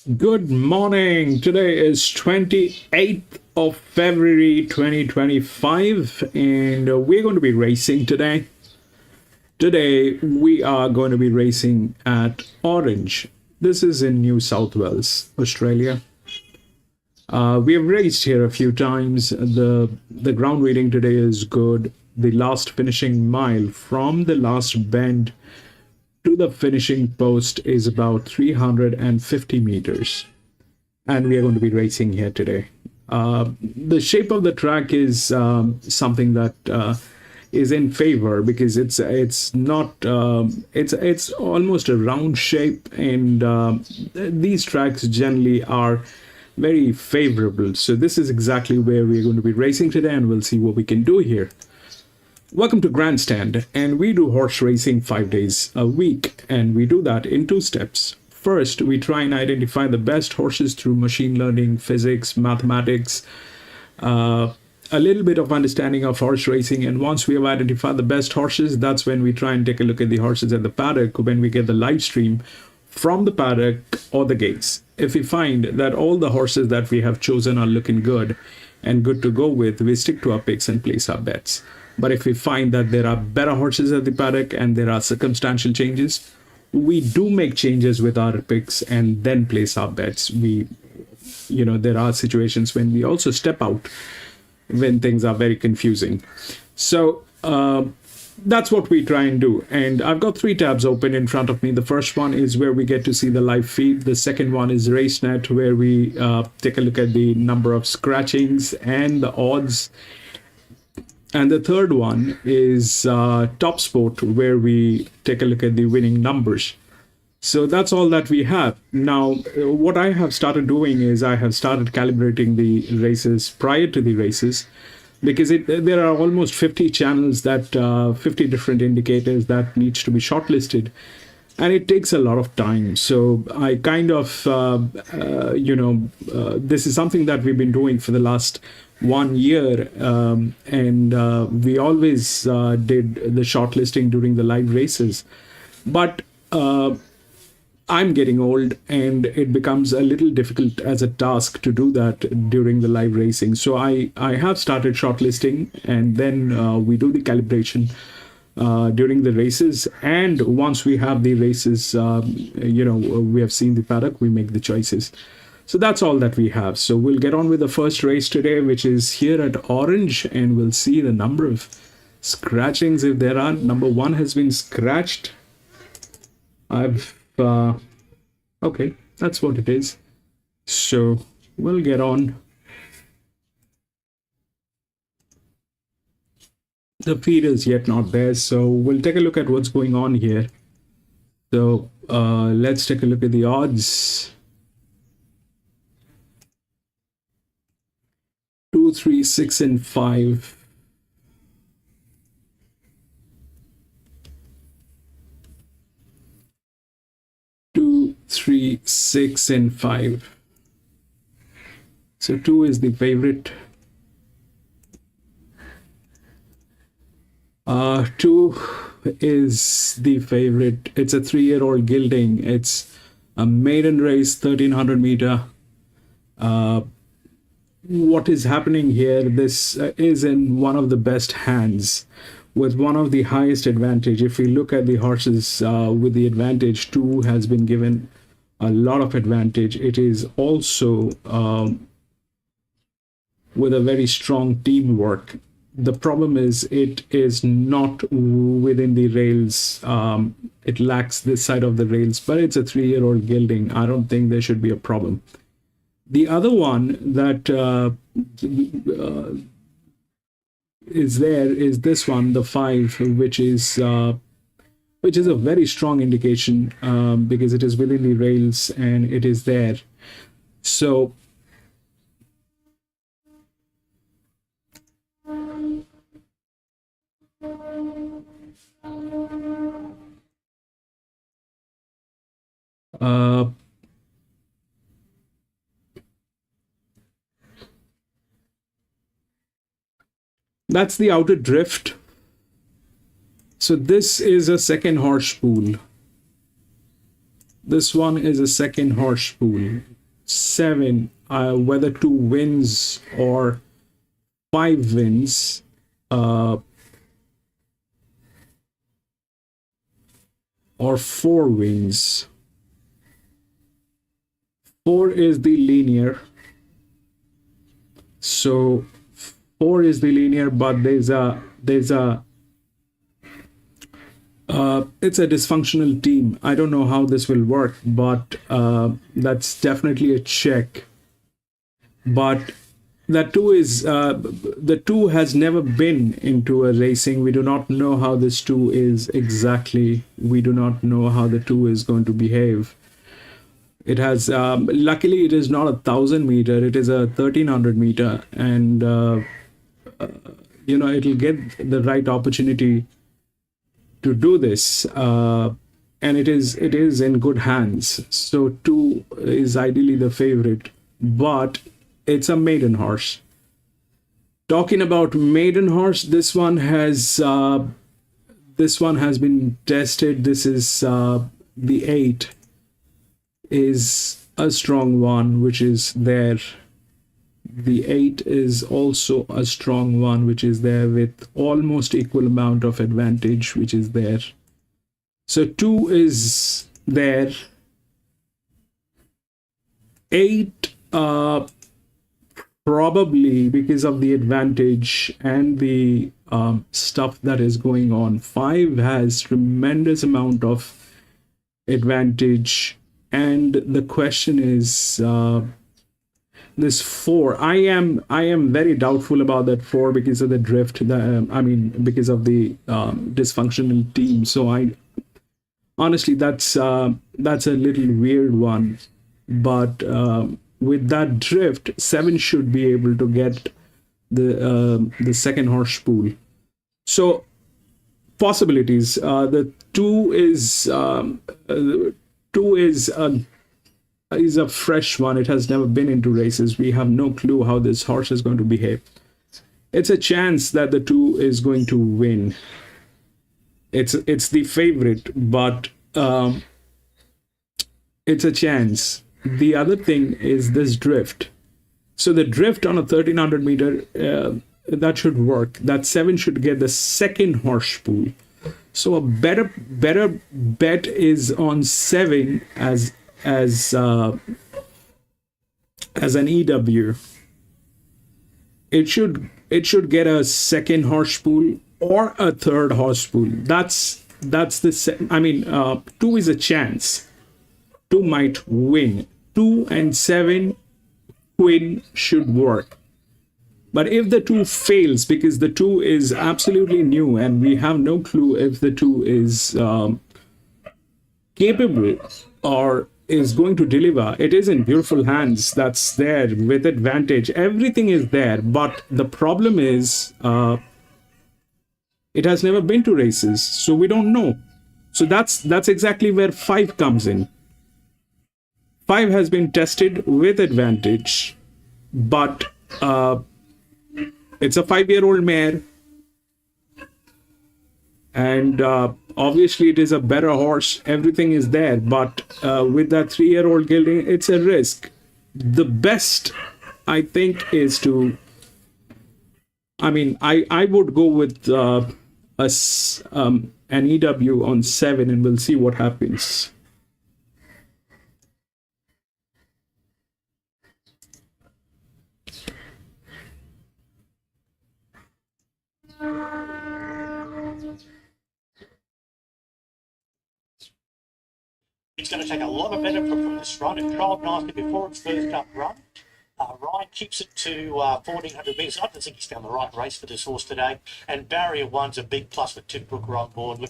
Good morning. Today is 28th of February 2025 and we're going to be racing today. Today we are going to be racing at Orange. This is in New South Wales, Australia. We have raced here a few times. The ground rating today is good. The last finishing mile from the last bend to the finishing post is about 350 meters, and we are going to be racing here today. The shape of the track is something that is in favor because it's not it's almost a round shape, and these tracks generally are very favorable. So this is exactly where we're going to be racing today, and we'll see what we can do here. Welcome to Grandstand, and we do horse racing 5 days a week, and we do that in 2 steps. First, we try and identify the best horses through machine learning, physics, mathematics, a little bit of understanding of horse racing. And once we have identified the best horses, that's when we try and take a look at the horses at the paddock when we get the live stream from the paddock or the gates. If we find that all the horses that we have chosen are looking good and good to go with, we stick to our picks and place our bets. But if we find that there are better horses at the paddock and there are circumstantial changes, we do make changes with our picks and then place our bets. There are situations when we also step out when things are very confusing. So that's what we try and do. And I've got 3 tabs open in front of me. The first one is where we get to see the live feed. The second one is RaceNet, where we take a look at the number of scratchings and the odds. And the third one is Top Sport, where we take a look at the winning numbers. So that's all that we have. Now, what I have started doing is I have started calibrating the races prior to the races, because there are almost 50 channels, 50 different indicators that needs to be shortlisted. And it takes a lot of time. So I kind of, this is something that we've been doing for the last 1 year. And we always did the shortlisting during the live races. But I'm getting old, and it becomes a little difficult as a task to do that during the live racing. So I have started shortlisting, and then we do the calibration during the races. And once we have the races, we have seen the paddock, we make the choices. So that's all that we have. So we'll get on with the first race today, which is here at Orange, and we'll see the number of scratchings if there are. Number 1 has been scratched. Okay, that's what it is. So we'll get on. The feed is yet not there, so we'll take a look at what's going on here. So let's take a look at the odds. 2, 3, 6, and 5. 2, 3, 6, and 5. So 2 is the favorite. 2 is the favorite. It's a 3-year-old gelding. It's a maiden race, 1300 meter. What is happening here? This is in one of the best hands with one of the highest advantage. If we look at the horses with the advantage, 2 has been given a lot of advantage. It is also with a very strong teamwork. The problem is it is not within the rails. It lacks this side of the rails, but it's a 3-year-old gelding. I don't think there should be a problem. The other one that is there is this one, the 5, which is a very strong indication because it is within the rails and it is there. So that's the outer drift. So this is a second horse spool. This one is a second horse pool. 7, whether 2 wins or 5 wins. Or 4 wins. 4 is the linear. So 4 is the linear, but there's a it's a dysfunctional team. I don't know how this will work, but that's definitely a check. But the 2 has never been into a racing. We do not know how this 2 is exactly. We do not know how the 2 is going to behave. It has luckily it is not 1,000 meter. It is a 1,300 meter, and it'll get the right opportunity to do this, and it is in good hands. So 2 is ideally the favorite, but it's a maiden horse. Talking about maiden horse, this one has been tested. This is the 8 is a strong one, which is there. The 8 is also a strong one, which is there with almost equal amount of advantage, which is there. So 2 is there. 8, probably because of the advantage and the stuff that is going on. 5 has tremendous amount of advantage, and the question is this 4. I am very doubtful about that 4 because of the drift. Because of the dysfunctional team. So I honestly, that's a little weird one. But with that drift, 7 should be able to get the second horse pool. So possibilities. The 2 is a fresh one. It has never been into races. We have no clue how this horse is going to behave. It's a chance that the 2 is going to win. It's the favorite, but it's a chance. The other thing is this drift. So the drift on a 1,300 meter, that should work. That 7 should get the second horse pool. So a better bet is on 7 as an EW. It should get a second horse pool or a third horse pool. That's the 2 is a chance. 2 might win. 2 and 7 queen should work. But if the 2 fails, because the 2 is absolutely new and we have no clue if the 2 is capable or is going to deliver. It is in beautiful hands. That's there with advantage. Everything is there. But the problem is it has never been to races. So we don't know. So that's exactly where 5 comes in. 5 has been tested with advantage, but it's a 5-year-old mare, and obviously it is a better horse. Everything is there, but with that 3-year-old gelding, it's a risk. The best, I think, is to. I would go with an EW on 7, and we'll see what happens. It's going to take a lot of benefit from this run. It trialled nicely before its first up run. Ryan keeps it to 1,400 metres. I don't think he's found the right race for this horse today. And barrier 1's a big plus with Tim Brooker on board. Look,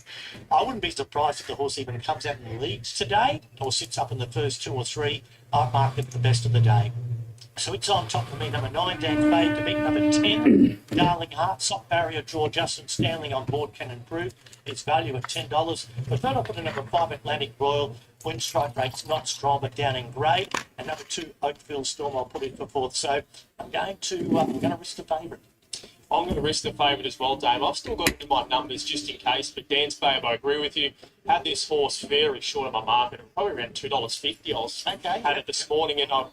I wouldn't be surprised if the horse even comes out and leads today or sits up in the first 2 or 3. I'd mark it the best of the day. So it's on top for me, number 9, Dan Fade, to beat number 10, Darling Heart. Soft barrier draw, Justin Stanley on board can improve. Its value at $10. But then I'll put in number 5, Atlantic Royal. Win strike rate's not strong, but down in grade. And number 2, Oakfield Storm, I'll put in for 4th. So I'm going to risk the favourite. I'm going to risk the favourite as well, Dame. I've still got it in my numbers just in case, but Dan's Babe, I agree with you. Had this horse very short of my market, probably around $2.50. Had it this morning, and I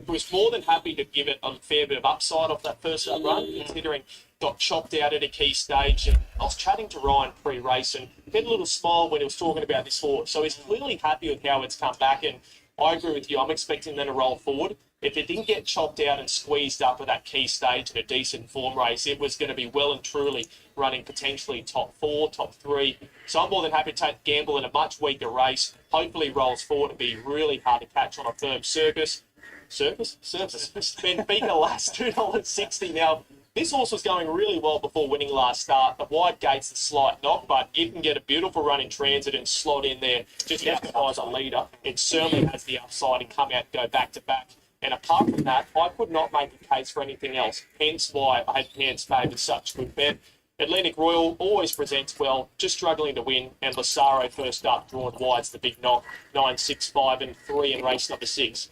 was more than happy to give it a fair bit of upside off that first run, considering got chopped out at a key stage. And I was chatting to Ryan pre-race and had a little smile when he was talking about this horse. So he's clearly happy with how it's come back, and I agree with you. I'm expecting them to roll forward. If it didn't get chopped out and squeezed up at that key stage in a decent form race, it was going to be well and truly running potentially top 4, top 3. So I'm more than happy to take the gamble in a much weaker race. Hopefully rolls forward and be really hard to catch on a firm circus. Benfica last $2.60. Now, this horse was going really well before winning last start. The wide gate's a slight knock, but it can get a beautiful run in transit and slot in there just as a leader. It certainly has the upside and come out and go back to back. And apart from that, I could not make a case for anything else. Hence why I had Dan's Favour such a good bet. Atlantic Royal always presents well, just struggling to win. And Lassaro first up, drawn wide's the big knock. 9, 6, 5 and 3 in race number 6.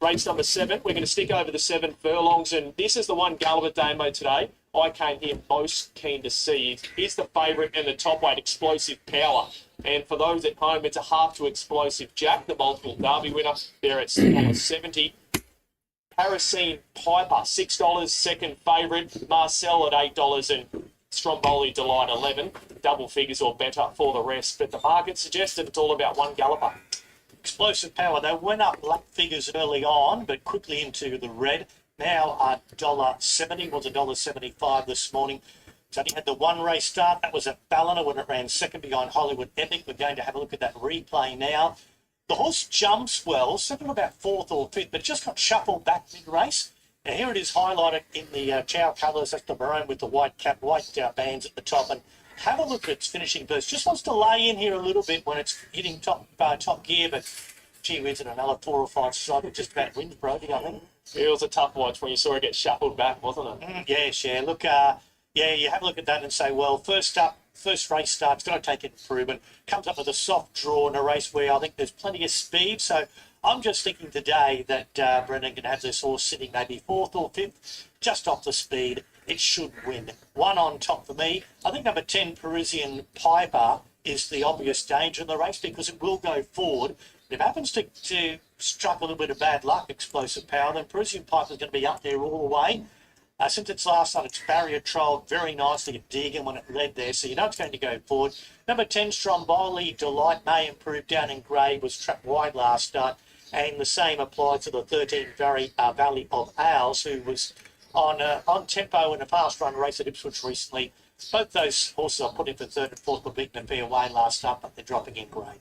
Race number 7, we're going to stick over the 7 furlongs. And this is the one Gallagher Damo today I came here most keen to see. He's the favourite and the top weight, Explosive Power. And for those at home, it's a half to Explosive Jack, the multiple Derby winner. There at $6.70. Paracine Piper, $6, second favourite. Marcel at $8 and Stromboli Delight 11. Double figures or better for the rest. But the market suggested it's all about one galloper. Explosive Power, they went up late figures early on, but quickly into the red. Now $1.70, was $1.75 this morning. It's only had the one race start. That was at Ballina when it ran second behind Hollywood Epic. We're going to have a look at that replay now. The horse jumps well, second about 4th or 5th, but just got shuffled back mid-race. Now here it is highlighted in the chow colours. That's the maroon with the white cap, white bands at the top. And have a look at its finishing burst. Just wants to lay in here a little bit when it's hitting top gear, but gee whiz, in another 4 or 5 strike, it just about wins Brody, I think. It was a tough watch when you saw it get shuffled back, wasn't it? Yes, yeah. Look, you have a look at that and say, well, first race start, it's got to take improvement. Comes up with a soft draw in a race where I think there's plenty of speed. So I'm just thinking today that Brendan can have this horse sitting maybe 4th or 5th, just off the speed. It should win. One on top for me. I think number 10, Parisian Piper, is the obvious danger in the race because it will go forward. If it happens to strike a little bit of bad luck, Explosive Power, then Parisian Piper is going to be up there all the way. Since its last start, it's barrier trialled very nicely at Deegan when it led there, so you know it's going to go forward. Number 10, Stromboli Delight, may improve down in grey, was trapped wide last start, and the same applies to the 13 Valley of Owls, who was on tempo in a fast run race at Ipswich recently. Both those horses I put in for 3rd and 4th were beaten a fair way last start, but they're dropping in grey.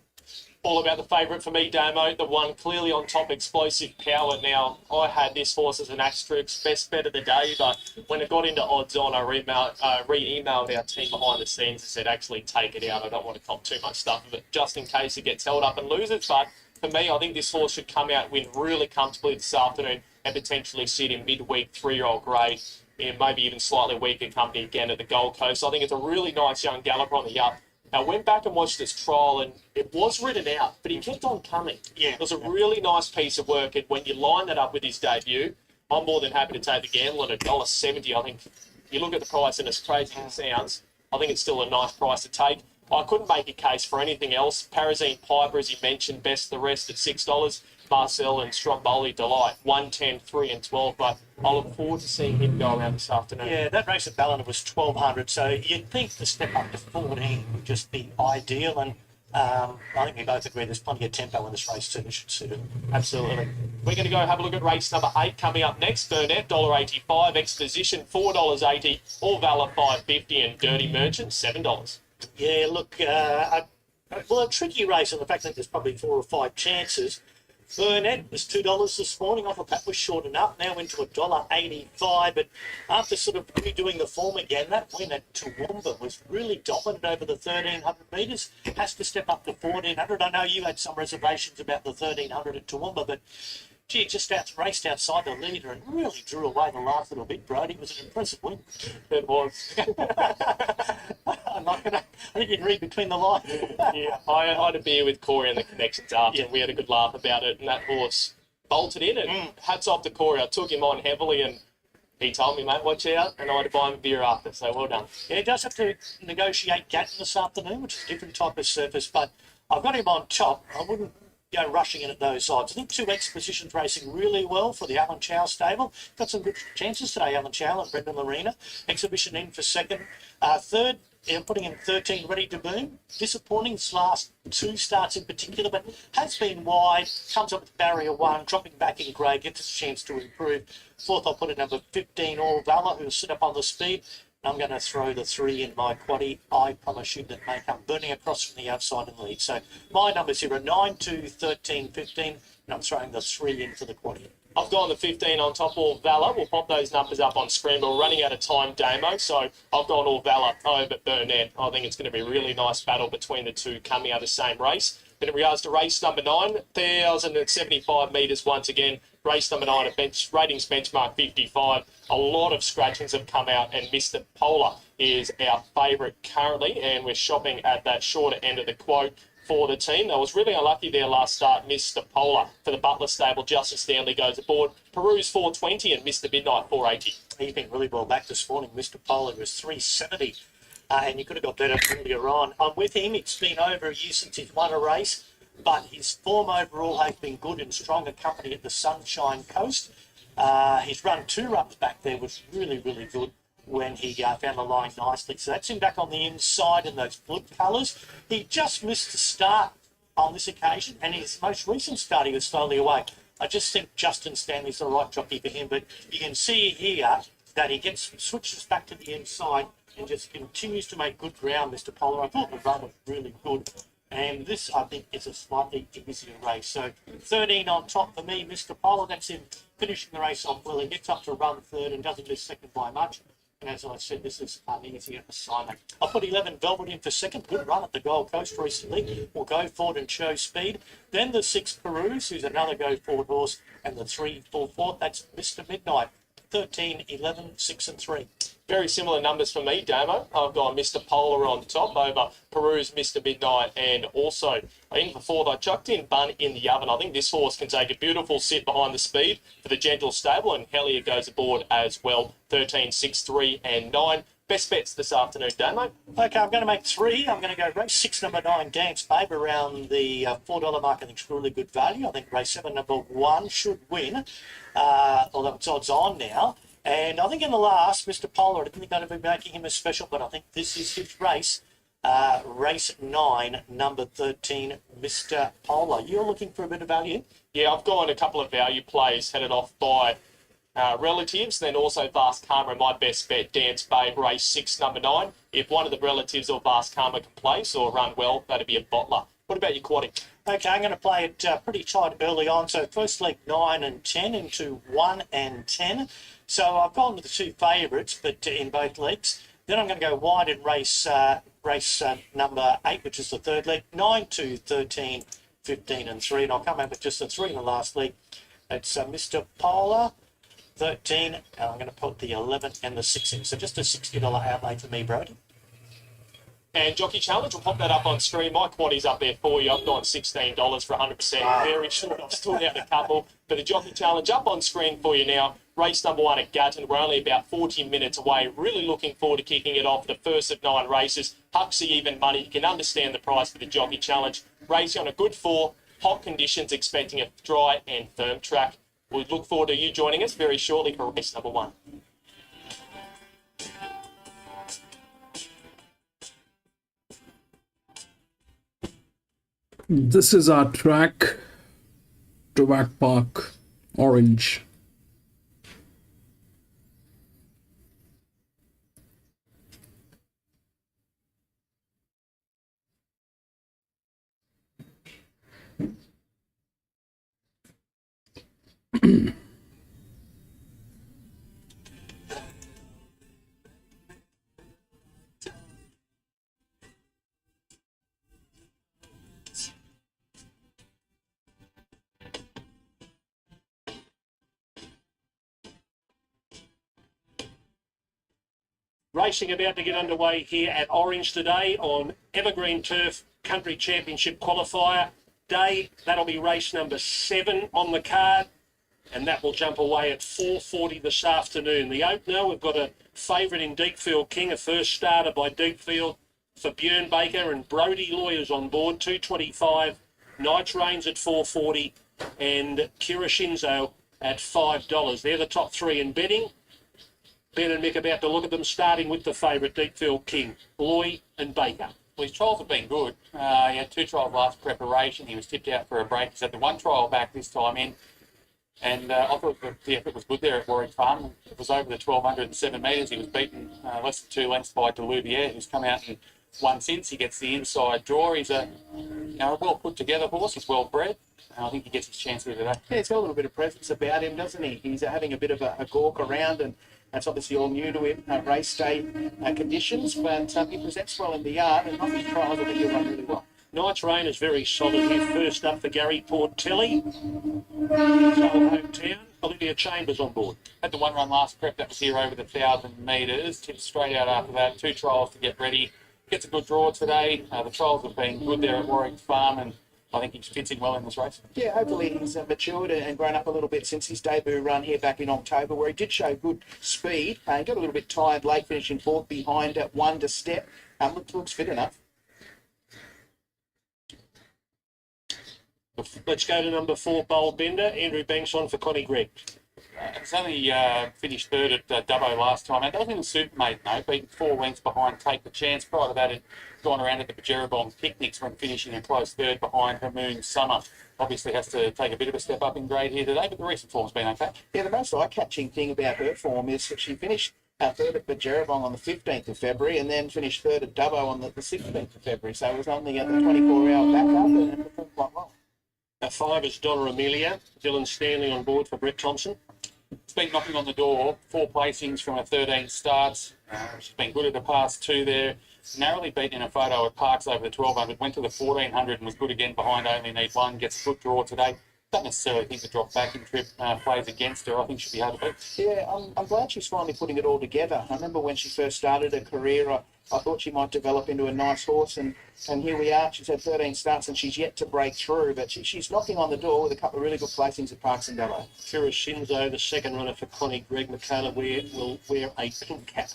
All about the favourite for me, Damo, the one clearly on top, Explosive Power. Now, I had this horse as an asterisk, best bet of the day, but when it got into odds on, I re-emailed our team behind the scenes and said, actually take it out. I don't want to cop too much stuff of it, just in case it gets held up and loses. But for me, I think this horse should come out and win really comfortably this afternoon and potentially sit in midweek 3-year-old grade, in maybe even slightly weaker company again at the Gold Coast. I think it's a really nice young galloper on the up. I went back and watched this trial, and it was ridden out, but he kept on coming. Yeah, it was a really nice piece of work, and when you line that up with his debut, I'm more than happy to take the gamble at $1.70. I think you look at the price, and as crazy as it sounds, I think it's still a nice price to take. I couldn't make a case for anything else. Paracine Piper, as you mentioned, best of the rest at $6. Marcel and Stromboli Delight, 1, 10, 3 and 12. But I look forward to seeing him go around this afternoon. Yeah, that race at Ballina was 1,200, so you'd think the step up to 14 would just be ideal. And I think we both agree there's plenty of tempo in this race too. It should suit it. Absolutely. We're going to go have a look at race number 8 coming up next. Burnett, $1.85. Exposition, $4.80. All Valor, $5.50. And Dirty Merchant, $7. Yeah, look, a tricky race in the fact that there's probably 4 or 5 chances. Burnett was $2 this morning. I thought that was short enough. Now into $1.85. But after sort of redoing the form again, that win at Toowoomba was really dominant over the 1,300 metres. Has to step up to 1,400. I know you had some reservations about the 1,300 at Toowoomba, but gee, it just raced outside the leader and really drew away the last little bit, Brody. It was an impressive win. It was. I think you can read between the lines. Yeah, I had a beer with Corey and the Connections after, and we had a good laugh about it, and that horse bolted in, and hats off to Corey. I took him on heavily, and he told me, mate, watch out, and I had to buy him a beer after. So well done. Yeah, he does have to negotiate Gatton this afternoon, which is a different type of surface, but I've got him on top. I wouldn't go rushing in at those odds. I think 2X positions racing really well for the Alan Chow stable. Got some good chances today, Alan Chow and Brendan Lorena. Exhibition in for second. Third, putting in 13, Ready to Boom. Disappointing his last 2 starts in particular, but has been wide. Comes up with barrier 1, dropping back in grade, gets a chance to improve. Fourth, I'll put in number 15, All Valor, who'll sit up on the speed. I'm going to throw the 3 in my quaddie. I promise you that may come burning across from the outside in the lead. So my numbers here are 9, 2, 13, 15, and I'm throwing the 3 in for the quaddie. I've gone the 15 on top, All Valor. We'll pop those numbers up on screen. We're running out of time, Damo, so I've gone All Valor over Burnett. I think it's going to be a really nice battle between the two coming out of the same race. But in regards to race number 9, 1,075 metres once again. Race number 9, ratings benchmark 55. A lot of scratchings have come out, and Mr. Polar is our favourite currently, and we're shopping at that shorter end of the quote for the team. I was really unlucky there last start. Mr. Polar for the Butler stable. Justin Stanley goes aboard. Peru's 420 and Mr. Midnight 480. He's been really well back this morning. Mr. Polar was 370. And you could have got better earlier on. I'm with him. It's been over a year since he's won a race, but his form overall has been good in stronger company at the Sunshine Coast. His run 2 runs back there was really, really good when he found the line nicely. So that's him back on the inside in those blue colours. He just missed the start on this occasion, and his most recent start he was slowly away. I just think Justin Stanley's the right jockey for him, but you can see here that he switches back to the inside and just continues to make good ground, Mr. Polar. I thought the run was really good. And this, I think, is a slightly easier race. So 13 on top for me, Mr. Polar. That's him finishing the race off well. He gets up to run 3rd and doesn't miss 2nd by much. And as I said, this is an easier assignment. I'll put 11 Velvet in for 2nd. Good run at the Gold Coast recently. Will go forward and show speed. Then the 6 Perus, who's another go forward horse. And the 3 full 4th, that's Mr. Midnight. 13, 11, 6 and 3. Very similar numbers for me, Damo. I've got Mr. Polar on top over Peru's Mr. Midnight, and also in for 4th, I chucked in Bun in the Oven. I think this horse can take a beautiful sit behind the speed for the Gentle stable, and Hellier goes aboard as well. 13, 6, 3 and 9. Best bets this afternoon, Damo. Okay, I'm going to make 3. I'm going to go race 6, number 9, Dance Babe, around the $4 mark. I think it's really good value. I think race 7, number 1, should win, although it's odds on now. And I think in the last, Mr. Polar, I didn't think I'd be making him a special, but I think this is his race. Race 9, number 13, Mr. Polar. You're looking for a bit of value? Yeah, I've gone a couple of value plays headed off by relatives, then also Vast Karma, my best bet, Dance Babe, race 6, number 9. If one of the relatives or Vast Karma can place or run well, that'd be a bottler. What about your quadding? Okay, I'm going to play it pretty tight early on. So first leg 9 and 10 into 1 and 10. So I've gone with the 2 favourites, but in both legs. Then I'm going to go wide in race number 8, which is the 3rd leg. 9, 2, 13, 15 and 3. And I'll come out with just the 3 in the last leg. It's Mr. Polar, 13. And I'm going to put the 11 and the 6 in. So just a $60 outlay for me, Brody. And Jockey Challenge, we'll pop that up on screen. My quaddie's up there for you. I've gone $16 for 100%. Very short. I've stood out a couple. But the Jockey Challenge up on screen for you now. Race number 1 at Gatton. We're only about 40 minutes away. Really looking forward to kicking it off. The first of 9 races. Huxley even money. You can understand the price for the Jockey Challenge. Racing on a good 4. Hot conditions, expecting a dry and firm track. We look forward to you joining us very shortly for race number 1. This is our track, Tobacco Park, Orange. Racing about to get underway here at Orange today on Evergreen Turf Country Championship Qualifier Day. That'll be race number 7 on the card. and that will jump away at 4:40 this afternoon. The opener, we've got a favourite in Deepfield King, a first starter by Deepfield for Björn Baker and Brodie Lawyers on board, 225. Night Rains at 4:40 and Kuroshinzo at $5. They're the top three in betting. Ben and Mick about to look at them, starting with the favourite, Deepfield King, Loy and Baker. Well, his trials have been good. He had 2 trials last preparation. He was tipped out for a break. He's had the 1 trial back this time in. And I thought the effort was good there at Warwick Farm. It was over the 1,207 metres. He was beaten less than 2 lengths by Deluvier, who's come out and won since. He gets the inside draw. He's a well put together horse. He's well bred. I think he gets his chance here today. Yeah, he's got a little bit of presence about him, doesn't he? He's having a bit of a gawk around, and that's obviously all new to him, race day conditions, but he presents well in the yard, and off his trials, I think he'll run really well. Night's Rain is very solid here. First up for Gary Portelli, his old hometown. Olivia Chambers on board. Had the 1 run last prep. That was here over the 1,000 metres. Tipped straight out after that. 2 trials to get ready. Gets a good draw today. The trials have been good there at Warwick Farm, and I think he fits in well in this race. Yeah, hopefully he's matured and grown up a little bit since his debut run here back in October, where he did show good speed. He got a little bit tired late, finishing 4th behind at Wonder Step. Looks fit enough. Let's go to number 4, Bold Bender. Andrew Banks on for Connie Gregg. It's only finished 3rd at Dubbo last time. It doesn't suit mate, no. Beaten 4 lengths behind Take the Chance. Prior to that, it gone around at the Jerabong Picnics when finishing a close 3rd behind Hamoon Summer. Obviously has to take a bit of a step up in grade here today, but the recent form's been okay. Yeah, the most eye-catching thing about her form is that she finished 3rd at Jerabong on the 15th of February and then finished 3rd at Dubbo on the 16th of February. So it was only at the 24-hour backup and it performed quite well. 5 is Donna Amelia. Dylan Stanley on board for Brett Thompson. It's been knocking on the door. 4 placings from her 13 starts. She's been good at the past 2 there. Narrowly beaten in a photo at Parks over the 1,200. Went to the 1,400 and was good again behind Only Need One. Gets a good draw today. Don't necessarily think the drop back in trip plays against her. I think she'll be hard to beat. Yeah, I'm glad she's finally putting it all together. I remember when she first started her career, I thought she might develop into a nice horse, and here we are. She's had 13 starts and she's yet to break through, but she's knocking on the door with a couple of really good placings at Parks and Dubbo. Kuroshinzo, the second runner for Connie Gregg. Michaela will wear a pink cap.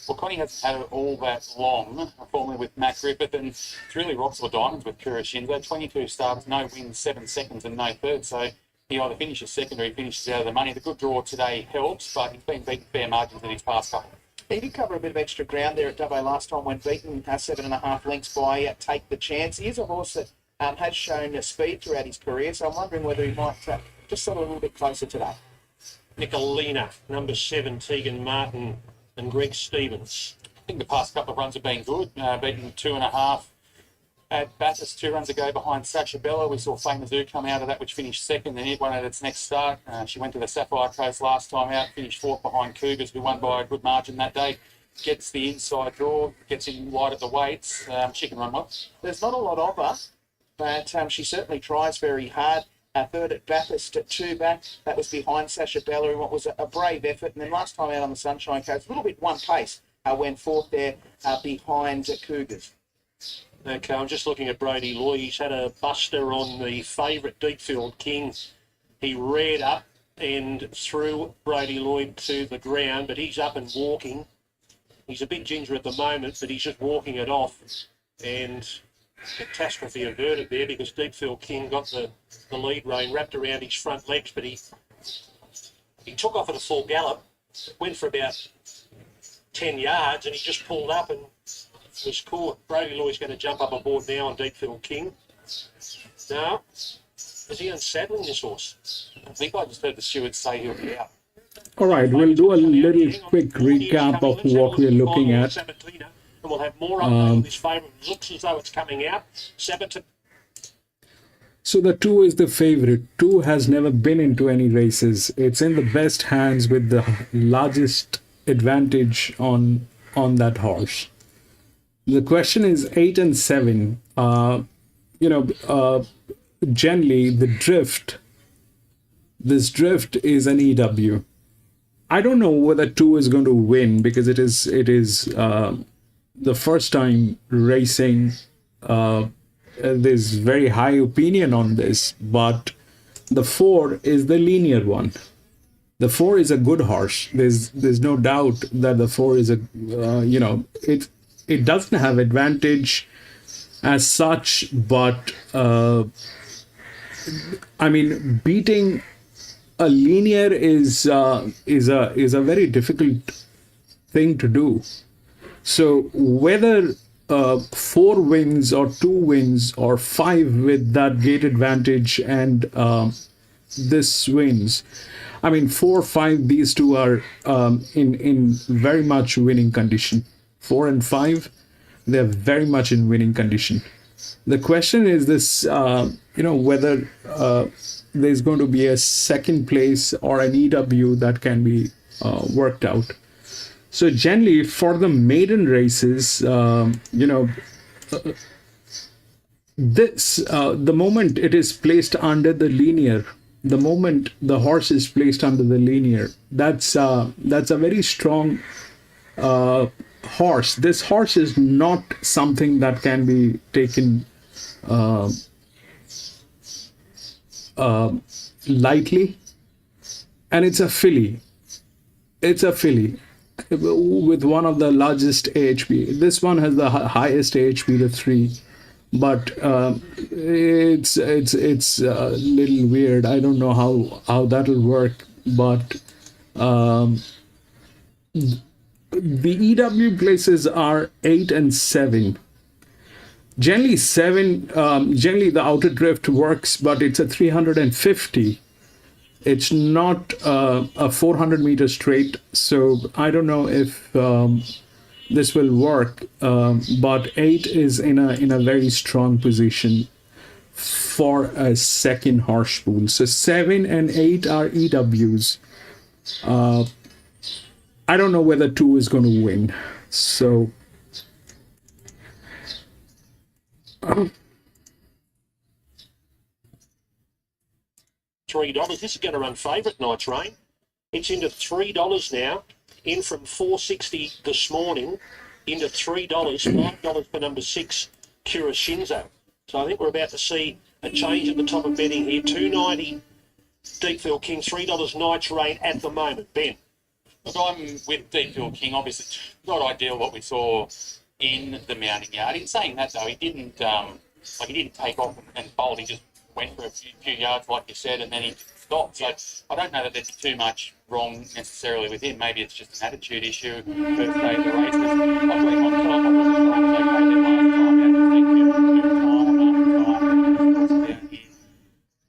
Well, Connie hasn't had it all that long, formerly with Matt Griffith, and it's really rocks or diamonds with Kuroshinzo. 22 starts, no wins, 7 seconds and no third, so he either finishes second or he finishes out of the money. The good draw today helps, but he's been beaten fair margins in his past couple. He did cover a bit of extra ground there at Dubbo last time when beaten 7.5 lengths by Take the Chance. He is a horse that has shown speed throughout his career, so I'm wondering whether he might just settle a little bit closer today. Nicolina, number 7, Tegan Martin and Greg Stevens. I think the past couple of runs have been good. Beaten 2.5 at Bathurst 2 runs ago behind Sasha Bella. We saw Famous Zoo come out of that, which finished second, and it won at its next start. She went to the Sapphire Coast last time out, finished 4th behind Cougars, who won by a good margin that day. Gets the inside draw, gets in wide at the weights. She can run well. There's not a lot of her, but she certainly tries very hard. 3rd at Bathurst at 2 back. That was behind Sasha Bella in what was a brave effort. And then last time out on the Sunshine Coast, a little bit one pace, went 4th there behind Cougars. Okay, I'm just looking at Brodie Loy. He's had a buster on the favourite Deepfield King. He reared up and threw Brodie Lloyd to the ground, but he's up and walking. He's a big ginger at the moment, but he's just walking it off. And catastrophe averted there because Deepfield King got the lead rein wrapped around his front legs, but he took off at a full gallop, went for about 10 yards, and he just pulled up and was caught. Brodie Lloyd's going to jump up aboard now on Deepfield King. Now, is he unsaddling this horse? I think I just heard the steward say he'll be out. All right, we'll do a little quick recap of what we're looking at. And we'll have more update on this favourite. Looks as though it's coming out. So the 2 is the favorite. 2 has never been into any races. It's in the best hands with the largest advantage on that horse. The question is 8 and 7. Generally this drift is an EW. I don't know whether 2 is going to win because it is the first time racing. There's very high opinion on this, but The 4 is the linear one. The 4 is a good horse. There's no doubt that the 4 is a it doesn't have advantage as such, but I mean, beating a linear is a very difficult thing to do. So whether 4 wins or 2 wins or 5 with that gate advantage and this wins, I mean 4, 5, these two are in very much winning condition. 4 and 5, they're very much in winning condition. The question is this, whether there's going to be a second place or an EW that can be worked out. So generally, for the maiden races, the moment it is placed under the linear, the moment the horse is placed under the linear, that's a very strong horse. This horse is not something that can be taken lightly, and it's a filly. It's a filly with one of the largest AHP. This one has the highest AHP, the 3, but it's a little weird. I don't know how that'll work, but the EW places are 8 and 7. Generally 7, generally the outer drift works, but it's a 350. It's not a 400 meter straight, so I don't know if this will work. But 8 is in a very strong position for a second horse pool. So 7 and 8 are EWs. I don't know whether 2 is going to win. So $3. This is going to run favourite Night's Rain. It's into $3 now, in from $4.60 this morning, into $3, $5 for number 6, Kira Shinzo. So I think we're about to see a change at the top of betting here. $2.90 Deepfield King, $3 Night's Rain at the moment. Ben. Look, I'm with Deepfield King. Obviously, it's not ideal what we saw in the mounting yard. In saying that, though, he didn't take off and bolt. He just went for a few yards, like you said, and then he stopped. So I don't know that there'd be too much wrong necessarily with him. Maybe it's just an attitude issue. First day of the races. I believe on top. I wasn't trying to take over last time. Down here.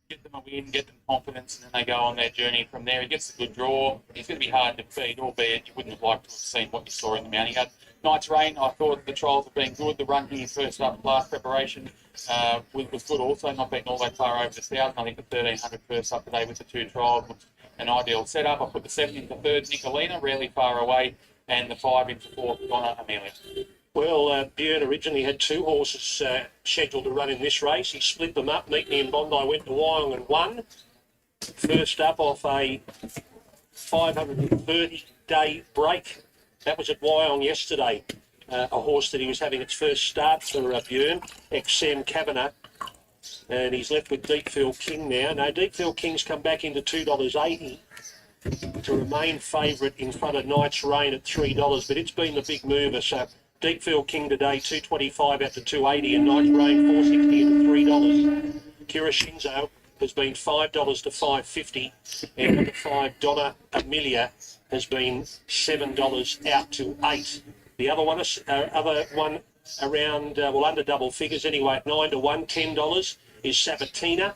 Get them a win, get them confidence, and then they go on their journey from there. He gets a good draw. He's going to be hard to beat, albeit you wouldn't have liked to have seen what you saw in the mounting yard. Night's Rain, I thought the trials have been good. The run here first up, last preparation was good also, not being all that far over the 1,000. I think the 1,300 first up today with the 2 trials was an ideal setup. I put the 7 into 3rd, Nicolina, rarely far away, and the 5 into 4th, Donna Amelia. Well, Björn originally had 2 horses scheduled to run in this race. He split them up. Meekney and Bondi went to Wyong and won. First up off a 530-day break. That was at Wyong yesterday. A horse that he was having its first start for Björn, ex-Sam Kavanagh. And he's left with Deepfield King now. No, Deepfield King's come back into $2.80 to remain favourite in front of Night's Rain at $3. But it's been the big mover. So Deepfield King today, $2.25 out to $2.80, and Night's Rain, $4.60 into $3. Kira Shinzo has been $5 to $5.50, and number 5, Donna Amelia, has been $7 out to $8. The other one around, under double figures anyway, at 9 to 1, $10 is Sabatina,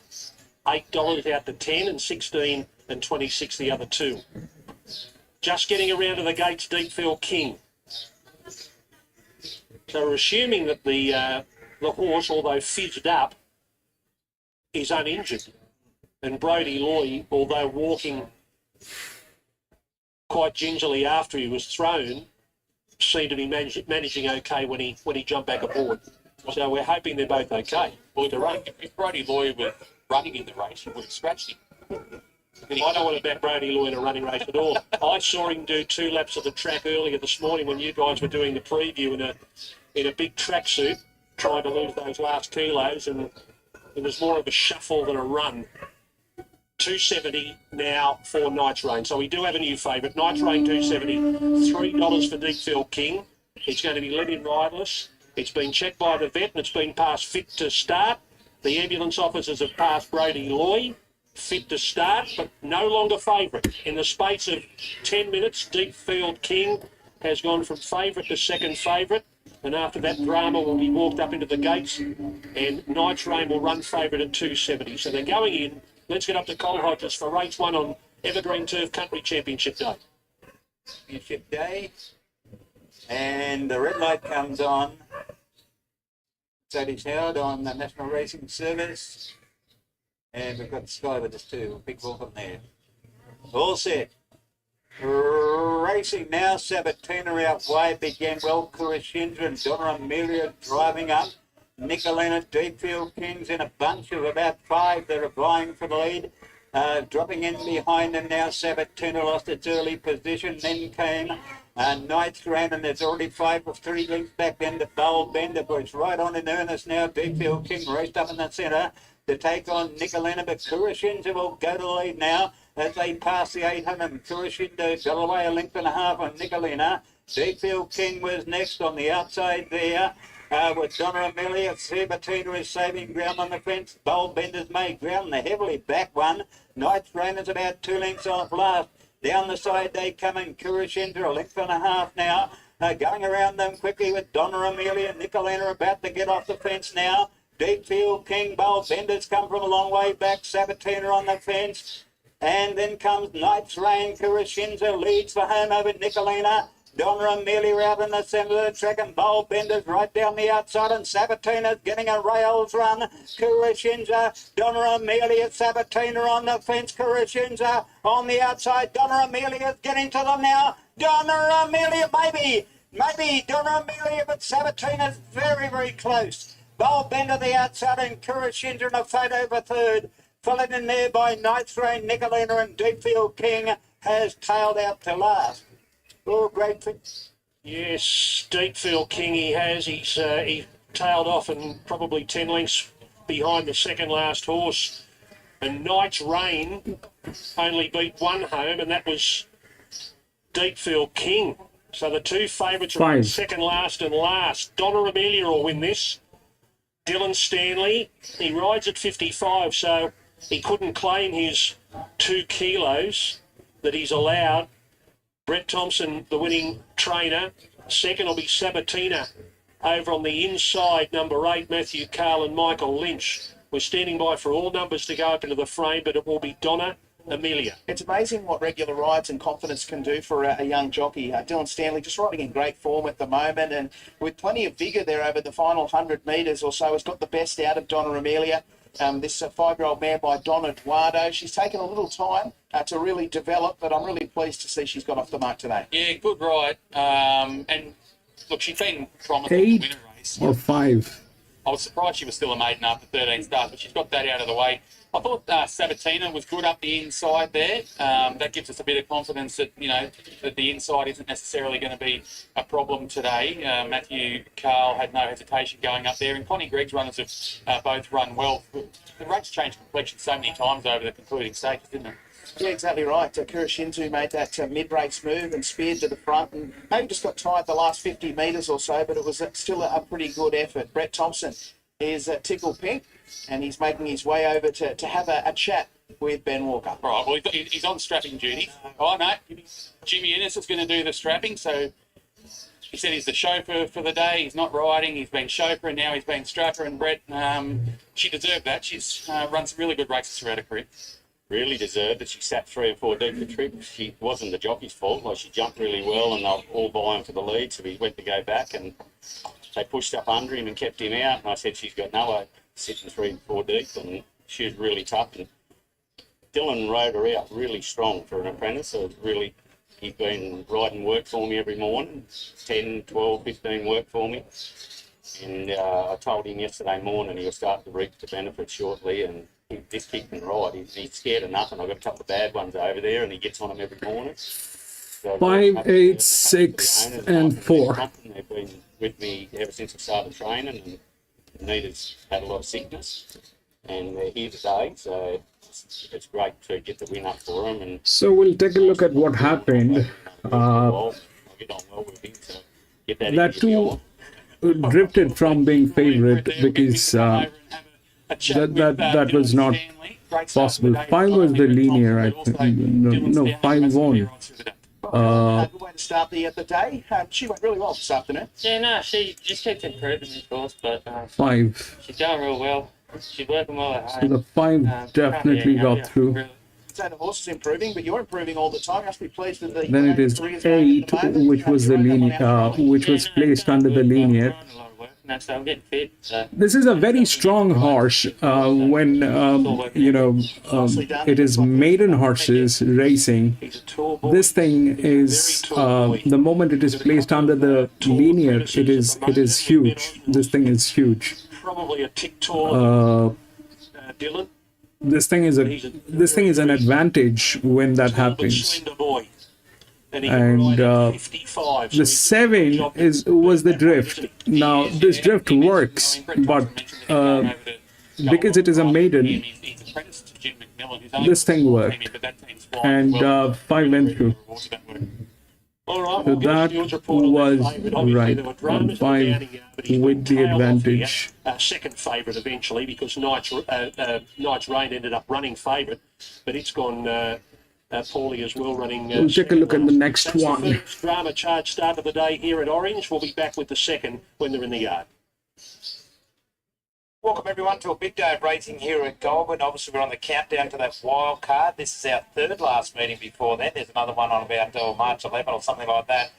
$8 out to 10, and 16 and 26 the other 2. Just getting around to the gates, Deepfield King. So we're assuming that the horse, although fizzed up, is uninjured. And Brodie Loy, although walking quite gingerly after he was thrown, seemed to be managing okay when he jumped back aboard. So we're hoping they're both okay. Well, if Brodie Loy were running in the race, he would have scratched him. I don't want to back Brodie Loy in a running race at all. I saw him do 2 laps of the track earlier this morning when you guys were doing the preview in a big tracksuit, trying to lose those last kilos, and it was more of a shuffle than a run. 270 now for Night's Rain. So we do have a new favourite. Night's Rain 270, $3 for Deepfield King. It's going to be led in riderless. It's been checked by the vet and it's been passed fit to start. The ambulance officers have passed Brady Loy, fit to start, but no longer favourite. In the space of 10 minutes, Deepfield King has gone from favourite to second favourite. And after that, Drama will be walked up into the gates and Night's Rain will run favourite at 270. So they're going in. Let's get up to Cole Hodges for race 1 on Evergreen Turf Country Championship Day. Championship Day. And the red light comes on. So it is held on the National Racing Service. And we've got the Sky with us too. Big welcome there. All set. Racing now. Sabatino out wide. Began well. Kurashindra and Donna Amelia driving up. Nicolina, Deepfield Kings in a bunch of about 5 that are vying for the lead. Dropping in behind them now. Sabatino lost its early position. Then came Knight's Rain, and there's already 5 or 3 links back then to Bowl Bender, but it's right on in earnest now. Deepfield King raced up in the centre to take on Nicolina, but Kurashinda will go to the lead now as they pass the 800. Kurashinda got away a length and a half on Nicolina. Deepfield King was next on the outside there. With Donna Amelia, Sabatino is saving ground on the fence. Bowl Bender's made ground, the heavily back one. Knight's Rain is about 2 lengths off last. Down the side they come in. Kurashinda a length and a half now. Going around them quickly with Donna Amelia. Nicolina about to get off the fence now. Deepfield King, Bowl Bender's come from a long way back. Sabatino on the fence. And then comes Knight's Rain. Kurashinda leads for home over Nicolina. Donna Amelia out in the centre of the track, and Bowl Bender's right down the outside, and Sabatina's getting a rails run. Kurashinda, Donna Amelia, Sabatina on the fence. Kurashinda on the outside. Donna Amelia's getting to them now. Donna Amelia, maybe Donna Amelia, but Sabatina's very, very close. Bowl Bender the outside, and Kurashinda in a photo for third. Followed in there by Knight's Rain, Nicolina, and Deepfield King has tailed out to last. Oh, great thing. Yes, Deepfield King he has. He tailed off and probably 10 lengths behind the second last horse. And Knight's Rain only beat one home, and that was Deepfield King. So the 2 favourites are second last and last. Donna Amelia will win this. Dylan Stanley, he rides at 55, so he couldn't claim his 2 kilos that he's allowed. Brett Thompson, the winning trainer. Second will be Sabatina. Over on the inside, number 8, Matthew Carl and Michael Lynch. We're standing by for all numbers to go up into the frame, but it will be Donna Amelia. It's amazing what regular rides and confidence can do for a young jockey. Dylan Stanley just riding in great form at the moment, and with plenty of vigour there over the final 100 metres or so, has got the best out of Donna Amelia. This 5-year-old mare by Don Eduardo. She's taken a little time to really develop, but I'm really pleased to see she's got off the mark today. Yeah, good ride. And look, she's been promising to win a race. Or 5. I was surprised she was still a maiden after 13 starts, but she's got that out of the way. I thought Sabatina was good up the inside there. That gives us a bit of confidence that, that the inside isn't necessarily going to be a problem today. Matthew Carl had no hesitation going up there, and Connie Gregg's runners have both run well. The race changed complexion so many times over the concluding stages, didn't it? Yeah, exactly right. Kurashinda made that mid-race move and speared to the front, and maybe just got tired the last 50 metres or so, but it was still a pretty good effort. Brett Thompson is Tickle Pink, and he's making his way over to have a chat with Ben Walker. Right, well, he's on strapping duty. Oh, no, Jimmy Innes is going to do the strapping, so he said he's the chauffeur for the day. He's not riding, he's been chauffeur, and now he's been strapper, and Brett, she deserved that. She's run some really good races throughout her career. Really deserved it. She sat 3 or 4 deep for trip. She wasn't the jockey's fault. Like, she jumped really well, and they were all vying for the lead, so he went to go back, and they pushed up under him and kept him out. And I said, she's got no hope sitting 3 and 4 deep, and she was really tough. And Dylan rode her out really strong for an apprentice. So really, he's been riding work for me every morning, 10, 12, 15 work for me. And I told him yesterday morning he'll start to reap the benefits shortly, and he just kicked and ride. He's scared of nothing. I've got a couple of bad ones over there, and he gets on them every morning. So 5, 8, 6, and 4. They've been with me ever since I started training, and Nita's had a lot of sickness. and they're here today. So it's great to get the win up for them. And So we'll take a look at what happened. I'll get on well with him to get that That interview. two drifted from being favorite because that was not possible. 5 was the linear, I think. No, 5 won. Good way to start the day. She went really well this afternoon. Yeah, no, she just keeps improving, of course, but 5. she's going real well. She's working well at So home. the 5 definitely got through. So the horse is improving, but you're improving all the time. You must be pleased with the. Then it is 8, which was the linear, which was placed under the linear. No, so I'm getting fit. So. This is a very strong horse when it is maiden horses racing. He's a tall boy. This thing is the moment it is placed under the linear, it is huge. This thing is huge. Probably a tick taller than Dylan. This thing is an advantage when that Tall but happens. slender boy. And he And, can ride at 55. The 7 was the drift. Now this drift works, but because it is a maiden, this thing worked, and 5 went through. All right, So we'll get a that stewards report on was that favourite. Obviously, right there were dramas on at 5 Downing Yard, but he's with the tailed off advantage. here. Second favourite eventually because Knight's Rain ended up running favourite, but it's gone poorly as well running. We'll take a look at the next That's one. The first drama charge start of the day here at Orange. We'll be back with the second when they're in the yard. Welcome everyone to a big day of racing here at Goulburn. Obviously we're on the countdown to that wild card. This is our 3rd last meeting before then. There's another one on about March 11 or something like that.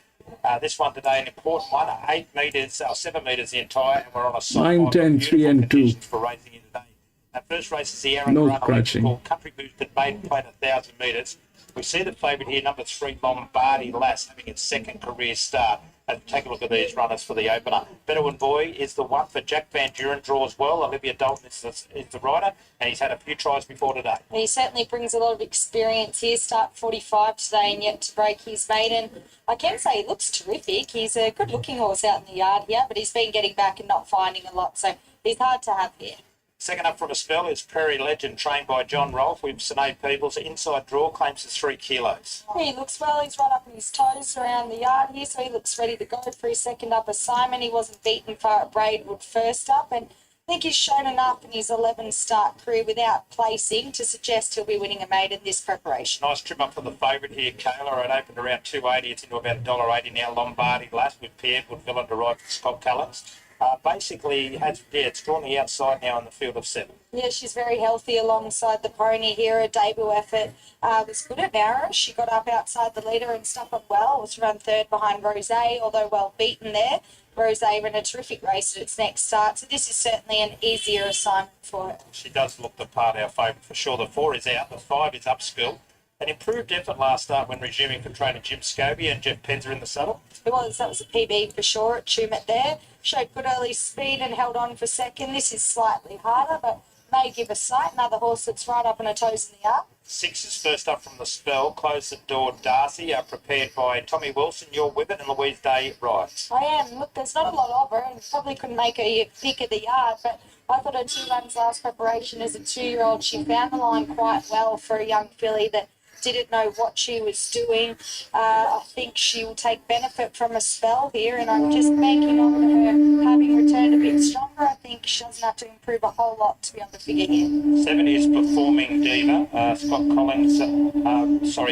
This one today, an important one, 8 metres, 7 metres the entire, and we're on a soft 9, 10, 3 and 2. for racing here today. Our first race is the Aaron No Run scratching. called Country Boosted Maiden played 1,000 metres. We see the favourite here, number 3, Lombardi Lass, having its 2nd career start. And take a look at these runners for the opener. Better Boy is the one for Jack Van Duren, draws well. Olivia Dalton is the rider, and he's had a few tries before today. He certainly brings a lot of experience here. Start 45 today and yet to break his maiden. I can say he looks terrific. He's a good-looking horse out in the yard here, but he's been getting back and not finding a lot, so he's hard to have here. Second up from a spell is Prairie Legend, trained by John Rolfe with Sinead Peebles. Inside draw claims it's 3 kilos. He looks well. He's right up on his toes around the yard here, so he looks ready to go for his second up assignment. He wasn't beaten far at Braidwood first up, and I think he's shown enough in his 11 start career without placing to suggest he'll be winning a maiden this preparation. Nice trim up for the favourite here, Kayla. It opened around $2.80. It's into about $1.80 now. Lombardi Lass with Pierre Woodville to ride for Scott Callens. Basically, it's drawn the outside now in the field of 7. Yeah, she's very healthy alongside the pony here. Her debut effort was good at Narrow. She got up outside the leader and stuck up well. Was run 3rd behind Rose, although well beaten there. Rose ran a terrific race at its next start, so this is certainly an easier assignment for her. She does look the part, our favourite for sure. The 4 is out, the 5 is upskill. An improved effort last start when resuming for trainer Jim Scobie and Jeff Penzer in the saddle. That was a PB for sure at Tumut there. Showed good early speed and held on for second. This is slightly harder, but may give a sight. Another horse that's right up on her toes in the yard. 6 is first up from the spell. Close the door, Darcy, prepared by Tommy Wilson. You're with it, and Louise Day rides. I am. Look, there's not a lot of her, and probably couldn't make her pick of the yard, but I thought her 2 runs last preparation as a 2-year-old. She found the line quite well for a young filly that didn't know what she was doing. I think she will take benefit from a spell here, and I'm just banking on her having returned a bit stronger. I think she doesn't have to improve a whole lot to be on the figure here. 7 is Performing Diva. Scott Collins,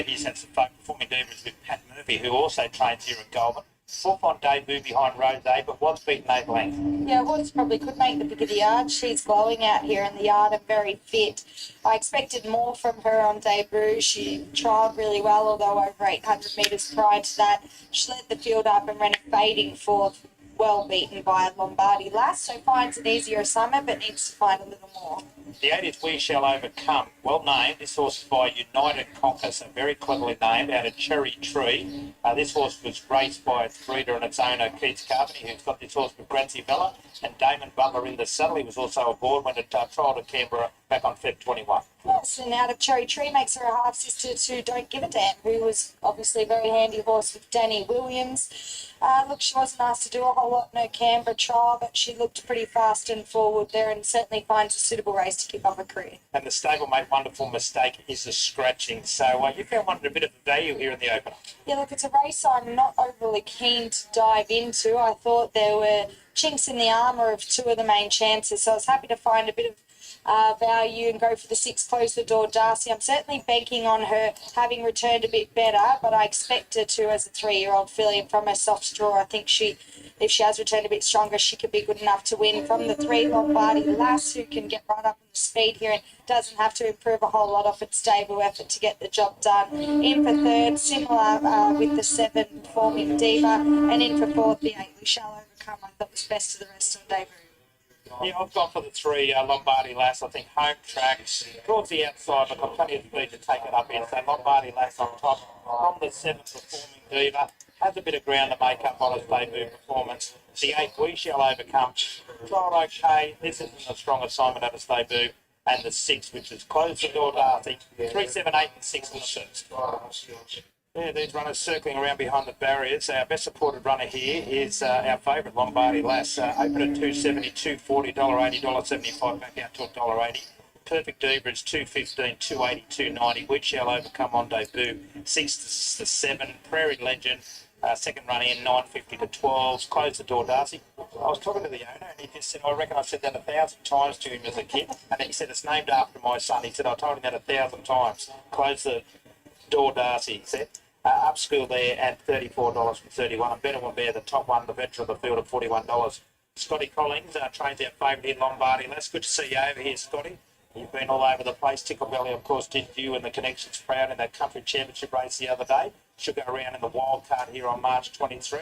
he's had some fun. Performing Diva is with Pat Murphy, who also trains here at Goulburn. 4th on debut behind Rose, but was beaten 8 lengths. Yeah, Woods probably could make the pick of the yard. She's glowing out here in the yard and very fit. I expected more from her on debut. She trialled really well, although over 800 metres prior to that, she led the field up and ran a fading 4th, well beaten by Lombardi Lass, so finds an easier assignment but needs to find a little more. The 8 is We Shall Overcome. Well named. This horse is by United Conquer, so very cleverly named, out of Cherry Tree. This horse was raced by its breeder and its owner, Keith Carpenter, who's got this horse with Grazivella, and Damon Butler in the saddle. He was also aboard when it trialled at Canberra back on Feb 21. Yes, and out of Cherry Tree makes her a half-sister to Don't Give a Damn, who was obviously a very handy horse with Danny Williams. Look, she wasn't asked to do a whole lot in her Canberra trial, but she looked pretty fast and forward there and certainly finds a suitable race to kick off a career. And the stablemate wonderful mistake is the scratching. So you found one at a bit of value here in the opener. Yeah, look, it's a race I'm not overly keen to dive into. I thought there were chinks in the armour of two of the main chances, so I was happy to find a bit of value and go for the 6 Close the Door Darcy. I'm certainly banking on her having returned a bit better, but I expect her to as a 3-year-old filly, and from her soft draw, I think if she has returned a bit stronger, she could be good enough to win. From the 3 Lombardi Lass, who can get right up in the speed here and doesn't have to improve a whole lot off its debut effort to get the job done. In for third, similar with the 7 Performing Diva, and in for fourth, the 8 We Shall Overcome. I thought was best of the rest on debut. Yeah, I've gone for the 3 Lombardi Lass. I think home tracks towards the outside, but got plenty of speed to take it up in. So Lombardi Lass on top. From the 7 Performing Diva, has a bit of ground to make up on its debut performance. The 8 We Shall Overcome, trialled okay. This isn't a strong assignment at its debut. And the 6, which is Close the Door Darcy, 3, 7, 8 and 6 in the first. Yeah, these runners circling around behind the barriers. Our best supported runner here is our favourite Lombardi Lass. Open at $2.70, $2.40, $80, $75, back out to $1.80. Perfect Diva is $2.15, $2.80, $2.90. We Shall Overcome on debut, 6 to 7. Prairie Legend, second run in, $9.50 to $12. Close the Door Darcy. I was talking to the owner and he just said, I reckon I said that 1,000 times to him as a kid. And he said, it's named after my son. He said, I told him that 1,000 times. Close the Door Darcy, he said. Upschool there at $34.31. And Better One Bear, the top one, the veteran of the field at $41. Scotty Collins trains our favourite here, Lombardi. That's good to see you over here, Scotty. You've been all over the place. Tickle Belly, of course, did you and the Connections proud in that country championship race the other day. Should go around in the wild card here on March 23.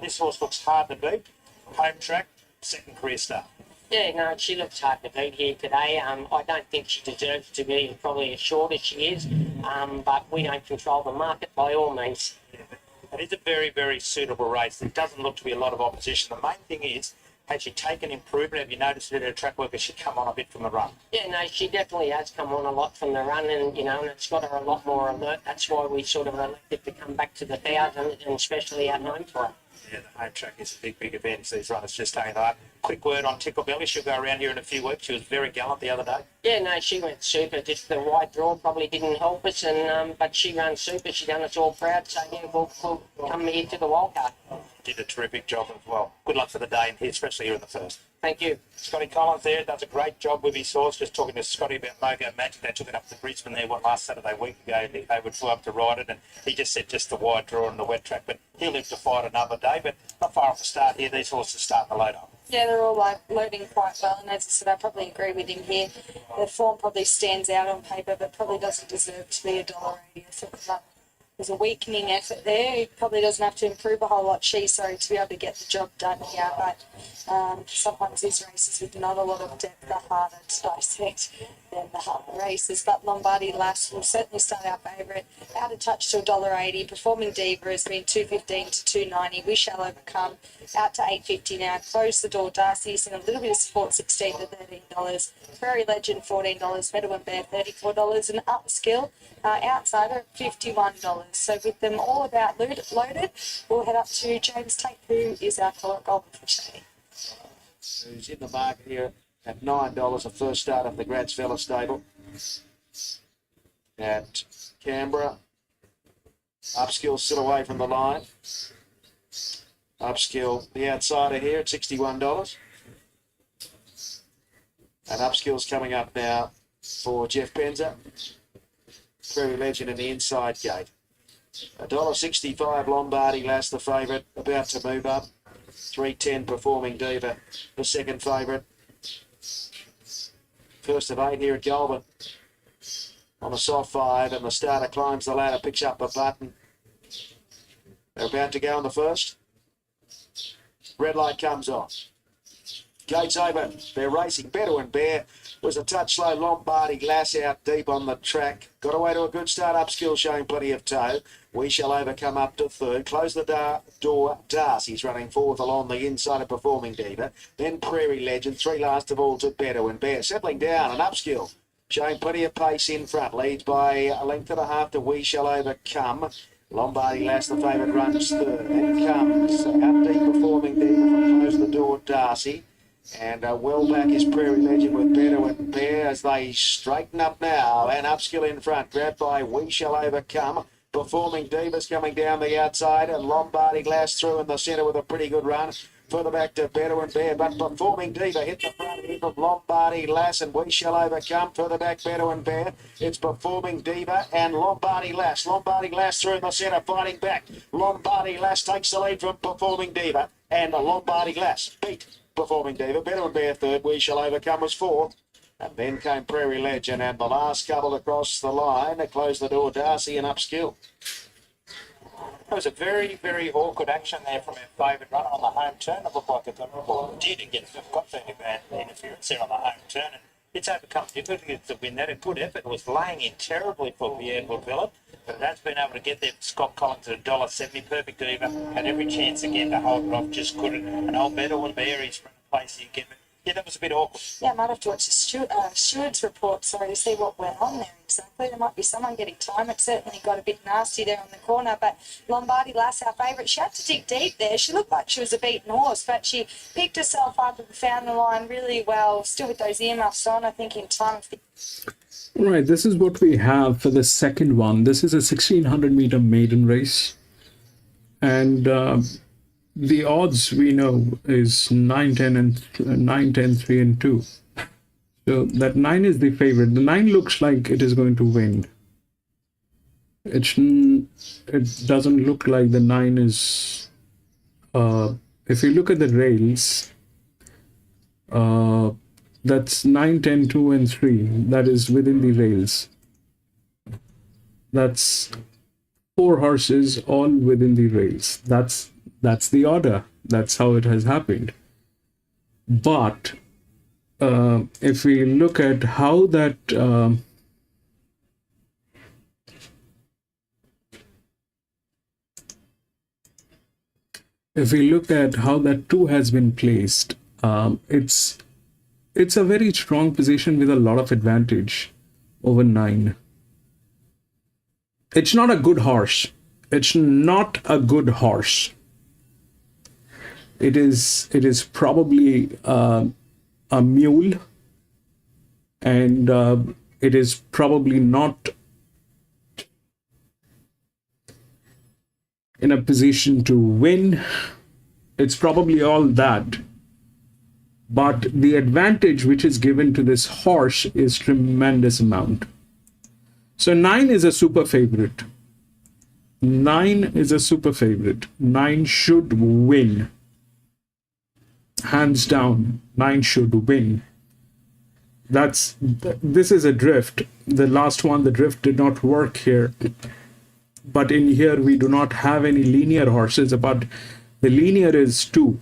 This horse looks hard to beat. Home track, second career start. Yeah, no, she looks hard to beat here today. I don't think she deserves to be probably as short as she is, but we don't control the market by all means. Yeah, it is a very, very suitable race. There doesn't look to be a lot of opposition. The main thing is, has she taken improvement? Have you noticed that her track work has she come on a bit from the run? Yeah, no, she definitely has come on a lot from the run, and and it's got her a lot more alert. That's why we sort of elected to come back to the 1,000, and especially at home for her. Yeah, the home track is a big, big event. So these runners just taking that. Quick word on Tickle Belly. She'll go around here in a few weeks. She was very gallant the other day. Yeah, no, she went super. Just the wide draw probably didn't help us, and but she ran super. She done us all proud. So yeah, we'll come here to the wildcard. Did a terrific job as well. Good luck for the day, and especially here in the first. Thank you. Scotty Collins there does a great job with his horse. Just talking to Scotty about Mogo Magic. They took it up to Brisbane there, last Saturday week ago. They would fly up to ride it, and he just said just the wide draw and the wet track. But he'll live to fight another day. But not far off the start here. These horses starting to load up. Yeah, they're all loading quite well, and as I said, I probably agree with him here. The form probably stands out on paper, but probably doesn't deserve to be $1.80. I think there's a weakening effort there. He probably doesn't have to improve a whole lot, to be able to get the job done here. But sometimes these races with not a lot of depth are harder to dissect than the harder races. But Lombardi Lass will certainly start our favourite. Out of touch to $1.80. Performing Diva has been $2.15 to $2.90. We Shall Overcome out to $8.50 now. Close the Door Darcy is in a little bit of support, $16 to $13. Prairie Legend $14. Better One Bear $34. And Upskill outsider $51. So with them all about loaded, we'll head up to James Tate, who is our colour golden for today. Who's in the market here at $9, the first start of the Gradsfella stable at Canberra. Upskill still away from the line. Upskill, the outsider here at $61. And Upskill's coming up now for Jeff Penza. Prairie Legend in the inside gate. $1.65 Lombardi Lass, the favourite, about to move up. $3.10 Performing Diva, the second favourite. First of 8 here at Goulburn. On a soft 5, and the starter climbs the ladder, picks up a button. They're about to go on the first. Red light comes on. Gates open. They're racing. Better and Bear was a touch slow. Lombardi Lass out deep on the track. Got away to a good start. Upskill showing plenty of toe. We Shall Overcome up to third. Close the door. Darcy's running fourth along the inside of Performing Diva. Then Prairie Legend. 3 last of all to Better and Bear. Settling down and Upskill showing plenty of pace in front. Leads by a length and a half to We Shall Overcome. Lombardi Lass, the favourite, runs third. Then comes out deep Performing Diva from Close the Door Darcy. And well back is Prairie Legend with Bettor and Bear as they straighten up now. And Upskill in front, grabbed by We Shall Overcome. Performing Divas coming down the outside, and Lombardy Glass through in the centre with a pretty good run. Further back to Bettor and Bear, but Performing Diva hit the front end of Lombardy Lass and We Shall Overcome. Further back, Bettor and Bear. It's Performing Diva and Lombardy Lass. Lombardy Lass through in the centre, fighting back. Lombardy Lass takes the lead from Performing Diva, and Lombardy Lass beat Performing Diva. Bettor and Bear third, We Shall Overcome was fourth. And then came Prairie Legend, and the last couple across the line to close the door, Darcy and Upskill. It was a very, very awkward action there from our favourite runner on the home turn. It looked like it got fairly bad interference there on the home turn. And it's overcome difficulty to win that. A good effort. It was laying in terribly for Pierre Villa, but it has been able to get there. Scott Collins at $1.70. Perfect Diva had every chance again to hold it off, just couldn't. And old Bettor and Bear, he's from the place again. But yeah, that was a bit awkward. Yeah, I might have to watch the steward's report, sorry, to see what went on there exactly. There might be someone getting time. It certainly got a bit nasty there on the corner, but Lombardy Lass, our favourite, she had to dig deep there. She looked like she was a beaten horse, but she picked herself up and found the line really well, still with those earmuffs on, I think, in time. Right, this is what we have for the second one. This is a 1600 meter maiden race, and the odds we know is 9, 10, and 9, 10, 3, and 2. So that 9 is the favorite. The 9 looks like it is going to win. It doesn't look like the 9 is. If you look at the rails, that's 9, 10, 2, and 3. That is within the rails. That's 4 horses all within the rails. That's the order. That's how it has happened. But if we look at how that if we look at how that 2 has been placed, it's a very strong position with a lot of advantage over 9. It's not a good horse. It's not a good horse. It is probably a mule, and it is probably not in a position to win. It's probably all that. But the advantage which is given to this horse is tremendous amount. So 9 is a super favorite. 9 is a super favorite. 9 should win. Hands down, 9 should win. This is a drift. The last one, the drift did not work here. But in here, we do not have any linear horses, but the linear is 2.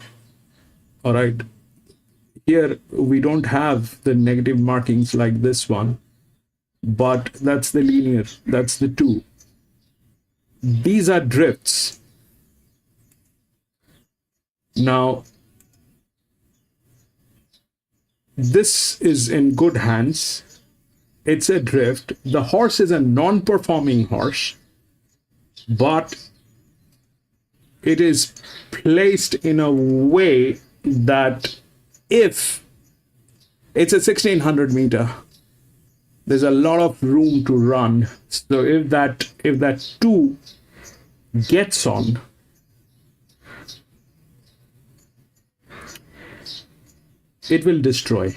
All right. Here, we don't have the negative markings like this one, but that's the linear. That's the 2. These are drifts. Now, this is in good hands. It's a drift. The horse is a non-performing horse, but it is placed in a way that if it's a 1600 meter, there's a lot of room to run. So if that 2 gets on, it will destroy.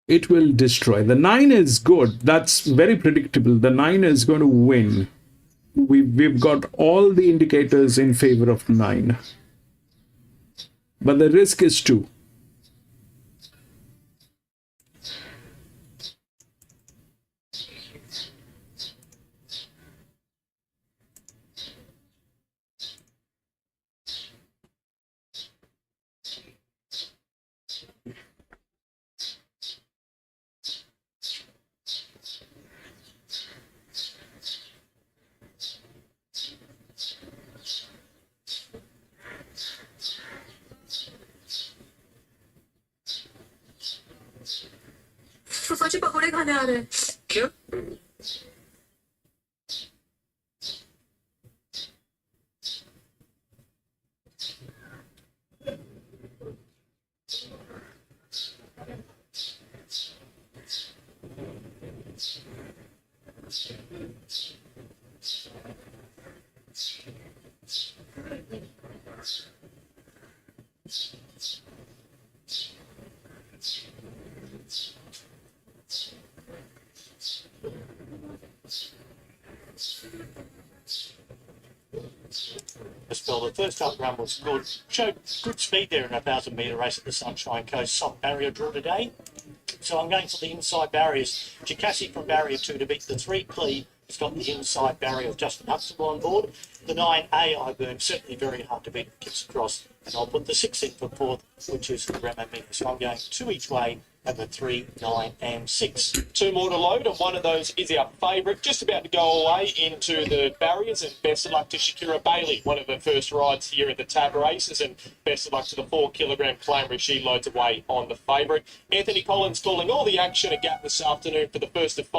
It will destroy. The 9 is good. That's very predictable. The 9 is going to win. We've got all the indicators in favor of 9. But the risk is 2. फूफाजी पकोड़े खाने आ रहे हैं क्यों Well, the first up run was good. Showed good speed there in a 1,000-metre race at the Sunshine Coast. Soft barrier draw today. So I'm going for the inside barriers. Jacassi from barrier 2 to beat the 3 Clee. He's got the inside barrier of Justin Huxtable on board. The 9 AI Boom, certainly very hard to beat, gets across. And I'll put the 6 in for 4th, which is Remo Ming. So I'm going 2 each way at the 3, 9 and 6. 2 more to load, and one of those is our favourite, just about to go away into the barriers, and best of luck to Shakira Bailey, one of the first rides here at the Tab races, and best of luck to the 4 kilogram claimer as she loads away on the favourite. Anthony Collins calling all the action at Gap this afternoon for the first of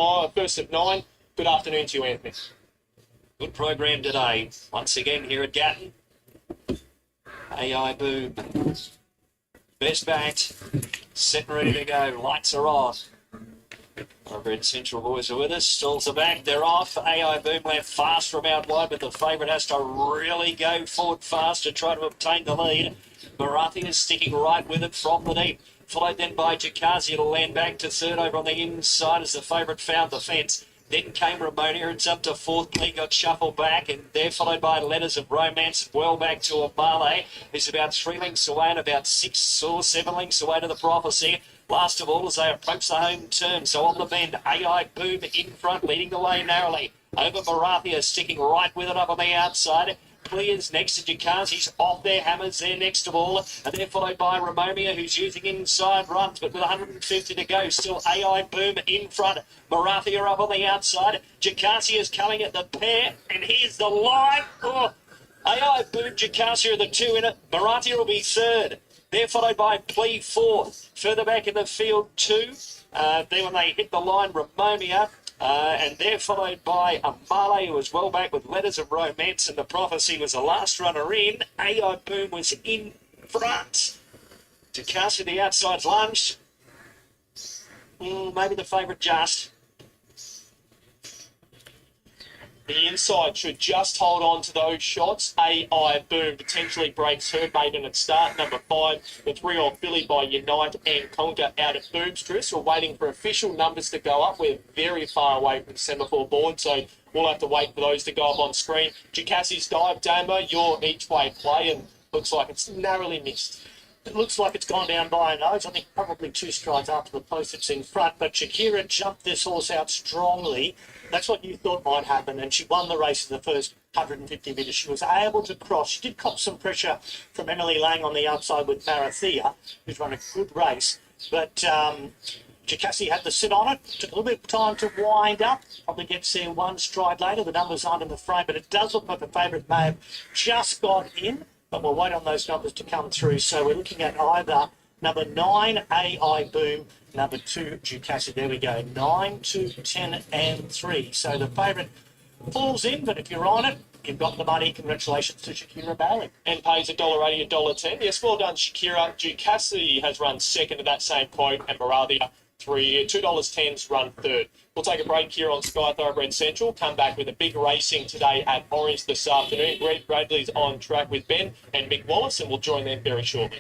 9. Good afternoon to you, Anthony. Good program today. Once again here at Gatton. AI Boom. Best backed. Set and ready to go. Lights are on. Our Red Central boys are with us. Stalls are back. They're off. AI Boom left fast from out wide, but the favourite has to really go forward fast to try to obtain the lead. Marathi is sticking right with it from the deep. Followed then by Jacassi. It'll land back to third over on the inside as the favourite found the fence. Then came Ramonia. It's up to 4th. Lee got shuffled back, and they're followed by Letters of Romance. Well back to Amale, who's about 3 lengths away and about 6 or 7 lengths away to the Prophecy. Last of all, as they approach the home turn, so on the bend, AI Boom in front, leading the way narrowly. Over Marathia, sticking right with it up on the outside. Clears next to Jacassi. Off their hammers there next of all, and they're followed by Ramomia, who's using inside runs, but with 150 to go, still AI Boom in front. Marathia up on the outside. Jacassi is coming at the pair, and here's the line. Oh, AI Boom, Jacassi are the 2 in it. Marathia will be 3rd. They're followed by Plea 4th. Further back in the field 2. Then when they hit the line, Ramomia. And they're followed by Amale, who was well back with Letters of Romance, and the Prophecy was the last runner in. AI Boom was in front. Jacassi the outside lunge. Maybe the favourite just. The inside should just hold on to those shots. AI Boom potentially breaks her maiden at start. Number 5, the 3-year-old filly by Unite and Conquer out at Boomstress. We're waiting for official numbers to go up. We're very far away from the semaphore board, so we'll have to wait for those to go up on screen. Jacassi's dive, Damo, your each way play, and looks like it's narrowly missed. It looks like it's gone down by a nose. I think probably 2 strides after the post it's in front. But Shakira jumped this horse out strongly. That's what you thought might happen. And she won the race in the first 150 metres. She was able to cross. She did cop some pressure from Emily Lang on the outside with Marathia, who's run a good race. But Jacassi had to sit on it. Took a little bit of time to wind up. Probably gets there 1 stride later. The numbers aren't in the frame. But it does look like the favourite may have just got in. But we'll wait on those numbers to come through. So we're looking at either number 9, AI Boom, number 2, Jacassi. There we go. 9, 2, 10 and 3. So the favourite falls in, but if you're on it, you've got the money. Congratulations to Shakira Bailey. And pays $1.80, $1.10. Yes, well done, Shakira. Jacassi has run 2nd at that same quote, and Marathia $2.10's run 3rd. We'll take a break here on Sky Thoroughbred Central. Come back with a big racing today at Orange this afternoon. Greg Bradley's on track with Ben and Mick Wallace, and we'll join them very shortly.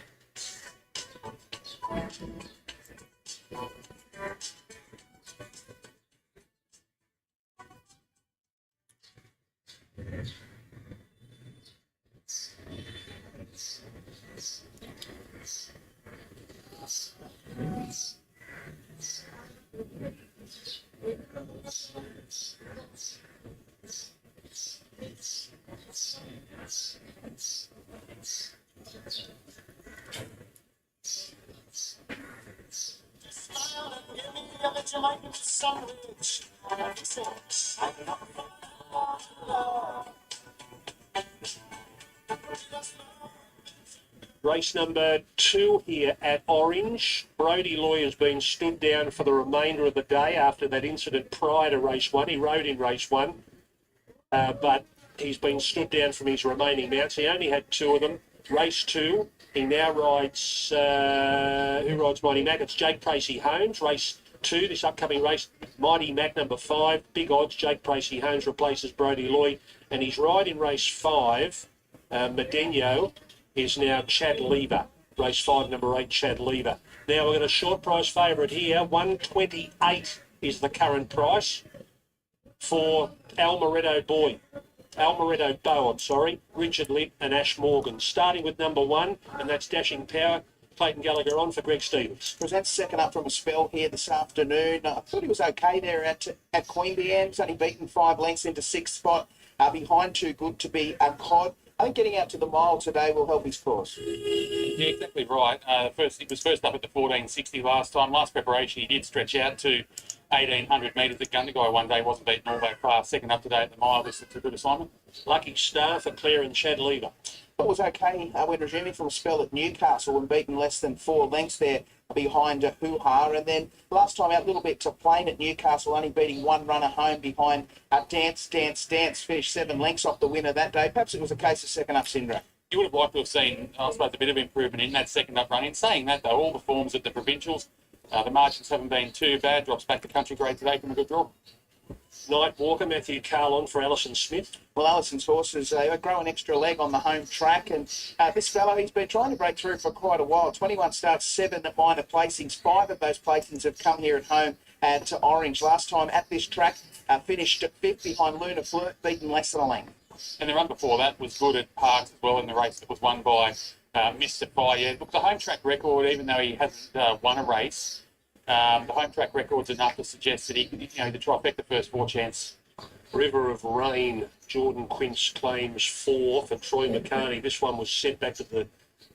Race number 2 here at Orange. Brodie Loy has been stood down for the remainder of the day after that incident prior to race 1. He rode in race 1, but he's been stood down from his remaining mounts. He only had 2 of them. Race 2, he now rides, who rides Mighty Mac? It's Jake Tracy Holmes. Race 2, this upcoming race, Mighty Mac number 5. Big odds, Jake Tracy Holmes replaces Brodie Loy. And he's riding race 5, Medeno. is now Chad Lever. Race 5, number 8, Chad Lever. Now we've got a short price favourite here. 128 is the current price for Almoretto Boy. Almoretto Bow, I'm sorry. Richard Litt and Ash Morgan. Starting with number 1, and that's Dashing Power. Clayton Gallagher on for Greg Stevens. Presents second up from a spell here this afternoon. I thought he was okay there at Queanbeyan. He's only beaten 5 lengths into 6th spot. Behind Too Good to Be a Cod. I think getting out to the mile today will help his cause. Yeah, exactly right. He was first up at the 1460 last time. Last preparation, he did stretch out to 1,800 metres at Gundagai one day. Wasn't beaten all that far. Second up today at the mile. This is a good assignment. Lucky Star for Claire and Chad Lever. But was okay when resuming from a spell at Newcastle and beaten less than 4 lengths there behind Hoo-Ha. And then last time out a little bit to Plain at Newcastle, only beating 1 runner home behind Dance, finished 7 lengths off the winner that day. Perhaps it was a case of second up syndrome. You would have liked to have seen, I suppose, a bit of improvement in that second up run. In saying that, though, all the forms at the provincials, the margins haven't been too bad. Drops back to country grade today from a good draw. Night Walker, Matthew Carlon for Alison Smith. Well, Alison's horses grow an extra leg on the home track, and this fellow, he's been trying to break through for quite a while. 21 starts, 7 minor placings. 5 of those placings have come here at home to Orange. Last time at this track, finished 5th behind Luna Flirt, beaten less than a length. And the run before that was good at Parks as well in the race that was won by Mr. Fire. Look, the home track record, even though he hasn't won a race, the home track record's enough to suggest that he, the trifecta first 4 chance. River of Rain, Jordan Quince claims 4 for Troy McCartney. This one was sent back to the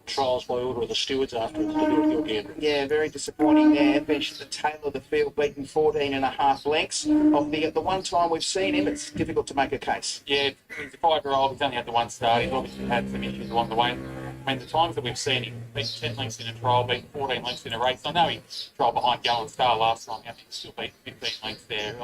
trials by order of the stewards afterwards to do it again. Yeah, very disappointing there. Finished at the tail of the field, beaten 14.5 lengths. Of the one time we've seen him, it's difficult to make a case. Yeah, he's a 5-year-old. He's only had the one start. He's obviously had some issues along the way. I mean, the times that we've seen him beat 10 lengths in a trial, beat 14 lengths in a race. I know he trialled behind Gallen Star last time. I think he still beat 15 lengths there.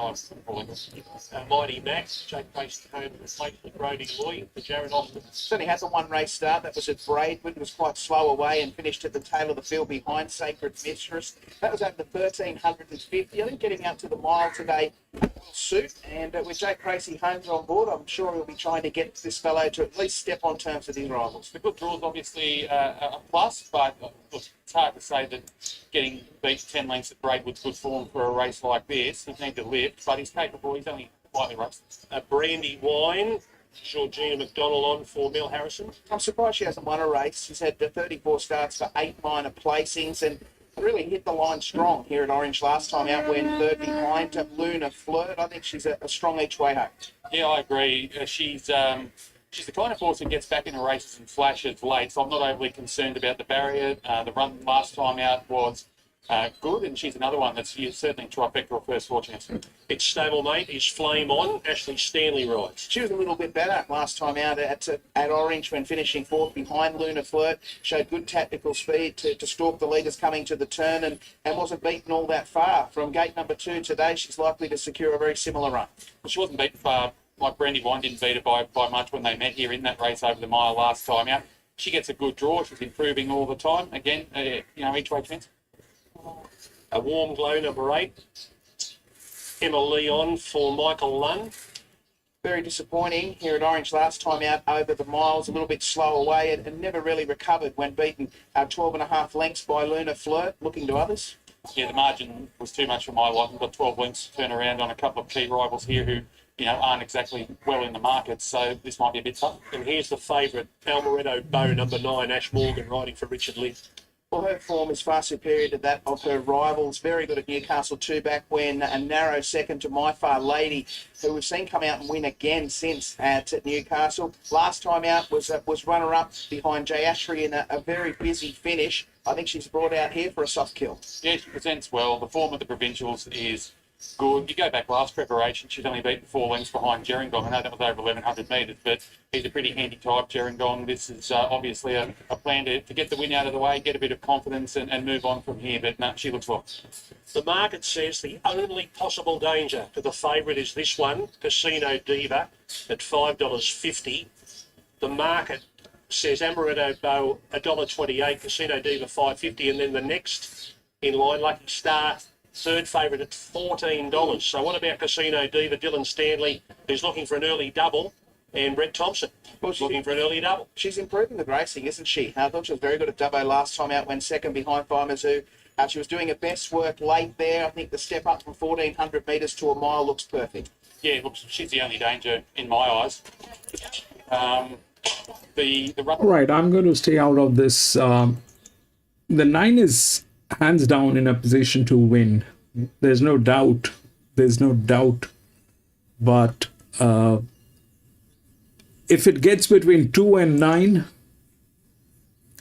Mighty Max, Jake Pacey home replaced with Brody Lloyd for Jared Austin. Certainly had the one race start. That was at Braidwood. Was quite slow away and finished at the tail of the field behind Sacred Mistress. That was over the 1,350. I think getting out to the mile today will suit. And with Jake Tracy Holmes on board, I'm sure he'll be trying to get this fellow to at least step on terms with his rivals. The good draw is obviously a plus, but look, it's hard to say that getting beat 10 lengths at Braidwood's good form for a race like this. He'd need to lift, but he's capable. He's only slightly raced. Brandy Wine, Georgina McDonald on for Mel Harrison. I'm surprised she hasn't won a race. She's had 34 starts for 8 minor placings and really hit the line strong here at Orange last time out when 3rd behind Luna Flirt. I think she's a strong each way home. Yeah, I agree. She's the kind of horse that gets back into races and flashes late, so I'm not overly concerned about the barrier. The run last time out was good, and she's another one that's certainly trifecta or first 4 chance. Its stablemate is Flame On. Ashley Stanley rides. She was a little bit better last time out at Orange when finishing 4th behind Luna Flirt. Showed good tactical speed to stalk the leaders coming to the turn and wasn't beaten all that far. From gate number 2 today, she's likely to secure a very similar run. She wasn't beaten far. Like Brandy Wine didn't beat her by much when they met here in that race over the mile last time out. She gets a good draw. She's improving all the time. Again, each way chance. A Warm Glow, number 8. Emma Leon for Michael Lunn. Very disappointing here at Orange last time out over the miles, a little bit slow away and never really recovered when beaten 12.5 lengths by Luna Flirt. Looking to others. Yeah, the margin was too much for my lot. We've got 12 lengths to turn around on a couple of key rivals here who aren't exactly well in the market, so this might be a bit tough. And here's the favourite, Almoretto Bow, number 9, Ash Morgan, riding for Richard Litt. Well, her form is far superior to that of her rivals. Very good at Newcastle too, back when a narrow second to My Fair Lady, who we've seen come out and win again since at Newcastle. Last time out was runner-up behind Jay Ashry in a very busy finish. I think she's brought out here for a soft kill. Yeah, she presents well. The form of the provincials is good. You go back last preparation, she's only beaten 4 lengths behind Gerringong. I know that was over 1,100 metres, but he's a pretty handy type, Gerringong. This is obviously a plan to get the win out of the way, get a bit of confidence and move on from here, but no, she looks well. The market says the only possible danger to the favourite is this one, Casino Diva, at $5.50. The market says Amaretto Bow $1.28, Casino Diva $5.50, and then the next in line, Lucky Star, 3rd favourite at $14. So what about Casino Diva, Dylan Stanley, who's looking for an early double? and Brett Thompson Well, looking for an early double. she's improving the racing, isn't she? I thought she was very good at Dubbo last time out, went second behind Mizzou. She was doing her best work late there. I think the step up from 1,400 metres to a mile looks perfect. Yeah, look, she's the only danger in my eyes. The run. All right, I'm going to stay out of this. The 9 is hands down in a position to win. There's no doubt. There's no doubt. But if it gets between 2 and 9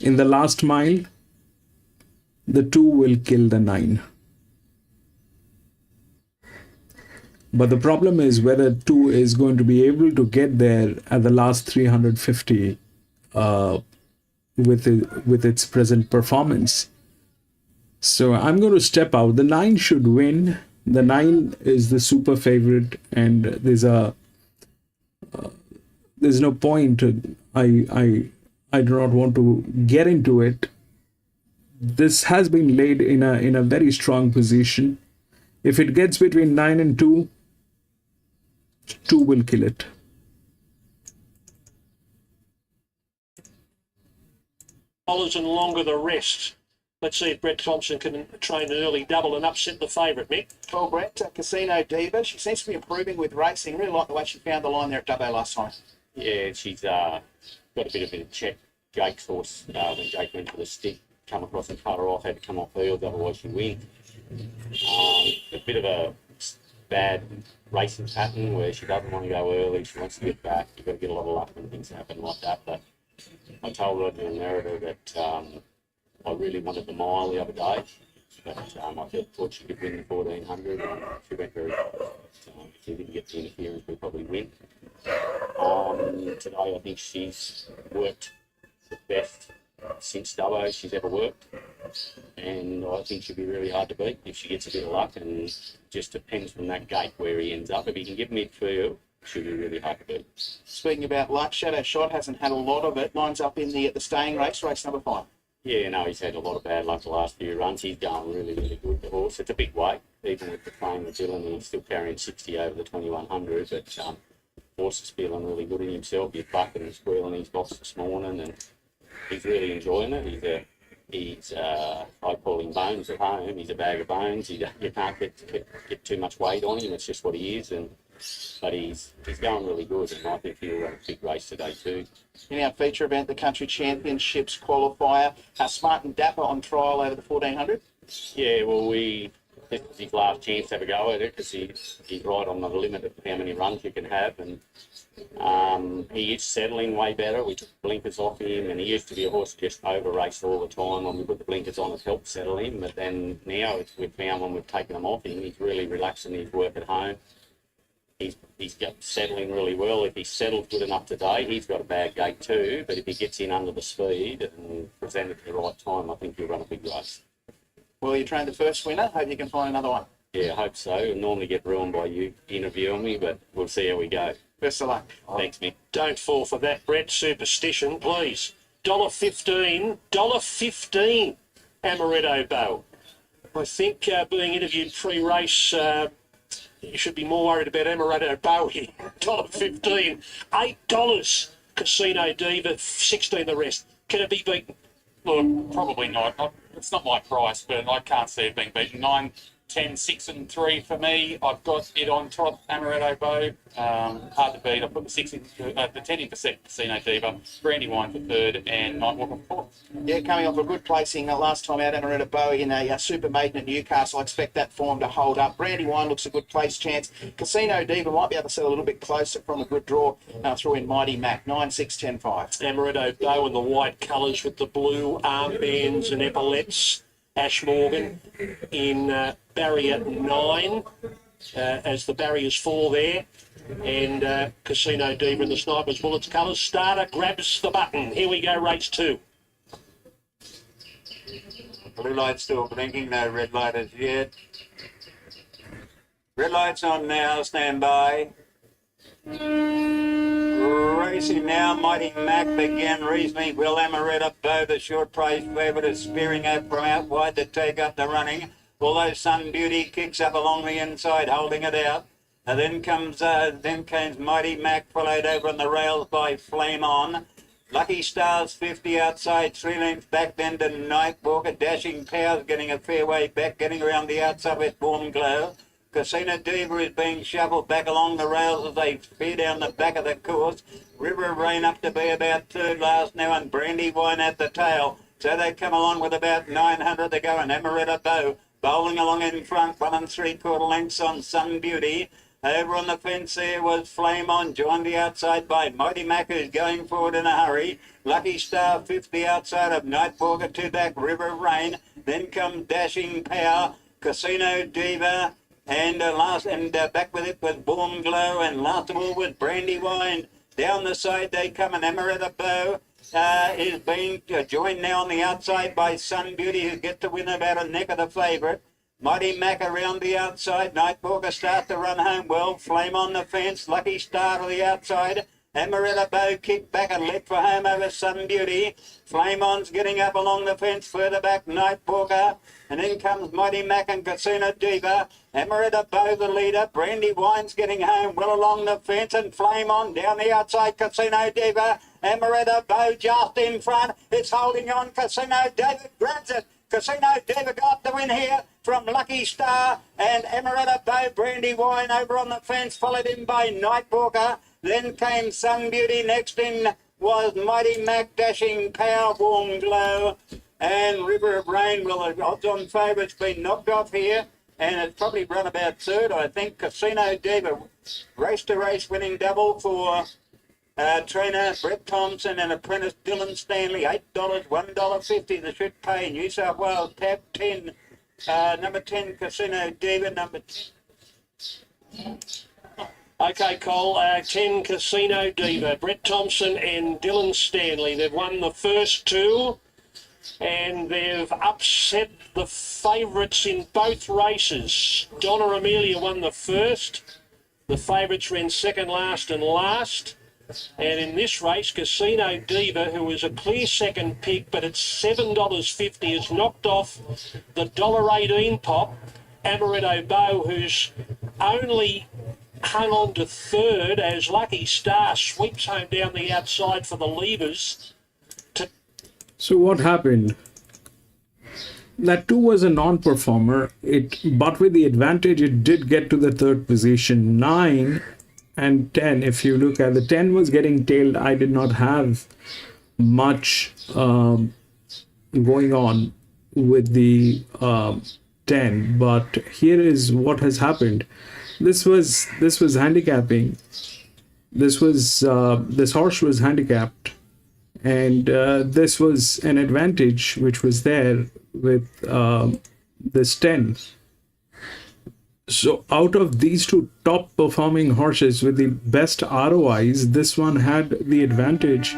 in the last mile, the 2 will kill the 9. But the problem is whether 2 is going to be able to get there at the last 350 with its present performance. So I'm going to step out. The 9 should win. The 9 is the super favorite, and there's no point. I do not want to get into it. This has been laid in a very strong position. If it gets between 9 and 2, 2 will kill it. Dollars and longer the rest. Let's see if Brett Thompson can train an early double and upset the favourite, Mick. Well, Brett, Casino Diva, she seems to be improving with racing. Really like the way she found the line there at Dubbo last time. Yeah, she's got a bit of a check Jake's horse when Jake went for the stick, come across and cut her off, had to come off field, otherwise she win. A bit of a bad racing pattern where she doesn't want to go early, she wants to get back. You've got to get a lot of luck when things happen like that. But I told Roger and Merida that I really wanted the mile the other day, but I thought she could win the 1,400, and she went very close. If she didn't get the interference, we'd probably win. Today I think she's worked the best since Dubbo she's ever worked, and I think she'll be really hard to beat if she gets a bit of luck, and it just depends from that gate where he ends up. If he can get midfield, she'll be really hard to beat. Speaking about luck, Shadow Shot hasn't had a lot of it. Lines up in the staying race number 5. Yeah, no, he's had a lot of bad luck the last few runs. He's going really, really good, the horse. It's a big weight, even with the claim with Dylan, he's still carrying 60 over the 2,100, but horse is feeling really good in himself. He's bucking and squealing his box this morning, and he's really enjoying it. I call him Bones at home. He's a bag of bones. You can't get too much weight on him. It's just what he is. But he's going really good, and I think he'll run a big race today too. In our feature event, the Country Championships qualifier, Smart and Dapper on trial over the 1,400. Yeah, well, this was his last chance to have a go at it because he's right on the limit of how many runs you can have, and he is settling way better. We took the blinkers off him, and he used to be a horse that just over-raced all the time. When we put the blinkers on, it helped settle him, but then now we've found when we've taken them off him, he's really relaxing his work at home. He's got settling really well. If he's settled good enough today, he's got a bad gate too, but if he gets in under the speed and present it at the right time, I think he'll run a big race. Well, you trained the first winner. Hope you can find another one. Yeah, I hope so. I normally get ruined by you interviewing me, but we'll see how we go. Best of luck. Thanks, Mick. Don't fall for that, Brett. Superstition, please. $1.15, $1.15, Amaretto Bow. I think being interviewed pre-race, you should be more worried about Amaretto Bow here. $1.15, $8, Casino Diva, 16 the rest. Can it be beaten? Look, probably not. It's not my price, but I can't see it being beaten. 9, 10, 6 and 3 for me. I've got it on top, Amaretto Bow. Hard to beat. I put the 10 in for second, Casino Diva, Brandywine for third, and Nightwalk for fourth. Yeah, coming off a good placing last time out, Amaretto Bow in a super maiden at Newcastle. I expect that form to hold up. Brandywine looks a good place chance. Casino Diva might be able to sell a little bit closer from a good draw through in Mighty Mac. 9, 6, 10, 5. Amaretto Bow in the white colours with the blue armbands and epaulets. Ash Morgan in barrier 9 as the barriers fall there, and Casino Diva in the Sniper's Bullets colours. Starter grabs the button. Here we go, race 2. Blue light still blinking, no red light as yet. Red light's on now, stand by. Racing now, Mighty Mac begin reasoning. Will Amaretto Bow, the short price favourite, is spearing out from out wide to take up the running. Although Sun Beauty kicks up along the inside, holding it out. Then comes Mighty Mac, followed over on the rails by Flame On. Lucky Stars 50 outside, 3 lengths back then to Nightwalker. Dashing Powers getting a fair way back, getting around the outside with Warm Glow. Casino Diva is being shuffled back along the rails as they spear down the back of the course. River of Rain up to be about third last now, and Brandywine at the tail. So they come along with about 900 to go, and Amaretta Bow bowling along in front, 1 3/4 lengths on Sun Beauty. Over on the fence there was Flame On, joined the outside by Mighty Mac, who's going forward in a hurry. Lucky Star 50 outside of Nightwalker, 2 back, River of Rain. Then comes Dashing Power, Casino Diva, and back with it was Warm Glow, and last of all was Brandywine. Down the side they come, and Amaretta Bow is being joined now on the outside by Sun Beauty, who gets to win about a neck of the favourite. Mighty Mac around the outside. Nightwalker starts to run home well. Flame On the fence. Lucky Star to the outside. Amaretta Bow kicked back and led for home over Sun Beauty. Flame On's getting up along the fence. Further back, Nightwalker. And in comes Mighty Mac and Casino Diva. Amaretta Bow the leader. Brandywine's getting home well along the fence. And Flame On down the outside. Casino Diva. Amaretta Bow just in front. It's holding on. Casino Diva grabs it. Casino Diva got the win here from Lucky Star, and Amaretta Bow. Brandywine over on the fence, followed in by Nightwalker. Then came Sun Beauty. Next in was Mighty Mac, Dashing Power, Warm Glow, and River of Rain. Well, the odds-on favourite's been knocked off here, and it's probably run about third, I think. Casino Diva, race-to-race winning double for trainer Brett Thompson and apprentice Dylan Stanley. $8, $1.50. They should pay. New South Wales tab 10. Number 10 Casino Diva. Number 10. Okay, Cole, 10 Casino Diva, Brett Thompson and Dylan Stanley. They've won the first 2 and they've upset the favourites in both races. Donna Amelia won the first. The favourites ran second, last and last. And in this race, Casino Diva, who was a clear second pick, but at $7.50, has knocked off the $1.18 pop, Amaretto Bow, who's only hung on to third as Lucky Star sweeps home down the outside for the levers. So what happened? That 2 was a non-performer, but with the advantage, it did get to the third position. 9 and 10, if you look at the 10 was getting tailed. I did not have much going on with the 10, but here is what has happened. This was handicapping. This horse was handicapped, and this was an advantage which was there with this 10. So out of these 2 top performing horses with the best ROIs, this one had the advantage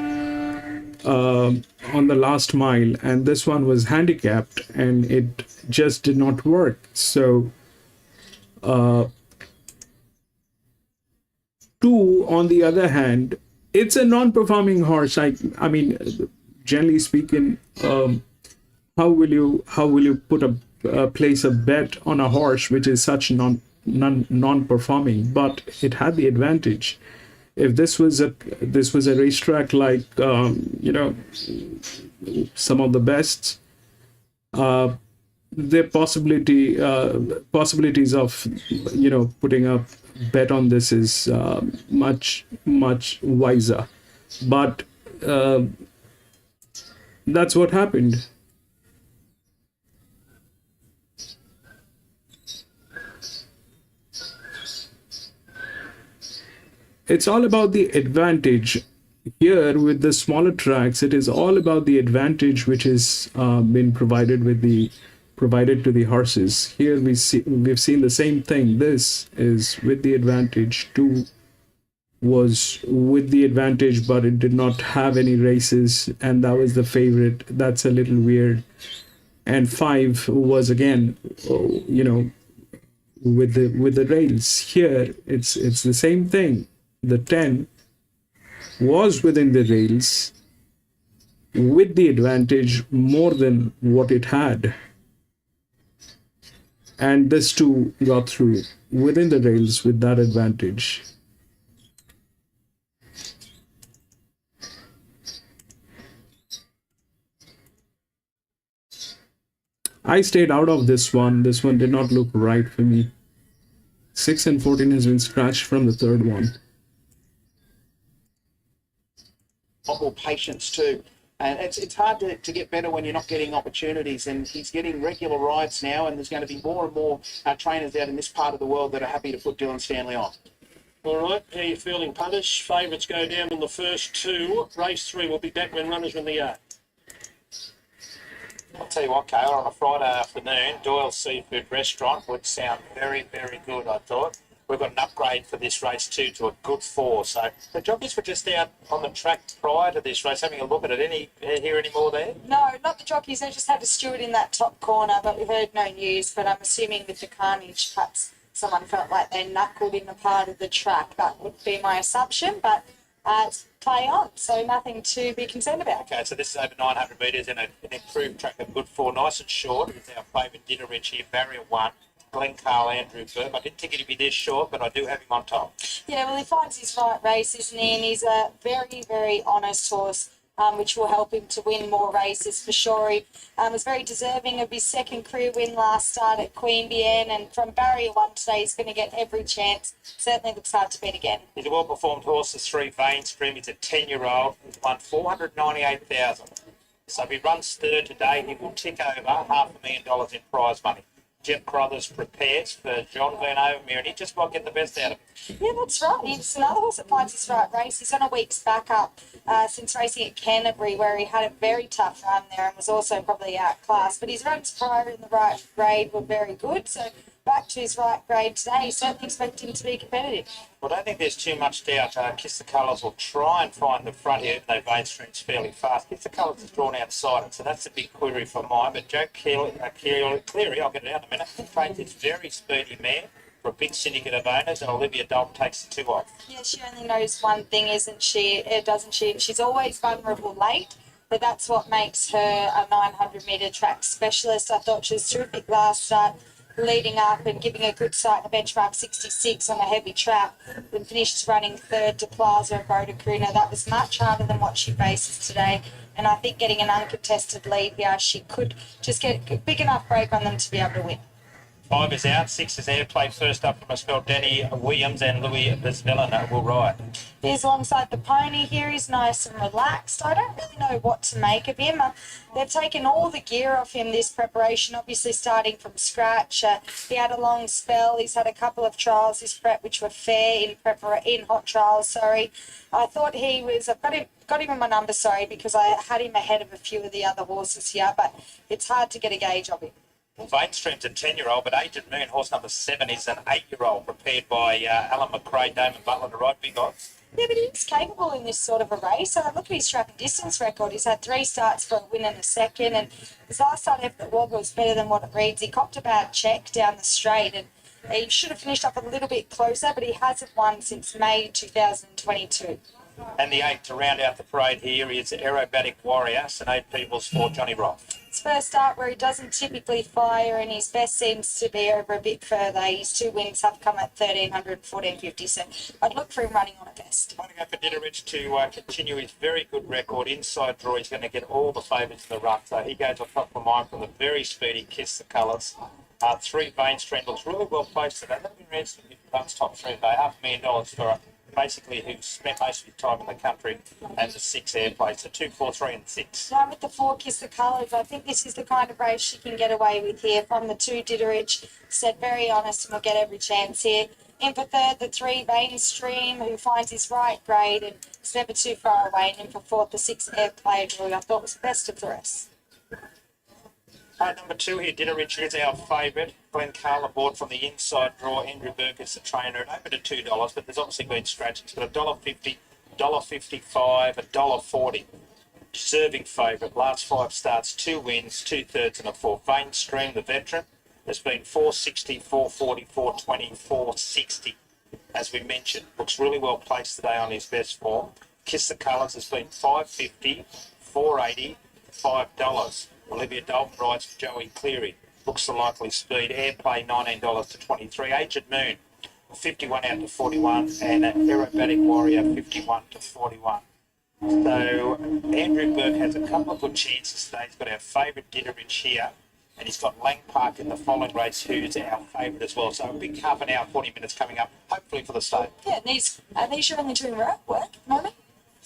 on the last mile, and this one was handicapped, and it just did not work. So 2, on the other hand, it's a non-performing horse. I mean, generally speaking, how will you put place a bet on a horse which is such non-performing? But it had the advantage. If this was a racetrack like some of the best, the possibilities of putting a bet on this is much wiser. But that's what happened. It's all about the advantage. Here with the smaller tracks, it is all about the advantage which is been provided to the horses. Here we've seen the same thing. This is with the advantage. 2 was with the advantage, but it did not have any races, and that was the favorite. That's a little weird. And 5 was again, with the rails. Here it's the same thing. The 10 was within the rails with the advantage more than what it had. And this two got through within the rails with that advantage. I stayed out of this one. This one did not look right for me. 6 and 14 has been scratched from the third one. A lot more patience too. And it's hard to get better when you're not getting opportunities. And he's getting regular rides now, and there's going to be more and more trainers out in this part of the world that are happy to put Dylan Stanley on. All right, how are you feeling, punters? Favourites go down in the first two. Race 3 will be back when runners are in the yard. I'll tell you what, Kayla, on a Friday afternoon, Doyle's Seafood Restaurant would sound very, very good, I thought. We've got an upgrade for this race too to a good 4. So the jockeys were just out on the track prior to this race having a look at it. Hear any more there? No, not the jockeys. They just had a steward in that top corner, but we heard no news. But I'm assuming with the carnage, perhaps someone felt like they knuckled in a part of the track. That would be my assumption, but it's play on, so nothing to be concerned about. Okay, so this is over 900 metres in an improved track, a good 4, nice and short. It's our favourite Ditterich here, barrier 1. Glenn Carl, Andrew Burp. I didn't think he'd be this short, but I do have him on top. Yeah, well, he finds his right race, isn't he? And he's a very, very honest horse, which will help him to win more races for sure. He was very deserving of his second career win last start at Queanbeyan, and from barrier 1 today, he's going to get every chance. Certainly looks hard to beat again. He's a well-performed horse, the 3 Mainstream. He's a 10-year-old. He's won 498,000. So if he runs third today, he will tick over $500,000 in prize money. Jeff Crothers prepares for John Glenn Overmere, and he just might get the best out of him. Yeah, that's right. He's another horse that finds his right race. He's on a week's back up since racing at Canterbury, where he had a very tough run there and was also probably outclassed. But his runs prior in the right grade were very good. So back to his right grade today, certainly expect him to be competitive. Well, I don't think there's too much doubt. Kiss the Colours will try and find the front here, even though Mainstream's fairly fast. Kiss the Colours is drawn outside it, so that's a big query for mine. But Joe Cleary, I'll get it out in a minute, trains this very speedy mare for a big syndicate of owners, and Olivia Dalton takes the 2 off. Yeah, she only knows one thing, isn't she? Doesn't she? She's always vulnerable late. But that's what makes her a 900-metre track specialist. I thought she was terrific last start, leading up and giving a good sight in a benchmark 66 on a heavy track, and finished running third to Plaza and Bodacuna. That was much harder than what she faces today. And I think getting an uncontested lead here, she could just get a big enough break on them to be able to win. 5 is out, 6 is airplay. First up from a spell, Danny Williams and Louis Bismilliner will ride. He's alongside the pony here. He's nice and relaxed. I don't really know what to make of him. They've taken all the gear off him this preparation, obviously starting from scratch. He had a long spell. He's had a couple of trials this prep, which were fair in hot trials. Sorry, I thought he was. I've got him in my number. Sorry, because I had him ahead of a few of the other horses here, but it's hard to get a gauge of him. Well, Mainstream's a 10-year-old, but Agent Moon, horse number 7, is an 8-year-old, prepared by Alan McRae, Damon Butler to ride big odds. Yeah, but he's capable in this sort of a race. Look at his track and distance record. He's had 3 starts for a win and a second, and his last start after the Wagga was better than what it reads. He copped a bad check down the straight, and he should have finished up a little bit closer, but he hasn't won since May 2022. And the 8 to round out the parade here is Aerobatic Warrior, Sinead Peebles for Johnny Roth. His first start where he doesn't typically fire, and his best seems to be over a bit further. His 2 wins have come at 1,300, 1,450, so I'd look for him running on a best. I'm going to go for Ditterich to continue his very good record. Inside draw, he's going to get all the favourites in the run, so he goes on top of mine from the very speedy Kiss the Colours. 3 Mainstream looks really well placed today. That'll be interesting if he runs top 3 today. $500,000 for basically who spent most of his time in the country, and the 6 airplays, so 2, 4, 3 and 6. Now with the 4 Kiss the Colours, I think this is the kind of race she can get away with here. From the 2 Ditterich, said very honest and will get every chance here. In for third, the 3 Mainstream, who finds his right grade and is never too far away. And in for fourth, the 6 Airplay, who I thought was the best of the rest. Number 2 here, Ditterich is our favourite. Glenn Carl aboard from the inside draw. Andrew Burke is the trainer. It opened at $2, but there's obviously been scratches. It's got $1.50, $1.55, $1.40. Deserving favourite. Last 5 starts, 2 wins, 2/3 and a 4. Mainstream, the veteran, has been 460, 440, 420, 460. As we mentioned, looks really well placed today on his best form. Kiss the Colours has been 550, 480, $5. Olivia Dalton rides for Joey Cleary. looks the likely speed. Airplay $19 to 23. Aged Moon 51 out to 41, and Aerobatic Warrior 51 to 41. So Andrew Burke has a couple of good chances today. He's got our favourite Ditterich here, and he's got Lang Park in the following race, who's our favourite as well. So a big half an hour, 40 minutes coming up, hopefully for the start. Yeah, are these your only two work at the moment?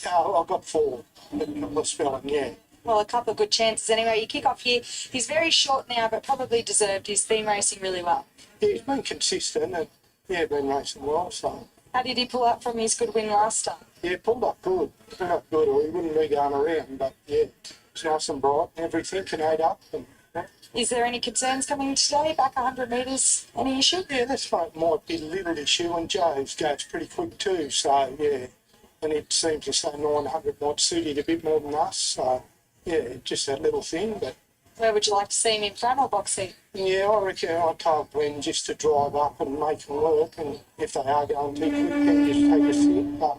I've got 4. A couple of spelling, yeah. Well, a couple of good chances anyway. You kick off here. He's very short now, but probably deserved. He's been racing really well. Yeah, he's been consistent and, yeah, been racing well, so... How did he pull up from his good win last time? Yeah, pulled up good. Pulled up good, or he wouldn't be going around, but, yeah, it's nice and bright and everything, can aid up. And, yeah. Is there any concerns coming today? Back 100 metres, any issue? Yeah, this front might be a little issue, and Joe's goes pretty quick too, so, yeah. And it seems to say 900 might suit it a bit more than us, so, yeah, just that little thing, but... Where would you like to see him, in front or box seat? Yeah, I reckon I told Glenn just to drive up and make them work, and if they are going too quick, then just take a sit. But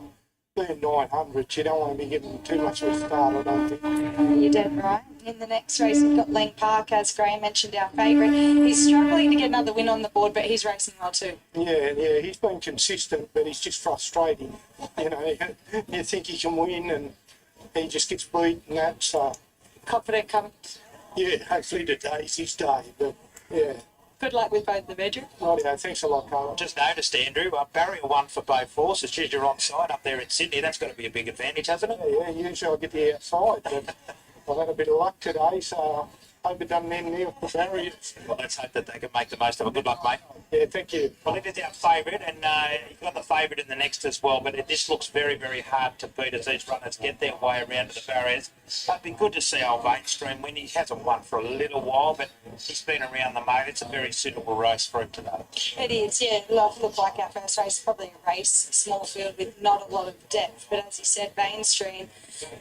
being 900, you don't want to be giving them too much of a start, I don't think. You're dead right. In the next race, we've got Lang Park, as Graham mentioned, our favourite. He's struggling to get another win on the board, but he's racing well too. Yeah, he's been consistent, but he's just frustrating. You know, you think he can win, and he just gets beat and that, so... Confident coming. Yeah, hopefully today's his day, but yeah. Good luck with both the bedroom. Rightio, thanks a lot, Carl. Just noticed, Andrew, barrier 1 for both horses. Choose your onside up there in Sydney. That's got to be a big advantage, hasn't it? Yeah, usually I get the outside, but I've had a bit of luck today, so I hope it doesn't end near the barriers. Well, let's hope that they can make the most of it. Good luck, mate. Yeah, thank you. Well, it is our favourite, and you've got the favourite in the next as well, but this looks very, very hard to beat as these runners get their way around to the barriers. It'd be good to see old Mainstream win. He hasn't won for a little while, but he's been around the moat. It's a very suitable race for him today. It is, yeah. Look like our first race, probably a race, a small field with not a lot of depth, but as you said, Mainstream,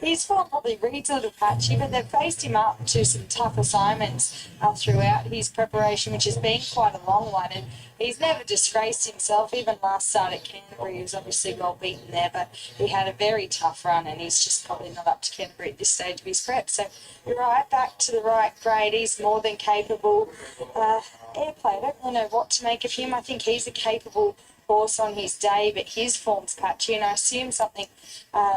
his form probably reads a little patchy, but they've faced him up to some tough assignments throughout his preparation, which has been quite a long one, and he's never disgraced himself. Even last start at Canterbury, he was obviously well beaten there, but he had a very tough run, and he's just probably not up to Canterbury at this stage of his prep. So you're right, back to the right grade. He's more than capable. Airplay, I don't really know what to make of him. I think he's a capable horse on his day, but his form's patchy, and I assume something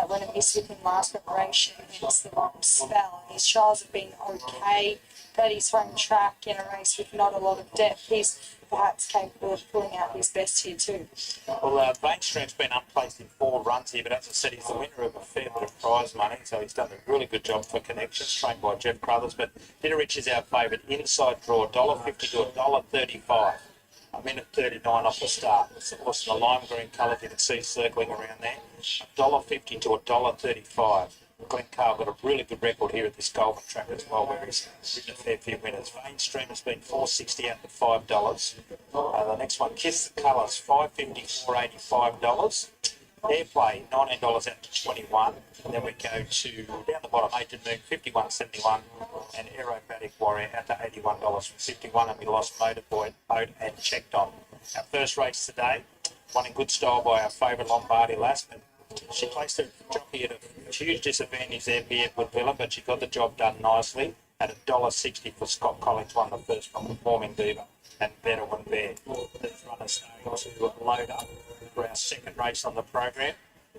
when it missed with him last preparation, hence the long spell. His trials have been okay, but he's from track in a race with not a lot of depth. He's perhaps capable of pulling out his best here too. Well, Mainstream's been unplaced in 4 runs here, but as I said, he's the winner of a fair bit of prize money, so he's done a really good job for connections, trained by Jeff Crothers. But Ditterich is our favourite. Inside draw, $1.50 to $1.35. A minute 39 off the start. It's of course in the lime green colour you can see circling around there. $1.50 to $1.35. Glenn Carl got a really good record here at this Goulburn track as well, where he's ridden a fair few winners. Mainstream has been $4.60 out to $5. The next one, Kiss the Colours, $5.50, $4.85. Airplay, $19 out to $21. And then we go to down the bottom, Agent Moon, $51.71, and Aerobatic Warrior out to $81 from $51. And we lost Motorboy, Boat, and Checked On. Our first race today, won in good style by our favourite Lombardi lass, but she placed her jockey at a huge disadvantage there, Pierre Woodvilla, but she got the job done nicely. At $1.60 for Scott Collins, won the first from Performing Diva, and Better One Bear. These runners starting to load up for our second race on the program.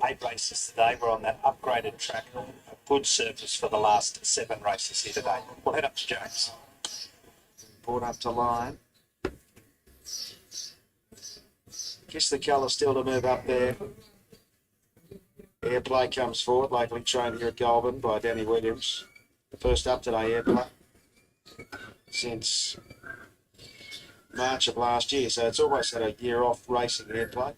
8 races today. We're on that upgraded track. A good surface for the last 7 races here today. We'll head up to James. Brought up to line. Kiss the Colour still to move up there. Airplay comes forward, locally trained here at Goulburn by Danny Williams. First up today, Airplay, since March of last year, so it's almost had a year off racing Airplay.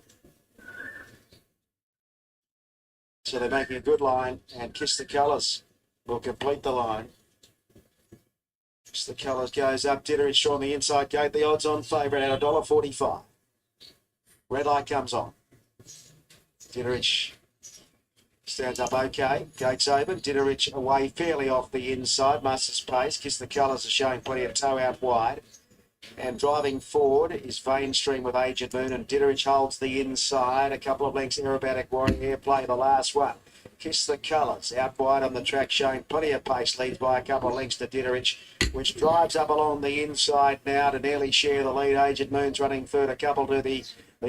So they're making a good line, and Kiss the Colours will complete the line. Kiss the Colours goes up, Ditterich on the inside gate, the odds on favourite at $1.45. Red light comes on. Ditterich stands up okay. Gates open. Ditterich away fairly off the inside. Musters pace. Kiss the Colours are showing plenty of toe out wide. And driving forward is Mainstream with Agent Moon, and Ditterich holds the inside. A couple of lengths, Aerobatic Warrior Airplay, the last one. Kiss the Colours. Out wide on the track, showing plenty of pace. Leads by a couple of lengths to Ditterich, which drives up along the inside now to nearly share the lead. Aged Moon's running third, a couple to the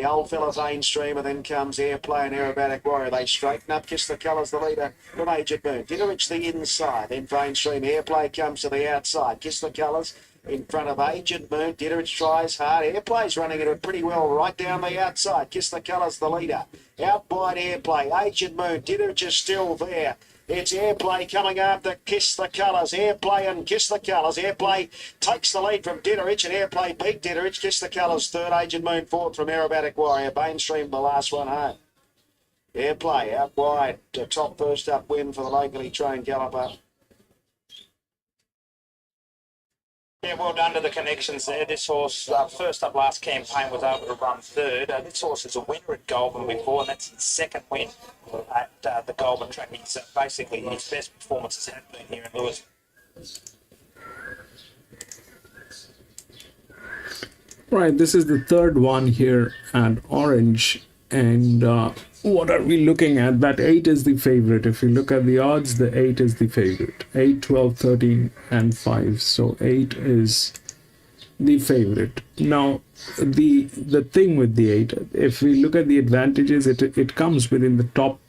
old fella Mainstream, and then comes Airplay and Aerobatic Warrior. They straighten up. Kiss the Colours, the leader from Aged Moon. Ditterich the inside, then Mainstream. Airplay comes to the outside. Kiss the Colours in front of Aged Moon. Ditterich tries hard. Airplay's running it pretty well right down the outside. Kiss the Colours, the leader. Out wide Airplay. Aged Moon. Ditterich is still there. It's Airplay coming after Kiss the Colours. Airplay and Kiss the Colours. Airplay takes the lead from Ditterich, and Airplay beat Ditterich. Kiss the Colours third. Aged Moon fourth from Aerobatic Warrior. Mainstream the last one home. Airplay out wide. The top first up win for the locally trained galloper. Yeah, well done to the connections there. This horse, first up last campaign, was able to run third. This horse is a winner at Goulburn before, and that's his second win at the Goulburn track. He's basically his best performances have been here in Lewis. Right, this is the third one here at Orange, and what are we looking at? That 8 is the favorite. If you look at the odds, the 8 is the favorite. 8, 12, 13 and 5. So 8 is the favorite. Now the thing with the 8, if we look at the advantages, it comes within the top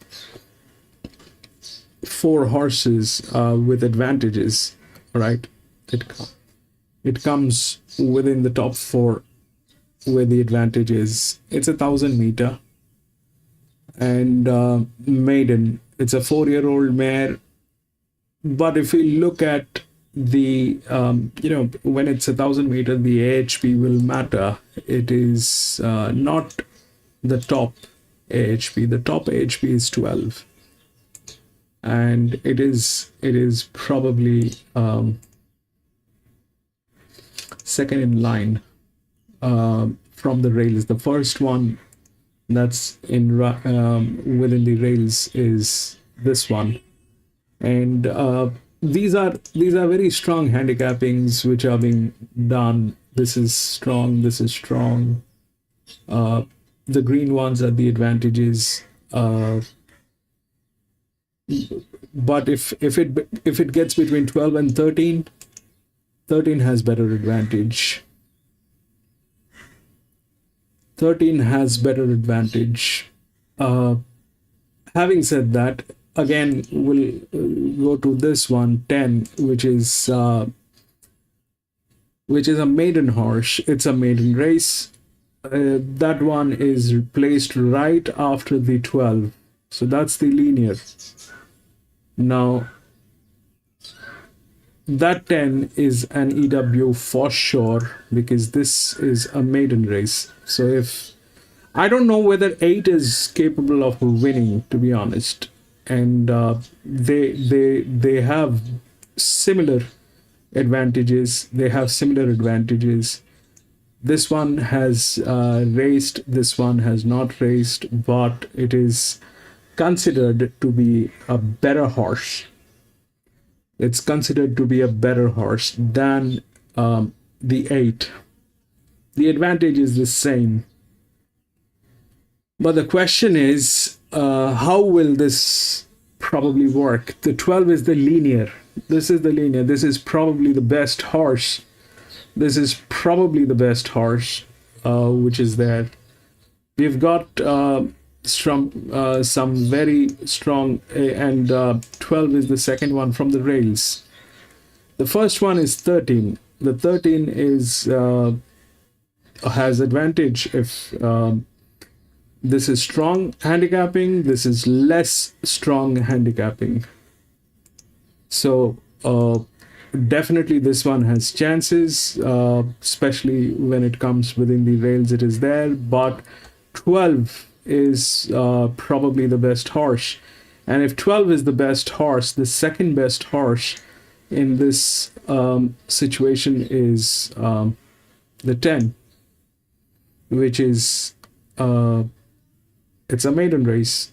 4 horses with advantages, right? It comes within the top 4 with the advantages. It's 1,000 meter. And maiden, it's a 4-year-old mare. But if we look at the when it's 1,000 meter, the AHP will matter. It is not the top AHP. The top AHP is 12, and it is probably second in line from the rails. The first one that's in within the rails is this one, and these are very strong handicappings which are being done. This is strong, this is strong. The green ones are the advantages, but if it gets between 12 and 13 has better advantage. 13 has better advantage. Having said that, again, we'll go to this one, 10, which is a maiden horse. It's a maiden race. That one is placed right after the 12. So that's the linear. Now, that 10 is an EW for sure, because this is a maiden race. So if I don't know whether 8 is capable of winning, to be honest, and they have similar advantages. This one has raced, this one has not raced, but it is considered to be a better horse. It's considered to be a better horse than the 8. The advantage is the same. But the question is, how will this probably work? The 12 is the linear. This is the linear. This is probably the best horse. This is probably the best horse which is there. We've got some very strong, and 12 is the second one from the rails. The first one is 13. The 13 is has advantage if this is strong handicapping, this is less strong handicapping. So definitely this one has chances, especially when it comes within the rails, it is there. But 12 is probably the best horse, and if 12 is the best horse, the second best horse in this situation is the 10, which is it's a maiden race.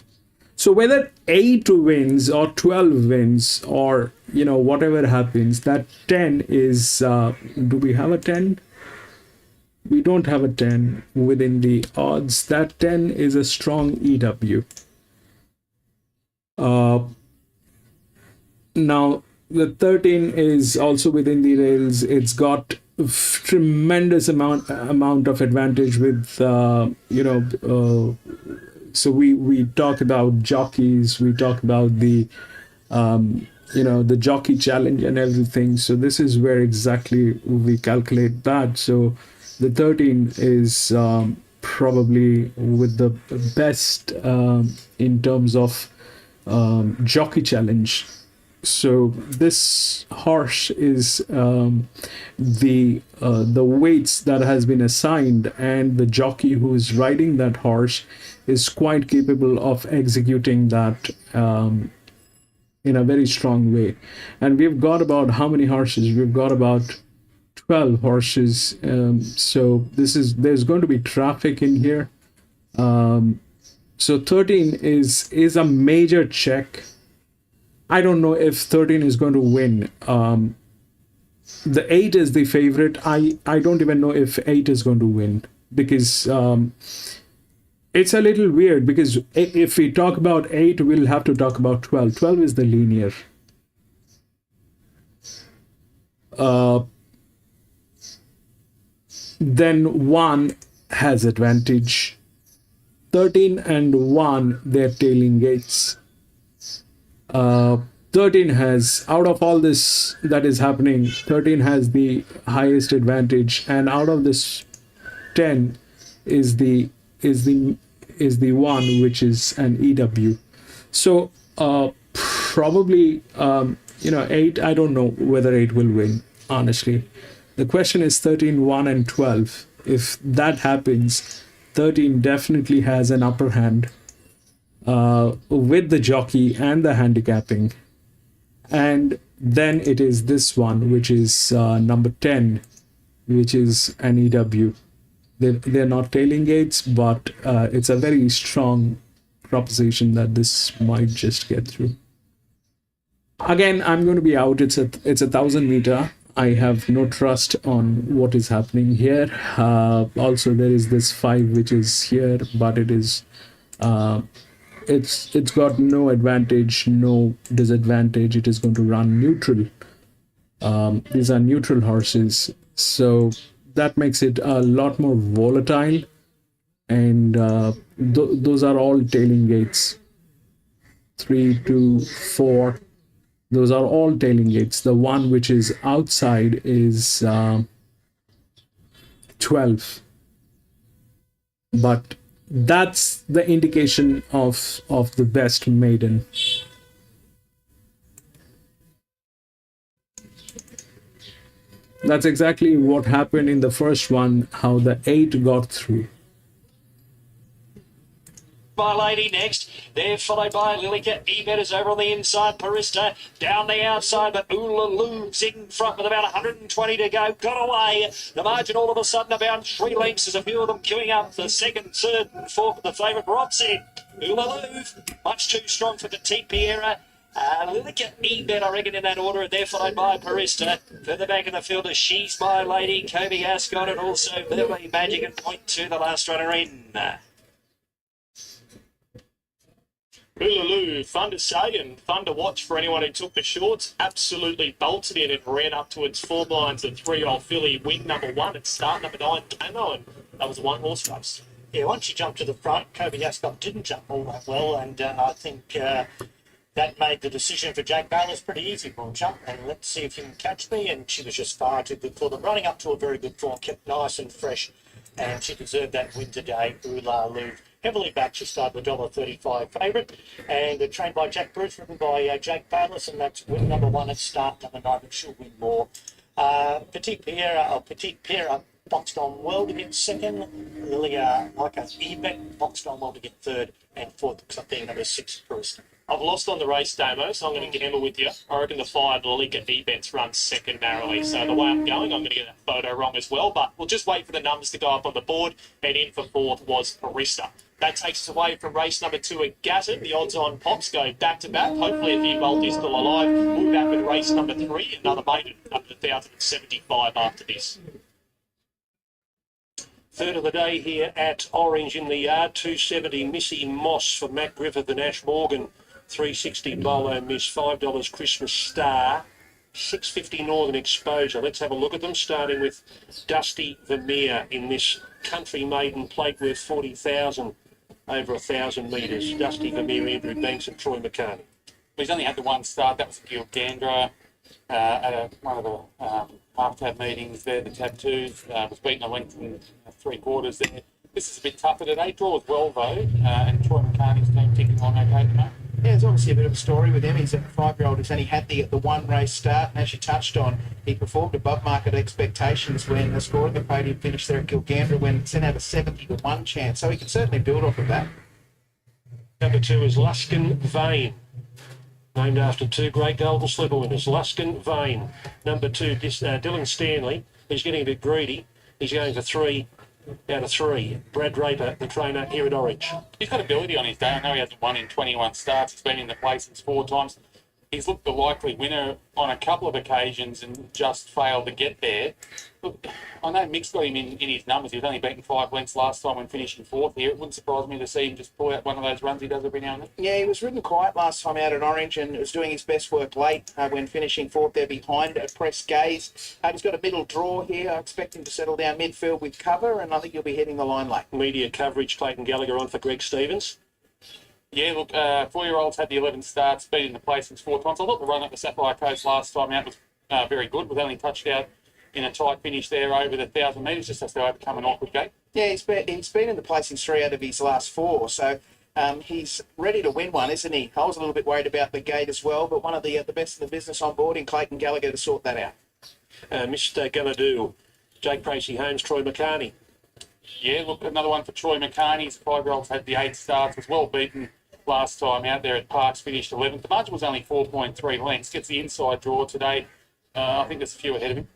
So whether 8 wins or 12 wins, or whatever happens, that 10 is do we have a 10? We don't have a 10 within the odds. That 10 is a strong EW. Uh, Now, the 13 is also within the rails. It's got tremendous amount of advantage with so we talk about jockeys, we talk about the the jockey challenge and everything. So this is where exactly we calculate that. So the 13 is probably with the best in terms of jockey challenge. So this horse is the weights that has been assigned, and the jockey who is riding that horse is quite capable of executing that in a very strong way. And we've got about how many horses? We've got about 12 horses. So there's going to be traffic in here. So 13 is a major check. I don't know if 13 is going to win. The 8 is the favorite. I don't even know if 8 is going to win, because it's a little weird, because if we talk about 8, we'll have to talk about 12. 12 is the linear. Then 1 has advantage. 13 and 1, they're tailing gates. 13 has, out of all this that is happening, 13 has the highest advantage, and out of this 10 is the one which is an EW. So probably 8, I don't know whether 8 will win, honestly. The question is 13, 1 and 12. If that happens, 13 definitely has an upper hand with the jockey and the handicapping. And then it is this one, which is number 10, which is an EW. They're not tailing gates, but it's a very strong proposition that this might just get through. Again, I'm going to be out. It's a 1,000 meter. I have no trust on what is happening here. Also, there is this 5 which is here, but it is it's got no advantage, no disadvantage. It is going to run neutral. These are neutral horses, so that makes it a lot more volatile, and those are all tailing gates. 3, 2, 4, those are all tailing gates. The one which is outside is 12, but that's the indication of the best maiden. That's exactly what happened in the first one, how the 8 got through. By Lady next, they're followed by Lilica. Ebettor's over on the inside. Parista down the outside, but Oolalu's in front with about 120 to go. Got away. The margin all of a sudden about 3 lengths as a few of them queuing up. The second, third, and fourth, the favourite Robson. Oolalu, much too strong for Petite Piera. Lilica Ebettor, I reckon, in that order. They're followed by Parista. Further back in the field is She's by Lady, Kobe Ascot, and also Burley Magic and Point to the last runner in. Oolalu, fun to say and fun to watch for anyone who took the shorts. Absolutely bolted in and ran up towards 4 lines. The 3-year-old filly, win number 1 at start number 9, Camo, and that was a 1-horse race. Yeah, once she jumped to the front, Kobe Ascot didn't jump all that well, and I think that made the decision for Jake Bayless pretty easy for him. Jump and let's see if you can catch me, and she was just far too good for them. Running up to a very good form, kept nice and fresh, and she deserved that win today. Oolalu. Heavily backed, she started the $1.35 favourite, and trained by Jack Bruce, ridden by Jake Bayless, and that's win number 1 at start number 9, but she'll win more. Petite Piera boxed on well to get second. Lilia Ebet boxed on well to get third, and fourth looks like being number 6, Bruce. I've lost on the race, Damo, so I'm going to gamble with you. I reckon the 5, Lilica Ebet's run second narrowly. So the way I'm going, I'm going to get that photo wrong as well. But we'll just wait for the numbers to go up on the board. And in for 4th was Parista. That takes us away from race number 2 at Gatton. The odds-on pops go back-to-back. Hopefully, if Ebolt is still alive, we'll be back with race number 3. Another maiden up to 1,075 after this. Third of the day here at Orange in the Yard, 270 Missy Moss for Matt Griffith and Ash Morgan. $3.60 Bolo Miss, $5 Christmas Star, $6.50 Northern Exposure. Let's have a look at them, starting with Dusty Vermeer in this Country Maiden plate worth 40,000 over 1,000 metres. Dusty Vermeer, Andrew Banks and Troy McCartney. He's only had the one start. That was Gilgandra at one of the half-tab meetings there. The tab twos was beaten a length in 3/4 there. This is a bit tougher today. Draws well though, and Troy McCartney's team ticking along okay at the moment. Yeah, there's obviously a bit of a story with him. He's a 5-year-old who's only had the one race start, and as you touched on, he performed above market expectations when the scoring the podium finished there at Gilgandra when it sent out a 70-1 chance. So he can certainly build off of that. Number 2 is Luskin Vane, named after 2 great Golden Slipper winners. Luskin Vane. Number 2, Dylan Stanley. He's getting a bit greedy. He's going for 3 out of 3. Brad Draper, the trainer here at Orange. He's got ability on his day. I know he hasn't won in 21 starts. He's been in the placings 4 times. He's looked the likely winner on a couple of occasions and just failed to get there. Look, I know Mick's got him in his numbers. He was only beaten 5 lengths last time when finishing 4th here. It wouldn't surprise me to see him just pull out one of those runs he does every now and then. Yeah, he was ridden quiet last time out at Orange and was doing his best work late when finishing 4th there behind Press Gaze. He's got a middle draw here. I expect him to settle down midfield with cover, and I think he'll be hitting the line late. Media coverage, Clayton Gallagher on for Greg Stevens. Yeah, look, 4-year-olds had the 11 starts, beat in the placings 4 times. I thought the run at the Sapphire Coast last time out was very good, with only touched out in a tight finish there over the 1,000 metres, just has to overcome an awkward gate. Yeah, he's been in the placings 3 out of his last 4, so he's ready to win one, isn't he? I was a little bit worried about the gate as well, but one of the best in the business on board in Clayton Gallagher to sort that out. Mr. Galadoo, Jake Tracy Holmes, Troy McCartney. Yeah, look, another one for Troy McCartney. His 5-year-olds had the 8 starts, was well beaten last time out there at Parks, finished 11th. The margin was only 4.3 lengths. Gets the inside draw today. I think there's a few ahead of him.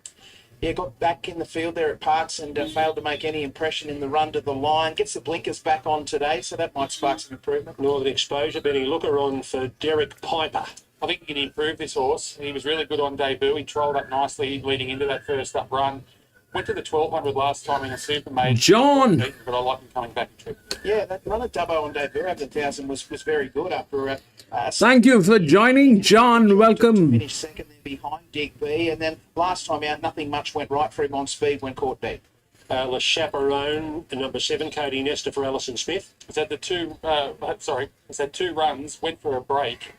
Yeah, got back in the field there at Parks and failed to make any impression in the run to the line. Gets the blinkers back on today, so that might spark some improvement. Northern Exposure, Benny Looker on for Derek Piper. I think he can improve this horse. He was really good on debut. He trolled up nicely leading into that first up run. Went to the 1200 last time in a super maiden. John! But I like him coming back in trip. Yeah, that run at Dubbo on debut over the 1,000 was very good after Thank you for joining, John. Welcome. finished second there behind Dig B, and then last time out nothing much went right for him on speed when caught deep. Le Chaperon, number 7, Cody Nestor for Alison Smith. He's had he's had 2 runs, went for a break,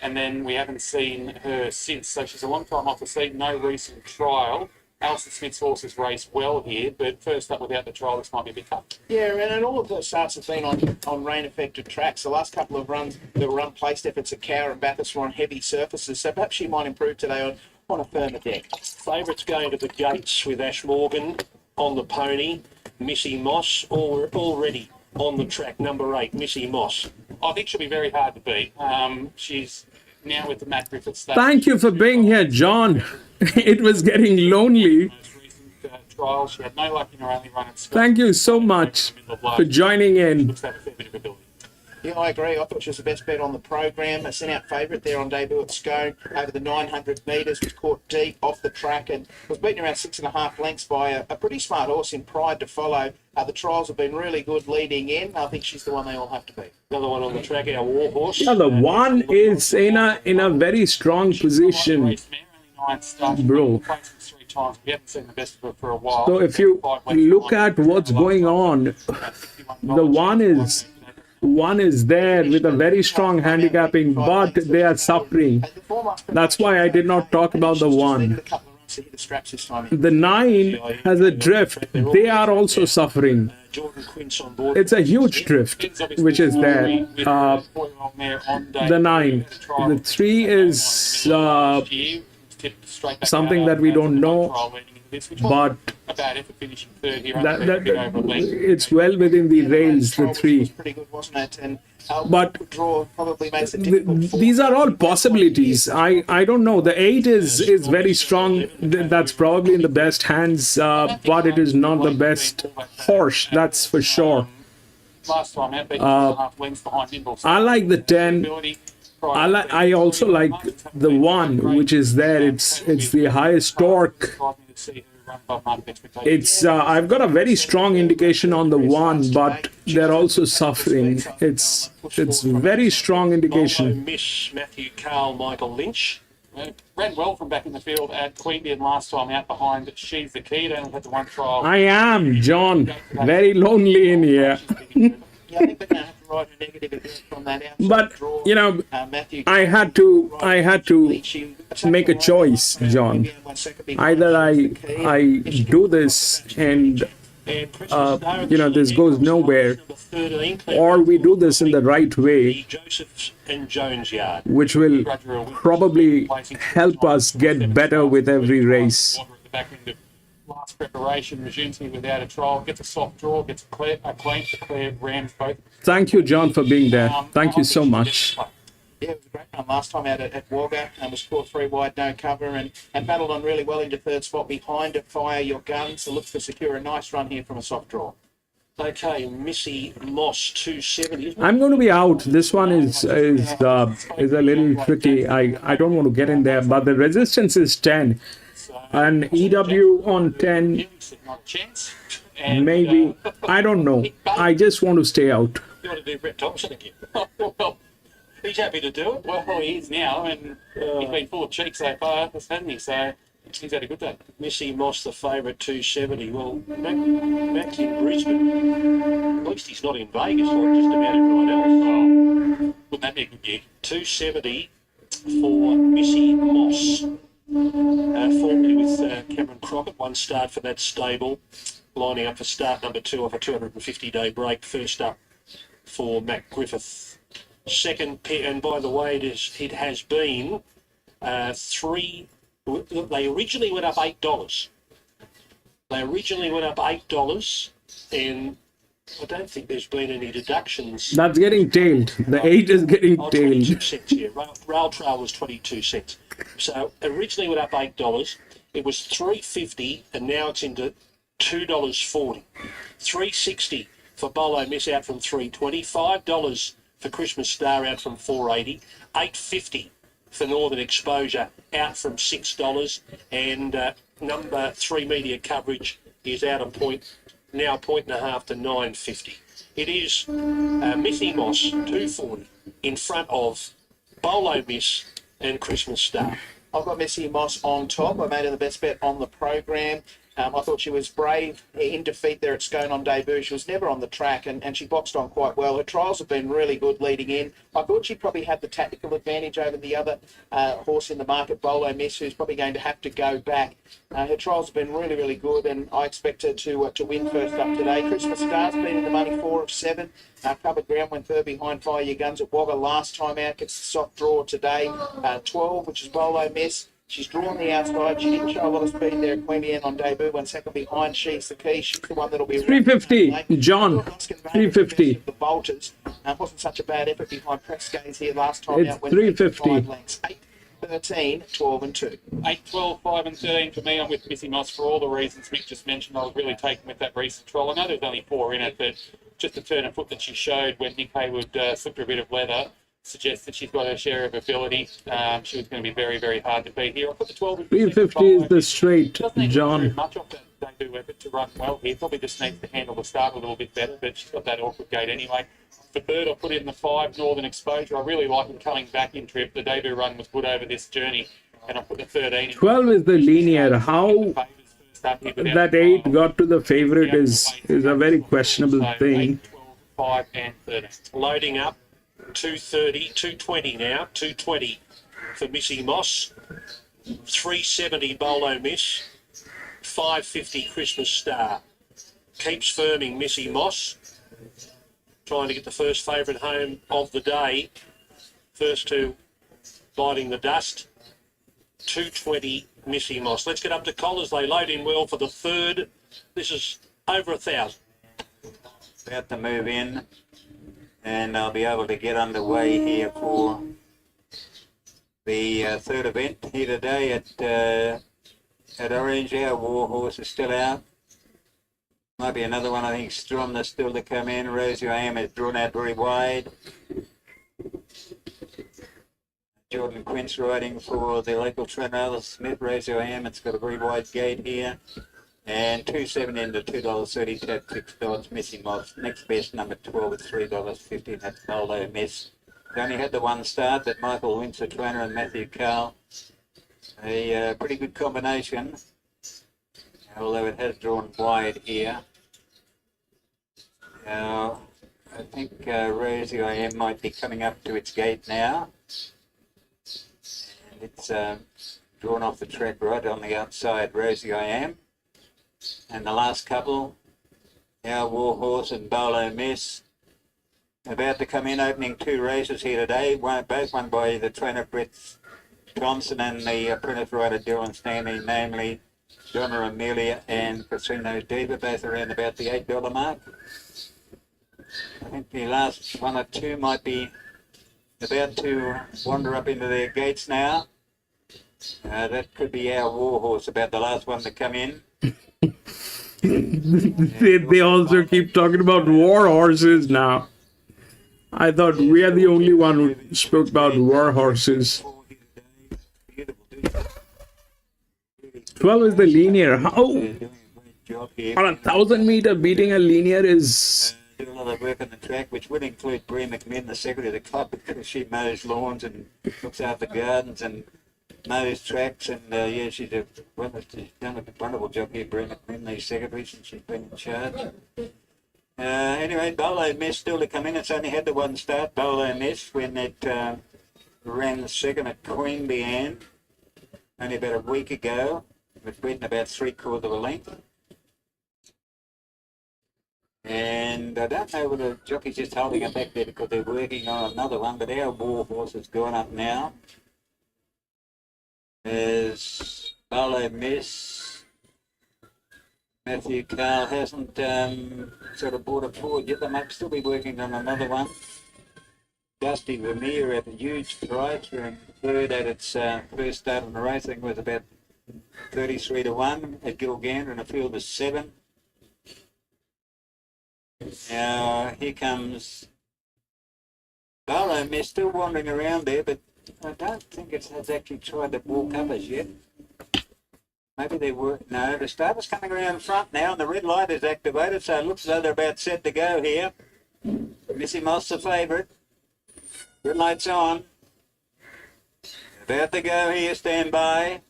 and then we haven't seen her since. So she's a long time off the scene, no recent trial. Alison Smith's horses race well here, but first up without the trial, this might be a bit tough. Yeah, and all of the starts have been on rain-affected tracks. The last couple of runs, there were unplaced efforts at Cower and Bathurst were on heavy surfaces, so perhaps she might improve today on a firmer deck. Favourites going to the gates with Ash Morgan on the pony. Missy Moss already on the track, number 8, Missy Moss. I think she'll be very hard to beat. She's now with the Matt Griffith stage. Thank you for being here, John. It was getting lonely. Most recent trial, she had no luck in her only run at Scott. Thank you so much for joining in. Looks to have a fair bit of ability. Yeah, I agree. I thought she was the best bet on the program. A sent-out favourite there on debut at Scone over the 900 metres. Was caught deep off the track and was beaten around 6.5 lengths by a pretty smart horse in Pride to Follow. The trials have been really good leading in. I think she's the one they all have to beat. Another one on the track, our war horse. Yeah, the one is in a very strong position, bro. 3 times. We haven't seen the best of her for a while. So if you look at what's going on, the one is there with a very strong handicapping, but they are suffering. That's why I did not talk about the one. The 9 has a drift. They are also suffering. It's a huge drift, which is there. The 9. The 3 is something that we don't know, but it's well within the rails, the 3. Pretty good, wasn't it? And But draw probably makes it difficult. these are all possibilities. I don't know. The 8 is very strong. That's probably in the best hands, but it is not the best horse. That's for sure. Last time out, 2.5 lengths behind Nimble. I like the 10. I also like the 1, which is there. It's the highest torque run above market expectations. It's I've got a very strong indication on the one, but they're also suffering. It's very strong Bolo indication. miss Matthew Carl, Michael Lynch. Ran well from back in the field at Queanbeyan last time out behind. She's the key. They only had the one trial. I am, John, very lonely in here. Yeah, I think we're going to have to write a negative again from that outside But draw. you know, Matthew, I had to make a choice, John. Either I do this and you know, this goes nowhere, or we do this in the right way, Josephs and Jones yard. which will probably help us get better with every race. Water at the back end of last preparation. Resumes here without a trial. Gets a soft draw. Gets a clean to clear rams both. Thank you, John, for being there. Thank you so much. Yeah, it was a great run last time out at Wagga, and was caught 3 wide, no cover, and battled on really well into third spot behind it. Fire Your Gun, so looks to secure a nice run here from a soft draw. Okay, Missy Moss 270. I'm going to be out. This one is a little tricky. I don't want to get in there, but the resistance is 10. An EW on 10, Not a chance. And, maybe. I don't know. I just want to stay out. You want to do Brett Thompson again? Well, he's happy to do it. Well, he is now, and he's been full of cheek so far, hasn't he? So he's had a good day. Missy Moss, the favourite, 270. Well, Mac's in Brisbane. At least he's not in Vegas like just about everyone else. Oh, wouldn't that be a good gig? 270 for Missy Moss. Formerly with Cameron Crockett, one start for that stable. Lining up for start number 2 off a 250-day break. First up for Mac Griffith. Second pair, and by the way, it has been 3. They originally went up $8. And I don't think there's been any deductions. That's getting tailed. The 8 is getting Oh, tailed. 22 cents, yeah. Rail Trail was 22 cents. So originally went up $8. It was $3.50, and now it's into $2.40. $3.60 for Bolo Miss out from $3.20. $5 for Christmas Star out from $4.80. $8.50 for Northern Exposure out from $6. And number 3 media coverage is out of point, now 1.5 to $9.50. It is Missy Moss 240 in front of Bolo Miss and Christmas Star. I've got Missy Moss on top. I made her the best bet on the program. I thought she was brave in defeat there at Scone on debut. She was never on the track, and she boxed on quite well. Her trials have been really good leading in. I thought she probably had the tactical advantage over the other horse in the market, Bolo Miss, who's probably going to have to go back. Her trials have been really, really good, and I expect her to win first up today. Christmas Star's been in the money 4 of 7. Covered ground, went third behind Fire Your Guns at Wagga last time out. Gets the soft draw today. 12, which is Bolo Miss. She's drawn the outside. She didn't show a lot of speed there at Queanbeyan on debut. Went second behind. She's the key. She's the one that'll be 350, John. 350. The Bolters. Wasn't such a bad effort behind Press Gaze here last time It's out. 350. 8, 13, 12 and 2. 8, 12, 5 and 13 for me. I'm with Missy Moss for all the reasons Mick just mentioned. I was really taken with that recent trial. I know there's only 4 in it, but just the turn of foot that she showed when Nick Haywood slipped her a bit of leather suggests that she's got her share of ability. She was going to be very, very hard to beat here. I put the 12 in. 350 is the straight, Doesn't need to do John. much of that debut effort to run well here. Probably just needs to handle the start a little bit better, but she's got that awkward gate anyway. For third, I put in the 5, Northern Exposure. I really like him coming back in trip. The debut run was good over this journey, and I put the 13 in. 12 is the linear. How that 8 got to the favorite is a very questionable thing. 8, 12, 5 and 13. Loading up, 230, 220 now, 220 for Missy Moss, 370 Bolo Miss, 550 Christmas Star. Keeps firming Missy Moss, trying to get the first favourite home of the day. First 2 biting the dust, 220 Missy Moss. Let's get up to collars. They load in well for the third. This is over 1,000. About to move in, and I'll be able to get underway here for the third event here today at Orange. Our war horse is still out. Might be another one. I think Stromner's still to come in. Rosie I Am is drawn out very wide. Jordan Quince riding for the local trainer, Smith. Rosie I Am, it's got a very wide gate here. And 2.7 into $2.30 to 6 dollars. Missy Moss. Next best number 12 at $3.50. That's Bolo Miss. They only had the one start, but Michael Lynch, the trainer, and Matthew Carl. A pretty good combination, although it has drawn wide here. Now, I think Rosie I Am might be coming up to its gate now. And it's drawn off the track right on the outside, Rosie I Am. And the last couple, Our War Horse and Bolo Miss, about to come in, opening 2 races here today, both won by the trainer Brett Thompson and the apprentice rider Dylan Stanley, namely Donna Amelia and Casino Diva, both around about the $8 mark. I think the last 1 or 2 might be about to wander up into their gates now. That could be Our War Horse, about the last one to come in. They also keep talking about war horses now. I thought we are the only one who spoke about war horses. 12 is the linear. How? On a 1,000-meter, beating a linear is... Do a lot of work on the track, which would include Bree McMinn, the secretary of the club, because she mows lawns and looks after gardens and mows tracks. And yeah, she's done a wonderful job here, Bree McMinn, the secretary, since she's been in charge. Anyway, Bolo Miss still to come in. It's only had the one start, Bolo Miss, when it ran second at Queanbeyan Ann only about a week ago. It was beaten about 3/4 of a length. And I don't know whether the jockey's just holding it back there because they're working on another one, but Our War Horse has gone up now. There's Bolo Miss. Matthew Carl hasn't sort of brought it forward yet. They might still be working on another one. Dusty Vermeer at a huge price for third at its first start in the race. I think it was about 33 to 1 at Gilgander in a field of 7. Now here comes Bolo Miss, still wandering around there, but I don't think it has actually tried to walk up as yet. Maybe they were. No, the starter's coming around front now, and the red light is activated, so it looks as though they're about set to go here. Missy Moss, the favourite. Red light's on. About to go here, stand by.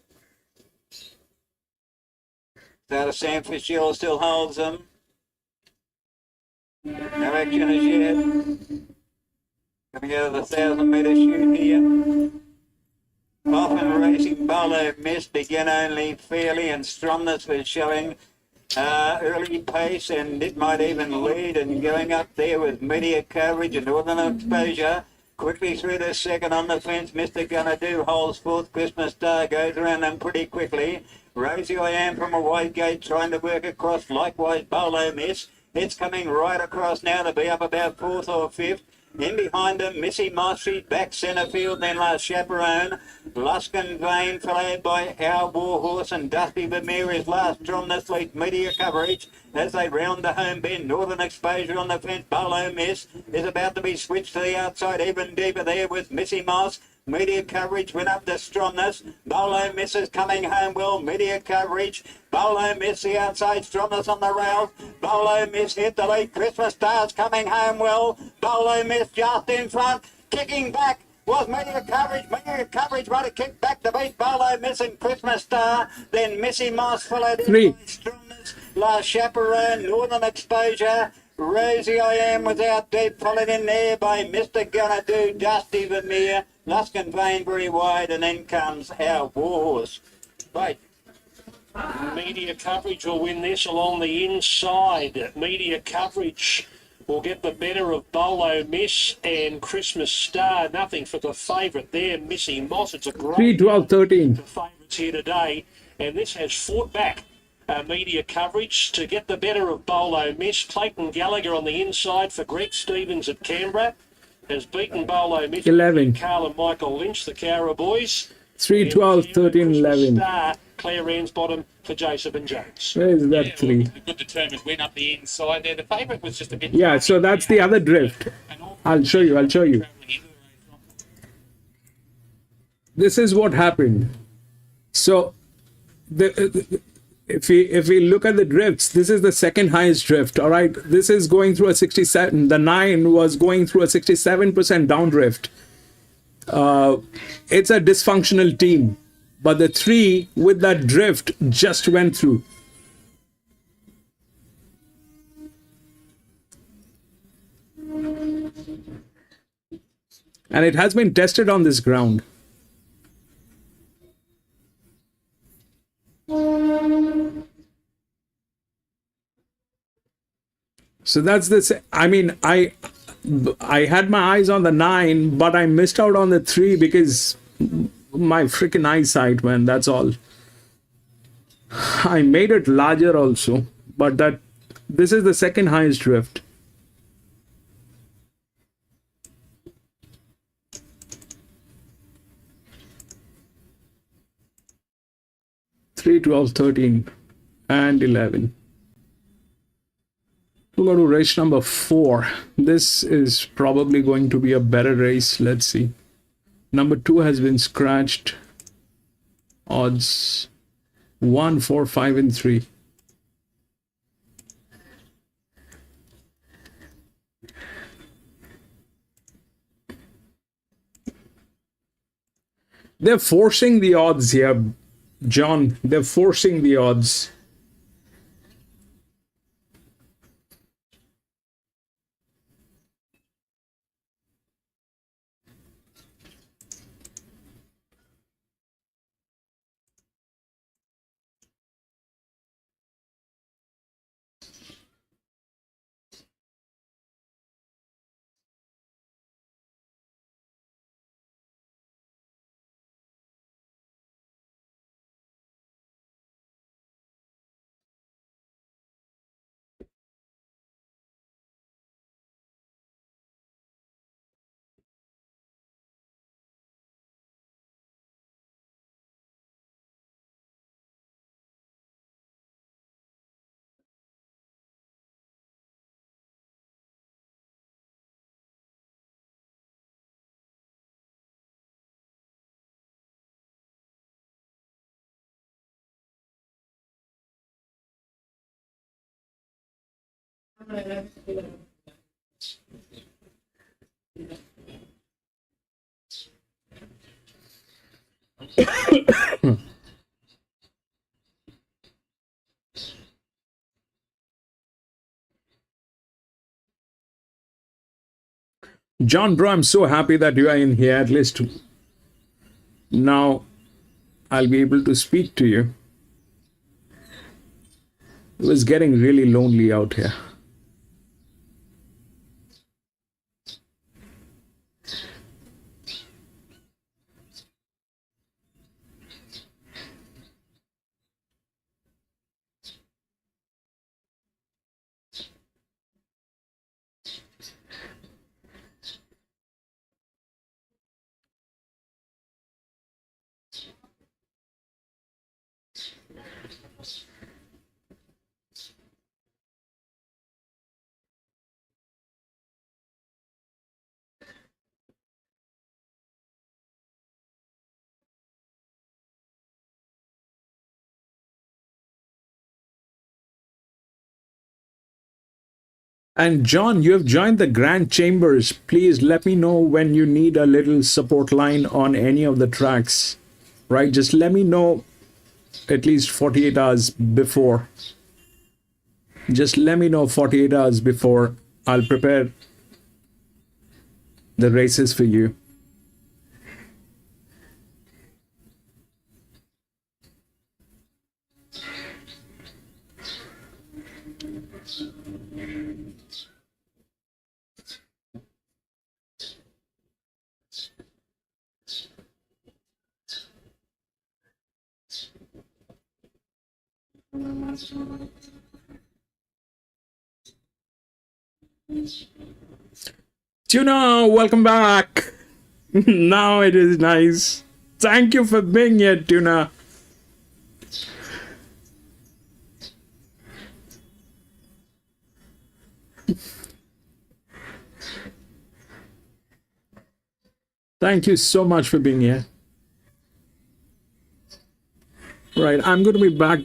Starter Sam Fitzgerald still holds them. No action as yet. Coming out of the 1,000-metre shoot here. Often Racing Bolo Miss began only fairly, and Stromness was showing early pace, and it might even lead, and going up there with media coverage and Northern Exposure. Quickly through the second on the fence, Mr. Gonna Do holds fourth. Christmas Star goes around them pretty quickly. Rosie I Am from a wide gate trying to work across, likewise Bolo Miss. It's coming right across now to be up about 4th or 5th. In behind them, Missy Moss, back centre field, then last Chaperone. Luskin Vane, followed by Our War Horse, and Dusty Vermeer is last from this lead. Media coverage as they round the home bend. Northern Exposure on the fence. Bolo Miss is about to be switched to the outside, even deeper there with Missy Moss. Media coverage went up to Stromness. Bolo Miss is coming home well. Media coverage. Bolo Miss the outside. Stromness on the rails. Bolo Miss hit the lead. Christmas Star's coming home well. Bolo Miss just in front. Kicking back was Media Coverage. Media Coverage right to kick back to beat Bolo Miss and Christmas Star. Then Missy Moss followed in by Stromness. Last Chaperone. Northern Exposure. Rosie I Am was out deep, followed in there by Mr. Gonna Do, Dusty Vermeer, Luskin Vane very wide, and then comes Our War Horse. Right. Media Coverage will win this along the inside. Media Coverage will get the better of Bolo Miss and Christmas Star. Nothing for the favourite there, Missy Moss. It's a great 3, 12, 13. The favourites here today, and this has fought back. Media Coverage to get the better of Bolo Miss. Clayton Gallagher on the inside for Greg Stevens at Canberra has beaten Bolo Miss. 11. Carl and Michael Lynch, the Cowra boys. 3, 12, 13, 11. Star, Claire Ransbottom for Joseph and James. Where is that 3? A good determined win up the inside there. The favourite was just a bit... Yeah, so that's the other drift. I'll show you. This is what happened. So, if we look at the drifts, this is the second highest drift. All right, this is going through a 67. The 9 was going through a 67% downdrift. It's a dysfunctional team, but the 3 with that drift just went through. And it has been tested on this ground. So that's this. I mean, I had my eyes on the 9, but I missed out on the 3 because my freaking eyesight, man. That's all. I made it larger also, but this is the second highest drift. 3, 12, 13, and 11. We'll go to race number 4. This is probably going to be a better race. Let's see. Number 2 has been scratched. Odds 1, 4, 5, and 3. They're forcing the odds here, John. They're forcing the odds. John, bro, I'm so happy that you are in here. At least now I'll be able to speak to you. It was getting really lonely out here. And John, you have joined the Grand Chambers. Please let me know when you need a little support line on any of the tracks, right? Just let me know at least 48 hours before. Just let me know 48 hours before. I'll prepare the races for you. Tuna, welcome back. Now it is nice. Thank you for being here, Tuna. Thank you so much for being here. Right, I'm going to be back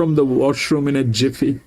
from the washroom in a jiffy.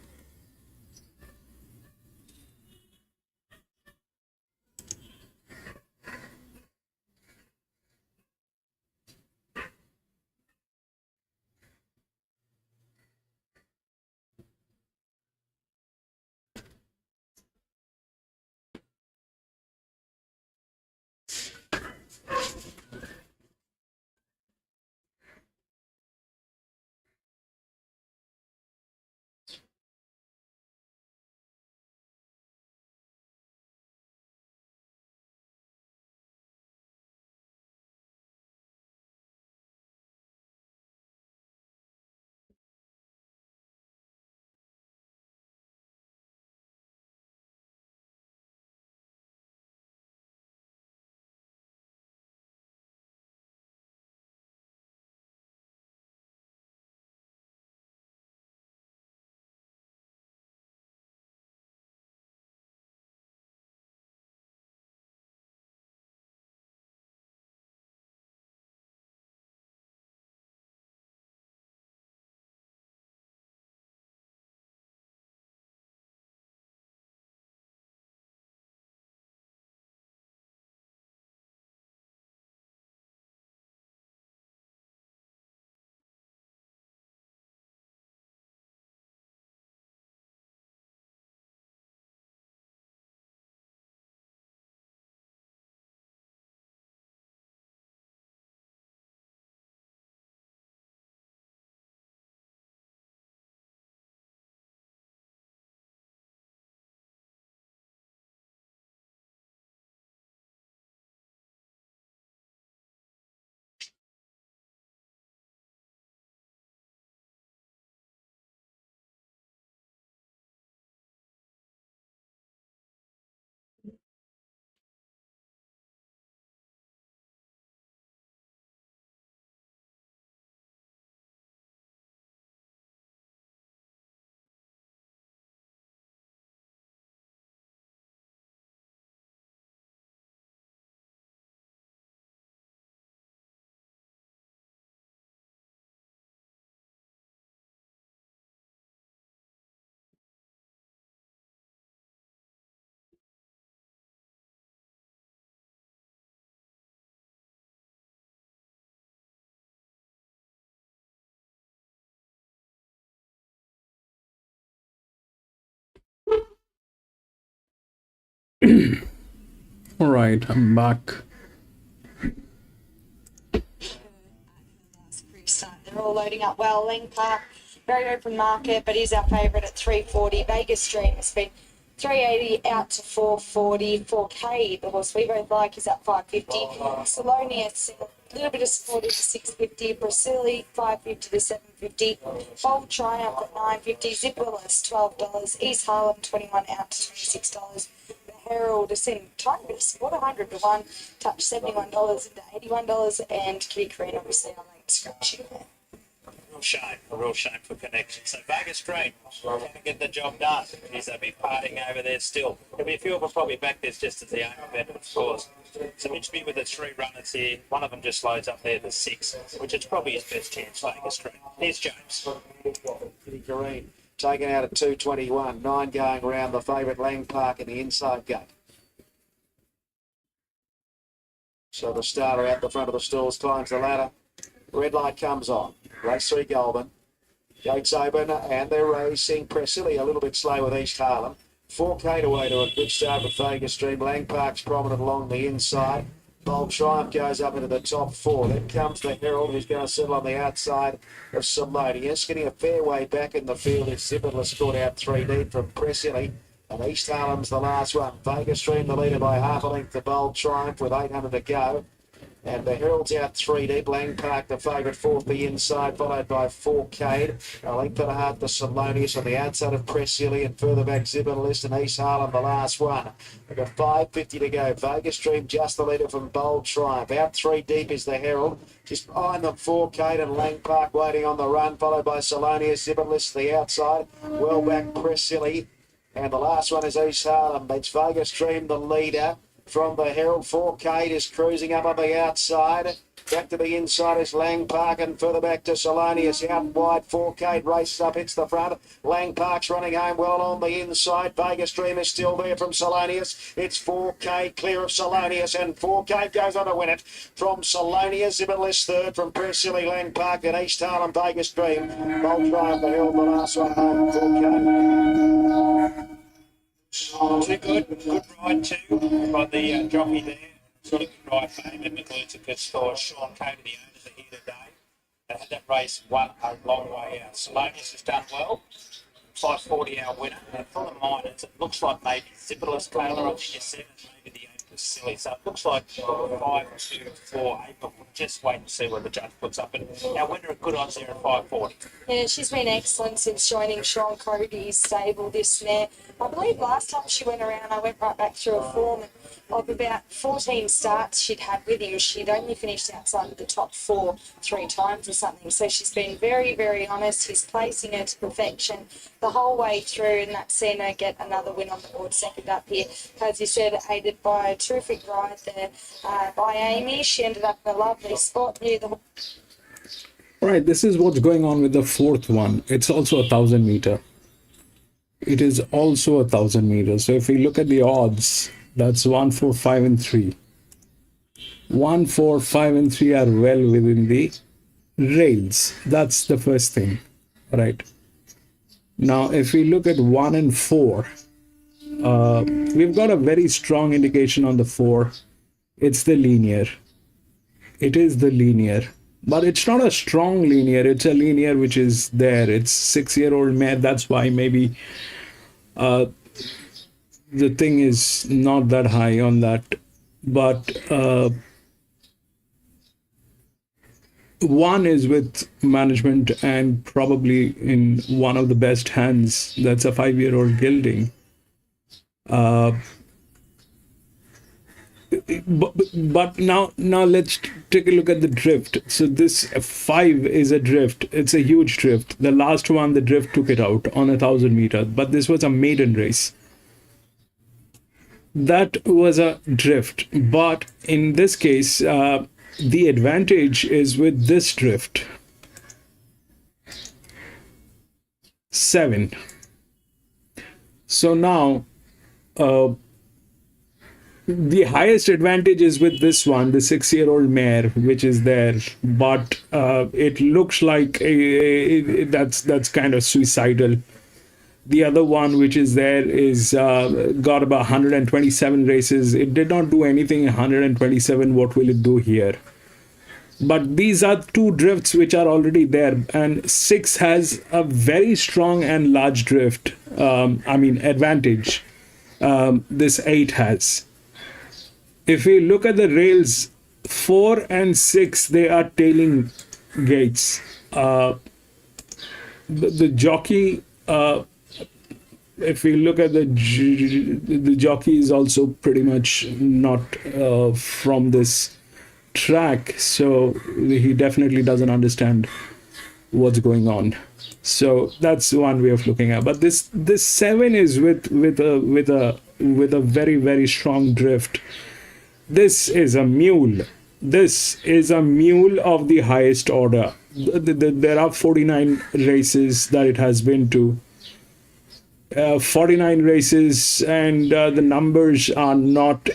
All right, I'm back. They're all loading up well. Ling Park, very open market, but is our favourite at 340. Vegas Dream has been 380 out to 440. 4K, the horse we both like, is at 550. Salonius, a little bit of support at 650. Brasili, 550 to 750. Bold Triumph at 950. Zipperless, $12. East Harlem, 21 out to $26. Herald is in tiny bit of support, 100 to 1, touch $71 into $81, and Kitty Green obviously on late scratching there. A real shame for connection. So Vegas Dream trying to get the job done. Geez, they'll be partying over there still. There'll be a few of them probably back there just as the owner event, of course. So Mitchby with the 3 runners here. One of them just loads up there, the 6, which is probably his best chance, Vegas Dream. Here's James. Kitty Green taken out at 221. 9 going around the favourite Lang Park in the inside gate. So the starter out the front of the stalls climbs the ladder. Red light comes on. Race 3 Goulburn. Gates open and they're racing. Presili a little bit slow with East Harlem. 4K away to a good start with Vegas Dream. Lang Park's prominent along the inside. Bold Triumph goes up into the top 4. Then comes the Herald, who's going to settle on the outside of Simonius. Getting a fair way back in the field is Zipperless, caught out 3 deep from Presili. And East Harlem's the last one. Vegas Dream the leader by half a length to Bold Triumph with 800 to go. And the Herald's out 3 deep. Lang Park, the favourite, 4th, the inside, followed by 4K. A length and a half to Salonius on the outside of Presili, and further back Zibberlist and East Harlem, the last one. They've got 550 to go. Vegas Dream just the leader from Bold Triumph. Out 3 deep is the Herald. Just behind them, 4K and Lang Park waiting on the run, followed by Salonius, Zibberlist to the outside. Well back Presili. And the last one is East Harlem. It's Vegas Dream, the leader. From the Herald, 4K is cruising up on the outside. Back to the inside is Lang Park and further back to Salonius. Out wide, 4K races up, hits the front. Lang Park's running home well on the inside. Vegas Dream is still there from Salonius. It's 4K clear of Salonius and 4K goes on to win it from Salonius. Zibberless third from Presley, Lang Park and East Harlem Vegas Dream. They'll try up the hill, the last one home, 4K. Too good ride too by the jockey there. Sort of good ride for him, and includes a good score. Sean Kay, the owners, are here today. They had that race won a long way out. Salonius has done well. 540 our winner. And for the minors, it looks like maybe Zibberless Taylor, I think you said, and maybe the 8 was silly. So it looks like 5, 2, 4, 8, but we'll just wait and see what the judge puts up. And our winner at good odds there at 540. Yeah, she's been excellent since joining Sean Cody's stable this mare. I believe last time she went around, I went right back through a form of about 14 starts she'd had with him. She'd only finished outside of the top 4 3 times or something. So she's been very, very honest. He's placing her to perfection the whole way through, and that's seen her get another win on the board, second up here. As you said, aided by a terrific ride there by Amy. She ended up in a lovely spot near the... All right, this is what's going on with the fourth one. It's also 1,000 meter. It is also 1,000 meters. So if we look at the odds, that's 1, 4, 5, and 3. 1, 4, 5, and 3 are well within the rails. That's the first thing, right? Now, if we look at 1 and 4, we've got a very strong indication on the 4. It's the linear. It is the linear. But it's not a strong linear. It's a linear which is there. It's 6-year-old mare. That's why maybe the thing is not that high on that. But 1 is with management and probably in one of the best hands. That's a 5-year-old gelding. But now let's take a look at the drift. So this 5 is a drift. It's a huge drift. The last one, the drift took it out on 1,000 meters. But this was a maiden race. That was a drift. But in this case, the advantage is with this drift. 7. So now, the highest advantage is with this one, the 6-year-old mare, which is there, but it looks like that's kind of suicidal. The other one, which is there, is got about 127 races. It did not do anything in 127. What will it do here? But these are 2 drifts which are already there, and 6 has a very strong and large drift. Advantage. This 8 has. If we look at the rails, 4 and 6, they are tailing gates. The jockey, if we look at the jockey is also pretty much not from this track, so he definitely doesn't understand what's going on. So that's one way of looking at it. But this 7 is with a very, very strong drift. This is a mule. This is a mule of the highest order. There are 49 races that it has been to. 49 races, and the numbers are not,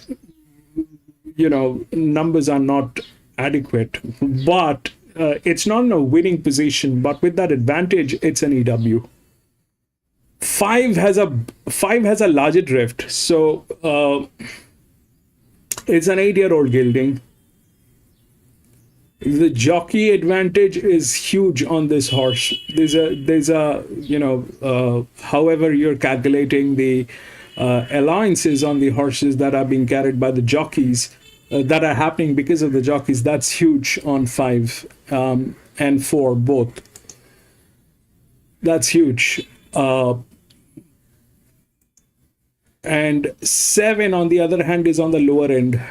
adequate. But it's not in a winning position. But with that advantage, it's an EW. 5 has a larger drift. So it's an 8-year-old gelding. The jockey advantage is huge on this horse. There's a however you're calculating the allowances on the horses that are being carried by the jockeys that are happening because of the jockeys. That's huge on 5 and 4 both. That's huge. And 7, on the other hand, is on the lower end.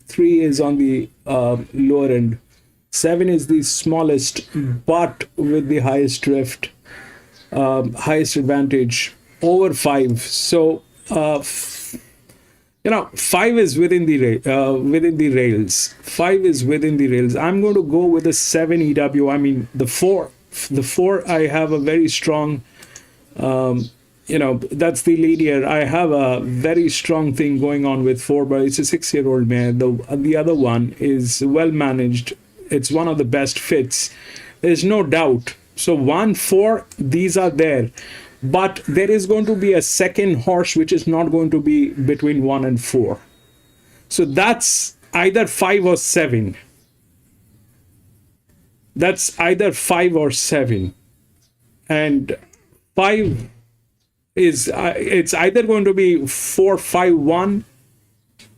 3 is on the lower end. 7 is the smallest, but with the highest drift, highest advantage over 5. So You know, five is within the rails. Five is within the rails. I'm going to go with a 7 EW. I mean, the four. The four, I have a very strong, that's the lead here. I have a very strong thing going on with four, but it's a 6-year-old mare. The other one is well managed. It's one of the best fits. There's no doubt. So 1, 4, these are there. But there is going to be a second horse which is not going to be between 1 and 4. So that's either 5 or 7. That's either 5 or 7. And 5 is, it's either going to be 4, 5, 1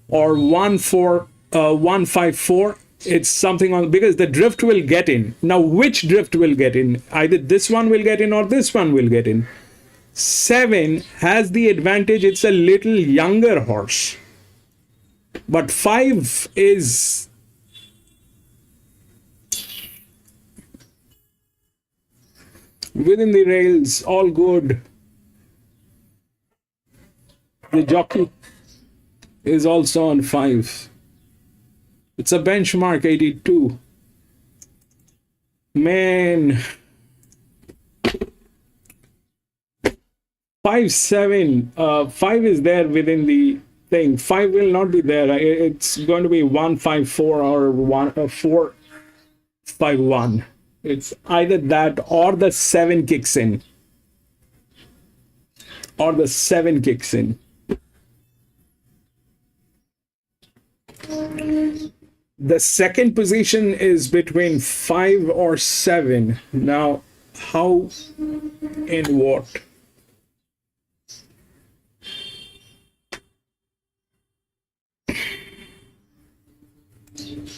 or 1, 4, 1, 5, 4. It's something on, because the drift will get in. Now, which drift will get in? Either this one will get in or this one will get in. 7 has the advantage, it's a little younger horse. But 5 is within the rails, all good. The jockey is also on 5. It's a benchmark 82. Man. 5, 7. 5 is there within the thing. 5 will not be there. It's going to be 1, 5, 4 or 4, 5, 1. It's either that or the 7 kicks in. Or the 7 kicks in. The second position is between 5 or 7. Now, how and what?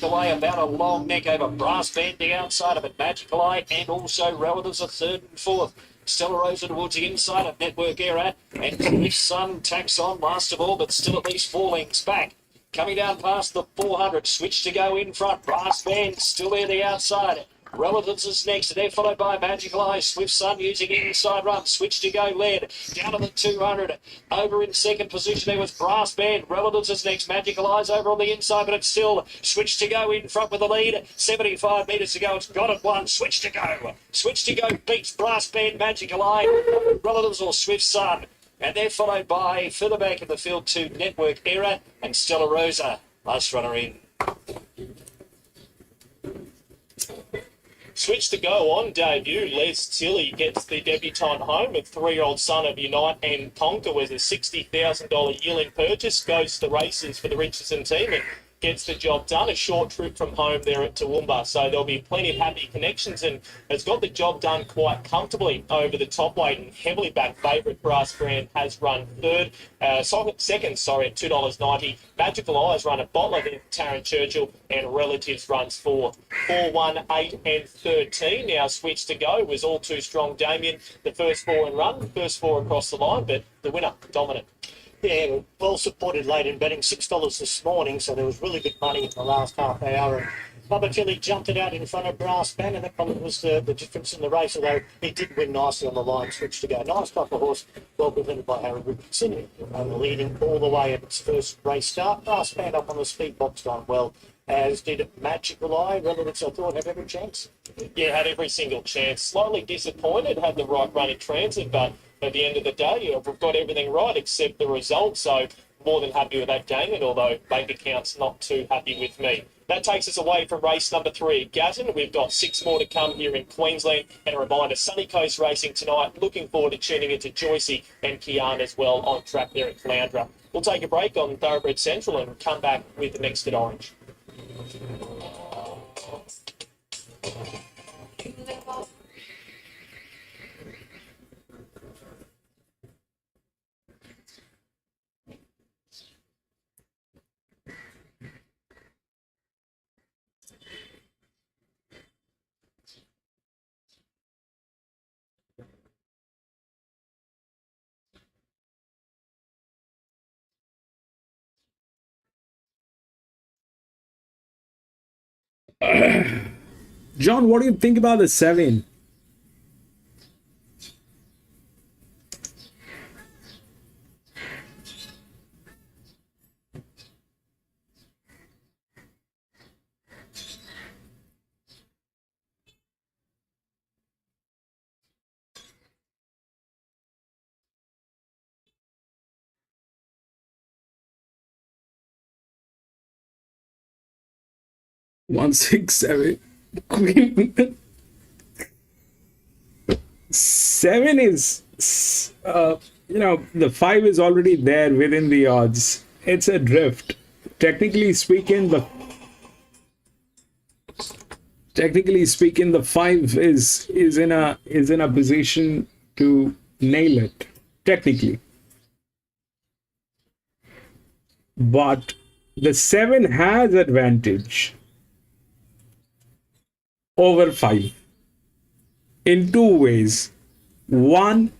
Away about a long neck over Brass Band, the outside of it, Magical Eye, and also Relatives are 3rd and 4th. Stella Rosa towards the inside of Network Era, and Cliff Sun tacks on last of all, but still at least 4 lengths back. Coming down past the 400, switch to go in front. Brass Band still there the outside. Relatives is next, and they're followed by Magical Eye. Swift Sun using inside run. Switch to go led. Down to the 200. Over in second position there was Brass Band. Relatives is next. Magical Eye's over on the inside, but it's still switch to go in front with the lead. 75 metres to go. It's got it one. Switch to go. Switch to go beats Brass Band, Magical Eye. Relatives or Swift Sun. And they're followed by further back in the field to Network Era and Stella Rosa. Last runner in. Switch to go on debut. Les Tilly gets the debutante home with 3-year-old son of Unite and Conquer with a $60,000 yearling purchase. Goes to the races for the Richardson team and gets the job done. A short trip from home there at Toowoomba, so there'll be plenty of happy connections, and has got the job done quite comfortably over the top weight, and heavily backed favourite Brass Brand has run second, at $2.90. Magical Eyes run a bottler there, Tarrant Churchill, and Relatives runs 4, 1, 8 and 13. Now switch to go was all too strong. Damien, the first 4 and run, first 4 across the line, but the winner, dominant. Yeah, well supported late in betting, $6 this morning, so there was really good money in the last half hour. And Bubba Tilly jumped it out in front of Brass Band, and that probably was the difference in the race, although he did win nicely on the line, switch to go. Nice type of horse, well presented by Harry Richardson, leading all the way at its first race start. Brass Band up on the speed box done well, as did Magical Eye. Relatives, I thought, have every chance. Yeah, had every single chance. Slightly disappointed, had the right run in transit, but at the end of the day, we've got everything right except the result, so more than happy with that game, and although bank account's not too happy with me. That takes us away from race number 3 at Gatton. We've got 6 more to come here in Queensland, and a reminder, Sunny Coast Racing tonight. Looking forward to tuning into Joycey and Kian as well on track there at Caloundra. We'll take a break on Thoroughbred Central and come back with the next at Orange. John, what do you think about the 7? 167. Queen. 7 is, the 5 is already there within the odds. It's a drift. Technically speaking, the 5 is in a position to nail it. Technically. But the 7 has advantage over 5 in 2 ways. One,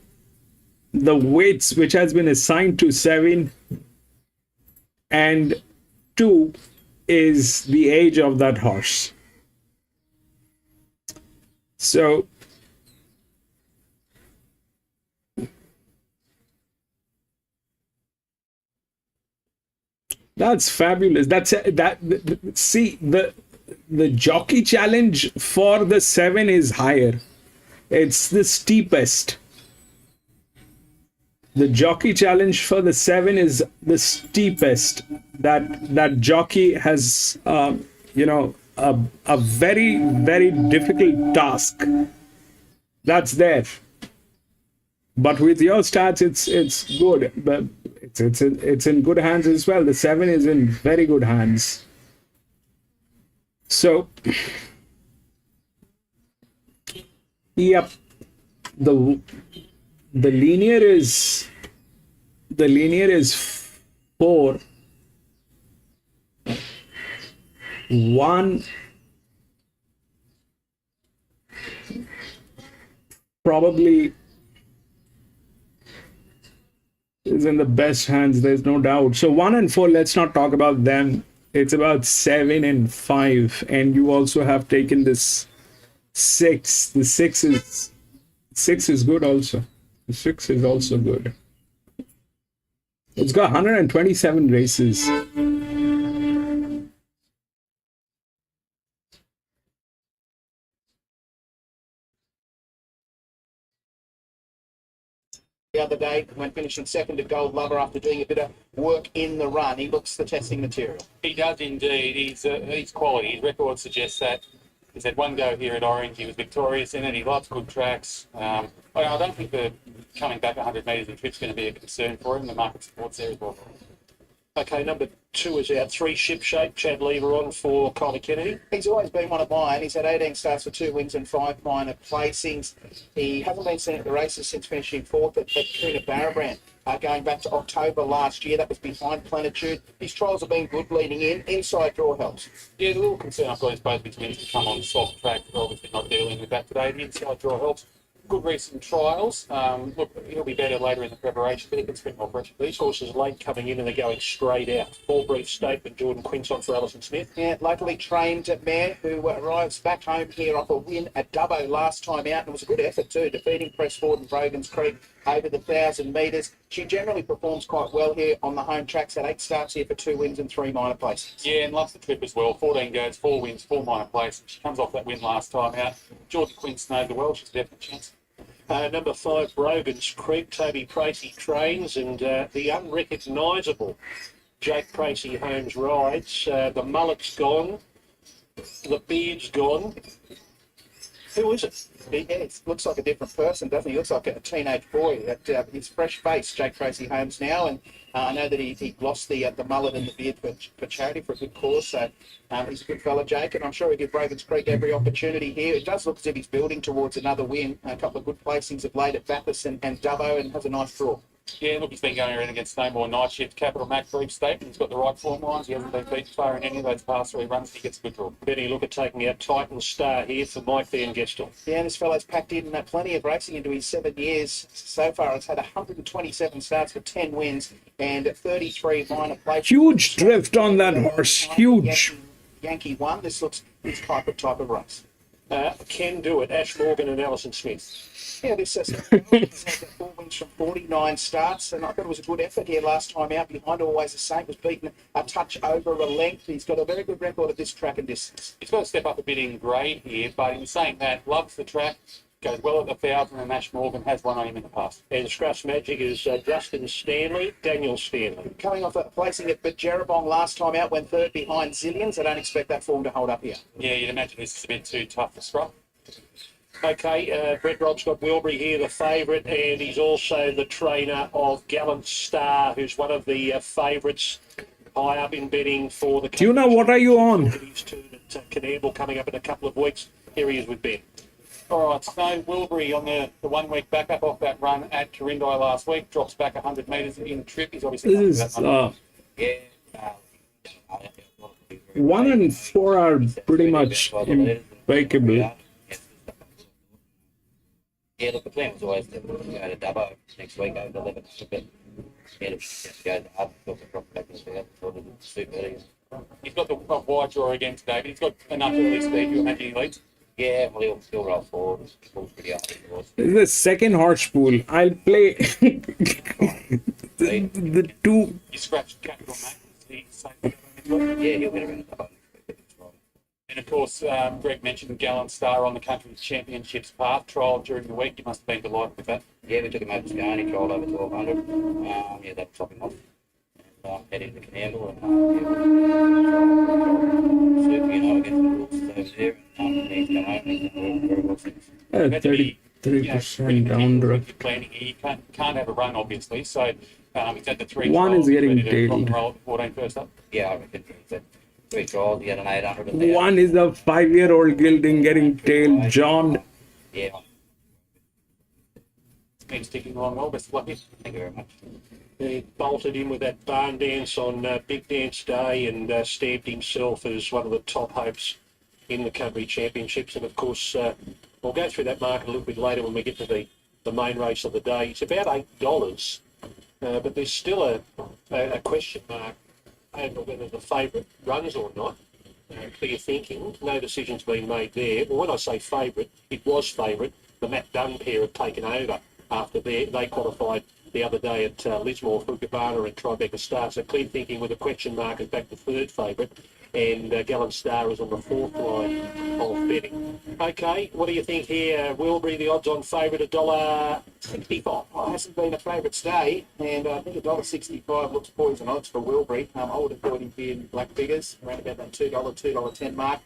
the weights which has been assigned to 7, and 2 is the age of that horse. So that's fabulous. See, the jockey challenge for the 7 is higher. It's the steepest. The jockey challenge for the 7 is the steepest. That jockey has a very, very difficult task that's there. But with your stats, it's good. But it's in good hands as well. The 7 is in very good hands. So, yep, the linear is 4. 1 probably is in the best hands, there's no doubt. So 1 and 4, let's not talk about them. It's about 7 and 5, and you also have taken this 6. The 6 is good also. The 6 is also good. It's got 127 races. The other day when finishing second to Gold Lover after doing a bit of work in the run. He looks the testing material. He does indeed. He's quality. His record suggests that. He's had one go here at Orange. He was victorious in it. He loves good tracks. I don't think the coming back 100 metres in trip's going to be a concern for him. The market supports there as well. Okay, number 2 is out. 3 Ship Shape. Chad Lever on for Conor Kennedy. He's always been one of mine. He's had 18 starts for 2 wins and 5 minor placings. He hasn't been seen at the races since finishing 4th at Trina Barrabrand. Going back to October last year, that was behind Plenitude. His trials have been good leading in. Inside draw helps. Yeah, the little concern I've got is both his wins to come on soft track. We're obviously not dealing with that today. The inside draw helps. Good recent trials. Look, he'll be better later in the preparation, but he can sprint more fresh. These horses late coming in and they're going straight out. Full brief statement, Jordan Quince on for Alison Smith. Yeah, locally trained mare who arrives back home here off a win at Dubbo last time out. And it was a good effort too, defeating Pressford and Brogan's Creek over the 1,000 metres. She generally performs quite well here on the home tracks. Had 8 starts here for 2 wins and 3 minor places. Yeah, and loves the trip as well. 14 goes, 4 wins, 4 minor places. She comes off that win last time out. Jordan Quince knows the well. She's a definite chance. Number 5, Brogan's Creek. Toby Pracey trains, and the unrecognisable Jake Pracey Holmes rides. The mullet's gone. The beard's gone. Who is it? He looks like a different person, doesn't he? He looks like a teenage boy. His fresh face, Jake Pracey Holmes now, and I know that he lost the mullet and the beard for charity, for a good cause. So he's a good fella, Jake, and I'm sure he'll give Brogan's Creek every opportunity here. It does look as if he's building towards another win. A couple of good placings of late at Bathurst and Dubbo, and has a nice draw. Yeah, look, he's been going around against no more night shift. Capital Mac brief statement. He's got the right form lines. He hasn't been beaten far in any of those past 3 runs. He gets a good draw. Benny, look at taking out Titan Star here for Mike Van Gestel. Yeah, and this fellow's packed in plenty of racing into his 7 years so far. It's had 127 starts for 10 wins and 33 minor places. Huge drift on that horse. Huge. Yankee 1. This looks his type of race. Can do it. Ash Morgan and Alison Smith. Yeah, this has had 4 wins from 49 starts, and I thought it was a good effort here last time out. Behind Always the Same was beaten a touch over a length. He's got a very good record at this track and distance. He's got to step up a bit in grade here, but in saying that, loves the track. goes well at the 1,000, and Ash Morgan has won on him in the past. And Scruff's Magic is Justin Stanley, Daniel Stanley. Coming off placing it, but Jerabong last time out went third behind Zillions. I don't expect that form to hold up here. Yeah, you'd imagine this is a bit too tough for Scruff. Okay, Brett Rob's got Wilbury here, the favourite, and he's also the trainer of Gallant Star, who's one of the favourites high up in betting for the... Do you know what are you on? His turn at Canberra coming up in a couple of weeks. Here he is with Ben. All right, so Wilbury on the 1 week backup off that run at Corindai last week, drops back 100 metres in trip. He's obviously... This is... 1 and 4 are pretty much impeccable. Yeah, look, the plan was always to go to Dubbo next week over 11, but yeah, to go to Hub, look at drop back in the field for the super early. He's got the wide draw again today, but he's got enough early speed. You imagine he leads? Yeah, well, he'll roll forward. Pulls pretty hard. This is the second horse pool. I'll play the two. You scratched Capital Mac. Yeah, he'll get around Dubbo. And of course, Greg mentioned Gallant Star on the country championships path trial during the week. You must have been delighted with that. Yeah, we took him over to Scone. He trialled over 1,200. Yeah, that topped him off. And headed to Canberra and super, against the rules over there. And he's come home and he's done very well since. 33% down the road. Planning. He can't have a run, obviously. So he's at the 3 One trials, is getting ready to rock and tailed. roll at 14 first up. Yeah, I reckon he's at 3 trials. He had an 800. One is a 5-year-old gelding getting tailed. John. Yeah. Been sticking along well. Best of luck. Thank you very much. He bolted in with that barn dance on Big Dance Day and stamped himself as one of the top hopes in the country championships. And of course, we'll go through that market a little bit later when we get to the main race of the day. It's about $8, but there's still a question mark over whether the favourite runs or not. Clear thinking, no decision's been made there. Well, when I say favourite, it was favourite. The Matt Dunn pair have taken over after they qualified the other day at Lismore, Fukabana and Tribeca Star. So Clear Thinking with a question mark is back to third favourite, and Gallant Star is on the fourth line of betting. Okay, what do you think here? Wilbury, the odds on favourite, $1.65. Well, it hasn't been a favourite stay, and I think $1.65 looks poison odds for Wilbury. I would have thought he'd be in black figures, around about that $2.10 mark.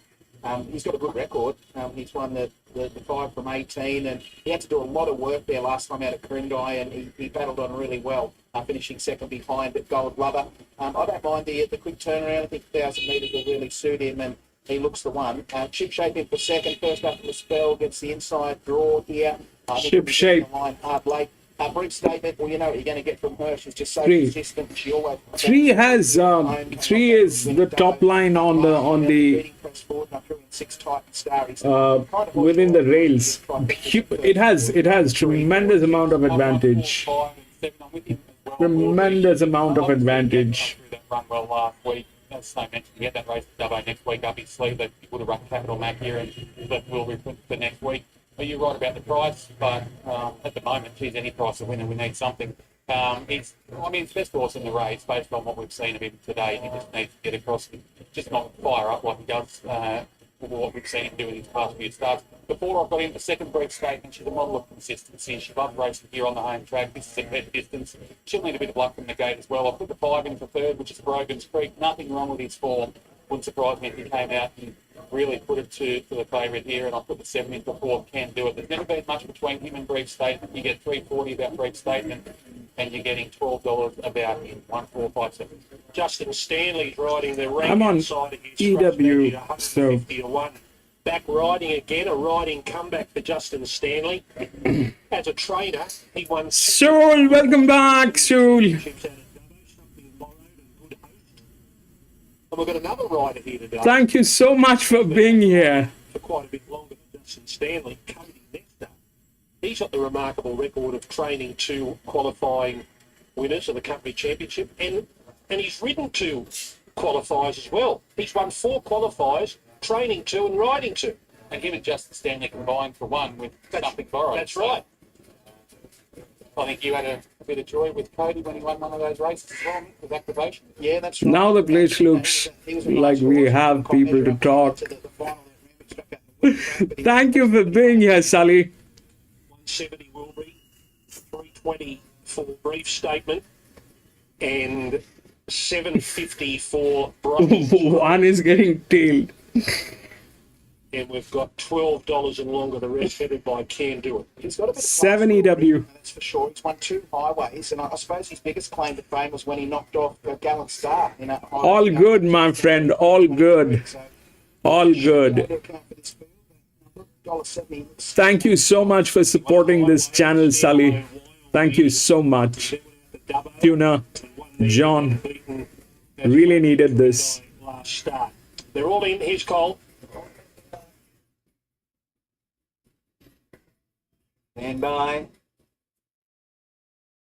He's got a good record. He's won the 5 from 18, and he had to do a lot of work there last time out at Corindai, and he battled on really well, finishing second behind at Gold Lover. I don't mind the quick turnaround. I think 1,000 metres will really suit him, and he looks the one. Chip Shape in for second, first up from the spell, gets the inside draw here. Ship Shape. Hard late. Brief statement, well, you know what you're going to get from her. She's just so consistent. She always... 3 has 3 is the top line on the within the rails. It has tremendous amount of advantage. Tremendous amount of advantage. Run well last week. As I mentioned, we get that race at Dubbo next week up his sleeve. That he would have run Capital Mac here, and that will be for next week. Are you right about the price? But at the moment, geez, any price a winner, we need something. It's best horse in the race based on what we've seen of him today. He just needs to get across, just not fire up like he does what we've seen him do in his past few starts. Before I've got in the second brief statement, she's a model of consistency. She loves racing here on the home track. This is a bet distance. She'll need a bit of luck from the gate as well. I'll put the 5 in for third, which is Brogan's Creek. Nothing wrong with his form. Wouldn't surprise me if he came out and really put it to the favourite here, and I'll put the 7 in for fourth. Can do it. There's never been much between him and brief statement. You get $3.40 about brief statement, and you're getting $12 about in 1.457. Justin Stanley's riding the rank I'm on outside of his EW, 150 to 1. Back riding again, a riding comeback for Justin Stanley. As a trainer, he won... Soul, welcome back, Soul. And we've got another rider here today. Thank you so much for being here. For quite a bit longer than Justin Stanley, Cody Nestor. He's got the remarkable record of training 2 qualifying winners of the company championship, and he's ridden 2 qualifiers as well. He's won 4 qualifiers, training 2 and riding 2. And him and Justin Stanley combined for 1 with something borrowed. That's right. I think you had a bit of joy with Cody when he won one of those races as well, with activation. Yeah, that's right. Now the place looks like we have people to talk. Thank you for being here, Sally. 70 Wilbury, 320 for Brief Statement, and 750 for Broken. One is getting tailed. And we've got $12 and longer, the rest headed by Can Do It. He's got a bit of 7 class, EW. that's for sure. He's won 2 highways, and I suppose his biggest claim to fame was when he knocked off Gallant Star in a highway. All good, my friend. All good. All good. Thank you so much for supporting this channel, Sully. Thank you so much. Tuna, John, really needed this. Last start. They're all in. Here's Cole. Stand by.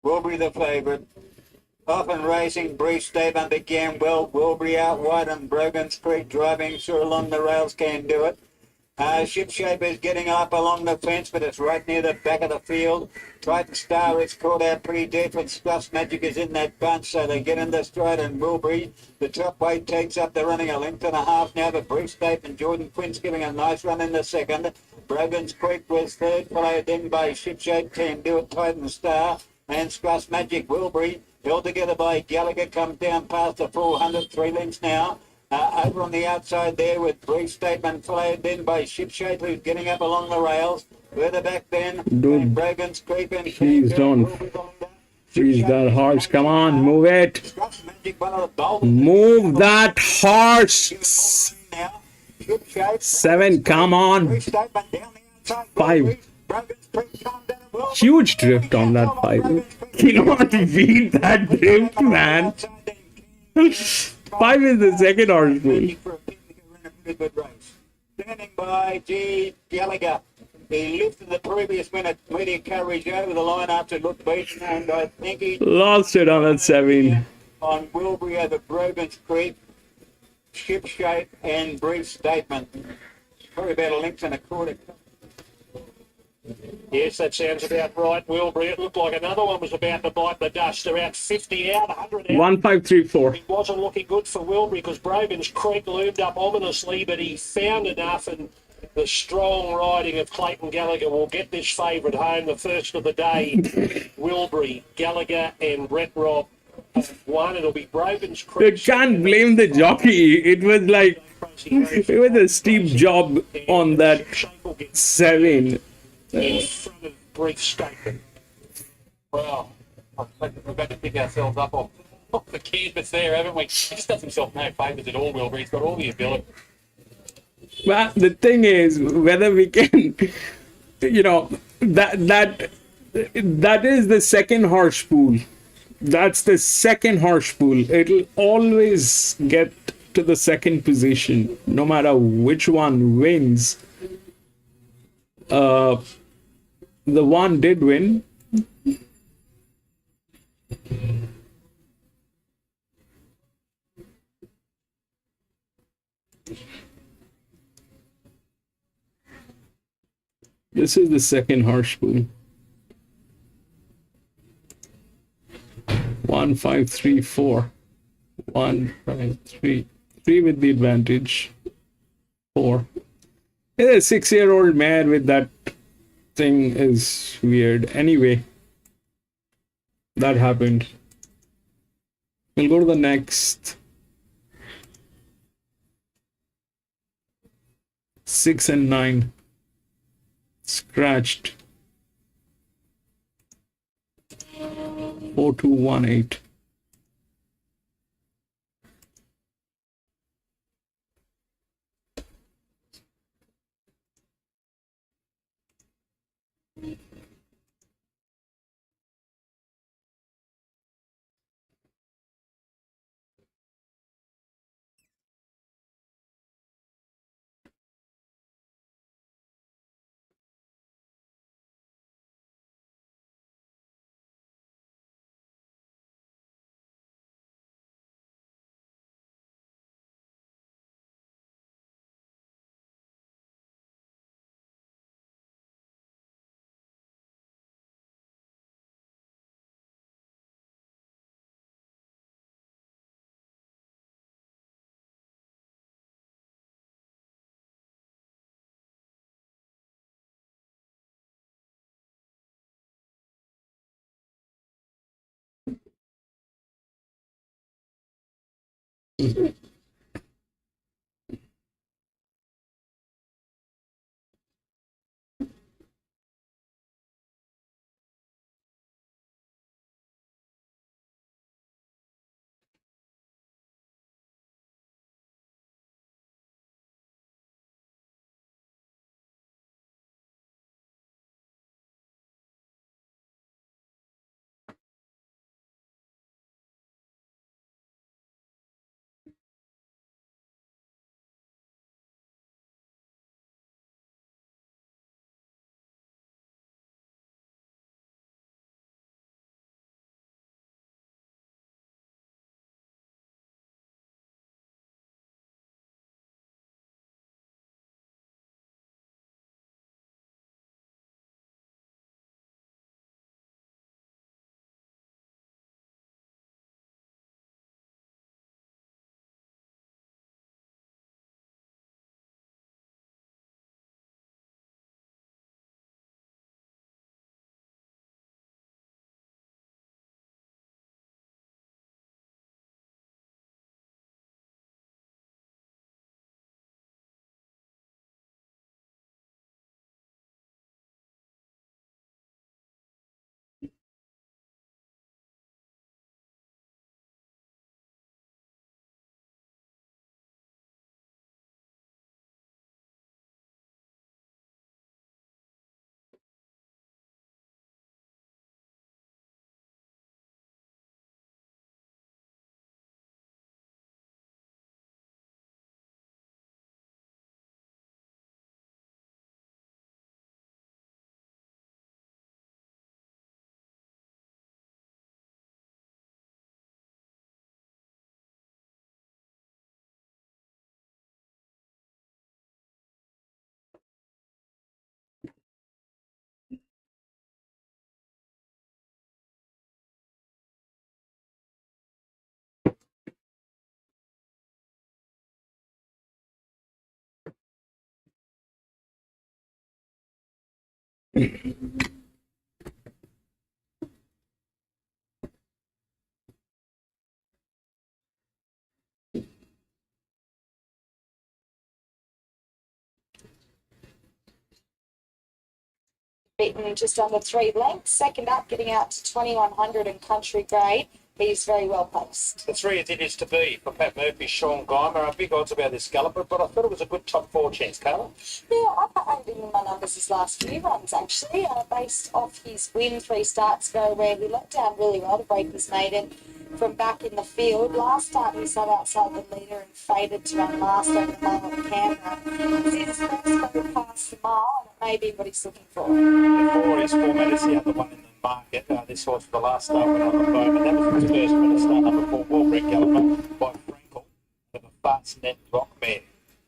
Wilbury the favourite. Often racing, Brief Statement began well. Wilbury out wide and Brogan's Creek driving through along the rails, Can Do It. Ship Shape is getting up along the fence, but it's right near the back of the field. Triton Star is caught out pretty deep, and Scuff's Magic is in that bunch, so they get in the stride, and Wilbury, the top weight, takes up. They're running a length and a half now, but Brief Statement, Jordan Quinn's giving a nice run in the second. Brogan's Creek was third, followed in by Ship Shape, Can Do It, Titan Star, and Scuff's Magic. Wilbury, held together by Gallagher, comes down past the 400, 3 lengths now. Over on the outside there with Brief Statement, followed then by Ship Shape, who's getting up along the rails. Further back then, Dude, Brogan's Creek and please don't freeze that horse. Come on, move it. Move that horse. 7, come on. 5. Huge drift on that 5. Cannot beat that drift, man. 5 is the second horse pool. Standing by G. Gallagher. He lifted the previous minute media coverage over the line after it looked beaten, and I think he Lost it on that 7. on Wilbury over Brogan's Creek, Ship Shape, and Brief Statement. Probably about a length and a quarter. Yes, that sounds about right, Wilbury. It looked like another one was about to bite the dust. About 50 out, 100 out. 1534. It wasn't looking good for Wilbury because Brogan's Creek loomed up ominously, but he found enough, and the strong riding of Clayton Gallagher will get this favourite home, the first of the day. Wilbury, Gallagher and Brett Robb have won. It'll be Brogan's Creek. You can't blame the jockey. It was like, it was a steep job on that 7. In front of Brief Statement. Well, I think we've had to pick ourselves up off the canvas there, haven't we? He just does himself no favours at all, Wilbury. He's got all the ability. Well, the thing is, whether we can, you know, that is the second horse pool. That's the second horse pool. It'll always get to the second position, no matter which one wins. The one did win. This is the second horse pool. 1, 5, 3, 4. 1, 5, 3. 3 with the advantage. 4. A 6-year-old man with that thing is weird. Anyway, that happened. We'll go to the next. 6 and 9. Scratched. 4, 2, 1, 8. Beaten just under 3 lengths. Second up, getting out to 2100 in country grade. He's very well placed. The 3 it is to be for Pat Murphy, Sean Geimer. Big odds about this galloper, but I thought it was a good top 4 chance, Carla. Yeah, I've had him in my numbers his last few runs, actually, based off his win 3 starts ago, where he let down really well to break his maiden from back in the field. Last time he sat outside the leader and faded to run last over the mile at Canberra. This is his first go past the mile, and it may be what he's looking for. The 4 is Format is the other one in the market. This horse for the last start went on the moment. That was his first winner, start number 4, Warbred Galloper by Frankel of a fast net Rockman.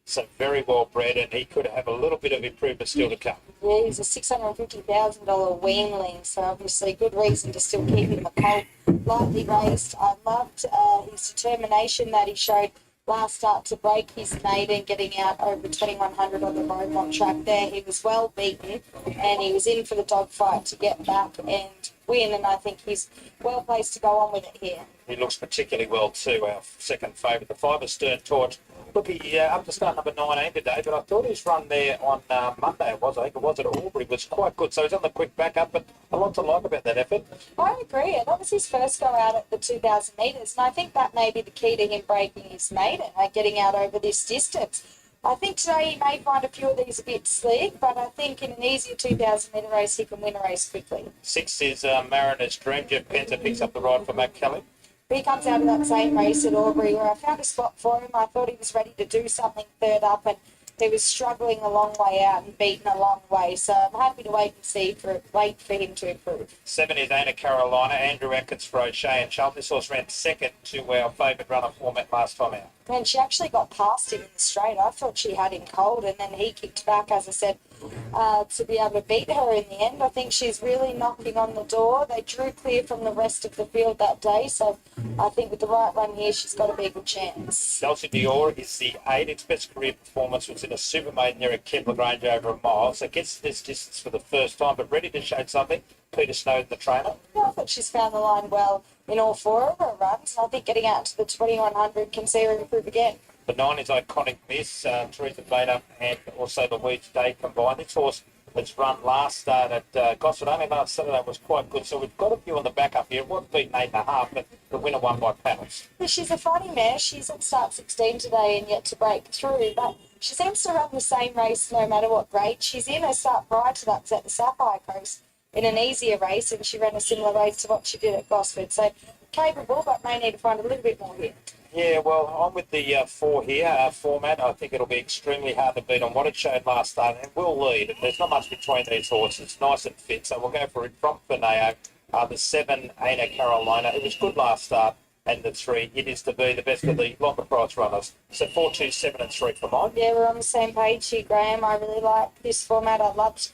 So very well bred, and he could have a little bit of improvement still to come. Yeah, he's a $650,000 weanling, so obviously good reason to still keep him a colt. Lightly raised. I loved his determination that he showed last start to break his maiden, getting out over 2100 on the Rosemont track there. He was well beaten, and he was in for the dogfight to get back and win, and I think he's well placed to go on with it here. He looks particularly well too, our second favourite. The 5 is Stern Torch. Look, he up to start number 19 today, but I thought his run there on Monday, I think it was at Albury, was quite good. So he's on the quick backup, but a lot to like about that effort. I agree, and that was his first go out at the 2,000 metres, and I think that may be the key to him breaking his maiden, getting out over this distance. I think today he may find a few of these a bit slick, but I think in an easier 2,000 metre race he can win a race quickly. 6 is Mariner's Dream. Jeff Penta picks up the ride for Matt Kelly. He comes out of that same race at Albury where I found a spot for him. I thought he was ready to do something third up, and he was struggling a long way out and beaten a long way. So I'm happy to wait for him to improve. 7 is Anna Carolina. Andrew Atkins for O'Shea and Chubb. This horse ran second to our favourite runner Format last time out. And she actually got past him in the straight. I thought she had him cold, and then he kicked back, as I said, to be able to beat her in the end. I think she's really knocking on the door. They drew clear from the rest of the field that day, so I think with the right run here, she's got a big good chance. Chelsea Dior is the 8. Its best career performance was in a super maiden there at Kembla Grange over a mile, so gets this distance for the first time, but ready to show something. Peter Snowden, the trainer. I thought she's found the line well in all four of her runs. And I think getting out to the 2100 can see her improve again. The 9 is Iconic Miss, Teresa Bader, and also the Weeds Day combined. This horse that's run last start at Gosford only last Saturday was quite good. So we've got a few on the back up here. It was beaten 8.5, but the winner won by panels. She's a fighting mare. She's at start 16 today and yet to break through, but she seems to run the same race no matter what grade. She's in her start prior to that at the Sapphire Coast in an easier race, and she ran a similar race to what she did at Gosford. So capable, but may need to find a little bit more here. Yeah, well, I'm with the 4 here format. I think it'll be extremely hard to beat on what it showed last start, and it will lead. There's not much between these horses. It's nice and fit, so we'll go for it from Fineo. The 7, Ana Carolina. It was good last start, and the 3, it is to be the best of the longer price runners. So 4, 2, 7 and 3 for mine. Yeah, we're on the same page here, Graham. I really like this format. I loved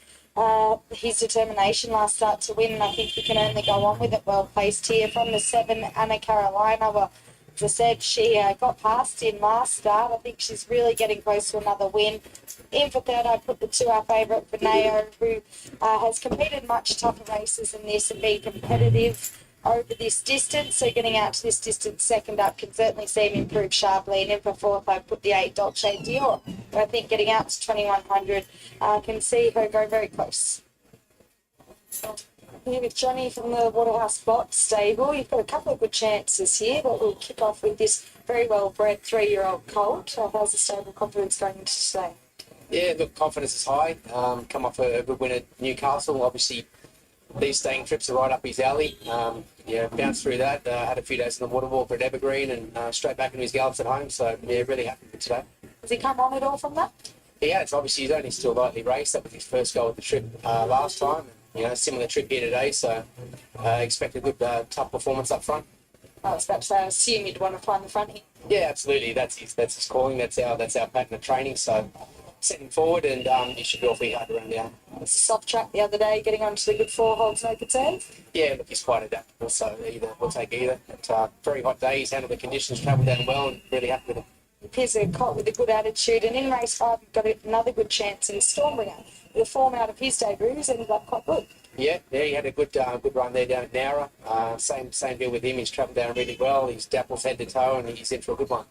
his determination last start to win, and I think he can only go on with it well placed here. From the 7, Ana Carolina. Well, as I said, she got past him last start. I think she's really getting close to another win. In for third, I put the 2, our favourite, Fineo, who has competed much tougher races than this and been competitive over this distance. So getting out to this distance second up can certainly see him improve sharply. And in for fourth, I put the 8, Dolce Dior. But I think getting out to 2100 can see her go very close. Here with Johnny from the Waterhouse Box stable. You've got a couple of good chances here, but we'll kick off with this very well-bred 3-year-old colt. How's the stable confidence going into today? Yeah, look, confidence is high. Come off a good win at Newcastle. Obviously, these staying trips are right up his alley. Bounced through that. Had a few days in the water walk at Evergreen and straight back into his gallops at home. So, yeah, really happy with today. Has he come on at all from that? Yeah, it's obviously he's only still lightly raced. That was his first goal at the trip last time. Similar trip here today, so expect a good tough performance up front. I was about to say, I assume you'd want to find the front here. Yeah, absolutely. That's his calling. That's our pattern of training. So setting forward, and he should be awfully hard to run down. Soft track the other day, getting onto the good 4 holds, no concerns. Yeah, look, he's quite adaptable. So we'll take either. It's a very hot day. He's handled the conditions, travelled down well, and really happy with him. Appears a colt with a good attitude, and in race 5, we've got another good chance in Stormbringer. The form out of his debuts ended up quite good. Yeah, he had a good run there down at Nowra. Same deal with him. He's travelled down really well. He's dapples head to toe, and he's in for a good one.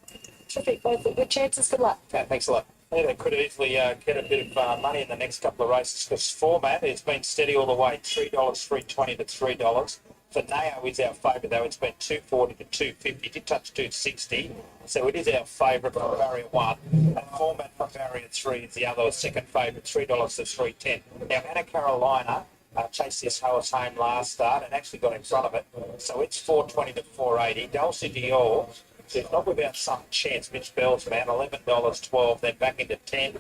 Terrific. Both are good chances. Good luck. Yeah, thanks a lot. Yeah, they could easily get a bit of money in the next couple of races because format has been steady all the way. $3, $3.20 to $3. For Nao is our favourite though. It's been $2.40 to $2.50. Did touch $2.60, so it is our favourite from barrier 1. And format from barrier 3 is the other second favourite, $3 to $3.10. Now Ana Carolina chased this horse home last start and actually got in front of it, so it's $4.20 to $4.80. Dulce Dior, there's not without some chance. Mitch Bell's man, $11.12, then back into 10.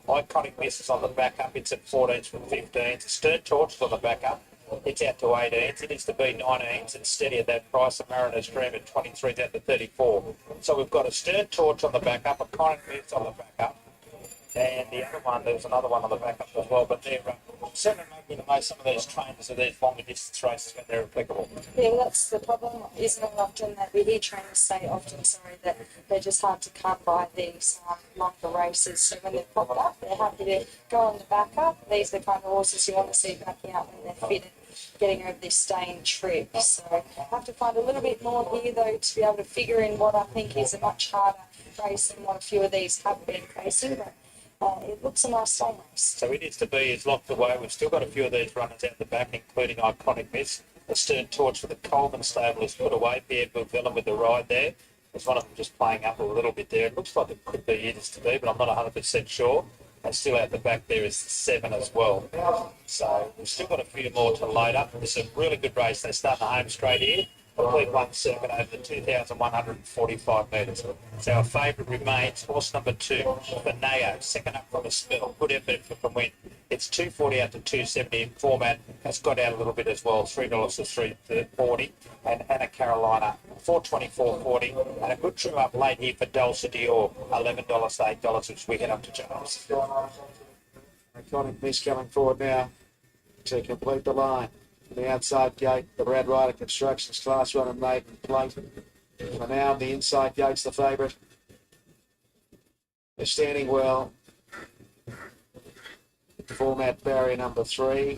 Iconic Misses on the back up. It's at 14s from 15s. Stern Torches on the back up. It's out to 18s. It is to be 19s and steady at that price. A Mariner's Dream at 23s out to 34. So we've got a Stern Torch on the back up, a Iconic Miss on the back up, and the other one, there was another one on the back up as well. But they're certainly making the most some of these trainers of these longer distance races when they're applicable. Yeah, well, that's the problem, isn't it? Often that we hear trainers say that they're just hard to come by these longer races. So when they're popped up, they're happy to go on the back up. These are the kind of horses you want to see backing up when they're fit and getting over this staying trip. So I have to find a little bit more here, though, to be able to figure in what I think is a much harder race than what a few of these have been facing. But it looks a nice staying race. So it is to be is locked away. We've still got a few of these runners out the back, including Iconic Miss. The Stern Torch for the Colvin stable is put away. Pierre Bourvillon with the ride there. There's one of them just playing up a little bit there. It looks like it could be it is to be, but I'm not 100% sure. And still out the back there is the 7 as well. So we've still got a few more to load up. This is a really good race. They start the home straight here. Complete one circuit over the 2,145 metres. So our favourite remains horse number 2, Fineo, second up from a spell. Good effort from win. It's $2.40 out to $2.70 in format. Has got out a little bit as well, $3 to $3.40. And Ana Carolina, $4.24.40. And a good trim up late here for Dulce Dior, $11 to $8, which we head up to Charles. Iconic Miss coming forward now to complete the line. The outside gate, the Red Rider Constructions Class 1 and maiden plate. For now, the inside gate's the favourite. They're standing well. Format barrier number 3.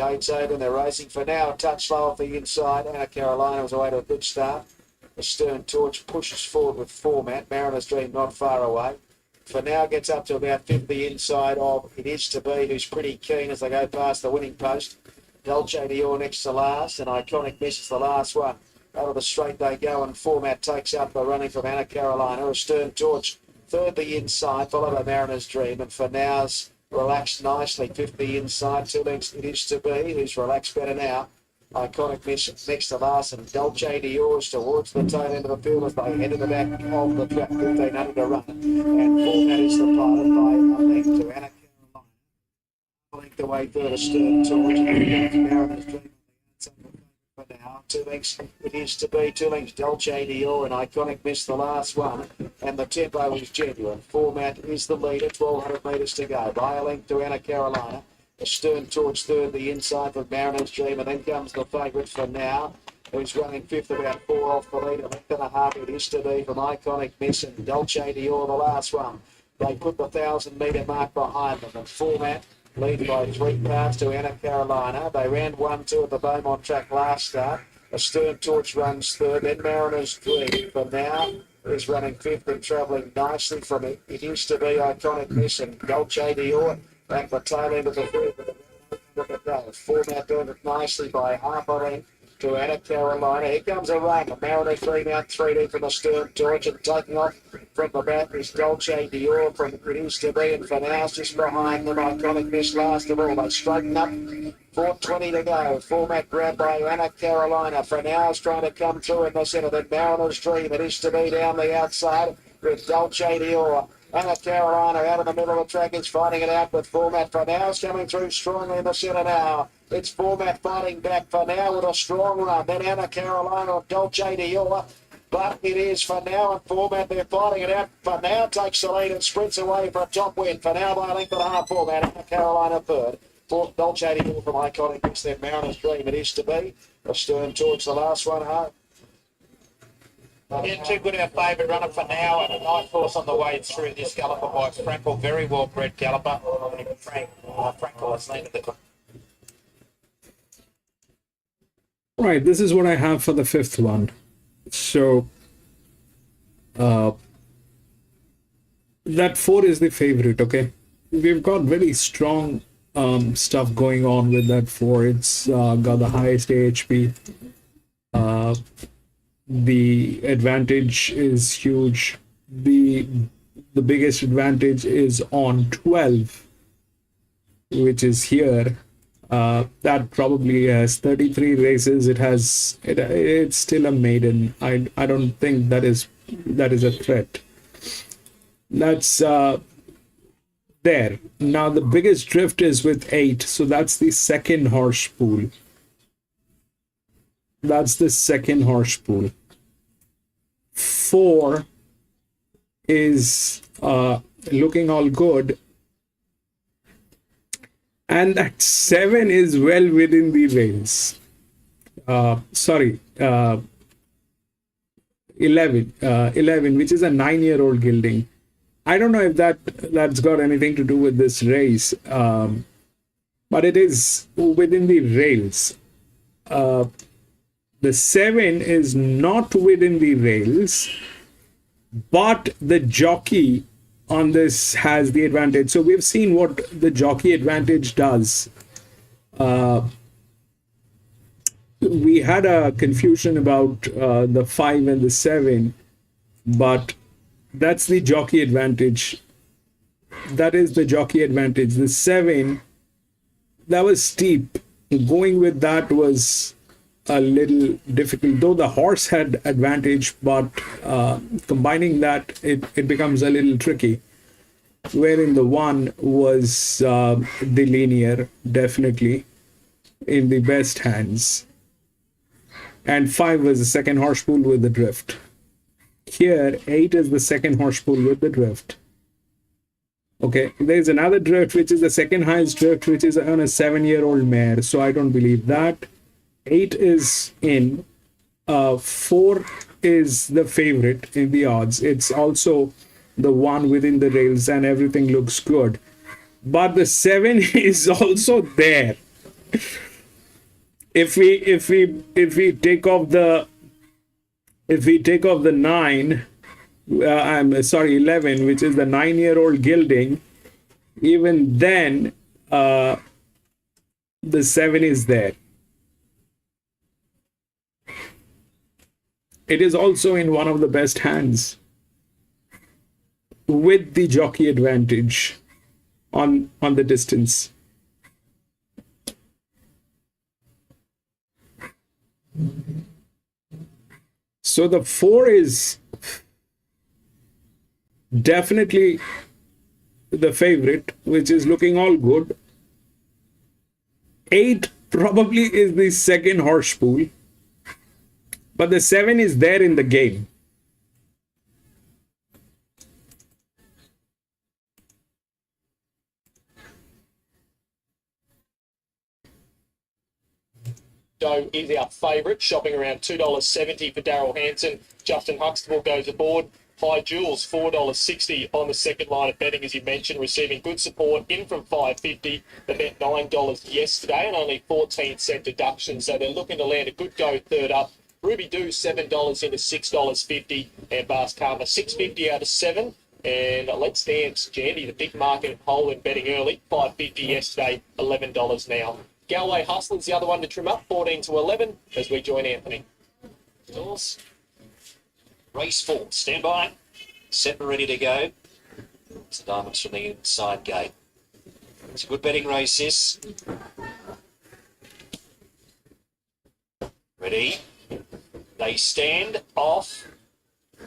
Gates open, they're racing for now. A touch slow off the inside. Anna Carolina was away to a good start. The Stern Torch pushes forward with format. Mariner's Dream not far away. For now gets up to about 50 inside of It Is To Be, who's pretty keen as they go past the winning post. Dolce Dior next to last, and Iconic misses the last one. Out of the straight they go, and format takes up the running from Anna Carolina. A Stern Torch third the inside, followed by Mariner's Dream, and for now's relaxed nicely, 50 inside, 2 lengths It Is To Be, who's relaxed better now. Iconic miss next to last, and Dolce Dior's towards the tail end of the field as they head to the back of the track, 1500 to run. And format is the pilot by a length to Anna Carolina. A length away further, Stern Torch, and Mariner's Dream. For now, 2 lengths It Is To Be, 2 lengths Dolce Dior, and Iconic missed the last one, and the tempo is genuine. Format is the leader, 1200 metres to go. By a length to Anna Carolina. A Stern Torch third, the inside for Mariner's Dream, and then comes the favourite For Now, who's running fifth, about 4 off the lead. A length and a half It Is To Be from Iconic Miss, and Dolce Dior the last one. They put the 1,000-metre mark behind them, and Format lead by 3 parts to Anna Carolina. They ran 1-2 at the Beaumont track last start. A Stern Torch runs third, then Mariner's Dream. For now is running fifth and travelling nicely from It Is To Be, Iconic Miss, and Dolce Dior back the tail end of the field. Look at that. Format doing it nicely by half a length to Anna Carolina. Here comes a run. Mariner's Dream out 3D from the Stern Torch, and taking off from the back is Dolce Dior from It Is To Be, and For Now's just behind them. Iconic Miss last of all. They straighten up. 4:20 to go. Format grabbed by Anna Carolina. For Now's trying to come through in the centre. Then Mariner's Dream. It Is To Be down the outside with Dolce Dior. Anna Carolina out in the middle of the track is fighting it out with Format. For Now's coming through strongly in the centre now. It's Format fighting back For Now with a strong run. Then Anna Carolina or Dolce Dior. But it is For Now and Format. They're fighting it out. For Now takes the lead and sprints away for a top win. For Now by a length and a half. Format. Anna Carolina third. Fourth, Dolce Dior from Iconic Mix. Then Mariner's Dream. It Is To Be. A Stern Torch the last one home. Yeah, too good our favourite runner For Now, and a nice horse on the way through this galloper by Frankel, very well bred galloper. Frankel has landed the. Right, this is what I have for the 5th one. So, that 4 is the favorite, okay? We've got very strong stuff going on with that 4. It's got the highest AHP. The advantage is huge. The biggest advantage is on 12, which is here. That probably has 33 races. It's still a maiden. I don't think that is a threat. That's there. Now the biggest drift is with 8, so that's the second horse pool. That's the second horse pool. 4 is looking all good, and that 7 is well within the rails. 11, which is a 9-year-old gelding. I don't know if that's got anything to do with this race, but it is within the rails. The 7 is not within the rails, but the jockey on this has the advantage. So we've seen what the jockey advantage does. We had a confusion about the 5 and the 7, but that's the jockey advantage. That is the jockey advantage. The 7, that was steep. Going with that was a little difficult, though the horse had advantage, but combining that, it becomes a little tricky. Wherein the 1 was the linear, definitely in the best hands, and 5 was the second horse pool with the drift. Here 8 is the second horse pool with the drift. Okay, there's another drift which is the second highest drift, which is on a 7-year-old mare, so I don't believe that. 8 is in. 4 is the favorite in the odds. It's also the one within the rails, and everything looks good. But the 7 is also there. if we take off the 9, I'm sorry, 11, which is the 9-year-old gilding, even then the 7 is there. It is also in one of the best hands with the jockey advantage on the distance. So the 4 is definitely the favorite, which is looking all good. 8 probably is the second horse pool, but the 7 is there in the game. Doe is our favourite, shopping around $2.70 for Daryl Hanson. Justin Huxtable goes aboard. High Jules, $4.60 on the second line of betting, as you mentioned, receiving good support in from $5.50. They bet $9 yesterday and only 14-cent deduction, so they're looking to land a good go third up. Ruby Doo, $7 into $6.50, and Bars Karma, $6.50 out of 7. And Let's Dance Jandy, the big market hole in betting early, $5.50 yesterday, $11 now. Galway Hustler's the other one to trim up, 14 to 11, as we join Anthony. Doors. Race 4, stand by, set and ready to go. It's the Diamonds from the inside gate. It's a good betting race, this. Ready? They stand off.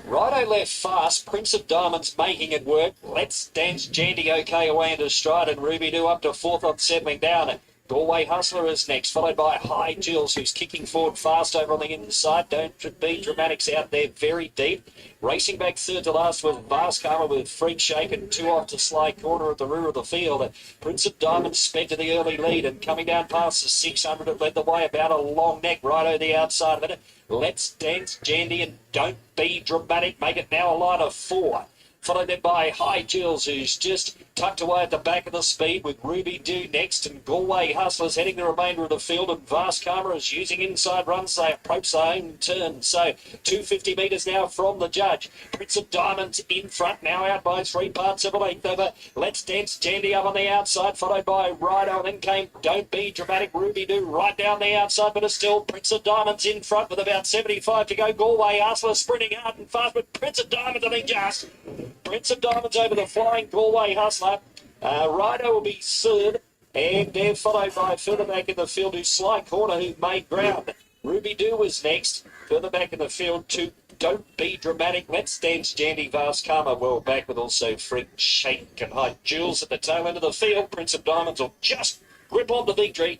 Righto left fast, Prince of Diamonds making it work. Let's Dance Jandy okay away into stride, and Ruby Doo up to 4th on settling down. Galway Hustler is next, followed by High Jules, who's kicking forward fast over on the inside. Don't be Dramatics out there very deep. Racing back third to last with Vast Karma with Freak Shake and 2 off to Sly Corner at the rear of the field. Prince of Diamonds sped to the early lead and coming down past the 600, it led the way about a long neck right over the outside of it. Let's Dance Jandy and Don't Be Dramatic make it now a line of 4. Followed then by High Jules, who's just tucked away at the back of the speed with Ruby Doo next, and Galway Hustlers heading the remainder of the field, and Vast Karma is using inside runs. They approach their own turn. So 250 metres now from the judge. Prince of Diamonds in front, now out by 3 parts of a length over Let's Dance Jandy up on the outside, followed by Rido, and then came Don't Be Dramatic, Ruby Doo right down the outside, but it's still Prince of Diamonds in front with about 75 to go. Galway Hustlers sprinting hard and fast, but Prince of Diamonds, I think just Prince of Diamonds over the flying Galway Hustler. Rido will be third, and they're followed by further back in the field who's Sly Corner, who made ground. Ruby Doo was next. Further back in the field to Don't Be Dramatic, Let's Dance Jandy, Vast Karma well back with also Freak Shake and High Jules at the tail end of the field. Prince of Diamonds will just grip on the victory.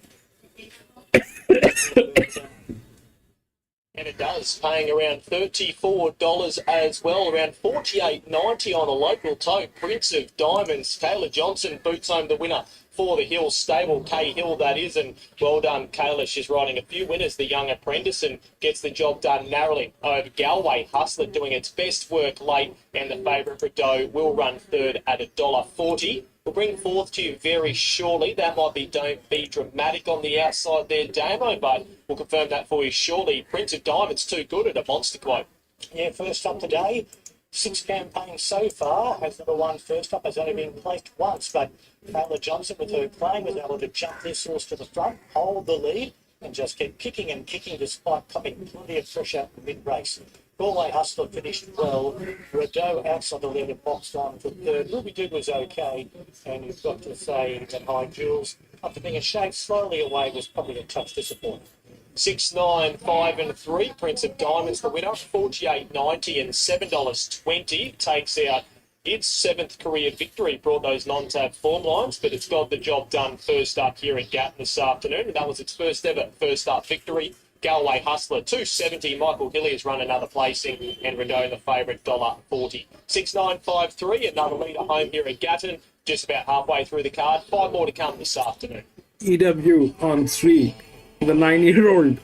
And it does, paying around $34 as well, around $48.90 on a local tote. Prince of Diamonds, Kayla Johnson boots home the winner for the Hill stable, K-Hill that is, and well done Kayla. She's riding a few winners, the young apprentice, and gets the job done narrowly over Galway Hustler, doing its best work late, and the favourite Rideau will run third at $1.40. We'll bring forth to you very shortly. That might be Don't Be Dramatic on the outside there, Damo, but we'll confirm that for you shortly. Prince of Diamonds too good at a monster quote. Yeah, first up today. 6 campaigns so far. Has never won first up. Has only been placed once, but Kayla Johnson, with her claim, was able to jump this horse to the front, hold the lead, and just kept kicking and kicking despite coming plenty of pressure mid-race. Galway Hustler finished well. Rideau outside the lead and boxed on for third. Ruby Doo was okay, and you've got to say that High Jules, after being a shade slowly away, was probably a touch disappointing. 6, 9, 5 and 3. Prince of Diamonds the winner, $48.90 and $7.20. Takes out its 7th career victory. Brought those non-tab form lines, but it's got the job done first up here at Gatton this afternoon, and that was its first ever first up victory. Galway Hustler, $2.70. Michael Hilliers run another placing, and Rideau the favourite, $1.40. 6, 9, 5, 3. Another leader home here at Gatton, just about halfway through the card. 5 more to come this afternoon. EW on 3, the 9-year-old.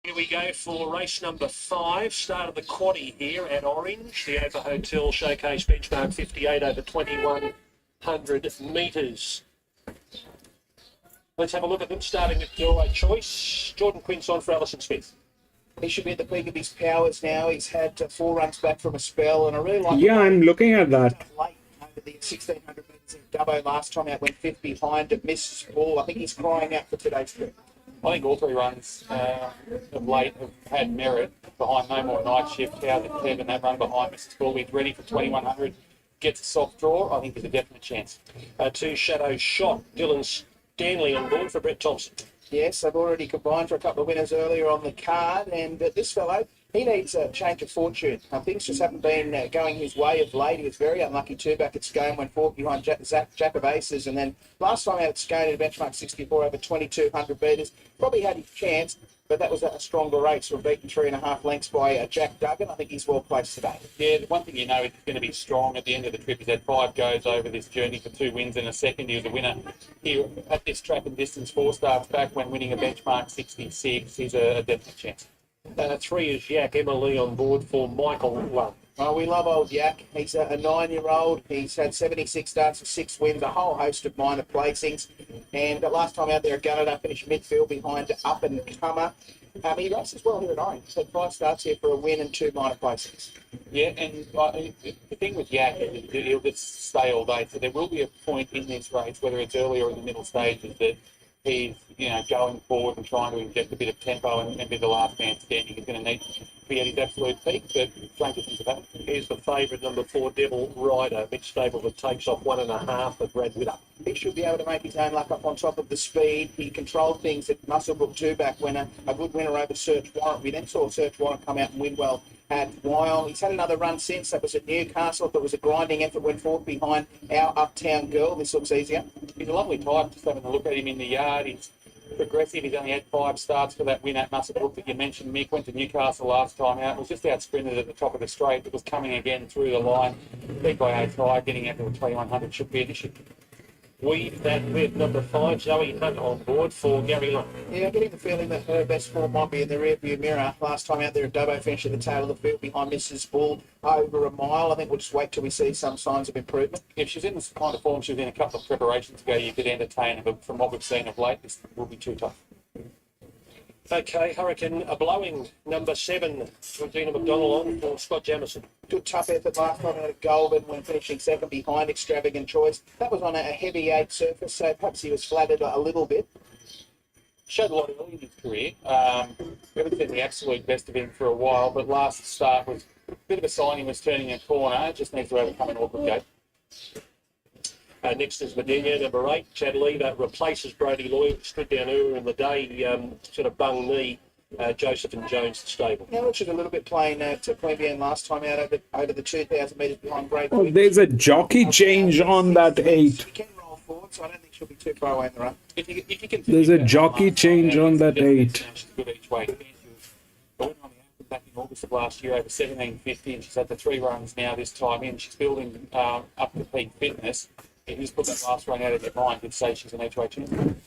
Here we go for race number 5. Start of the quaddie here at Orange. The Opa Hotel Showcase benchmark 58 over 2100 metres. Let's have a look at them, starting with Doorway Choice. Jordan Quince on for Alison Smith. He should be at the peak of his powers now. He's had 4 runs back from a spell, and I really like. Yeah, I'm looking at that. Late over the 1600 metres in Dubbo last time out, went 5th behind at Mrs. Ball. I think he's crying out for today's trip. I think all 3 runs of late have had merit behind No More Night Shift. How's it, Kevin? That run behind Mrs. Ball. He's ready for 2100. Gets a soft draw. I think there's a definite chance. 2 Shadow Shot. Dylan Stanley on board for Brett Thompson. Yes, they've already combined for a couple of winners earlier on the card, and this fellow, he needs a change of fortune. Things just haven't been going his way of late. He was very unlucky too back at Scone, went 4th behind Jack of Aces, and then last time out at Scone in benchmark 64 over 2200 metres. Probably had his chance, but that was a stronger race. We're beaten 3.5 lengths by Jack Duggan. I think he's well placed today. Yeah, the one thing you know is going to be strong at the end of the trip. He's had 5 goes over this journey for 2 wins and a second. He was a winner here at this track and distance 4 starts back when winning a benchmark 66. He's a definite chance. 3 is Yak Emily on board for Michael Lund. Oh, we love old Yak. He's a 9-year-old. He's had 76 starts and 6 wins, a whole host of minor placings. And last time out there at Gunnedah, finished midfield behind Up and Comer. He races well here at Orange. He's had 5 starts here for a win and 2 minor placings. Yeah, and the thing with Yak is that he'll just stay all day. So there will be a point in this race, whether it's early or in the middle stages, that he's going forward and trying to inject a bit of tempo and be the last man standing. He's going to need to be at his absolute peak, but stranger things have happened. Here's the favourite, number 4, Devil Rider, mixed stable that takes off 1.5 at Randwick. He should be able to make his own luck up on top of the speed. He controlled things at Musselbrook 2 back when a good winner over Search Warrant. We then saw Search Warrant come out and win well at Wyong. He's had another run since. That was at Newcastle. It was a grinding effort, went 4th behind Our Uptown Girl. This looks easier. He's a lovely type, just having a look at him in the yard. He's progressive. He's only had 5 starts for that win at Musselbrook that you mentioned. Mick went to Newcastle last time out. It was just out sprinted at the top of the straight. It was coming again through the line. Beat by 8 high, getting out to the 2100 should be an issue. Weave that with number 5, Zoe Hunt on board for Gary Lund. Yeah, getting the feeling that her best form might be in the rearview mirror. Last time out there at Dubbo, finished at the tail of the field behind Mrs. Bull over a mile. I think we'll just wait till we see some signs of improvement. If she's in the kind of form she was in a couple of preparations ago, you could entertain her, but from what we've seen of late, this will be too tough. Okay, Hurricane blowing number 7, Georgina McDonald on for Scott Jamison. Good tough effort last time out at Goulburn when finishing second behind Extravagant Choice. That was on a heavy 8 surface, so perhaps he was flattered a little bit. Showed a lot early in his career. We haven't seen the absolute best of him for a while, but last start was a bit of a sign he was turning a corner. Just needs to overcome an awkward gate. Next is Medina, number 8. Chad Lever replaces Brody Lloyd. Stood down earlier in the day, sort of bung knee. Joseph and Jones stable. Now, which is a little bit playing to Queanbeyan last time out over the 2,000 metres behind Great. Oh, there's a jockey change on that 8. She can roll forward, so I don't think she'll be too far away in the run. If you can There's a jockey change on that 8. She's good each way. Back in August of last year, over 1750, and she's had the 3 runs now this time in. She's building up to peak fitness. If you just put that last run out of your mind, you'd say she's an each way champion.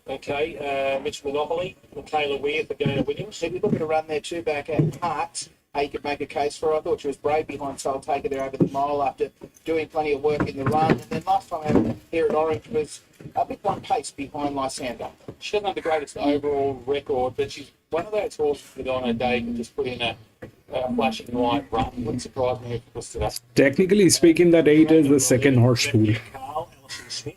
Okay, Mitch Monopoly, Michaela Weir for Gaynor Williams. If you look at a run there too back at Parks, you could make a case for her. I thought she was brave behind Soul Taker there over the mile after doing plenty of work in the run. And then last time out here at Orange was a bit one pace behind Lysander. She doesn't have the greatest overall record, but she's one of those horses that on a day can just put in a flashing light run. Wouldn't surprise me if it was today. Technically speaking, that 8 is the second horse pool. Carl, Alison Smith.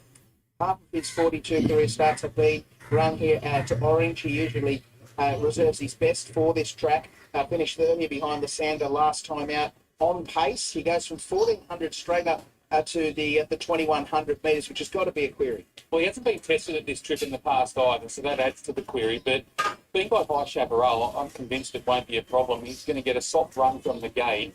Half of his 42 career starts have been run here at Orange. He usually reserves his best for this track. Finished earlier behind the Sander last time out. On pace, he goes from 1400 straight up to the 2100 metres, which has got to be a query. Well, he hasn't been tested at this trip in the past either, so that adds to the query. But being by High Chaparral, I'm convinced it won't be a problem. He's going to get a soft run from the gate,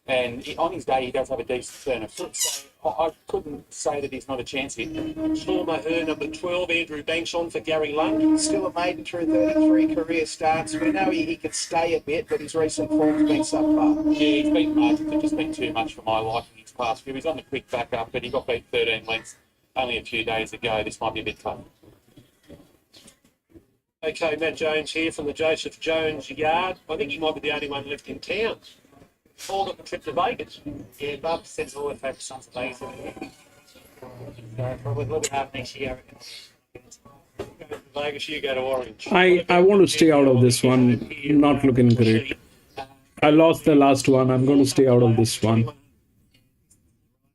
and on his day, he does have a decent turn of foot. So I couldn't say that he's not a chance here. Storm O'Hearn, number 12, Andrew Banks on for Gary Lund. Still a maiden through 33 career starts. We know he could stay a bit, but his recent form's been subpar. Yeah, he's beat margins have just been too much for my liking his past few. He's on the quick back up, but he got beat 13 lengths only a few days ago. This might be a bit tough. Okay, Matt Jones here from the Joseph Jones Yard. I think he might be the only one left in town. All got the trip to Vegas. Yeah, Bob says all have had some Vegas. Probably a little bit hard next year. Vegas, you go to Orange. I want to stay out of this one. Not looking great. I lost the last one. I'm going to stay out of this one.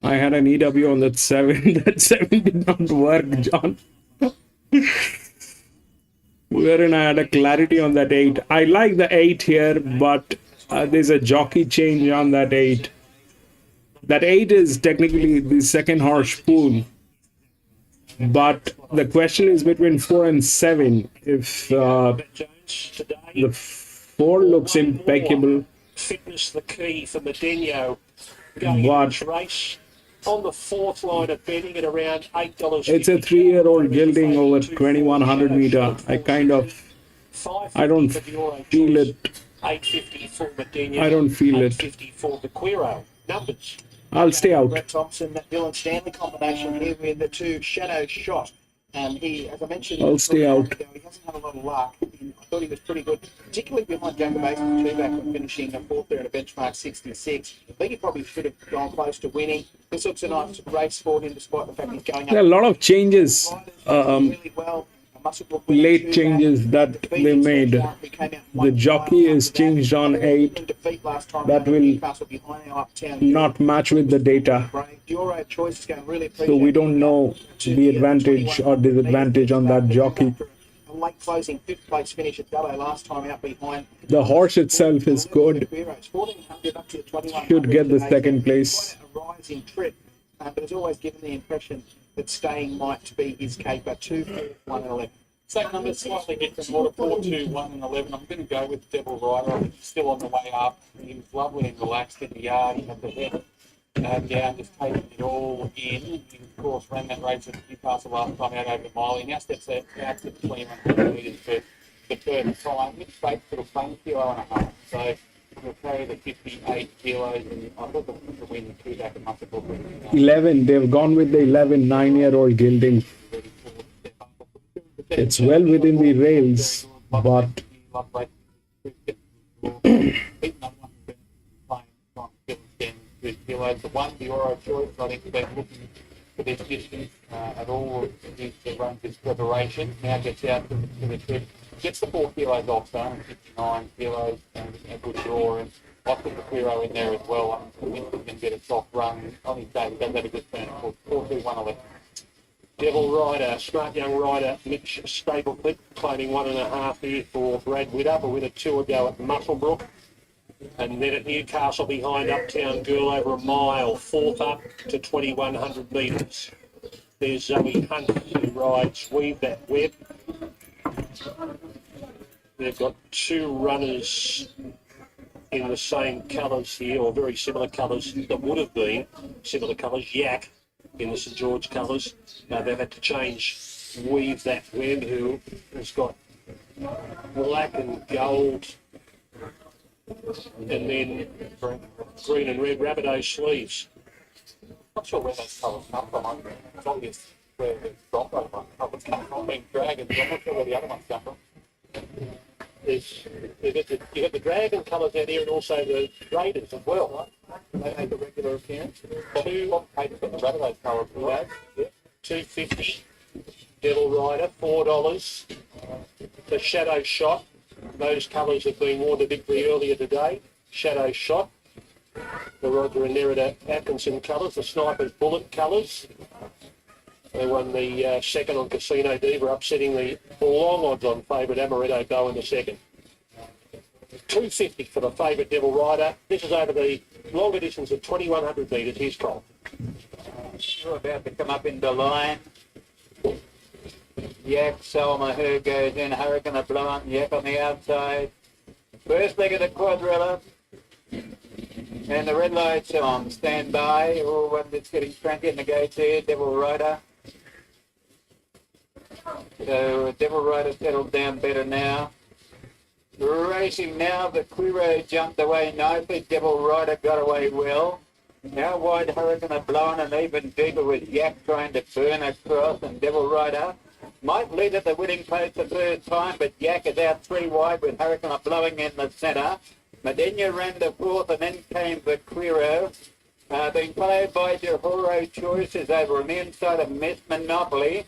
I had an EW on that 7. That 7 did not work, John. Wherein I had a clarity on that 8. I like the 8 here, but there's a jockey change on that 8. That 8 is technically the second horse pool. But the question is between 4 and 7. If the 4 looks impeccable, Fitness the key for Medeno going in this race. On the 4th line of betting at around $8. it's a 3-year-old gelding over 2100 meter. I don't feel it. $8.50 for Medeno. I don't feel it. $8.50 for the Quiro. Numbers. I'll stay out. Brett Thompson, that Dylan Stanley combination here with the 2 Shadow Shot. He, as I mentioned, I'll stay out. He hasn't had a lot of luck. I thought he was pretty good, particularly behind Jungle Basin 2 back when finishing 4th there at a benchmark 66. I think he probably should have gone close to winning. This looks a nice race for him, despite the fact he's going up. There are a lot of changes, Really well. late changes that they made. The jockey is changed on 8. That will not match with the data. So we don't know the advantage or disadvantage on that jockey. Late closing 5th place finish at Dubbo last time out behind. The horse itself is good. Should get the 2nd place. A rising trip, but it's always given the impression that staying might be his caper. 2, 4, 1 and 11. Same numbers, slightly different. Water 4, 2, 1 and 11. I'm going to go with Devil Rider. I think he's still on the way up. He was lovely and relaxed in the yard. He had the head down, just taking it all in. He, of course, ran that race at Newcastle last time out over the mile. He now steps out to 2100 metres for the first time. Mitch Bates sort of playing kilo and 1/2. So he'll carry the 58 kilos, and I thought the win 2 back and must have brought 11. They've gone with the 11 9-year-old gelding. It's well within the rails, but the one, the Oro Choice, I think, has been looking for this distance at all of his runs, his preparation. Now gets out to the trip, gets the 4 kilos off, so 59 kilos, and a good draw. And I put the Quiro in there as well. I'm convinced he can get a soft run on his day. He does have a good turn. 4, 2, 1, 11. Devil Rider, smart young rider, Mitch Staplecliffe, claiming 1.5 here for Brad Witter, but with a 2 ago at Musselbrook. And then at Newcastle behind Uptown Girl over a mile, 4th up to 2100 metres. There's Zoe Hunt who rides Weave That Web. They've got 2 runners in the same colours here, or very similar colours that would have been similar colours. Yak in the St George colours. They've had to change Weave That Web, who has got black and gold, and then green and red Rabbitoh sleeves. Not sure where those colours come from. It's obvious where the Bronco one colours come from, being dragons. I'm not sure where the other ones come from. You got the dragon colours out here, and also the Raiders as well, right? They make a regular appearance. 2 Paid for the Rabbitoh colours, yeah. $2.50. Devil Rider, $4. The Shadow Shot. Those colours have been worn to victory earlier today. Shadow Shot. The Roger and Nerida Atkinson colours. The Sniper's Bullet colours. They won the second on Casino Diva, upsetting the long odds-on favourite Amaretto Bow in the second. 250 for the favourite Devil Rider. This is over the longer distance of 2,100 metres. Here's Cole. You're about to come up in the line. Yak, Selma, her goes in, Hurricane a Blunt, Yak on the outside. First leg of the quadrilla. And the red lights on. Stand by. Oh, one that's getting cranky in the gates here, Devil Rider. So Devil Rider settled down better now. Racing now, the Quiro jumped away nicely. Devil Rider got away well. Now wide Hurricane are blowing and even deeper with Yak trying to burn across, and Devil Rider might lead at the winning post the first time, but Yak is out 3 wide with Hurricane are blowing in the centre. Medina ran the fourth and then came the Quiro. Being followed by Johoro Choices over on the inside of Miss Monopoly.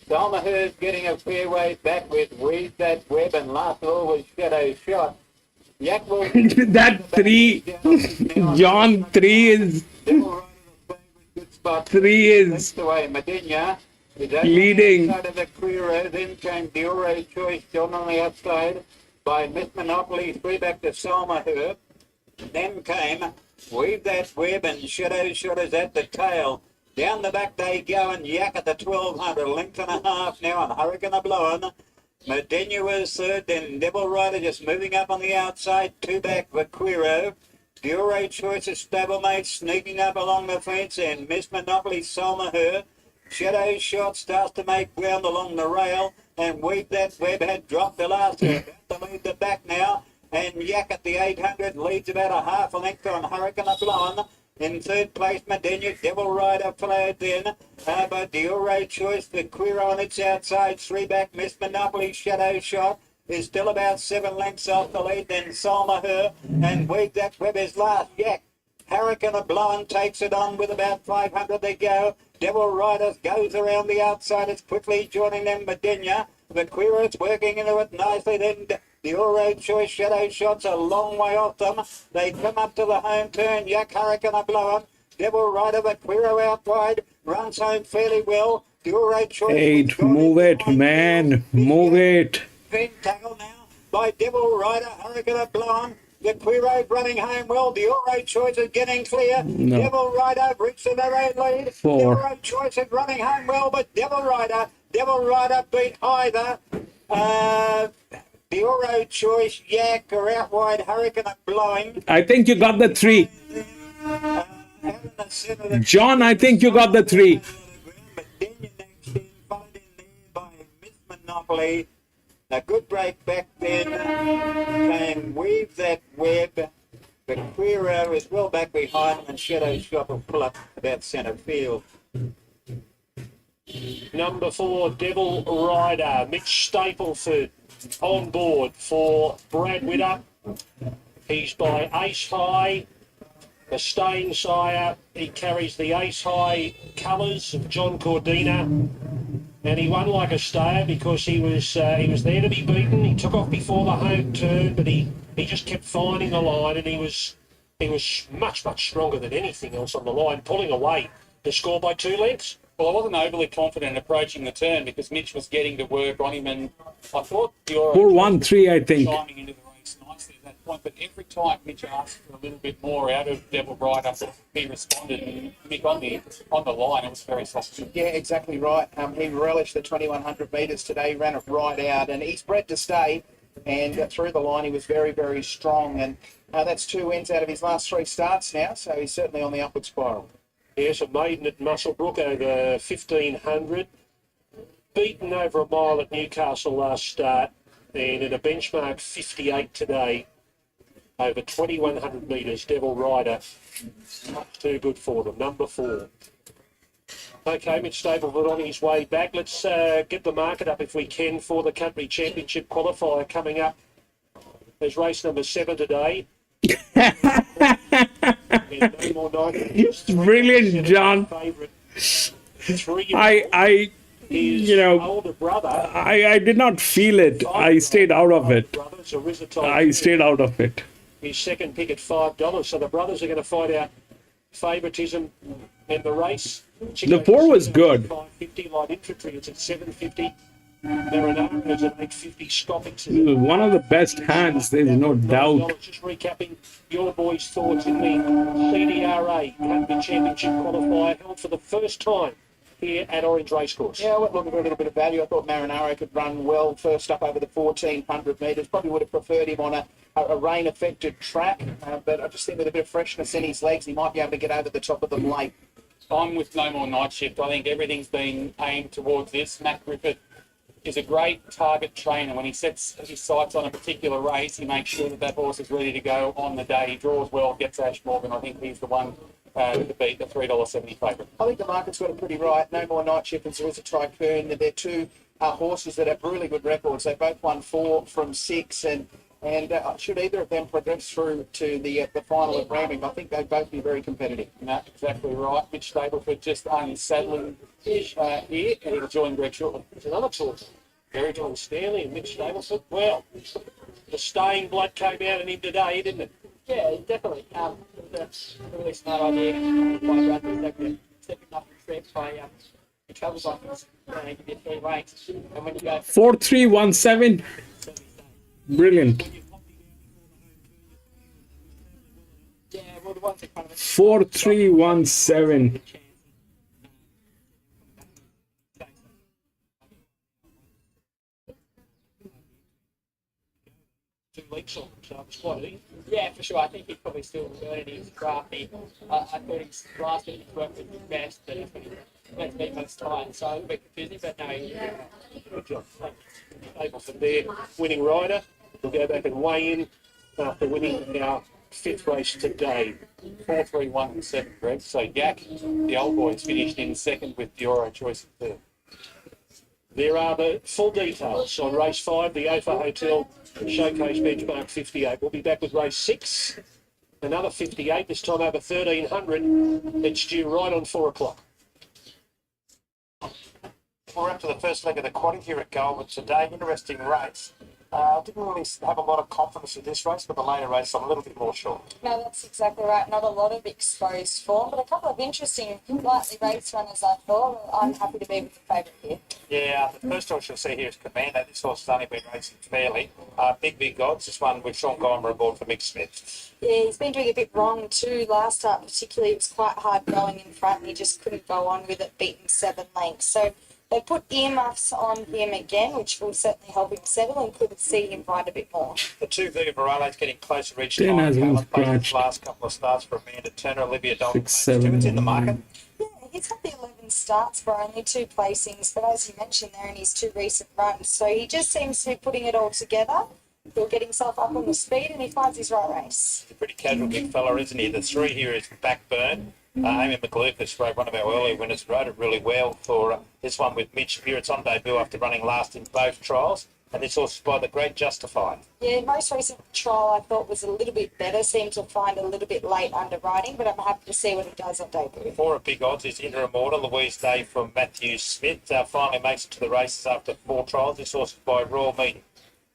Salma Hurst getting a fair way back with Weave That Web, and last of all was Shadow Shot. Yak will That 3, John, 3 is... 3 is away. Medina is leading. outside of the Quiro, then came Dioro Choice, John on the outside by Miss Monopoly, 3 back to Salma Hurst. Then came Weave That Web and Shadow Shot is at the tail. Down the back they go, and Yak at the 1,200, length and a half now, and Hurricane a blowing. Medina was third, then Devil Rider just moving up on the outside, 2 back for Quiro. Dioro Choice is stablemate, sneaking up along the fence, and Miss Monopoly, Salma Her. Shadow Shot starts to make ground along the rail, and Weave That Web had dropped the last one. About to lead the back now, and Yak at the 800 leads about a half a length on Hurricane a blowing. In third place, Medina, Devil Rider followed then by Dioro Choice, the Quiro on its outside, 3 back, Miss Monopoly, Shadow Shot is still about 7 lengths off the lead, then Salma Her, and Weave That Web is last. Yak, Hurricane a blowing takes it on with about 500 they go. Devil Rider goes around the outside, it's quickly joining them, Medina. The Quiro's working into it nicely, then Dioro Choice, Shadow Shot's a long way off them. They come up to the home turn. Yak Hurricane a blowing. Devil Rider, the Quiro out wide, runs home fairly well. Dioro Choice. 8, move it, man, move it. Then tackle now by Devil Rider, Hurricane a blowing. The Quiro running home well. Dioro Choice is getting clear. No. Devil Rider reached the narrow lead. 4. Dioro Choice is running home well, but Devil Rider beat either. Dioro Choice, Yak are out wide, Hurricane are blowing. I think you got the 3. John, I think you got the 3. Followed in there by Miss Monopoly. A good break back then. Came Weave That Web. The Quiro is well back behind him, and Shadow Shop will pull up about centre field. Number 4, Devil Rider. Mitch Stapleford on board for Brad Witter. He's by Ace High, the staying sire. He carries the Ace High colours of John Cordina, and he won like a stayer because he was there to be beaten. He took off before the home turn, but he just kept finding the line, and he was much stronger than anything else on the line, pulling away to score by 2 lengths. Well, I wasn't overly confident approaching the turn because Mitch was getting to work on him, and I thought Dioro 4-1-3, I think. chiming into the race nicely at that point. But every time Mitch asked for a little bit more out of Devil Rider, he responded. And Mick on the line, it was very soft. Yeah, exactly right. He relished the 2,100 metres today, ran it right out, and he's bred to stay. And through the line, he was very strong. And that's 2 wins out of his last 3 starts now, so he's certainly on the upward spiral. Yes, a maiden at Muswellbrook over 1,500. Beaten over a mile at Newcastle last start, and in a benchmark 58 today over 2,100 metres. Devil Rider, much too good for them. Number 4. Okay, Mitch Stapleford on his way back. Let's get the market up if we can for the Country Championship qualifier coming up. There's race number 7 today. Brilliant, John. Older brother. I did not feel it. I stayed out of it. I stayed out of it. His second pick at $5, so the brothers are going to find out favouritism in the race. The 4 was good. 550 light infantry. It's at 750. Marinara's at 850. Stoppings. One of the best hands, there's no doubt. Just recapping your boys' thoughts in the CDRA Country Championship qualifier held for the first time here at Orange Racecourse. Yeah, I went looking for a little bit of value. I thought Marinaro could run well first up over the 1,400 metres. Probably would have preferred him on a rain-affected track, but I just think with a bit of freshness in his legs, he might be able to get over the top of them late. I'm with No More Night Shift. I think everything's been aimed towards this. Matt Griffith is a great target trainer. When he sets his sights on a particular race, he makes sure that horse is ready to go on the day. He draws well, gets Ash Morgan. I think he's the one to beat the $3.70 favourite. I think the market's got it pretty right. No More Night Shift and Zeriza Tycoon. They're two horses that have really good records. They both won 4 from 6, and should either of them progress through to the final at Randwick, I think they'd both be very competitive. No, exactly right. Mitch Stableford just unsaddling here, and he'll join Greg shortly. There's another talk. Gary John Stanley and Mitch Stableford. Well, the staying blood came out in him today, didn't it? Yeah, definitely. That's a really smart idea. Stepping up and trip by the travels on this, give you 3 weights. And when you go 4317. Brilliant. yeah, well, the ones in front of it. 4317. Two legs on, so it's quite easy. Yeah, for sure. I think he's probably still learning his crafty. I thought his last week his work was his best, but it's when he went to be most tired, so a little bit confusing, but no, Good job. Stableford there, winning rider. We'll go back and weigh in after winning our 5th race today. 4-3-1-7, Greg. So Yak, the old boys, finished in 2nd with Dioro Choice in 3rd. There are the full details on race 5, the Ophir Hotel Showcase Benchmark 58. We'll be back with race 6, another 58, this time over 1,300. It's due right on 4 o'clock. We're up to the first leg of the quaddy here at Goulburn today. Interesting race. Didn't really have a lot of confidence in this race, but the later race I'm a little bit more sure. No, that's exactly right. Not a lot of exposed form, but a couple of interesting, lightly race runners, I thought. I'm happy to be with the favourite here. Yeah, the first horse you'll see here is Commander. This horse has only been racing fairly. Big odds. This one with Sean Geimer aboard for Mick Smith. Yeah, he's been doing a bit wrong too. Last start particularly, it was quite hard going in front and he just couldn't go on with it, beating 7 lengths. So they put earmuffs on him again, which will certainly help him settle and could see him ride a bit more. The 2 Viva Varela's getting closer each Dan time. has one Caleb plays scratched. his last couple of starts for Amanda Turner, Olivia Dalton. 6, 7, It's in the market. Yeah, he's had the 11 starts for only 2 placings, but as you mentioned, they're in his 2 recent runs. So he just seems to be putting it all together. He'll get himself up on the speed and he finds his right race. He's a pretty casual big fella, isn't he? The 3 here is Backburn. Amy McLucas rode one of our early winners, rode it really well for this one with Mitch Spear. It's on debut after running last in both trials. And this horse is by the great Justified. Yeah, most recent trial I thought was a little bit better, seemed to find a little bit late underwriting, but I'm happy to see what he does on debut. 4 at big odds is Interim Order. Louise Day from Matthew Smith finally makes it to the races after 4 trials. This horse is by Royal Meeting.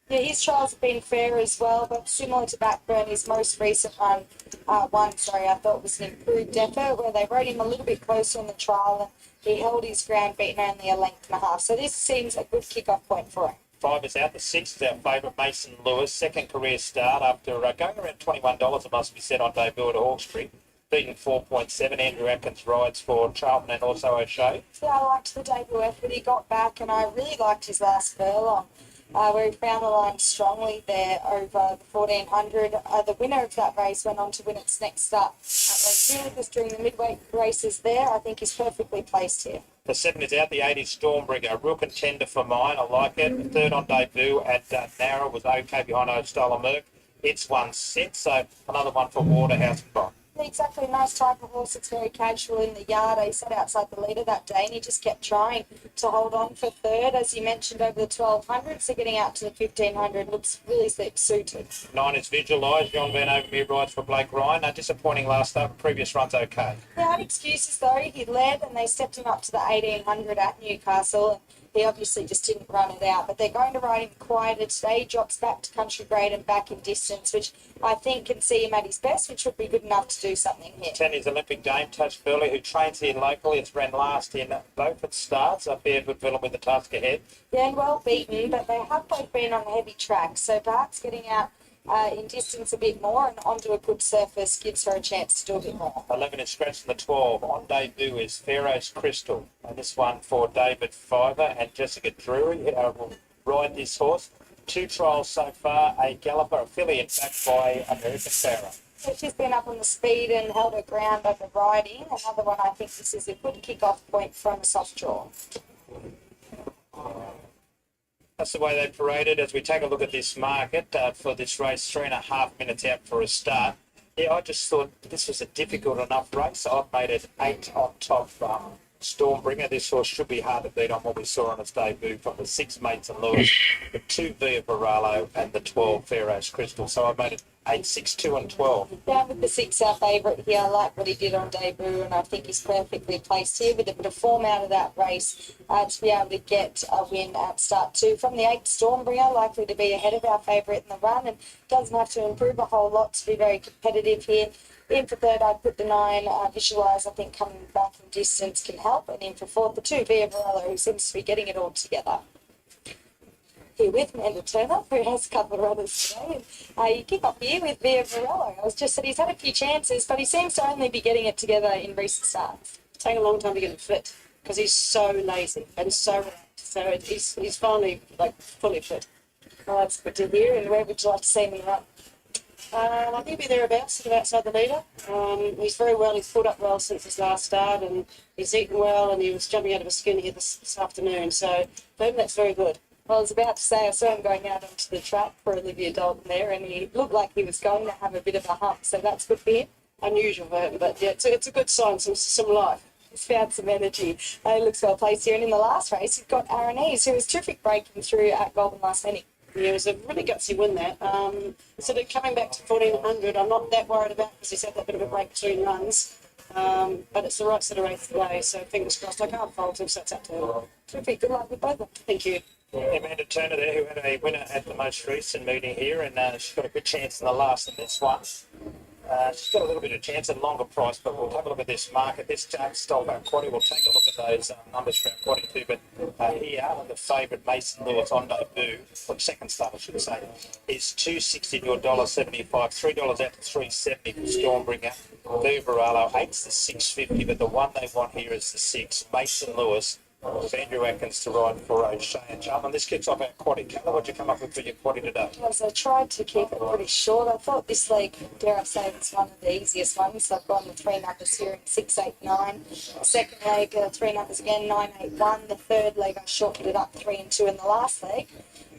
Yeah, his trials have been fair as well, but similar to Backburn, his most recent one, I thought was an improved effort where they rode him a little bit closer in the trial and he held his ground, beaten only a length and a half. So this seems a good kick-off point for him. 5 is out. The 6 is our favourite, Mason Lewis. Second career start after going around $21, it must be said, on debut at Hawkesbury. Beaten 4.7. Andrew Atkins rides for Charlton and also O'Shea. Yeah, I liked the debut effort. He got back and I really liked his last furlong. Where he found the line strongly there over the 1400. The winner of that race went on to win its next start at Randwick during the midweight races there. I think he's perfectly placed here. The 7 is out. The 8 is Stormbringer. Real contender for mine. I like it. The 3rd on debut at Narra was okay behind Old Style Merc. It's 1 set, so another one for Waterhouse and Bond. Exactly, nice type of horse. It's very casual in the yard. He sat outside the leader that day and he just kept trying to hold on for 3rd. As you mentioned, over the 1200, so getting out to the 1500 looks really suited. 9 is Visualise. John Van Overmeer rides for Blake Ryan. Disappointing last start. Previous run's okay. He had excuses though. He led and they stepped him up to the 1800 at Newcastle. he obviously just didn't run it out. But they're going to ride him quieter today. He drops back to country grade and back in distance, which I think can see him at his best, which would be good enough to do something here. 10 is Olympic Dame Touch Burley, who trains here locally. It's ran last in both its starts. A fair good villain with the task ahead. Yeah, and well beaten, but they have both been on heavy tracks, so perhaps getting out in distance a bit more and onto a good surface gives her a chance to do a bit more. 11 is scratched from the 12. On debut is Pharaoh's Crystal. And this one for David Fiver and Jessica Drury will ride this horse. 2 trials so far, a galloper affiliate backed by American Pharaoh. So she's been up on the speed and held her ground over riding. Another one, I think this is a good kick-off point from a soft draw. That's the way they paraded. As we take a look at this market for this race, 3.5 minutes out for a start. Yeah, I just thought this was a difficult enough race. I've made it 8 on top. Stormbringer, this horse should be hard to beat on what we saw on its debut from the 6 Mates and Lewis, the 2 Via Varalo and the 12 Pharaoh's Crystal. So I made it 8, 6, 2 and 12. Down with the 6, our favourite here. I like what he did on debut, and I think he's perfectly placed here with a bit of form out of that race to be able to get a win at start 2. From the 8, Stormbringer, likely to be ahead of our favourite in the run and doesn't have to improve a whole lot to be very competitive here. In for 3rd, I'd put the 9, Visualise. I think coming back in distance can help. And in for 4th, the 2, Via Varela, who seems to be getting it all together. Here with Amanda Turner, who has a couple of runners today. And you kick off here with Via Varela. I was just said he's had a few chances, but he seems to only be getting it together in recent starts. It's taken a long time to get him fit because he's so lazy and so relaxed. So he's finally fully fit. Well, that's good to hear. And where would you like to see me run? I think he'll be thereabouts, sort of outside the leader. He's very well, he's pulled up well since his last start and he's eaten well and he was jumping out of his skin here this afternoon. So for him, that's very good. Well, I was about to say I saw him going out onto the track for Olivia Dalton there and he looked like he was going to have a bit of a hump, so that's good for him. Unusual for him, but yeah, it's a good sign, some life. He's found some energy. He looks well placed here. And in the last race, you've got Aaron Ease, who was terrific breaking through at Golden last minute. Yeah, it was a really gutsy win that. Sort of coming back to 1400, I'm not that worried about because he's had that bit of a break between runs. But it's the right sort of race today, so fingers crossed. I can't fault him, so it's up to him. Terrific. Good luck with both of them. Thank you. Amanda Turner there, who had a winner at the most recent meeting here, and she's got a good chance in the last in this one. She's got a little bit of chance at a longer price, but we'll have a look at this market. This stole our quaddy. We'll take a look at those numbers for our quaddy too. But here, the favourite Mason Lewis on debut, or second start I should say, is $2.60 to $1.75. $3 out to $3.70 for Stormbringer. Vivaralo 8's the $6.50, but the one they want here is the 6. Mason Lewis. Andrew Atkins to ride for O'Shea and Jarman. This kicks off our quaddy. Colour, what you come up with for your quaddy today? Yes, I tried to keep it pretty short. I thought this leg, dare I say, was one of the easiest ones. So I've gone the 3 numbers here in 6, 8, 9. The second leg, 3 numbers again, 9, 8, 1. The third leg, I shortened it up 3 and 2 in the last leg.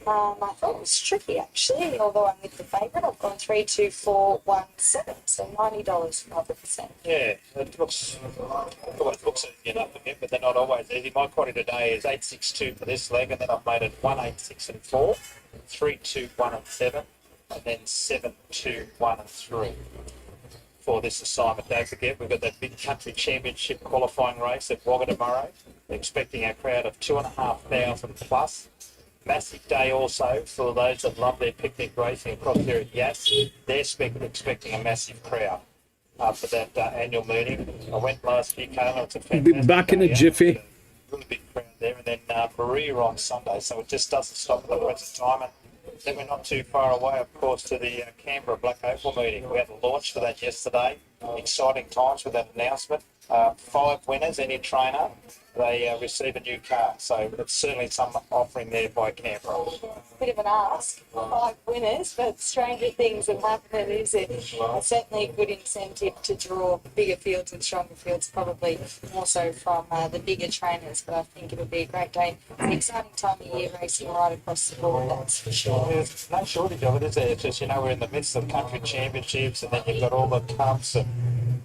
I thought it was tricky actually, although I'm with the favourite. I've gone 3, 2, 4, 1, 7, so $90 for 100%. Yeah, it looks easy enough for him, but they're not always easy. My quaddy today is 8, 6, 2 for this leg, and then I've made it 1, 8, 6 and 4, 3, 2, 1 and 7, and then 7, 2, 1 and 3 for this assignment. Don't forget, we've got that big country championship qualifying race at Wagga tomorrow. Expecting a crowd of 2,500 plus. Massive day also for those that love their picnic racing across here at Yass. They're expecting a massive crowd for that annual meeting. I went last year, Kayla. It's a fantastic Be back in a jiffy. Really big crowd there. And then Maria on Sunday, so it just doesn't stop at the present time. And then we're not too far away, of course, to the Canberra Black Opal meeting. We had a launch for that yesterday. Exciting times with that announcement. 5 winners, any trainer, they receive a new car. So it's certainly some offering there by Canberra. Bit of an ask, 5 winners, but stranger things have happened, is it? It's certainly a good incentive to draw bigger fields and stronger fields, probably more so from the bigger trainers, but I think it'll be a great day. It's an exciting time of year racing right across the board, that's for sure. There's no shortage of it, is there? It's just, we're in the midst of country championships, and then you've got all the cups, and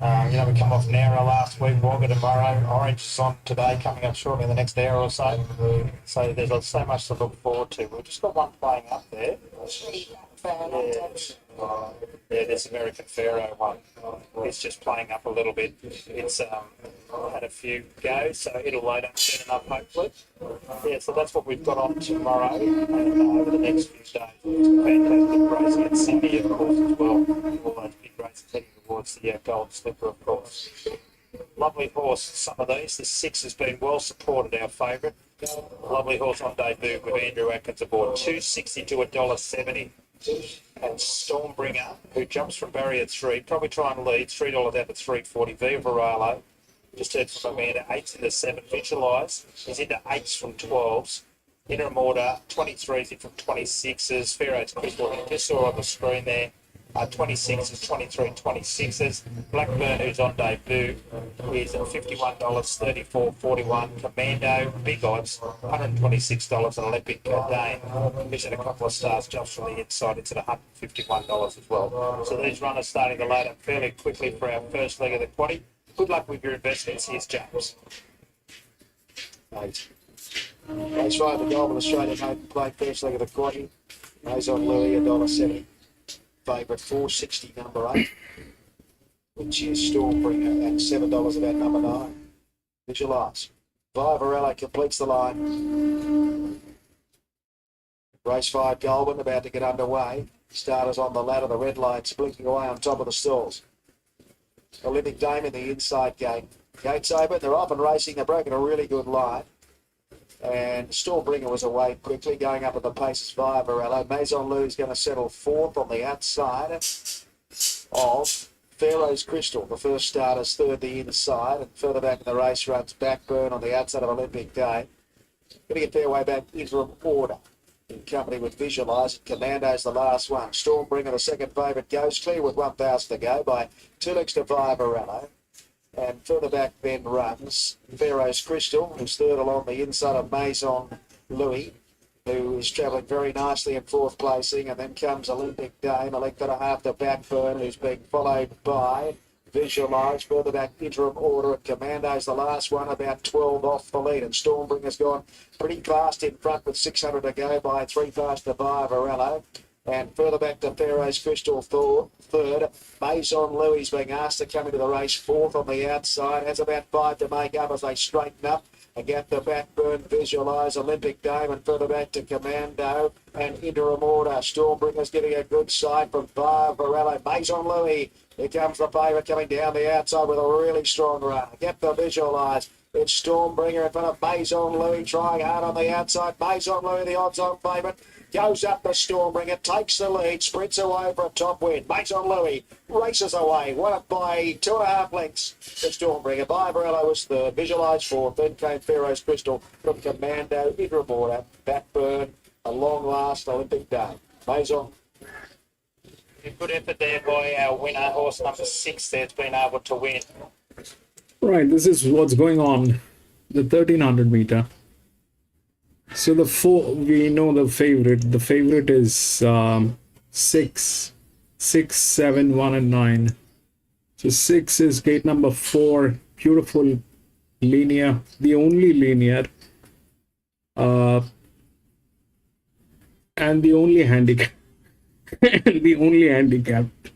we come off Nara last week, Wagga tomorrow, Orange is on today, coming up shortly in the next hour or so. So there's so much to look forward to. We've just got one playing up there. fair. Yeah, this American Pharaoh one. It's just playing up a little bit. It's had a few goes, so it'll load up soon enough, hopefully. Yeah, so that's what we've got on tomorrow and over the next few days. Fantastic racing at Sydney, of course, as well. All those big races heading towards the Gold Slipper, of course. Lovely horse, some of these. The 6 has been well supported, our favourite. Lovely horse on debut with Andrew Atkins aboard. $2.60 to $1.70. And Stormbringer, who jumps from barrier 3, probably try and lead. $3 out to $3.40. Via Varalo. Just heard from Amanda, 8s into 7. Visualise. He's into 8s from 12s. Interim order, 23s from 26s. Pharaoh's Crystal, you just saw on the screen there. 26s, 23, 26s. Blackburn, who's on debut, is at $51, 34.41. Commando, big odds, $126. An Olympic Dane, who's at a couple of stars, jumps from the inside. It's at $151 as well. So these runners starting to load up fairly quickly for our first leg of the quaddy. Good luck with your investments. Here's James. 8. Race 5, the Goldman Australian Open play, first leg of the quaddy. Race on Louis, $1.70. Favourite $4.60, number 8, which is Stormbringer at $7 about number 9. Visualise. Varela completes the line. Race 5, Goldman about to get underway. Starters on the ladder, the red lights blinking away on top of the stalls. Olympic Dame in the inside gate. Gates open, they're off and racing, they're breaking a really good line. And Stormbringer was away quickly, going up at the paces via Varela. Maison Lou is going to settle 4th on the outside of Pharaoh's Crystal. The first starter's 3rd the inside, and further back in the race runs Backburn on the outside of Olympic Day. Going to get their way back interim order in company with Visualise. Commando's the last one. Stormbringer, the second favourite, goes clear with 1,000 to go by 2 legs to via Varela. And further back then runs Pharaoh's Crystal, who's 3rd along the inside of Maison Louis, who is travelling very nicely in 4th placing. And then comes Olympic Dame, a length and a half to Backburn, who's being followed by Visualise. Further back, interim order at Commando's the last one, about 12 off the lead. And Stormbringer's gone pretty fast in front with 600 to go by 3 past to via Varela. And further back to Pharaoh's Crystal, 3rd. Maison Louis being asked to come into the race 4th on the outside. Has about 5 to make up as they straighten up. Again, the Backburn, Visualise, Olympic Dame, and further back to Commando and interim order. Stormbringer's getting a good side from via Varela. Maison Louis, here comes the favourite coming down the outside with a really strong run. Get the Visualise. It's Stormbringer in front of Maison Louis, trying hard on the outside. Maison Louis, the odds-on favourite. Goes up the Stormbringer, takes the lead, sprints away for a top win. Maison Louis races away, won it by 2.5 lengths. The Stormbringer, by Varela was 3rd, Visualise 4th, then came Pharaoh's Crystal from Commando, interim order, Backburn, a long last Olympic Day. Maison. Good effort there by our winner, horse number 6 there's been able to win. Right, this is what's going on. The 1300 meter. So the 4, we know the favorite. The favorite is 6, 7, 1, and 9. So 6 is gate number 4. Beautiful linear, the only linear, and the only handicap. The only handicapped.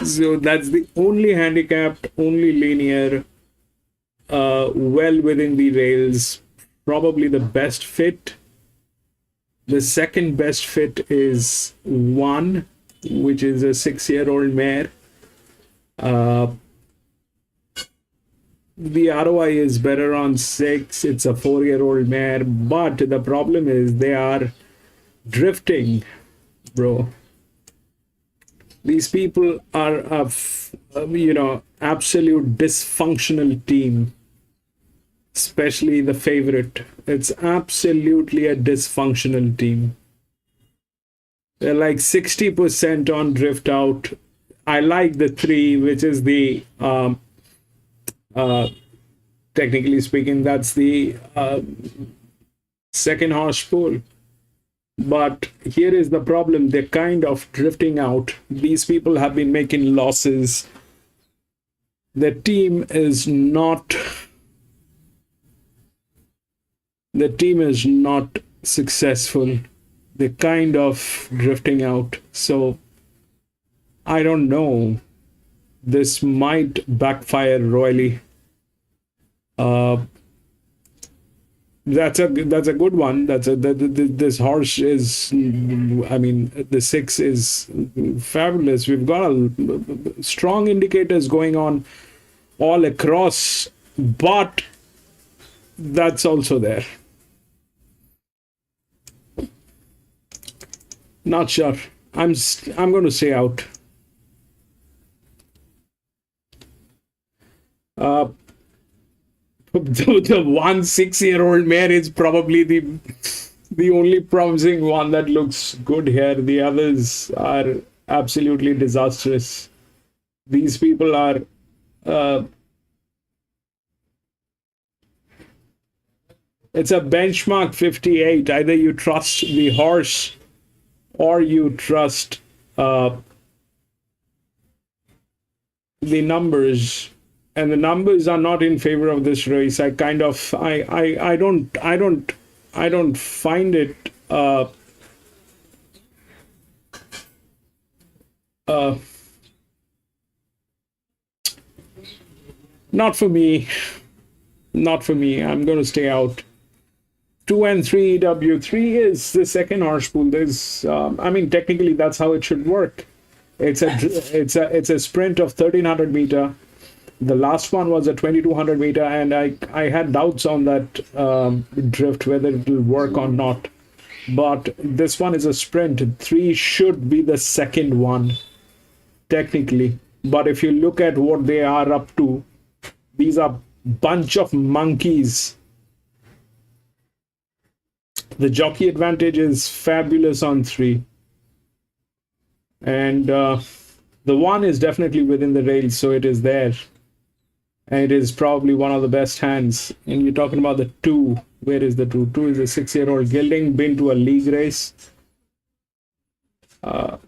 So that's the only handicapped, only linear, well within the rails. Probably the best fit. The second best fit is 1, which is a 6-year-old mare. The ROI is better on 6. It's a 4-year-old mare, but the problem is they are drifting, bro. These people are a absolute dysfunctional team. Especially the favorite. It's absolutely a dysfunctional team. They're like 60% on drift out. I like the 3, which is the technically speaking, that's the second horse pull. But here is the problem. They're kind of drifting out. These people have been making losses. The team is not successful. they're kind of drifting out. So I don't know. This might backfire royally. That's a good one. This horse is, I mean, the 6 is fabulous. We've got strong indicators going on all across, but that's also there. Not sure. I'm going to stay out. The 1 6-year-old mare is probably the only promising one that looks good here. The others are absolutely disastrous. These people are it's a benchmark 58. Either you trust the horse or you trust the numbers, and the numbers are not in favor of this race. I don't find it not for me. I'm going to stay out. 2 and 3 W3 is the second horse pool. There's I mean, technically that's how it should work. It's a sprint of 1300 meter. The last one was a 2200 meter, and I had doubts on that drift, whether it will work or not. But this one is a sprint. 3 should be the second one, technically. But if you look at what they are up to, these are bunch of monkeys. The jockey advantage is fabulous on 3. And the 1 is definitely within the rails, so it is there. And it is probably one of the best hands. And you're talking about the 2. Where is the 2? 2 is a 6-year-old gelding, been to a league race. The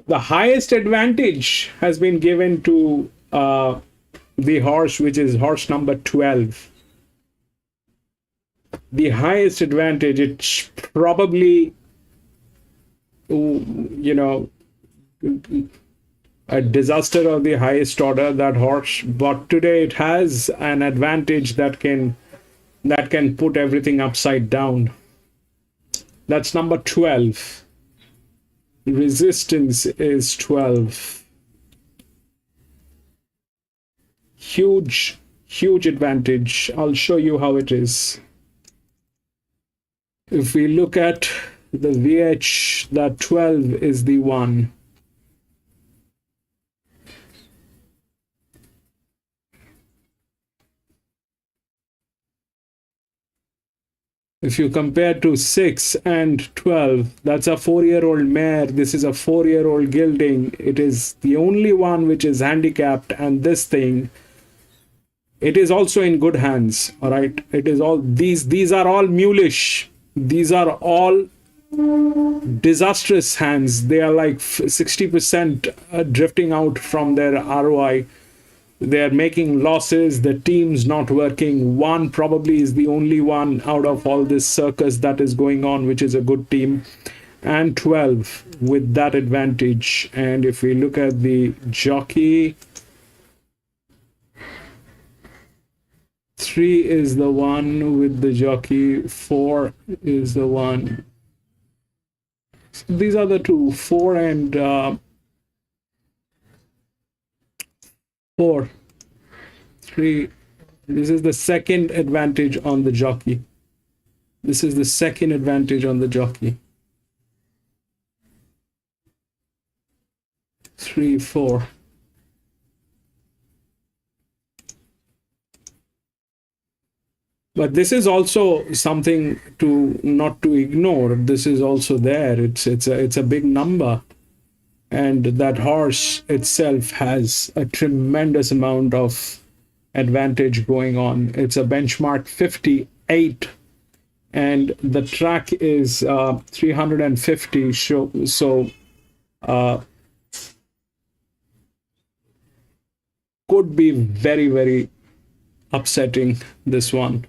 highest advantage has been given to the horse, which is horse number 12. The highest advantage, it's probably, you know, a disaster of the highest order, that horse, but today it has an advantage that can put everything upside down. That's number 12. Resistance is 12. Huge advantage. I'll show you how it is. If we look at the VH, that 12 is the 1. If you compare to 6 and 12, that's a 4-year-old mare. This is a 4-year-old gelding. It is the only one which is handicapped, and this thing, it is also in good hands. All right, it is all these are all mulish. These are all disastrous hands. They are like 60% drifting out from their ROI. They are making losses. The team's not working. 1 probably is the only one out of all this circus that is going on, which is a good team. And 12 with that advantage. And if we look at the jockey, 3 is the one with the jockey. 4 is the one. So these are the 2, 4 and 4, 3. This is the second advantage on the jockey. This is the second advantage on the jockey. 3, 4. But this is also something not to ignore. This is also there. It's a big number. And that horse itself has a tremendous amount of advantage going on. It's a benchmark 58, and the track is 350. So could be very, very upsetting, this one.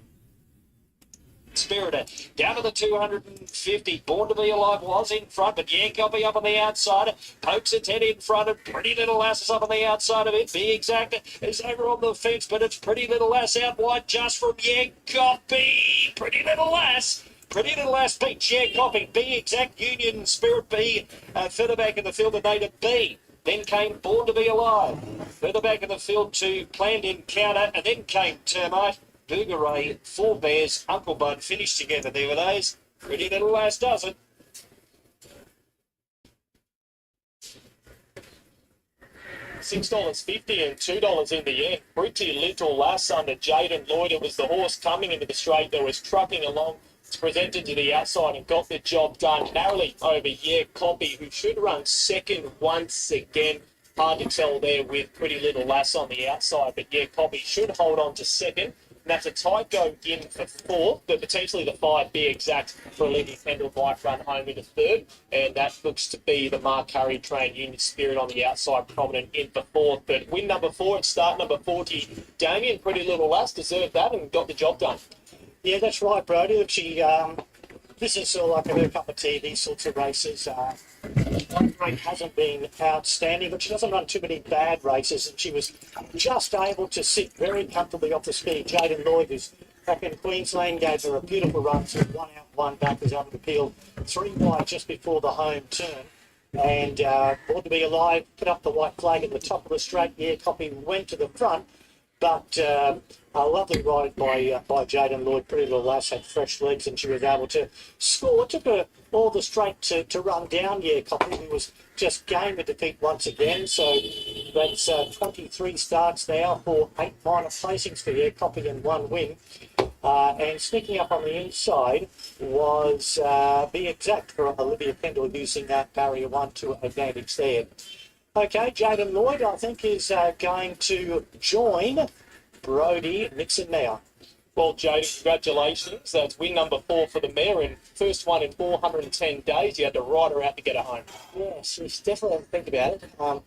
Spirited down to the 250. Born to Be Alive was in front, but yeah, Copy up on the outside. Pokes its head in front, and Pretty Little Lass is up on the outside of it. Be Exact is over on the fence, but it's Pretty Little Lass out wide just from Yeah, Copy. Pretty Little Lass. Pretty Little Lass beat Yeah, Copy. Be Exact, Union Spirit B further back in the field, the native B. Then came Born to Be Alive. Further back in the field to Planned Encounter, and then came Termite. Boogaray, Four Bears, Uncle Bud finished together there with those. Pretty Little Lass does it. $6.50 and $2 in the end. Pretty Little Lass under Jaden Lloyd. It was the horse coming into the straight that was trucking along. It's presented to the outside and got the job done narrowly over Yeah, Copy, who should run second once again. Hard to tell there with Pretty Little Lass on the outside, but Yeah, Copy should hold on to second. And that's a tight go in for fourth, but potentially the 5 Be Exact for Olivia Kendall might run home into third. And that looks to be the Mark Curry trained Union Spirit on the outside, prominent in for fourth. But win number 4 at start number 40. Damien, Pretty Little Lass deserved that and got the job done. Yeah, that's right, Brody. Look, this is sort of like her cup of tea, these sorts of races. Rate hasn't been outstanding, but she doesn't run too many bad races, and she was just able to sit very comfortably off the speed. Jaden Lloyd, who's back in Queensland, gave her a beautiful run, so 1 out, 1 back, was able to peel 3 wide just before the home turn. And Born to Be Alive put up the white flag at the top of the straight. Yeah, Copy went to the front, but a lovely ride by Jaden Lloyd. Pretty Little Lass had fresh legs, and she was able to score. It took her all the straight to run down Yeah, Copy, who was just game with defeat once again. So that's 23 starts now for 8 minor placings for Yeah, Copy and 1 win. And sneaking up on the inside was Be Exact for Olivia Kendall, using that barrier 1 to advantage there. Okay, Jaden Lloyd, I think, is going to join Brody Nixon now. Well, Jaden, congratulations. That's win number 4 for the mare, and first one in 410 days. You had to ride her out to get her home. Yeah, she's definitely had to think about it.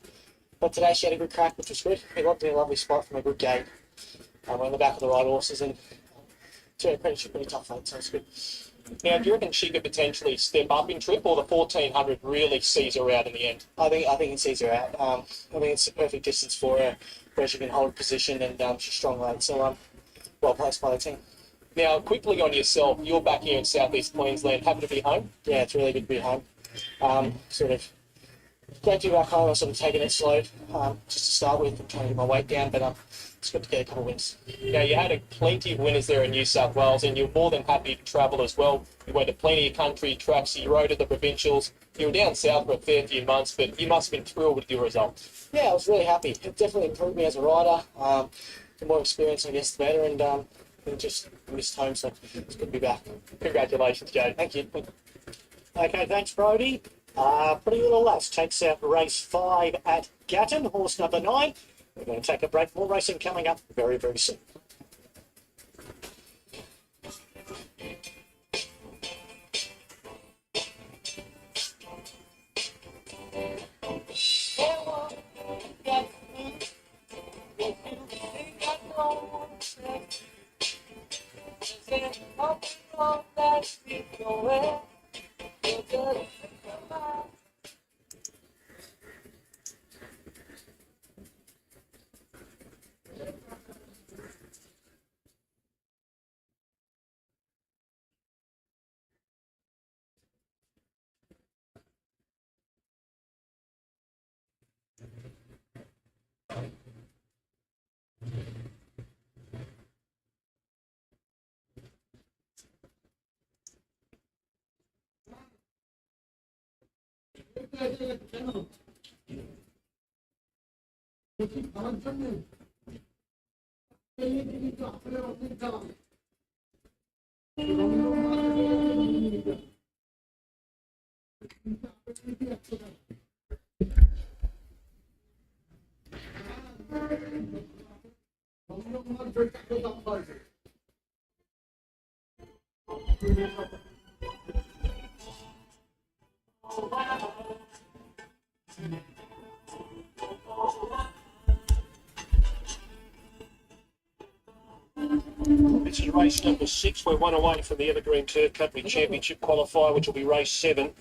But today she had a good crack, which was good. It looked in a lovely spot from a good gate. We're in the back of the right horses, and to her credit, she's pretty tough fight, so it's good. Now, do you reckon she could potentially step up in trip, or the 1400 really sees her out in the end? I think it sees her out. I think it's a perfect distance for her, where she can hold position, and she's strong late. So well placed by the team. Now, quickly on yourself, you're back here in southeast Queensland. Happy to be home? Yeah, it's really good to be home. Sort of great to be back home. I was sort of taking it slow, just to start with, and trying to get my weight down, but it's good to get a couple of wins. Now, you had plenty of winners there in New South Wales, and you're more than happy to travel as well. You went to plenty of country tracks, you rode at the provincials. You were down south for a fair few months, but you must have been thrilled with your results. Yeah, I was really happy. It definitely improved me as a rider. The more experience, I guess, the better, and just missed home, so it's good to be back. Congratulations, Jade. Thank you. Okay, thanks, Brody. Pretty Little Lass takes out race 5 at Gatton, horse number 9. We're going to take a break. More racing coming up very, very soon. This is race number 6. We're one away from the Evergreen Turf Country Championship qualifier, which will be race 7.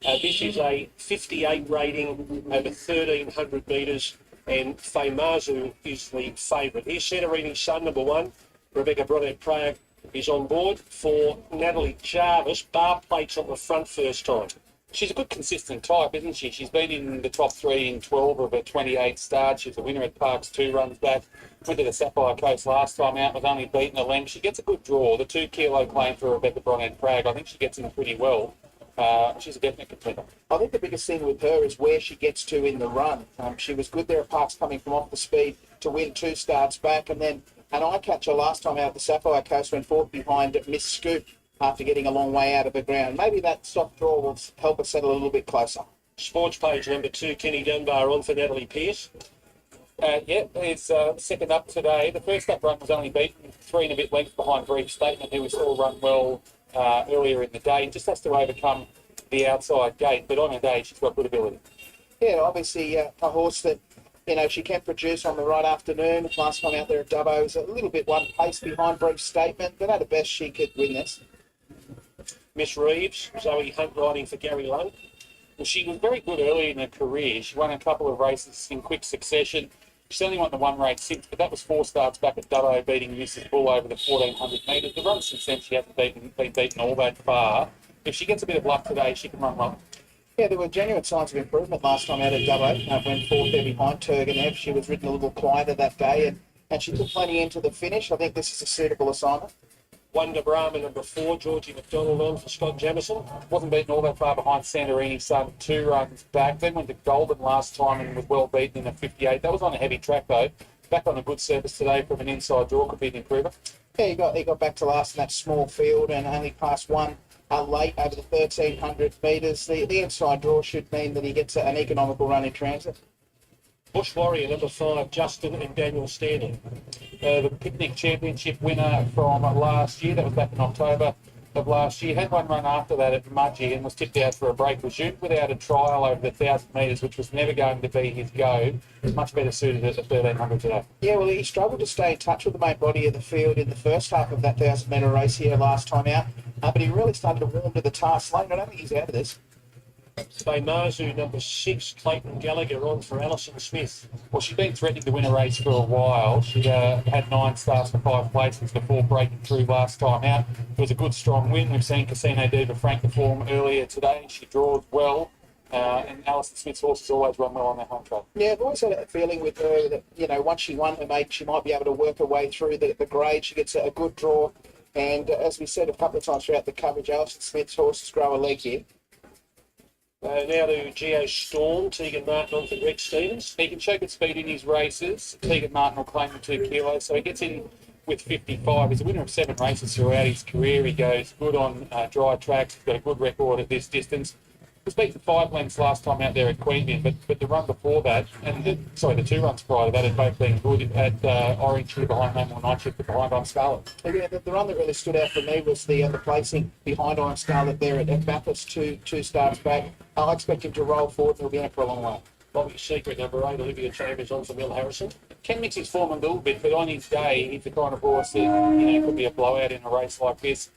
This is a 58 rating over 1,300 metres, and Feimazu is the favourite. Here's centre reading son number 1. Rebecca Bronette-Prague is on board for Natalie Jarvis. Bar plates on the front first time. She's a good consistent type, isn't she? She's been in the top 3 in 12 of her 28 starts. She's a winner at Parks 2 runs back. Went to the Sapphire Coast last time out, was only beaten a length. She gets a good draw. The 2 kilo claim for Rebecca Bronette-Prague, I think she gets in pretty well. She's a definite contender. I think the biggest thing with her is where she gets to in the run. She was good there at Parks coming from off the speed to win 2 starts back, and then an eye catcher last time out at the Sapphire Coast went forth behind Miss Scoop after getting a long way out of the ground. Maybe that soft draw will help us settle a little bit closer. Sports page number 2, Kenny Dunbar on for Natalie Pearce. It's second up today. The first up run was only beaten 3 and a bit lengths behind Brief Statement, who we saw run well earlier in the day. Just has to overcome the outside gate, but on her day, she's got good ability. Yeah, obviously a horse that, she can produce on the right afternoon. Last time out there at Dubbo was a little bit one pace behind Brief Statement, but at the best she could win this. Miss Reeves, Zoe Hunt riding for Gary Lung. Well, she was very good early in her career. She won a couple of races in quick succession. She's only won the 1 race since, but that was 4 starts back at Dubbo, beating Mrs. Bull over the 1,400 metres. The run since then, she hasn't been beaten all that far. If she gets a bit of luck today, she can run well. Yeah, there were genuine signs of improvement last time out at Dubbo. Went forth there behind Turgenev. She was ridden a little quieter that day, and she took plenty into the finish. I think this is a suitable assignment. Wonder Brahma number 4, Georgie McDonald on for Scott Jamison. Wasn't beaten all that far behind Santorini's son, 2 runs back. Then went to Golden last time and was well beaten in a 58. That was on a heavy track though. Back on a good surface today from an inside draw, could be an improver. Yeah, he got back to last in that small field and only passed 1 late over the 1,300 metres. The inside draw should mean that he gets an economical run in transit. Bush Warrior number 5, Justin and Daniel Stanley. The Picnic Championship winner from last year, that was back in October of last year, had 1 run after that at Mudgee and was tipped out for a break. Was shoot without a trial over the 1,000 metres, which was never going to be his go. Much better suited at the 1,300 today. Yeah, well, he struggled to stay in touch with the main body of the field in the first half of that 1,000 metre race here last time out, but he really started to warm to the task late. I don't think he's out of this. Feimazu number 6, Clayton Gallagher on for Alison Smith. Well, she'd been threatening to win a race for a while. She had 9 starts for 5 places before breaking through last time out. It was a good, strong win. We've seen Casino Diva frank the form earlier today. She draws well, and Alison Smith's horses always run well on their home track. Yeah, I've always had a feeling with her that, once she won her mate, she might be able to work her way through the grade. She gets a good draw, and as we said a couple of times throughout the coverage, Alison Smith's horses grow a leg here. Now to Geo Storm, Tegan Martin on for Greg Stevens. He can show good speed in his races. Tegan Martin will claim the 2 kilos, so he gets in with 55. He's a winner of 7 races throughout his career. He goes good on dry tracks. He's got a good record at this distance. He was beaten 5 lengths last time out there at Queanbeyan, but the run before that, and the 2 runs prior to that had both been good at Orange here behind No More Night Shift, but behind on Scarlet. Yeah, the run that really stood out for me was the placing behind on Scarlet there at Bathurst, 2 starts back. I expect him to roll forward and he'll be in it for a long while. Bobby Secret number 8, Olivia Chambers on for Will Harrison. Can mix his form a little bit, but on his day, he's the kind of horse that could be a blowout in a race like this.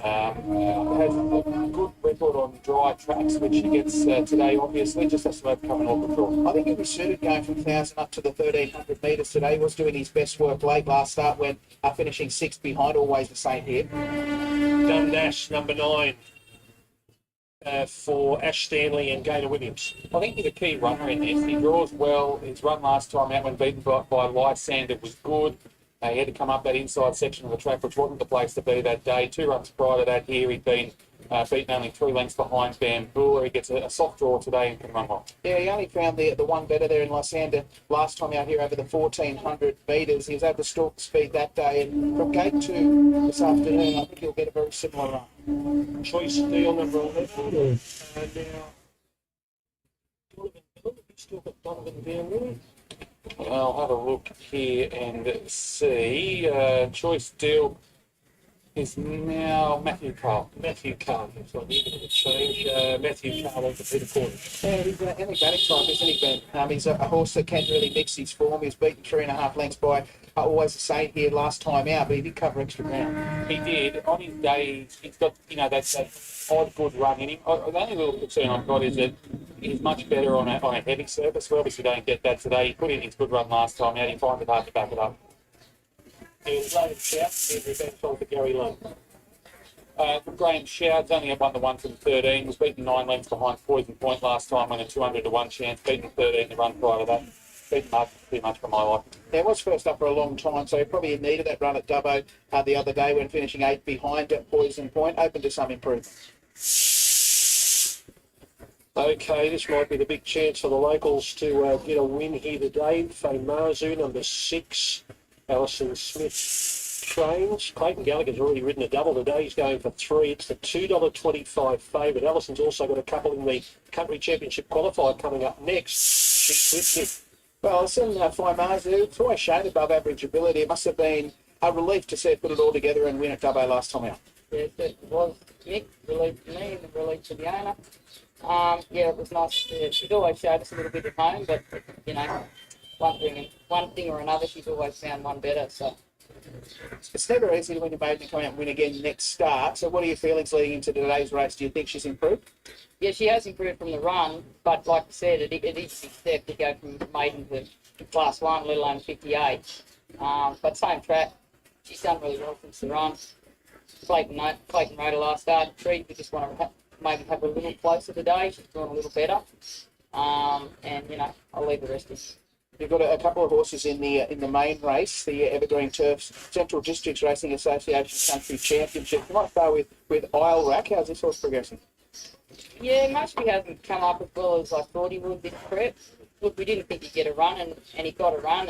Has a good record on dry tracks, which he gets today, obviously, just has to overcome an awkward draw. I think he'll be suited going from 1,000 up to the 1,300 metres today. He was doing his best work late last start when finishing 6th behind, always the same here. Dundash number 9 for Ash Stanley and Gator Williams. I think he's a key runner in this. He draws well. His run last time out when beaten by Lysander was good. He had to come up that inside section of the track, which wasn't the place to be that day. 2 runs prior to that here, he'd been beaten only 3 lengths behind Bambula. He gets a soft draw today and can run well. Yeah, he only found the one better there in Lysander last time out here over the 1,400 metres. He was able to stalk the speed that day, and from gate 2 this afternoon, I think he'll get a very similar run. Choice deal number 11. And now, Donovan Miller. We've still got Donovan down there. I'll have a look here and see. Choice deal is now Matthew Cole. Matthew Cole. It's not even a change. Matthew Cole on the Peter Porter. Yeah, he's an enigmatic type, isn't he, Ben? He's a horse that can really mix his form. He was beaten 3.5 lengths by Always the Saint here last time out, but he did cover extra ground. He did. On his day, he's got, that odd good run in him. The only little concern I've got is that he's much better on a heavy surface. We obviously don't get that today. He put in his good run last time out. He finds it hard to back it up. And Graham Shout, every bench on for Gary Lund. Graham Shoud's only won the 1 from 13, was beaten 9 lengths behind Poison Point last time on a 200 to 1 chance, beaten 13 the run prior to that. Beaten hard, too much for my life. Yeah, it was first up for a long time, so he probably needed that run at Dubbo the other day when finishing 8 behind at Poison Point, open to some improvement. Okay, this might be the big chance for the locals to get a win here today. Faye Marzu, number 6. Alison Smith trains. Clayton Gallagher's already ridden a double today. He's going for 3. It's the $2.25 favourite. Alison's also got a couple in the Country Championship qualifier coming up next. She's with me. Well, Alison Faimazu, it's always shown above average ability. It must have been a relief to see her put it all together and win at Dubbo last time out. Yes, it was Mick, relief to me and relief to the owner. Yeah, it was nice. She's always showed us a little bit at home, but, one thing or another, she's always found one better. So it's never easy to win a maiden and come out and win again next start. So what are your feelings leading into today's race? Do you think she's improved? yeah, she has improved from the run, but like I said, it is a big step to go from maiden to class 1, let alone 58. But same track, she's done really well since the run. Clayton rode her last start treat. We just want to maybe have her a little closer today. She's doing a little better. And I'll leave the rest of. You've got a couple of horses in the main race, the Evergreen Turfs Central Districts Racing Association Country Championship. You might start with Isle Rack. How's this horse progressing? Yeah, Mashby hasn't come up as well as I thought he would this prep. Look, we didn't think he'd get a run, and he got a run,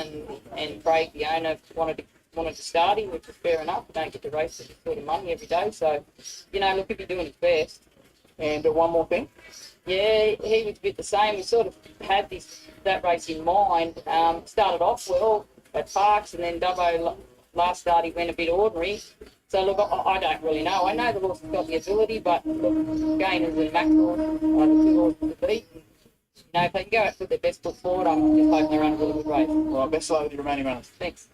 and Craig, the owner, wanted to start him, which is fair enough. We don't get to race for this sort of money every day, so, look, he'd be doing his best. And one more thing? Yeah, he was a bit the same. We sort of had that race in mind. Started off well at Parks, and then Dubbo last start he went a bit ordinary. So look, I don't really know. I know the horse has got the ability, but look, Gainers and Mackerel are the two horses to beat. If they can go out and put their best foot forward, I'm just hoping they run a really good race. All right, best of luck with your remaining runners. Thanks.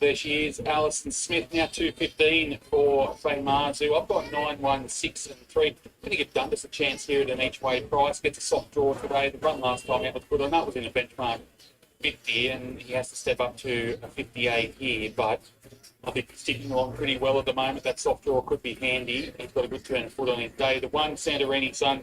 There she is, Alison Smith, now 2.15 for Faye Marzu. I've got 9, 1, 6 and 3. I'm going to give Dundas a chance here at an each way price. Gets a soft draw today. The run last time out was good. I know it was in a benchmark 50 and he has to step up to a 58 here, but I think he's sticking along pretty well at the moment. That soft draw could be handy. He's got a good turn of foot on his day. The one, Santorini Sun,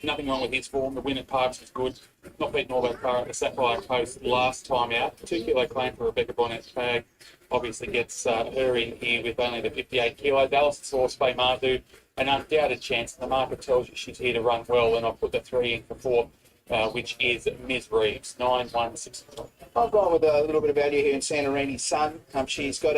nothing wrong with his form. The win at Parks is good. Not beaten all that far at the Sapphire Coast last time out. 2 kilo claim for Rebecca Bonnet's bag. Obviously gets her in here with only the 58 kilos. Alison Source, Faye Marzu, an undoubted chance. The market tells you she's here to run well, and I'll put the 3 in for 4, which is Ms. Reeves, 9, 1, 6. I've gone with a little bit of value here in Santorini Sun. She's got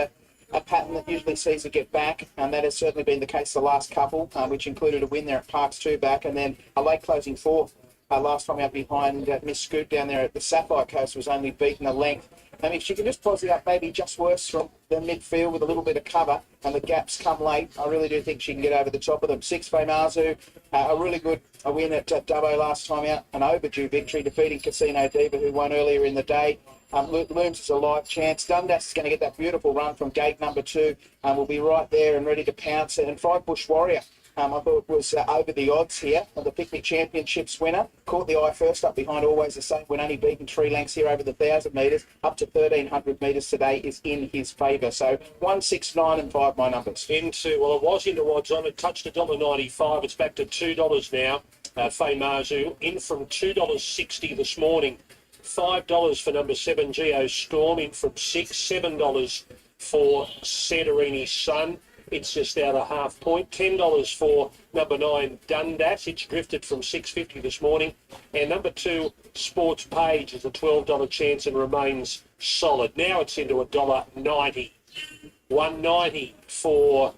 a pattern that usually sees her get back, and that has certainly been the case the last couple, which included a win there at Parks 2 back, and then a late closing 4th last time out behind Miss Scoot down there at the Sapphire Coast, was only beaten a length. If she can just posse up maybe just worse from the midfield with a little bit of cover and the gaps come late, I really do think she can get over the top of them. 6 Faye Marzu, a really good win at Dubbo last time out, an overdue victory defeating Casino Diva, who won earlier in the day. Looms is a live chance. Dundas is going to get that beautiful run from gate number 2 and will be right there and ready to pounce. And 5 Bush Warrior, I thought was over the odds here. The Picnic Championships winner caught the eye first up behind Always the Same, when only beaten 3 lengths here over the 1,000 metres. Up to 1,300 metres today is in his favour. So 1, 6, 9 and 5 my numbers. It was into odds on. It touched $1.95. It's back to $2 now. Faye Marzu in from $2.60 this morning. $5 for number 7 Geo Storm, in from $7 for Santorini Sun. It's just out a half point. $10 for number 9 Dundas. It's drifted from $6.50 this morning. And number 2 Sports Page is a $12 chance and remains solid. Now it's into $1.90. $1.90 for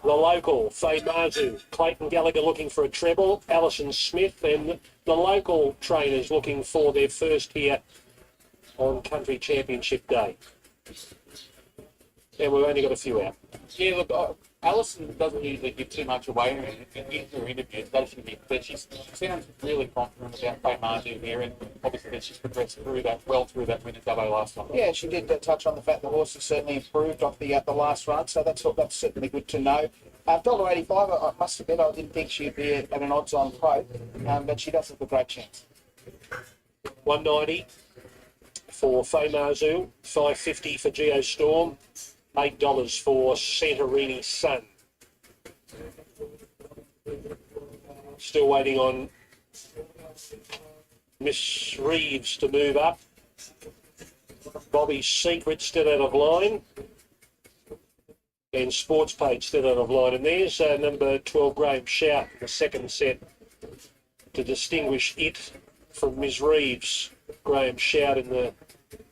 the local Faye Marzu. Clayton Gallagher looking for a treble. Alison Smith and the local trainers looking for their first here on Country Championship Day. and we've only got a few out. Yeah, look, Alison doesn't usually give too much away in her interviews, does she? But she sounds really confident about Fame Margin here, and obviously that she's progressed through that win at Dubbo last time. Yeah, she did touch on the fact the horse has certainly improved off the last run, so that's certainly good to know. $1.85, I must admit, I didn't think she'd be at an odds-on quote, but she does have a great chance. $1.90 for Famazu, $5.50 for Geostorm, $8 for Santorini Sun. Still waiting on Miss Reeves to move up. Bobby's Secret still out of line. And Sports Page still out of line. And there's number 12, Graham Shout, in the second set to distinguish it from Miss Reeves. Graham Shout in the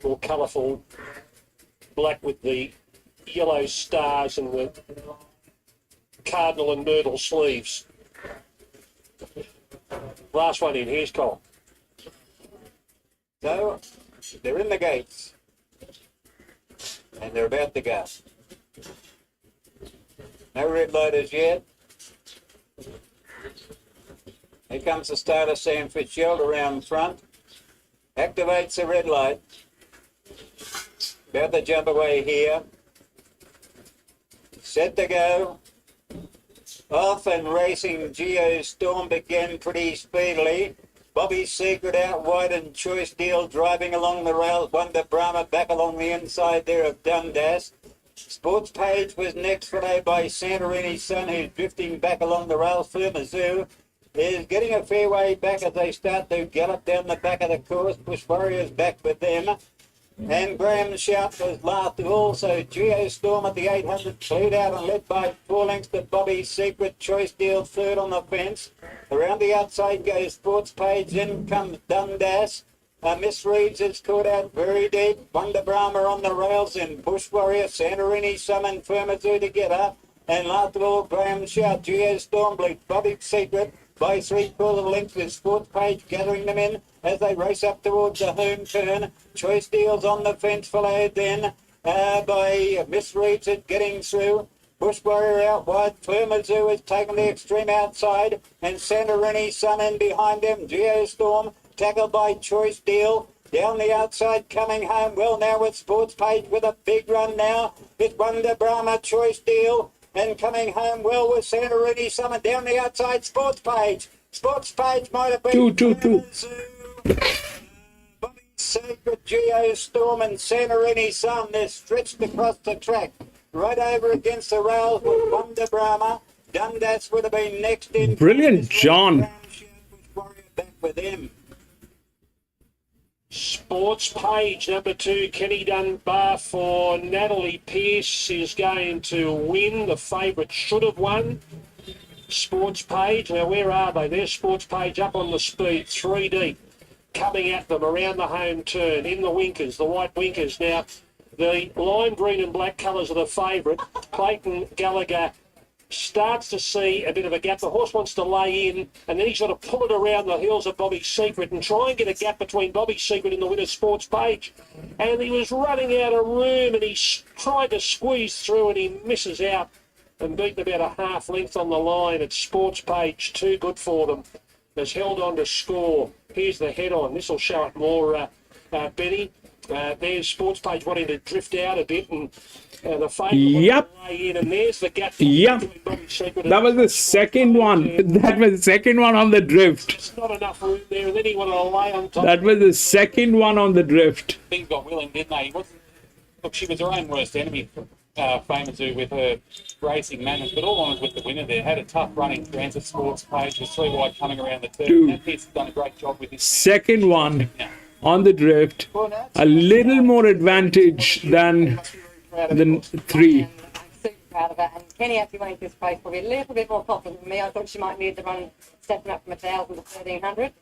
more colourful black with the yellow stars and the cardinal and myrtle sleeves. Last one in, here's Cole. So, they're in the gates. And they're about to go. No red light as yet. Here comes the starter, Sam Fitzgerald, around front. Activates the red light. About to jump away here. Set to go. Off and racing Geostorm began pretty speedily. Bobby's Secret out wide and Choice Deal driving along the rails. Wonder Brahma back along the inside there of Dundas. Sports Page was next, followed by Santorini Sun, who's drifting back along the rails. Firma Zoo is getting a fair way back as they start to gallop down the back of the course. Bush Warriors back with them. And Graham Shout was last of all, so Geostorm at the 800 cleared out and led by 4 lengths to Bobby's Secret. Choice Deal third on the fence. Around the outside goes Sports Page, then comes Dundas. Miss Reeves is caught out very deep. Wonder Brahma on the rails, and Bush Warrior, Santorini Summon, Firmazu together. And last of all, Graham Shout, Geostorm bleed Bobby's Secret by 3/4 lengths with Sports Page gathering them in as they race up towards the home turn. Choice Deals on the fence, followed then by Miss Reeves getting through. Bush Warrior out wide. Firmazu has taken the extreme outside, and Santorini Sun in behind them. Geostorm tackled by Choice Deal. Down the outside, coming home well now with Sports Page with a big run now. It's Wonder Brahma, Choice Deal, and coming home well with Santorini Summon. Down the outside, Sports Page. Sports Page might have been... Two. Bobby Secret, Geostorm and Santorini Sun. They're stretched across the track. Right over against the rails with Wonder Brahma. Dundas would have been next in. Brilliant, John. Back with him. Sports Page, number 2, Kenny Dunbar for Natalie Pearce is going to win. The favourite should have won. Sports Page, now where are they? There's Sports Page up on the speed, 3 deep, coming at them around the home turn, in the winkers, the white winkers. Now, the lime green and black colours are the favourite. Clayton Gallagher starts to see a bit of a gap. The horse wants to lay in, and then he's got to pull it around the heels of Bobby's Secret and try and get a gap between Bobby's Secret and the winner's Sports Page. And he was running out of room, and he tried to squeeze through, and he misses out and beaten about a half length on the line. It's Sports Page, too good for them. Has held on to score. Here's the head on. This will show it more, Benny. There's Sports Page wanting to drift out a bit, and the favourite lay in, and there's the gap. That was the second one. That was the second one on the drift. There's not enough room there, and then he wanted to lay on top. That was the second one on the drift. Things got willing, didn't they? Look, she was her own worst enemy, Famazu, with her racing manners, but all on was with the winner there. Had a tough running transit. Sports Page was 3 wide coming around the turn. He's done a great job with his second one on the drift. A little more advantage than the 3. I'm super proud of her. And Kenny actually went into this race probably a little bit more confident than me. I thought she might need to run stepping up from 1,000 to 1,300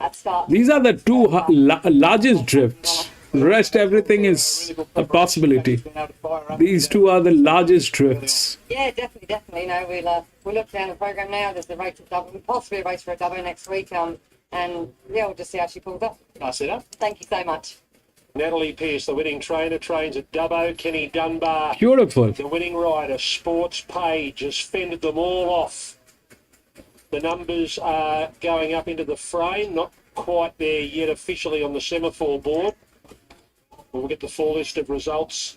at start. These are the 2 largest drifts. The rest, everything is a possibility. These 2 are the largest drifts. Yeah, definitely. No, we'll look down the program now. There's the race at Dublin, possibly a race for a double next week. And yeah, we'll just see how she pulls up. Nice setup. Thank you so much. Natalie Pearce, the winning trainer, trains at Dubbo. Kenny Dunbar, Beautiful. the winning rider. Sports Page has fended them all off. The numbers are going up into the frame, not quite there yet officially on the semaphore board. We'll get the full list of results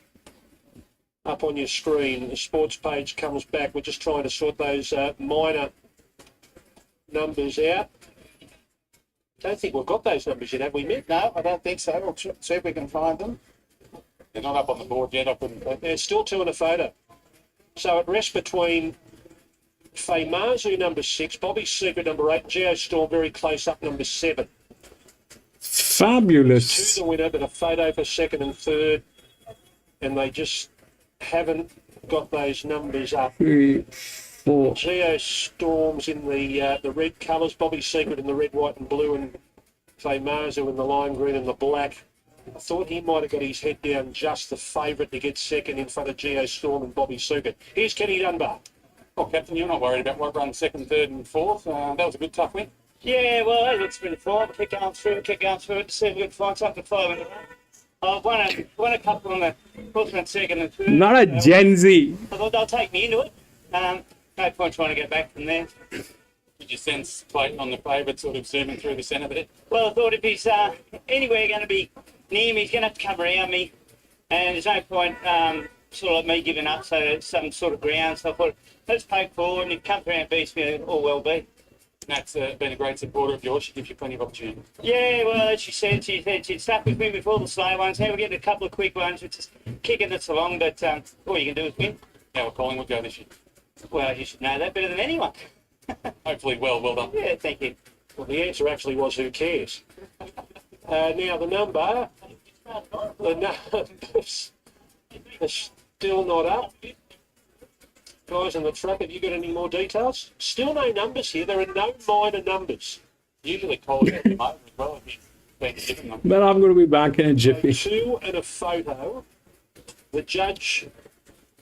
up on your screen. The Sports Page comes back. We're just trying to sort those minor numbers out. Don't think we've got those numbers yet, have we, Mick? No, I don't think so. We'll see if we can find them. They're not up on the board yet. I couldn't. They're still two in a photo. So it rests between Faymazu, number 6, Bobby Secret, number 8, Geostorm very close up, number 7. Fabulous. To the winner, but a photo for second and third, and they just haven't got those numbers up. 3, 4. Geostorm's in the red colours, Bobby Secret in the red, white and blue, and Faymazu in the lime green and the black. I thought he might have got his head down just the favourite to get second in front of Geostorm and Bobby Secret. Here's Kenny Dunbar. Oh, Captain, you're not worried about what run second, third and fourth. That was a good tough win. Yeah, well, it's been a fight. Keep going through it to see if we can find something to find. I've won a couple on the fourth and second and third. Not a Gen Z. I thought they'll take me into it. No point trying to go back from there. Did you sense Clayton on the favourite sort of zooming through the centre there? Well, I thought if he's anywhere going to be near me, he's going to have to come around me. And there's no point sort of like me giving up, so it's some sort of ground. So I thought, let's poke forward, and if he comes around and beats me, all well be. Nat's been a great supporter of yours. She gives you plenty of opportunity. Yeah, well, as she said she'd stuck with me before the slow ones. Now we're getting a couple of quick ones, which is kicking us along, but all you can do is win. How will Collingwood go this year? Well, you should know that better than anyone. Hopefully well done. Yeah, thank you. Well, the answer actually was who cares. Now the numbers are still not up. Guys on the track, have you got any more details? Still no numbers here. There are no minor numbers. Usually Collingwood at the moment as well. If you've been given them. But I'm going to be back in a jiffy. So 2 and a photo. The judge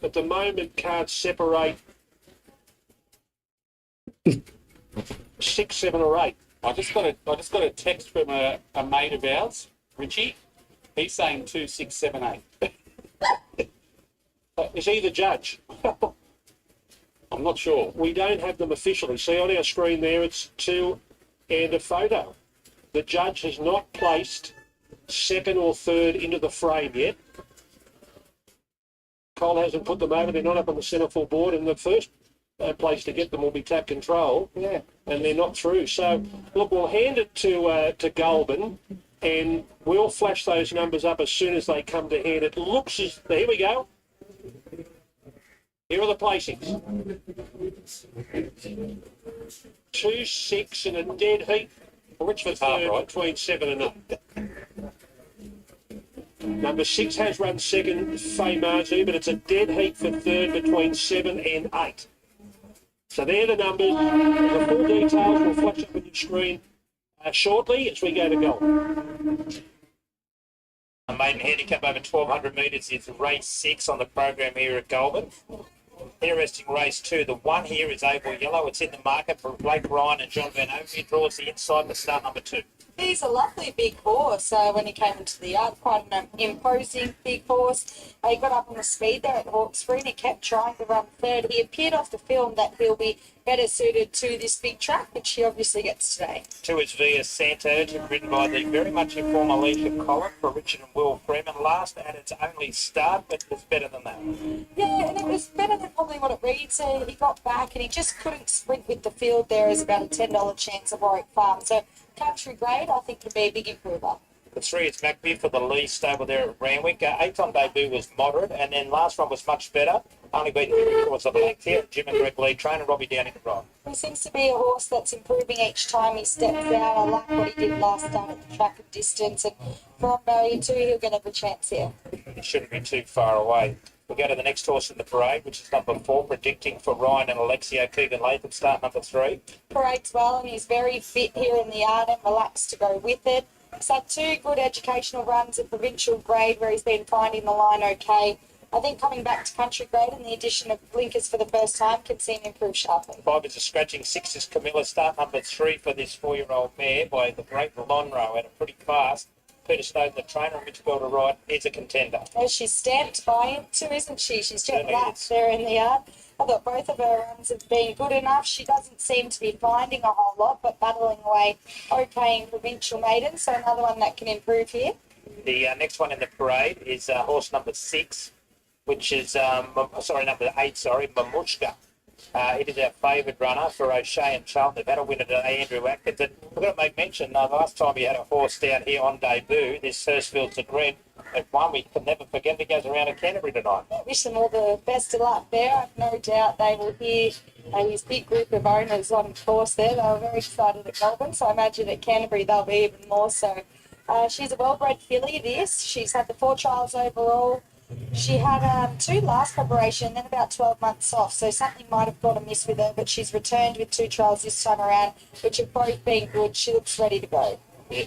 at the moment can't separate 6, 7 or 8. I just got a text from a mate of ours, Richie. He's saying 2, 6, 7, 8. Is he the judge? I'm not sure. We don't have them officially. See on our screen there, it's 2 and a photo. The judge has not placed second or third into the frame yet. Cole hasn't put them over. They're not up on the semaphore board, and the first place to get them will be tap control. Yeah. And they're not through. So, look, we'll hand it to Goulburn, and we'll flash those numbers up as soon as they come to hand. It looks as... Here we go. Here are the placings. 2, 6 and a dead heat. Which for third, right? Between 7 and 8. Number 6 has run second, Faymazu, but it's a dead heat for third between 7 and 8. So they're the numbers. The full details will flash up on your screen shortly as we go to goal. A maiden handicap over 1,200 metres is race 6 on the program here at Goulburn. Interesting race 2. The one here is Able Yellow. It's in the market for Blake Ryan and John Van Oven. He draws the inside for start number 2. He's a lovely big horse. When he came into the yard, quite an imposing big horse. He got up on the speed there at Hawkesbury and he kept trying to run third. He appeared off the film that he'll be better suited to this big track, which he obviously gets today. 2 is Via Santo, ridden by the very much informed Alicia Collin for Richard and Will Freeman. Last at its only start, but it was better than that. Yeah, and it was better than probably what it reads. He got back and he just couldn't sprint with the field there as about a $10 chance of Warwick Farm. So country grade, I think, could be a big improver. The 3 is MacBee for the Lee stable there at Randwick. 8th on debut was moderate, and then last one was much better. Only beaten 3 quarters of the length here. Jim and Greg Lee trainer, Robbie Downing to ride. He seems to be a horse that's improving each time he steps out. I like what he did last time at the track and distance, and from barrier 2, he'll get a chance here. It shouldn't be too far away. We'll go to the next horse in the parade, which is number 4, Predicting for Ryan and Alexio Keegan Latham, start number 3. Parades well, and he's very fit here in the yard and relaxed to go with it. He's had 2 good educational runs at provincial grade where he's been finding the line okay. I think coming back to country grade and the addition of blinkers for the first time can see him improve sharply. 5 is a scratching. 6 is Camilla, start number 3 for this 4-year-old mare by the great Lonro at a pretty fast. Peter Snowden, the trainer, and Mitch Belder Ride is a contender. Oh, she's stamped by him too, isn't she? She's jet Certainly black is. there in the yard. I thought both of her runs have been good enough. She doesn't seem to be finding a whole lot, but battling away okay in provincial maiden. So another one that can improve here. The next one in the parade is horse number 6, which is, number 8, Mamushka. It is our favoured runner for O'Shea and Charlton. They've had a winner today, Andrew Atkins. And we've got to make mention, last time we had a horse down here on debut, this Hurstfield's a Red, at one we can never forget. It goes around at Canterbury tonight. Wish them all the best of luck there. I've no doubt they will hear his big group of owners on course there. They were very excited at Melbourne, so I imagine at Canterbury they'll be even more so. She's a well-bred filly, this. She's had the 4 trials overall. She had 2 last preparation, then about 12 months off, so something might have got amiss with her, but she's returned with 2 trials this time around, which have both been good. She looks ready to go. Yeah.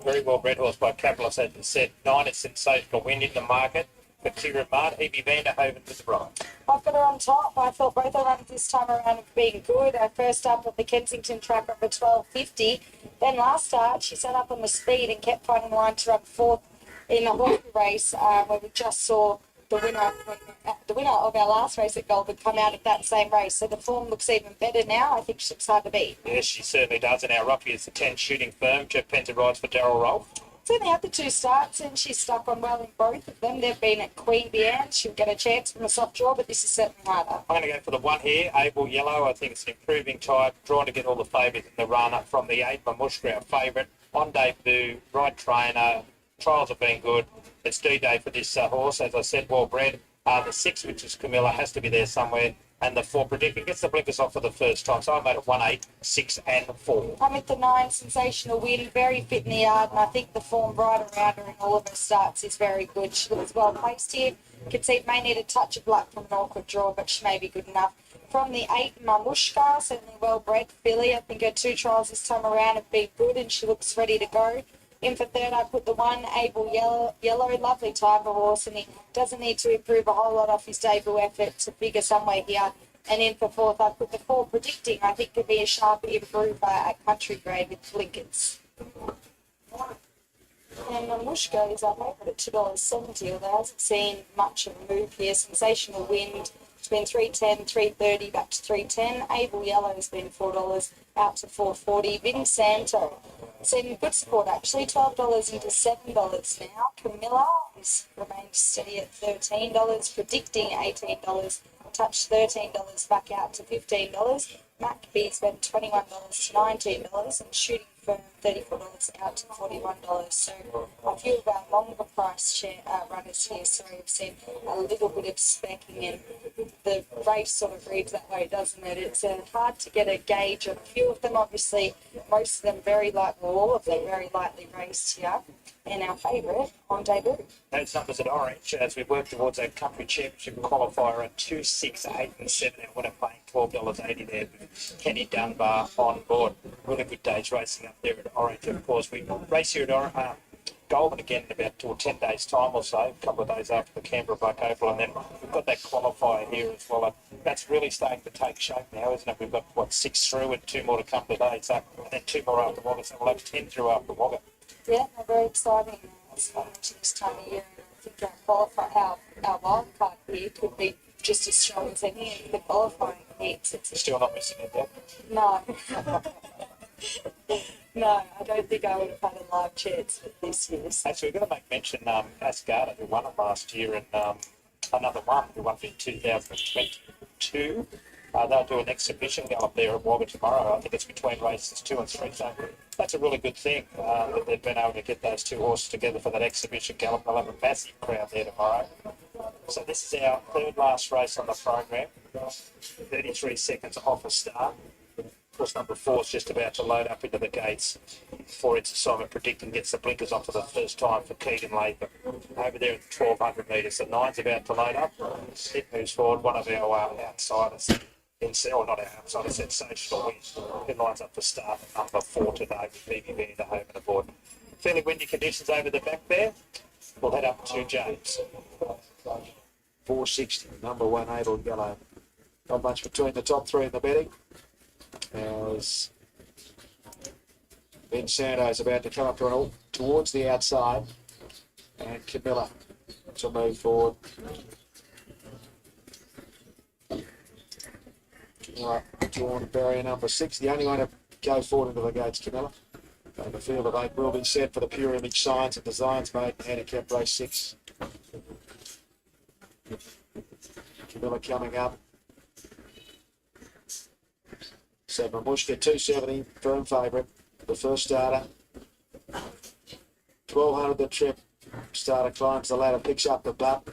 Very well bred horse by Capitalist, as you said. 9 is sensational win in the market. For Kira Mart, Evie Vanderhoven with the ride. I've got her on top. I thought both her runs this time around have been good. First up at the Kensington track over 12.50. Then last start, she sat up on the speed and kept finding the line to run 4th in the horse race, where we just saw the winner of our last race at Goulburn come out of that same race. So the form looks even better now. I think she looks hard to beat. Yes, she certainly does. And our Rocky is the 10 shooting firm. Jeff Penta rides for Darryl Rolfe. Certainly had the 2 starts, and she's stuck on well in both of them. They've been at Queen Bian. She'll get a chance from a soft draw, but this is certainly harder. I'm going to go for the 1 here, Able Yellow. I think it's an improving type, drawn to get all the favourites in the run up from the 8, Mamushka, our favourite. On debut, right trainer. Trials have been good. It's D-Day for this horse, as I said, well bred. The 6, which is Camilla, has to be there somewhere. And the 4 Predictor gets the blinkers off for the first time. So I made it 1, 8, 6 and 4. I'm with the 9, Sensational Win, very fit in the yard, and I think the form right around her in all of her starts is very good. She looks well placed here. Concede may need a touch of luck from an awkward draw, but she may be good enough. From the 8, Mamushka, certainly well bred filly. I think her 2 trials this time around have been good, and she looks ready to go. In for 3rd, I put the 1, Able Yellow, lovely type of horse, and he doesn't need to improve a whole lot off his debut effort to figure somewhere here. And in for 4th, I put the 4, Predicting, I think could be a sharp improver at country grade with blinkers. And Mamushka is our favourite at $2.70, although hasn't seen much of a move here. Sensational Wind, it's been $3.10, $3.30, back to $3.10. Able Yellow has been $4, out to $4.40. Vin Santo, seen good support actually, $12 into $7 now. Camilla has remained steady at $13. Predicting $18, touch $13, back out to $15. Maccabee's been $21 to $19, and Shooting Firm $34 out to $41. So a few of our longer price runners here, so we've seen a little bit of specking, and the race sort of reads that way, doesn't it? It's hard to get a gauge on a few of them. Obviously, most of them very light, well, all of them very lightly raced here. And our favourite on debut. Those numbers at Orange, as we work towards our country championship qualifier at 2, 6, 8 and 7, and we're paying $12.80 there with Kenny Dunbar on board. Really good days racing up there at Orange. Of course, we race here at Goulburn again in about 10 days' time or so, a couple of days after the Canberra Buck Oval, and then we've got that qualifier here as well. And that's really starting to take shape now, isn't it? We've got, 6 through and 2 more to come today, so, and then 2 more after Wagga, so we'll have 10 through after Wagga. Yeah, they're very exciting. It's fun this time of year, and I think our wild card here could be just as strong as any of the qualifying heats. You're still not missing it, though? No. No, I don't think I would have had a live chance with this year. Actually, we've got to make mention Ascot, who won it last year, and another one who won it in 2022. They'll do an exhibition gallop there at Wagga tomorrow. I think it's between races 2 and 3. So that's a really good thing that they've been able to get those 2 horses together for that exhibition gallop. They'll have a massive crowd there tomorrow. So this is our 3rd last race on the program. 33 seconds off a start. Course number 4 is just about to load up into the gates for its assignment. Predicting gets the blinkers on for the first time for Keegan Latham. Over there at 1,200 metres, the 9's about to load up. It moves forward. One of our outsiders, or not our outsider, Sensational Win, who lines up for start at number 4 today with BBB, the home and aboard. Fairly windy conditions over the back there. We'll head up to James. 460, number 1, Able Yellow. Not much between the top 3 in the betting. As Ben Sando's about to come up to an towards the outside. And Camilla to move forward. Camilla drawn to barrier number 6. The only one to go forward into the gates, Camilla. And the field of 8 will be set for the Pure Image Science and Designs made in handicap race 6. Camilla coming up. So Mamushka 270, firm favourite. The first starter. 1200 the trip. Starter climbs the ladder, picks up the butt.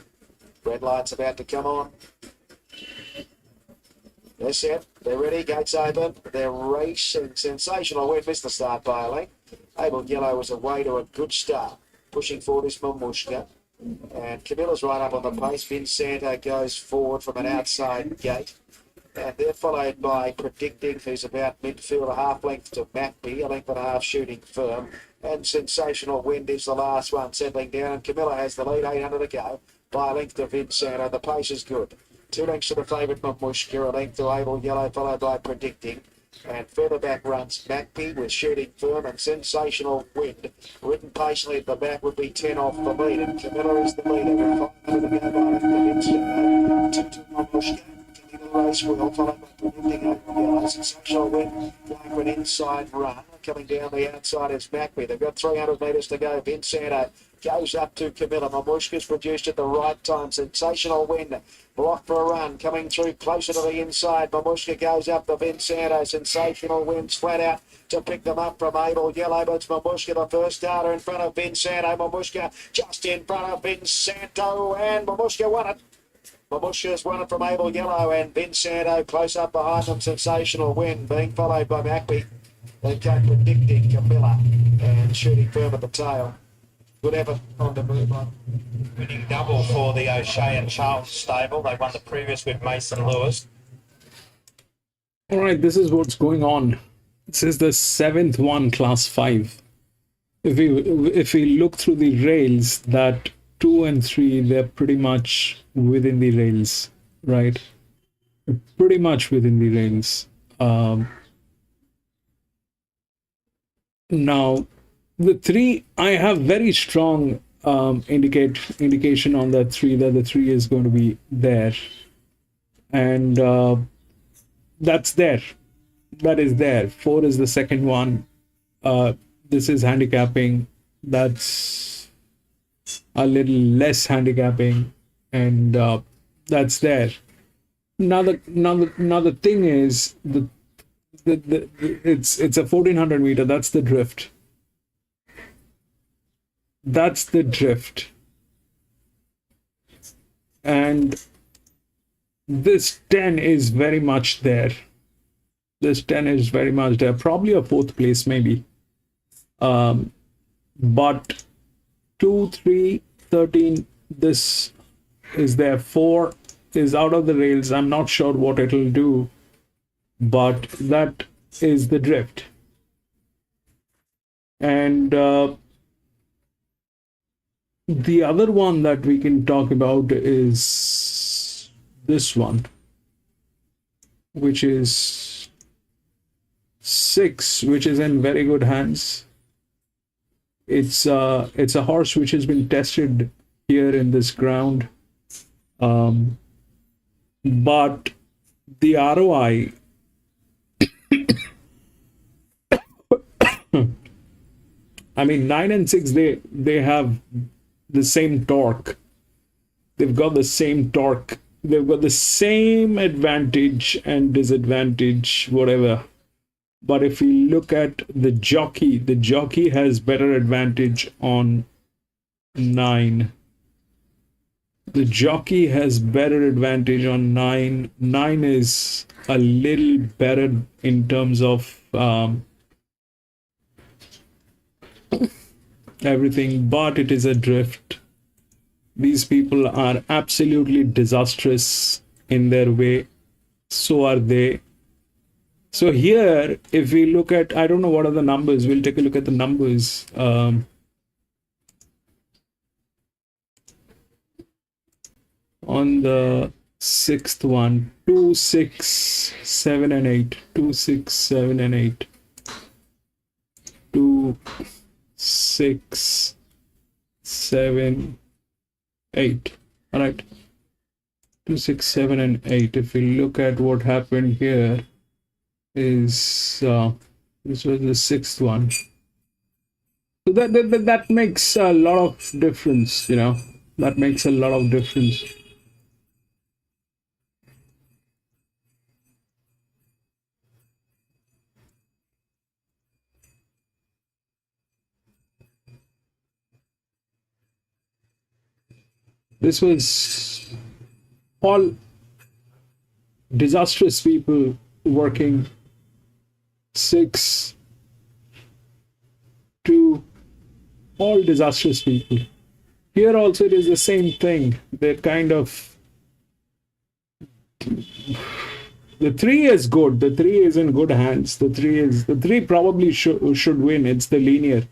Red light's about to come on. They're set. They're ready. Gates open. They're racing. Sensational win. Missed the start by a length. Able Yellow was away to a good start. Pushing forward is Mamushka. And Camilla's right up on the pace. Vincento goes forward from an outside gate. And they're followed by Predicting, who's about midfield, a half length to Macby, a length and a half shooting firm. And Sensational Wind is the last one, settling down. And Camilla has the lead, 800 to go, by a length to Vincento. The pace is good. 2 lengths to the favourite Mamushka, a length to Able Yellow, followed by Predicting. And further back runs Macby with Shooting Firm and Sensational Wind. Ridden patiently at the back would be 10 off the lead. And Camilla is the leader with 500 to go by Vincento. 2 Mamushka. Race wheel followed by Predicting Able Yellow. Sensational Wind going for an inside run. Coming down the outside is Macby. They've got 300 metres to go. Vincento goes up to Camilla. Mamushka's produced at the right time. Sensational Wind blocked for a run. Coming through closer to the inside. Mamushka goes up to Vincento. Sensational Wind's flat out to pick them up from Able Yellow. But it's Mamushka, the first starter, in front of Vincento. Mamushka just in front of Vincento. And Mamushka won it. Mamushka's won it from Able Yellow. And Vincento close up behind them. Sensational Wind being followed by Macby. They come Predicting, Camilla, and Shooting Firm at the tail. Good effort on the move on. Winning double for the O'Shea and Charles stable. They won the previous with Mason Lewis. All right, this is what's going on. This is the 7th one, class 5. If we look through the rails, that 2 and 3, they're pretty much within the rails, right? Pretty much within the rails. Now, the 3, I have very strong indication on that 3, that the 3 is going to be there. And that's there. That is there. 4 is the second one. This is handicapping. That's a little less handicapping. And that's there. Now the thing is, it's a 1400 meter. That's the drift. That's the drift. And this 10 is very much there. This 10 is very much there. Probably a 4th place maybe. But 2, 3, 13, this is there. 4 is out of the rails. I'm not sure what it'll do. But that is the drift. And the other one that we can talk about is this one, which is 6, which is in very good hands. It's a horse which has been tested here in this ground. But the ROI, I mean, 9 and 6, they have the same torque. They've got the same torque. They've got the same advantage and disadvantage, whatever. But if we look at the jockey has better advantage on 9. The jockey has better advantage on 9. 9 is a little better in terms of everything, but it is a drift. These people are absolutely disastrous in their way. So are they. So here, if we look at, I don't know what are the numbers. We'll take a look at the numbers. On the 6th one, 2, 6, 7, and 8. 2, 6, 7, and 8. 2, 6, 7, 8. All right. 2, 6, 7, and 8. If we look at what happened here, is this was the sixth one. So that makes a lot of difference, you know. That makes a lot of difference. This was all disastrous people working 6, 2, all disastrous people. Here also it is the same thing. They're kind of, the 3 is good. The 3 is in good hands. The 3 probably should win. It's the linear.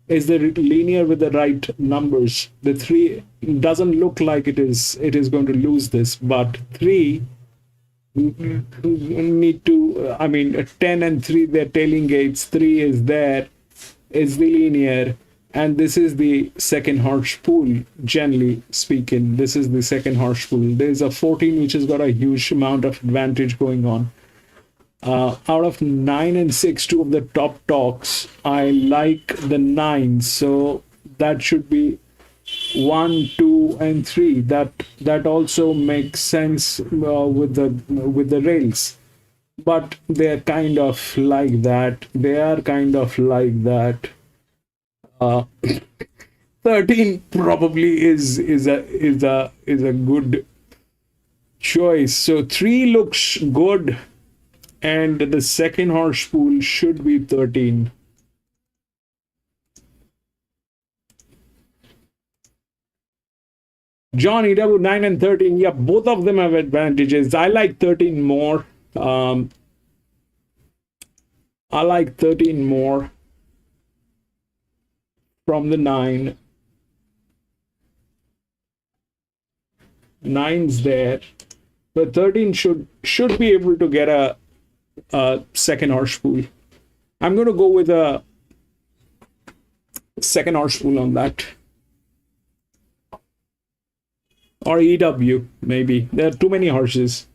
Is the linear with the right numbers. The 3 doesn't look like it is going to lose this, but 3 need to, I mean, 10 and 3, they're tailing gates. 3 is there, is the linear, and this is the second horse pool. Generally speaking, this is the second horse pool. There's a 14 which has got a huge amount of advantage going on. Out of 9 and 6, 2 of the top talks, I like the 9, so that should be 1, 2, and 3. That also makes sense with the rails, but they're kind of like that. They are kind of like that. 13 probably is a good choice. So 3 looks good. And the second horse pool should be 13. John EW 9 and 13. Yeah, both of them have advantages. I like 13 more. I like 13 more from the 9. 9's there, but 13 should be able to get a second horse pool. I'm going to go with a second horse pool on that, or EW maybe. There are too many horses.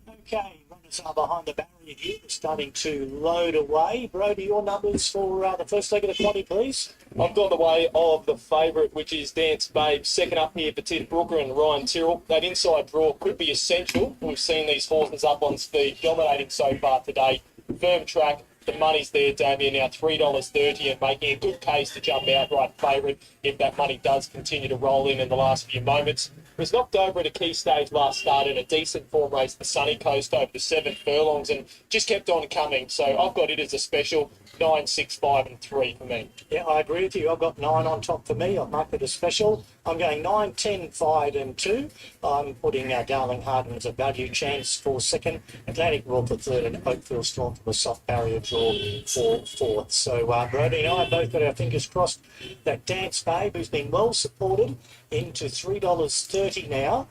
Okay, runners are behind the barrier here. They're starting to load away. Brody, your numbers for the first leg of the quaddy, please. I've gone the way of the favourite, which is Dance Babe. Second up here, Petit Brooker and Ryan Tyrrell. That inside draw could be essential. We've seen these horses up on speed, dominating so far today. Firm track. The money's there, Damien, now $3.30 and making a good case to jump outright favourite if that money does continue to roll in the last few moments. Was knocked over at a key stage last start in a decent form race, the Sunny Coast, over the 7 furlongs, and just kept on coming. So I've got it as a special 9, 6, 5 and 3 for me. Yeah, I agree with you. I've got 9 on top for me. I've marked it a special. I'm going 9, 10, 5 and 2. I'm putting Darling Harden as a value chance for second, Atlantic Roar for third, and Oakville Storm for a soft barrier draw for fourth. So Brody and I both got our fingers crossed that Dance Babe, who's been well supported into $3.30 now,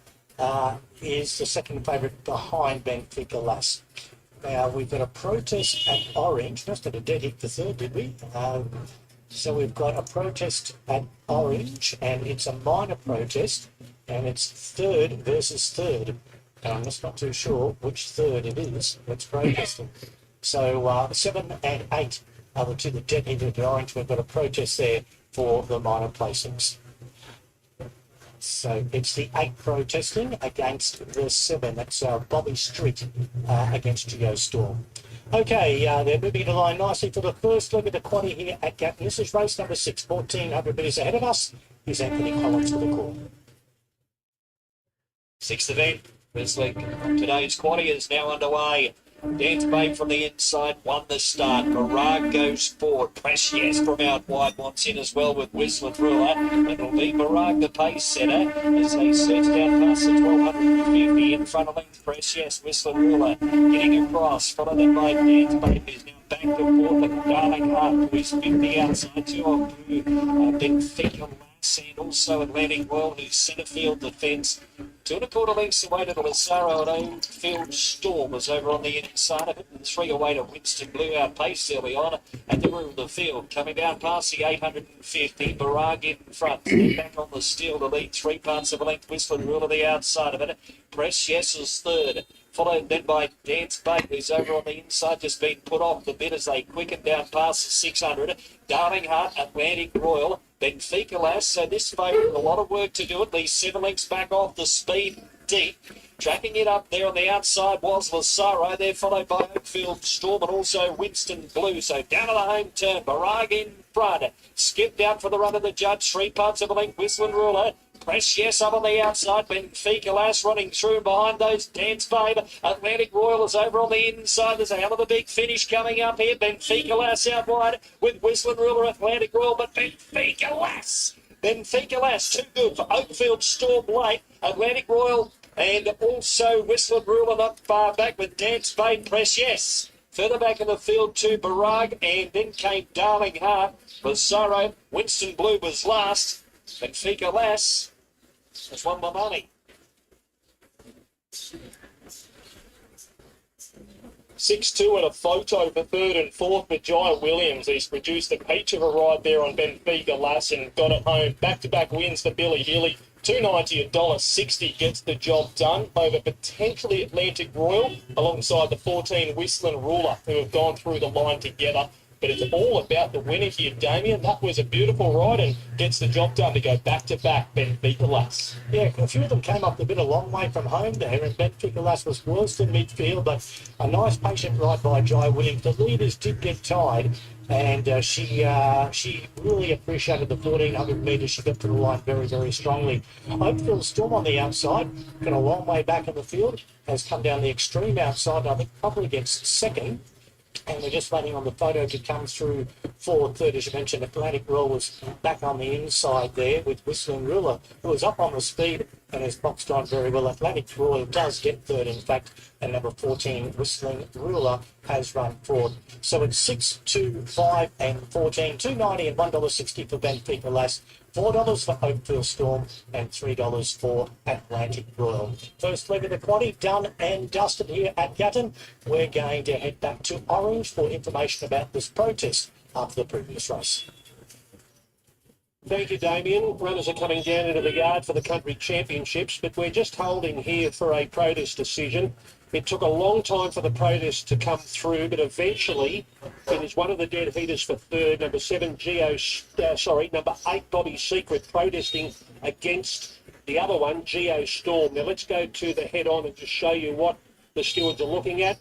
is the second favourite behind Benfica Lass. Now, we've got a protest at Orange. Just had a dead hit for third, did we? So we've got a protest at Orange, and it's a minor protest, and it's third versus third. And I'm just not too sure which third it is that's protesting. So 7 and 8 are the two that dead hit at Orange. We've got a protest there for the minor placings. So it's the 8 protesting against the 7. That's Bobby Street against Geo Storm. Okay, they're moving the line nicely for the first leg of the quaddy here at Gatton. This is race number 6, 1,400 metres ahead of us. Here's Anthony Collins for the call. Sixth event, first leg of today's quaddy is now underway. Dance Babe from the inside won the start. Barrage goes forward. Press Yes from out wide wants in as well with Whistler Ruler. It'll be Barrage the pace setter as they search down past the 1,250 in front of length. Press Yes, Whistler Ruler getting across. Followed then by Dance Babe, who's now back to forth. But Darling Heart, who is 50 outside. 2 on blue. Then Thick on And also Atlantic Royal, whose centre field defence. 2 1/4 lengths away to the Lazaro and Oldfield Storm is over on the inside of it, and 3 away to Winston Blue outpace early on at the rear of the field. Coming down past the 850, Barrage in front. Back on the steel, the lead 3 parts of a length. Whistling Rule on the outside of it. Press Yes is third. Followed then by Dance Bait, who's over on the inside, just been put off the bit as they quicken down past the 600. Darling Heart, Atlantic Royal, Benfica Lass. So this favourite, a lot of work to do it. These 7 lengths back off the speed deep. Tracking it up there on the outside was Lazaro. They're followed by Oakfield Storm and also Winston Blue. So down to the home turn, Barrage in front. Skipped out for the run of the judge. 3 parts of a length, Whistling Ruler. Press Yes up on the outside. Benfica Lass running through behind those. Dance Babe. Atlantic Royal is over on the inside. There's a hell of a big finish coming up here. Benfica Lass out wide with Whistling Ruler, Atlantic Royal, but Benfica Lass. Benfica Lass, too good for Oakfield Storm late. Atlantic Royal and also Whistling Ruler not far back with Dance Babe. Press Yes. Further back in the field to Barrage, and then came Darling Heart. Lazaro, Winston Blue was last. Benfica Lass has won my money. 6-2 and a photo for third and fourth with Giant Williams. He's produced a peach of a ride there on Benfica Lass and got it home. Back-to-back wins for Billy Healy. $2.90, $1.60 gets the job done over potentially Atlantic Royal alongside the 14 Whistling Ruler who have gone through the line together. But it's all about the winner here, Damien. That was a beautiful ride and gets the job done to go back-to-back Benfica Lass. Yeah, a few of them came up the bit a long way from home there, and Benfica Lass was worst in midfield, but a nice patient ride by Jai Williams. The leaders did get tied, and she really appreciated the 1,400 metres. She got to the line very, very strongly. Oakfield Storm on the outside, got a long way back in the field, has come down the extreme outside, I think probably gets second. And we're just waiting on the photo to come through for third. As you mentioned, Atlantic Royal was back on the inside there with Whistling Ruler, who was up on the speed and has boxed on very well. Atlantic Royal does get third, in fact, and number 14, Whistling Ruler, has run fourth. So it's 6, 2, 5 and 14, $2.90 and $1.60 for Benfica Lass, $4 for Oakfield Storm and $3 for Atlantic Royal. First leg of the quaddie done and dusted here at Gatton. We're going to head back to Orange for information about this protest after the previous race. Thank you, Damien. Runners are coming down into the yard for the country championships, but we're just holding here for a protest decision. It took a long time for the protest to come through, but eventually it is one of the dead heaters for third, number 8, Bobby Secret, protesting against the other one, Geo Storm. Now let's go to the head-on and just show you what the stewards are looking at.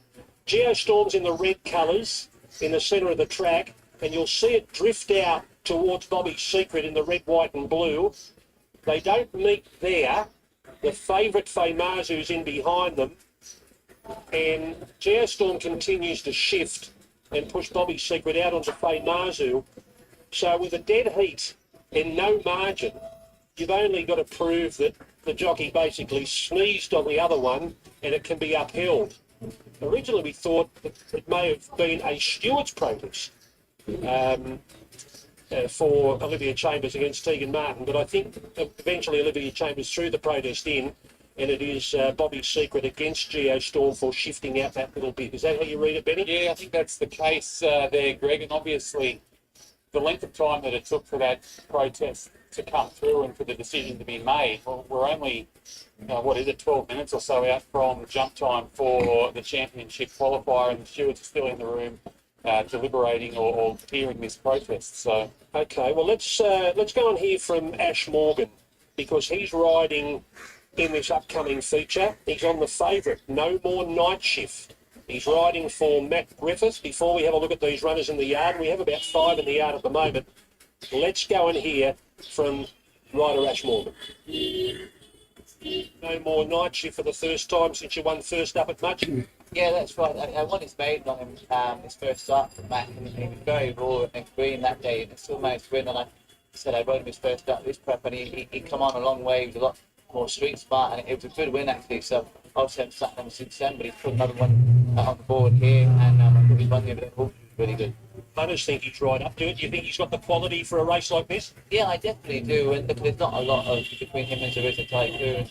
Geo Storm's in the red colours in the centre of the track, and you'll see it drift out towards Bobby Secret in the red, white and blue. They don't meet there. The favourite Feimazu's in behind them. And Geostorm continues to shift and push Bobby Secret out onto Feimazu. So with a dead heat and no margin, you've only got to prove that the jockey basically sneezed on the other one and it can be upheld. Originally we thought that it may have been a steward's protest for Olivia Chambers against Tegan Martin, but I think eventually Olivia Chambers threw the protest in, and it is Bobby Secret against Geostorm for shifting out that little bit. Is that how you read it, Benny? Yeah, I think that's the case there, Greg, and obviously the length of time that it took for that protest to come through and for the decision to be made, well, we're only, 12 minutes or so out from jump time for the championship qualifier, and the stewards are still in the room deliberating or hearing this protest. So okay, well let's go and hear from Ash Morgan, because he's riding in this upcoming feature. He's on the favourite, No More Night Shift. He's riding for Matt Griffith. Before we have a look at these runners in the yard, we have about 5 in the yard at the moment. Let's go and hear from rider Ash Morgan. No More Night Shift for the first time since you won first up at Much. Yeah, that's right. I won his maiden on him his first start from Matt, and he was very raw and green that day, and still managed to win. And I said I rode him his first start this prep, and he come on a long way. He was a lot more street smart, and it was a good win actually. So obviously I've sat them since then, but he's put another one on the board here, and I think he's won the event. Really good. punters think he's right up to it. Do you think he's got the quality for a race like this? Yeah, I definitely do. And look, there's not a lot of between him and Zarissa Tycoon.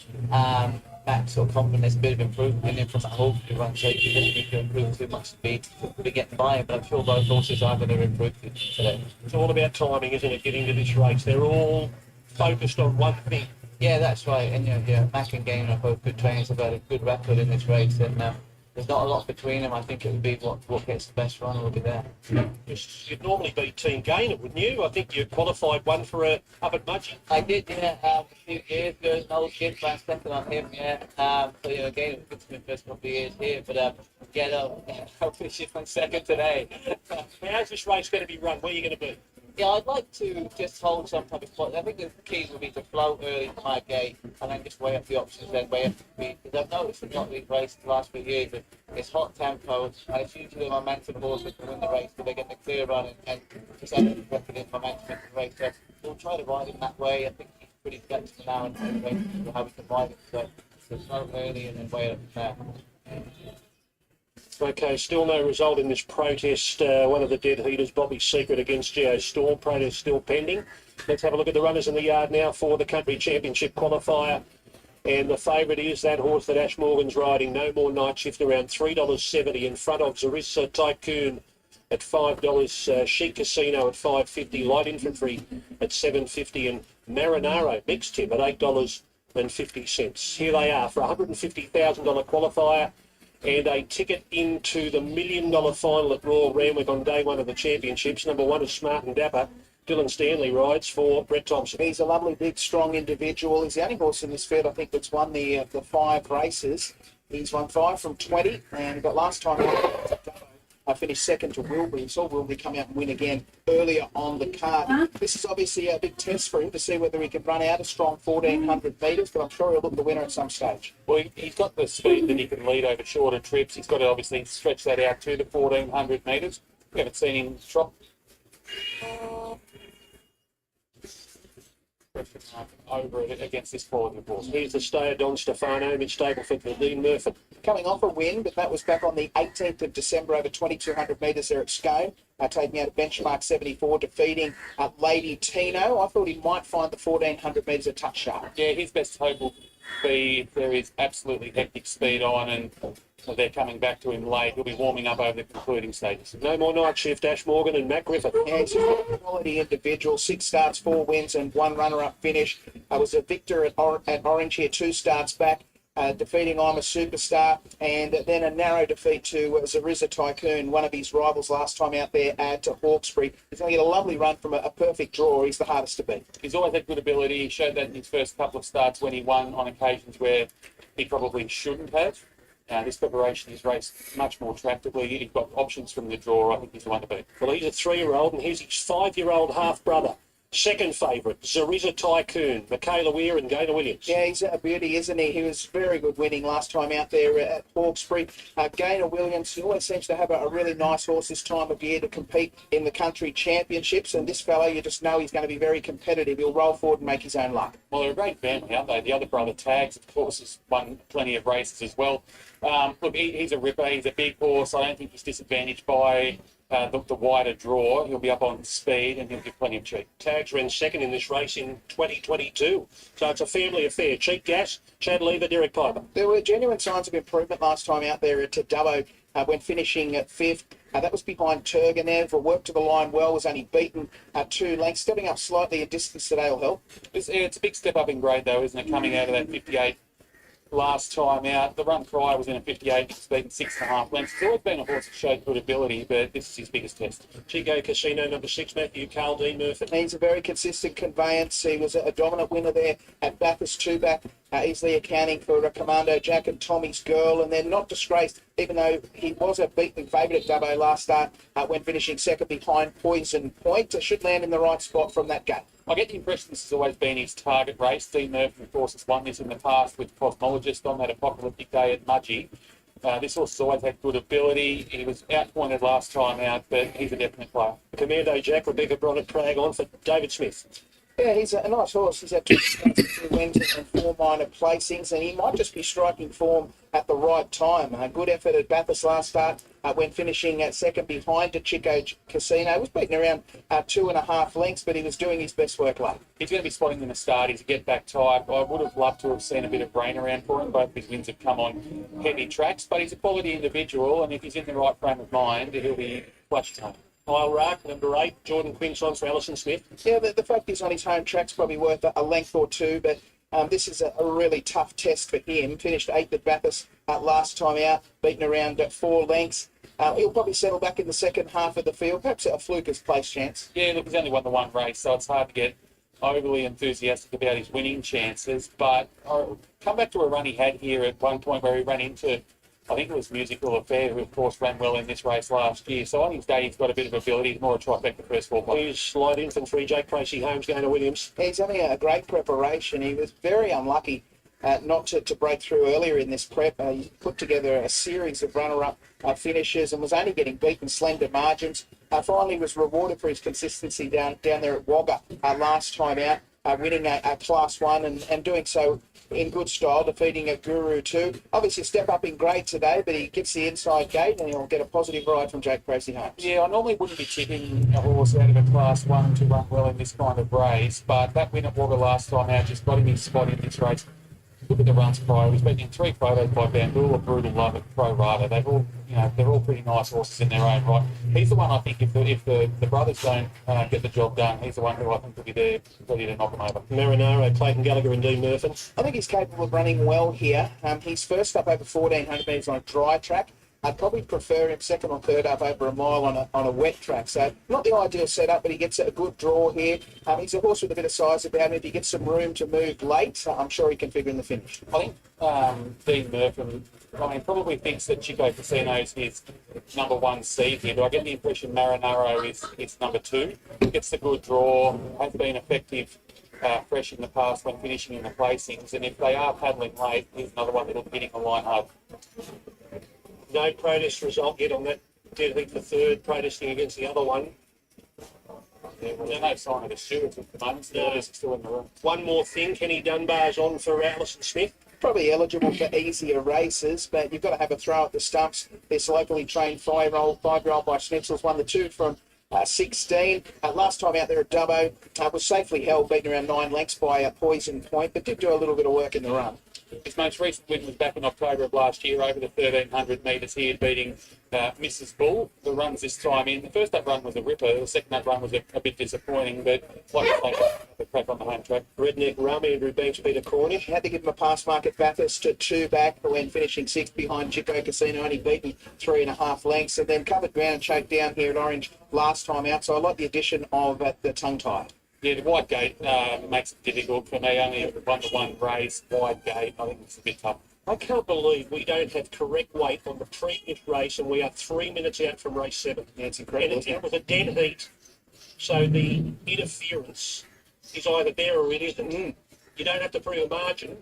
Max sort of confident there's a bit of improvement in him from that Hawkesbury run, so he doesn't need to improve too much to be getting by him. But I'm sure both horses are going to improve today. It's all about timing, isn't it, getting to this race? They're all focused on one thing. Yeah, that's right. And Mac and Gainer are both good trainers. They've got a good record in this race, and there's not a lot between them. I think it would be what gets the best run will be there. You'd normally be Team Gainer, wouldn't you? I think you qualified one for up at Mudgee. I did, yeah, a few years ago. An old kid ran second on him, yeah. So again, it was good for the first couple of years here, but hopefully she's on second today. How's this race going to be run? Where are you going to be? Yeah, I'd like to just hold some type of spot. I think the key would be to float early to my gate and then just weigh up the options, then weigh up the speed. Because I've noticed in a lot of these races the last few years that it's hot tempo, and it's usually the momentum horses that win the race, so they get the clear run and just have a record in momentum in the race. So we'll try to ride him that way. I think he's pretty flexible now in how we can ride him. So float early and then weigh up from there. Okay, still no result in this protest. One of the dead heaters, Bobby's Secret against Geo Storm. Protest still pending. Let's have a look at the runners in the yard now for the Country Championship qualifier. And the favourite is that horse that Ash Morgan's riding, No More Night Shift, around $3.70 in front of Zarissa Tycoon at $5, Chic Casino at $5.50, Light Infantry at $7.50, and Marinaro mixed tip at $8.50. Here they are for a $150,000 qualifier and a ticket into the $1 million final at Royal Randwick on day one of the championships. Number one is Smart and Dapper. Dylan Stanley rides for Brett Thompson. He's a lovely, big, strong individual. He's the only horse in this field, I think, that's won the 5 races. He's won 5 from 20, and but last time I finished second to Wilby. We saw Wilby come out and win again earlier on the card. This is obviously a big test for him to see whether he can run out a strong 1,400 metres, but I'm sure he'll look the winner at some stage. Well, he's got the speed that he can lead over shorter trips. He's got to obviously stretch that out to the 1,400 metres. We haven't seen him trot over it against this quality of horse. Here's the stayer Don Stefano, mid-stable for Dean Murphy. Coming off a win, but that was back on the 18th of December over 2,200 metres there at Scone, taking out a benchmark 74, defeating Lady Tino. I thought he might find the 1,400 metres a touch sharp. Yeah, his best hope will be if there is absolutely hectic speed on and they're coming back to him late. He'll be warming up over the concluding stages. No More Night Shift, Ash Morgan and Matt Griffith. Yeah, he's a quality individual. 6 starts, 4 wins and 1 runner-up finish. Was a victor at Orange here 2 starts back, defeating I'm a Superstar, and then a narrow defeat to Zarissa Tycoon, one of his rivals last time out there at Hawkesbury. He's going to get a lovely run from a perfect draw. He's the hardest to beat. He's always had good ability. He showed that in his first couple of starts when he won on occasions where he probably shouldn't have. This preparation is raced much more attractively. He's got options from the draw. I think he's the one to beat. Well, he's a 3-year-old, and here's his 5-year-old half-brother. Second favourite, Zarissa Tycoon, Michaela Weir and Gaynor Williams. Yeah, he's a beauty, isn't he? He was very good winning last time out there at Hawkesbury. Gaynor Williams, he always seems to have a really nice horse this time of year to compete in the country championships, and this fellow, you just know he's going to be very competitive. He'll roll forward and make his own luck. Well, they're a great family, aren't they? The other brother, Tags, of course, has won plenty of races as well. Look, he's a ripper. He's a big horse. I don't think he's disadvantaged by the wider draw. He'll be up on speed and he'll give plenty of cheek. Tags ran second in this race in 2022. So it's a family affair. Cheap Gas, Chad Lever, Derek Piper. There were genuine signs of improvement last time out there at Dubbo when finishing at 5th. That was behind Turgenev. Worked to the line well, was only beaten 2 lengths. Stepping up slightly in distance today will help. It's a big step up in grade though, isn't it? Coming out of that 58 last time out. The run prior was in a 58, he's beaten 6.5 lengths. He's always been a horse that showed good ability, but this is his biggest test. Chico Casino, number 6, Matthew Carl Dean Murphy. He's a very consistent conveyance. He was a dominant winner there at Bathurst 2-back, easily accounting for Commando Jack and Tommy's Girl, and then not disgraced, even though he was a beaten favourite at Dubbo last start when finishing second behind Poison Point. Should land in the right spot from that gate. I get the impression this has always been his target race. Dean Murphy, of course, has won this in the past with Cosmologist on that apocalyptic day at Mudgee. This horse has always had good ability. He was outpointed last time out, but he's a definite player. Commando Jack, Rebecca Bronnet, Prag on for David Smith. Yeah, he's a nice horse. He's had 2 wins and 4 minor placings, and he might just be striking form at the right time. A good effort at Bathurst last start when finishing at second behind to Chico Casino. He was beaten around 2.5 lengths, but he was doing his best work late. He's going to be spotting in the start. He's a get-back type. I would have loved to have seen a bit of rain around for him. Both his wins have come on heavy tracks, but he's a quality individual, and if he's in the right frame of mind, he'll be flushed home. Kyle Rack, number 8, Jordan Quinson for Alison Smith. Yeah, the fact he's on his home track's probably worth a length or two, but this is a really tough test for him. Finished 8th at Bathurst last time out, beaten around 4 lengths. He'll probably settle back in the second half of the field, perhaps a fluker's place chance. Yeah, look, he's only won the one race, so it's hard to get overly enthusiastic about his winning chances, but I'll come back to a run he had here at one point where he ran into, I think it was Musical Affair, who of course ran well in this race last year. So on his day, he's got a bit of ability. He's more a trifecta first 4 blocks. He's light infantry, Jake Tracy Holmes going to Williams. He's having a great preparation. He was very unlucky not to break through earlier in this prep. He put together a series of runner-up finishes and was only getting beaten slender margins. Finally was rewarded for his consistency down there at Wagga last time out, winning a Class 1 and doing so in good style, defeating a Guru 2. Obviously a step up in grade today, but he gets the inside gate and he'll get a positive ride from Jake Tracy Holmes. Yeah, I normally wouldn't be tipping a horse out of a Class 1 to run well in this kind of race, but that win at Wagga last time out just got him his spot in this race. Look at the runs prior. He's beaten in 3 photos by Bamboo, a Brutal Love, at Pro Rata. They've all, they're all pretty nice horses in their own right. He's the one I think if the brothers don't get the job done, he's the one who I think will be there ready to knock them over. Marinaro, Clayton Gallagher and Dean Murphy. I think he's capable of running well here. He's first up over 1,400 metres on a dry track. I'd probably prefer him second or third up over a mile on a wet track. So not the ideal setup, but he gets a good draw here. He's a horse with a bit of size about him. If he gets some room to move late, I'm sure he can figure in the finish. I think Dean Murphy, probably thinks that Chico Casino is his number 1 seed here, but I get the impression Marinaro is number 2. Gets the good draw, has been effective fresh in the past when finishing in the placings, and if they are paddling late, here's another one that'll be hitting the line hard. No protest result yet on that deadheat for third, protesting against the other one. Yeah, well, there's no sign of the stewards at the moment. No. Still in the room. One more thing, Kenny Dunbar's on for Alison Smith. Probably eligible for easier races, but you've got to have a throw at the stumps. This locally trained 5-year-old by Schnitzels won the 2 from 16. Last time out there at Dubbo, was safely held, beaten around 9 lengths by Poison Point, but did do a little bit of work in the run. His most recent win was back in October of last year over the 1,300 metres here, beating Mrs. Bull. The runs this time in. The first up run was a ripper. The second up run was a bit disappointing, but like I say, the crack on the home track. Redneck Rum, Andrew Banks, Peter Cornish. Had to give him a pass mark at Bathurst to 2 back when finishing 6th behind Chico Casino, only beaten 3.5 lengths, and then covered ground and choked down here at Orange last time out. So I like the addition of the tongue tie. Yeah, the wide gate makes it difficult for me. Only a 1-to-1 race, wide gate. I think it's a bit tough. I can't believe we don't have correct weight on the previous race and we are 3 minutes out from race 7. Yeah, it's incredible. And it was a dead heat. So the interference is either there or it isn't. You don't have to prove a margin.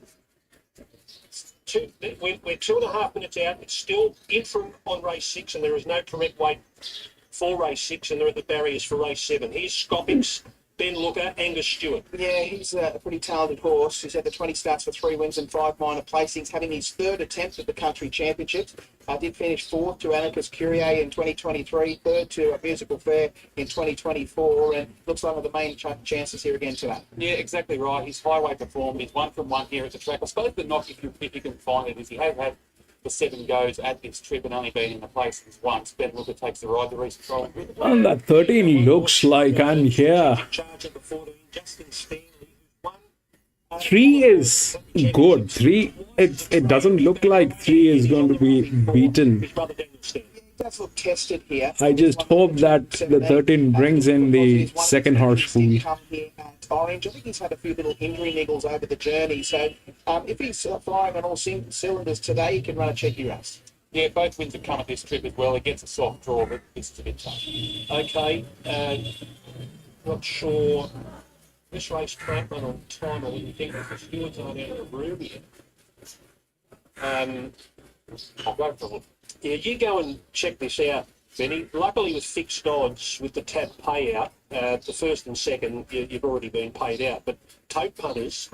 We're 2.5 minutes out. It's still interim on race 6 and there is no correct weight for race 6 and there are the barriers for race 7. Here's Scoppix, Ben Looker, Angus Stewart. Yeah, he's a pretty talented horse. He's had the 20 starts for 3 wins and 5 minor placings, having his 3rd attempt at the country championships. Did finish 4th to Anarchist Curie in 2023, 3rd to a Musical Fair in 2024, and looks like one of the main chances here again today. Yeah, exactly right. His highway performed. He's 1 from 1 here at the track. I suppose the knock, if you can find it, is he has had the 7 goes at this trip and only been in the placings once. Ben Looker takes the ride, the recent trial. Well, that 13 looks like I'm here. 3 is good. 3, it doesn't look like 3 is going to be beaten. It does look tested here. I just hope that the 13 brings in the second horse pool. Orange. I think he's had a few little injury niggles over the journey, so if he's firing on all cylinders today, he can run a cheeky race. Yeah, both wins have come at this trip as well. It gets a soft draw, but this is a bit tough. Okay, not sure. This race track run on time. I wouldn't think that the stewards aren't out of the room yet. I'll go for a look. Yeah, you go and check this out. Benny. Luckily with fixed odds, with the tap payout, the first and second, you've already been paid out. But tote punters,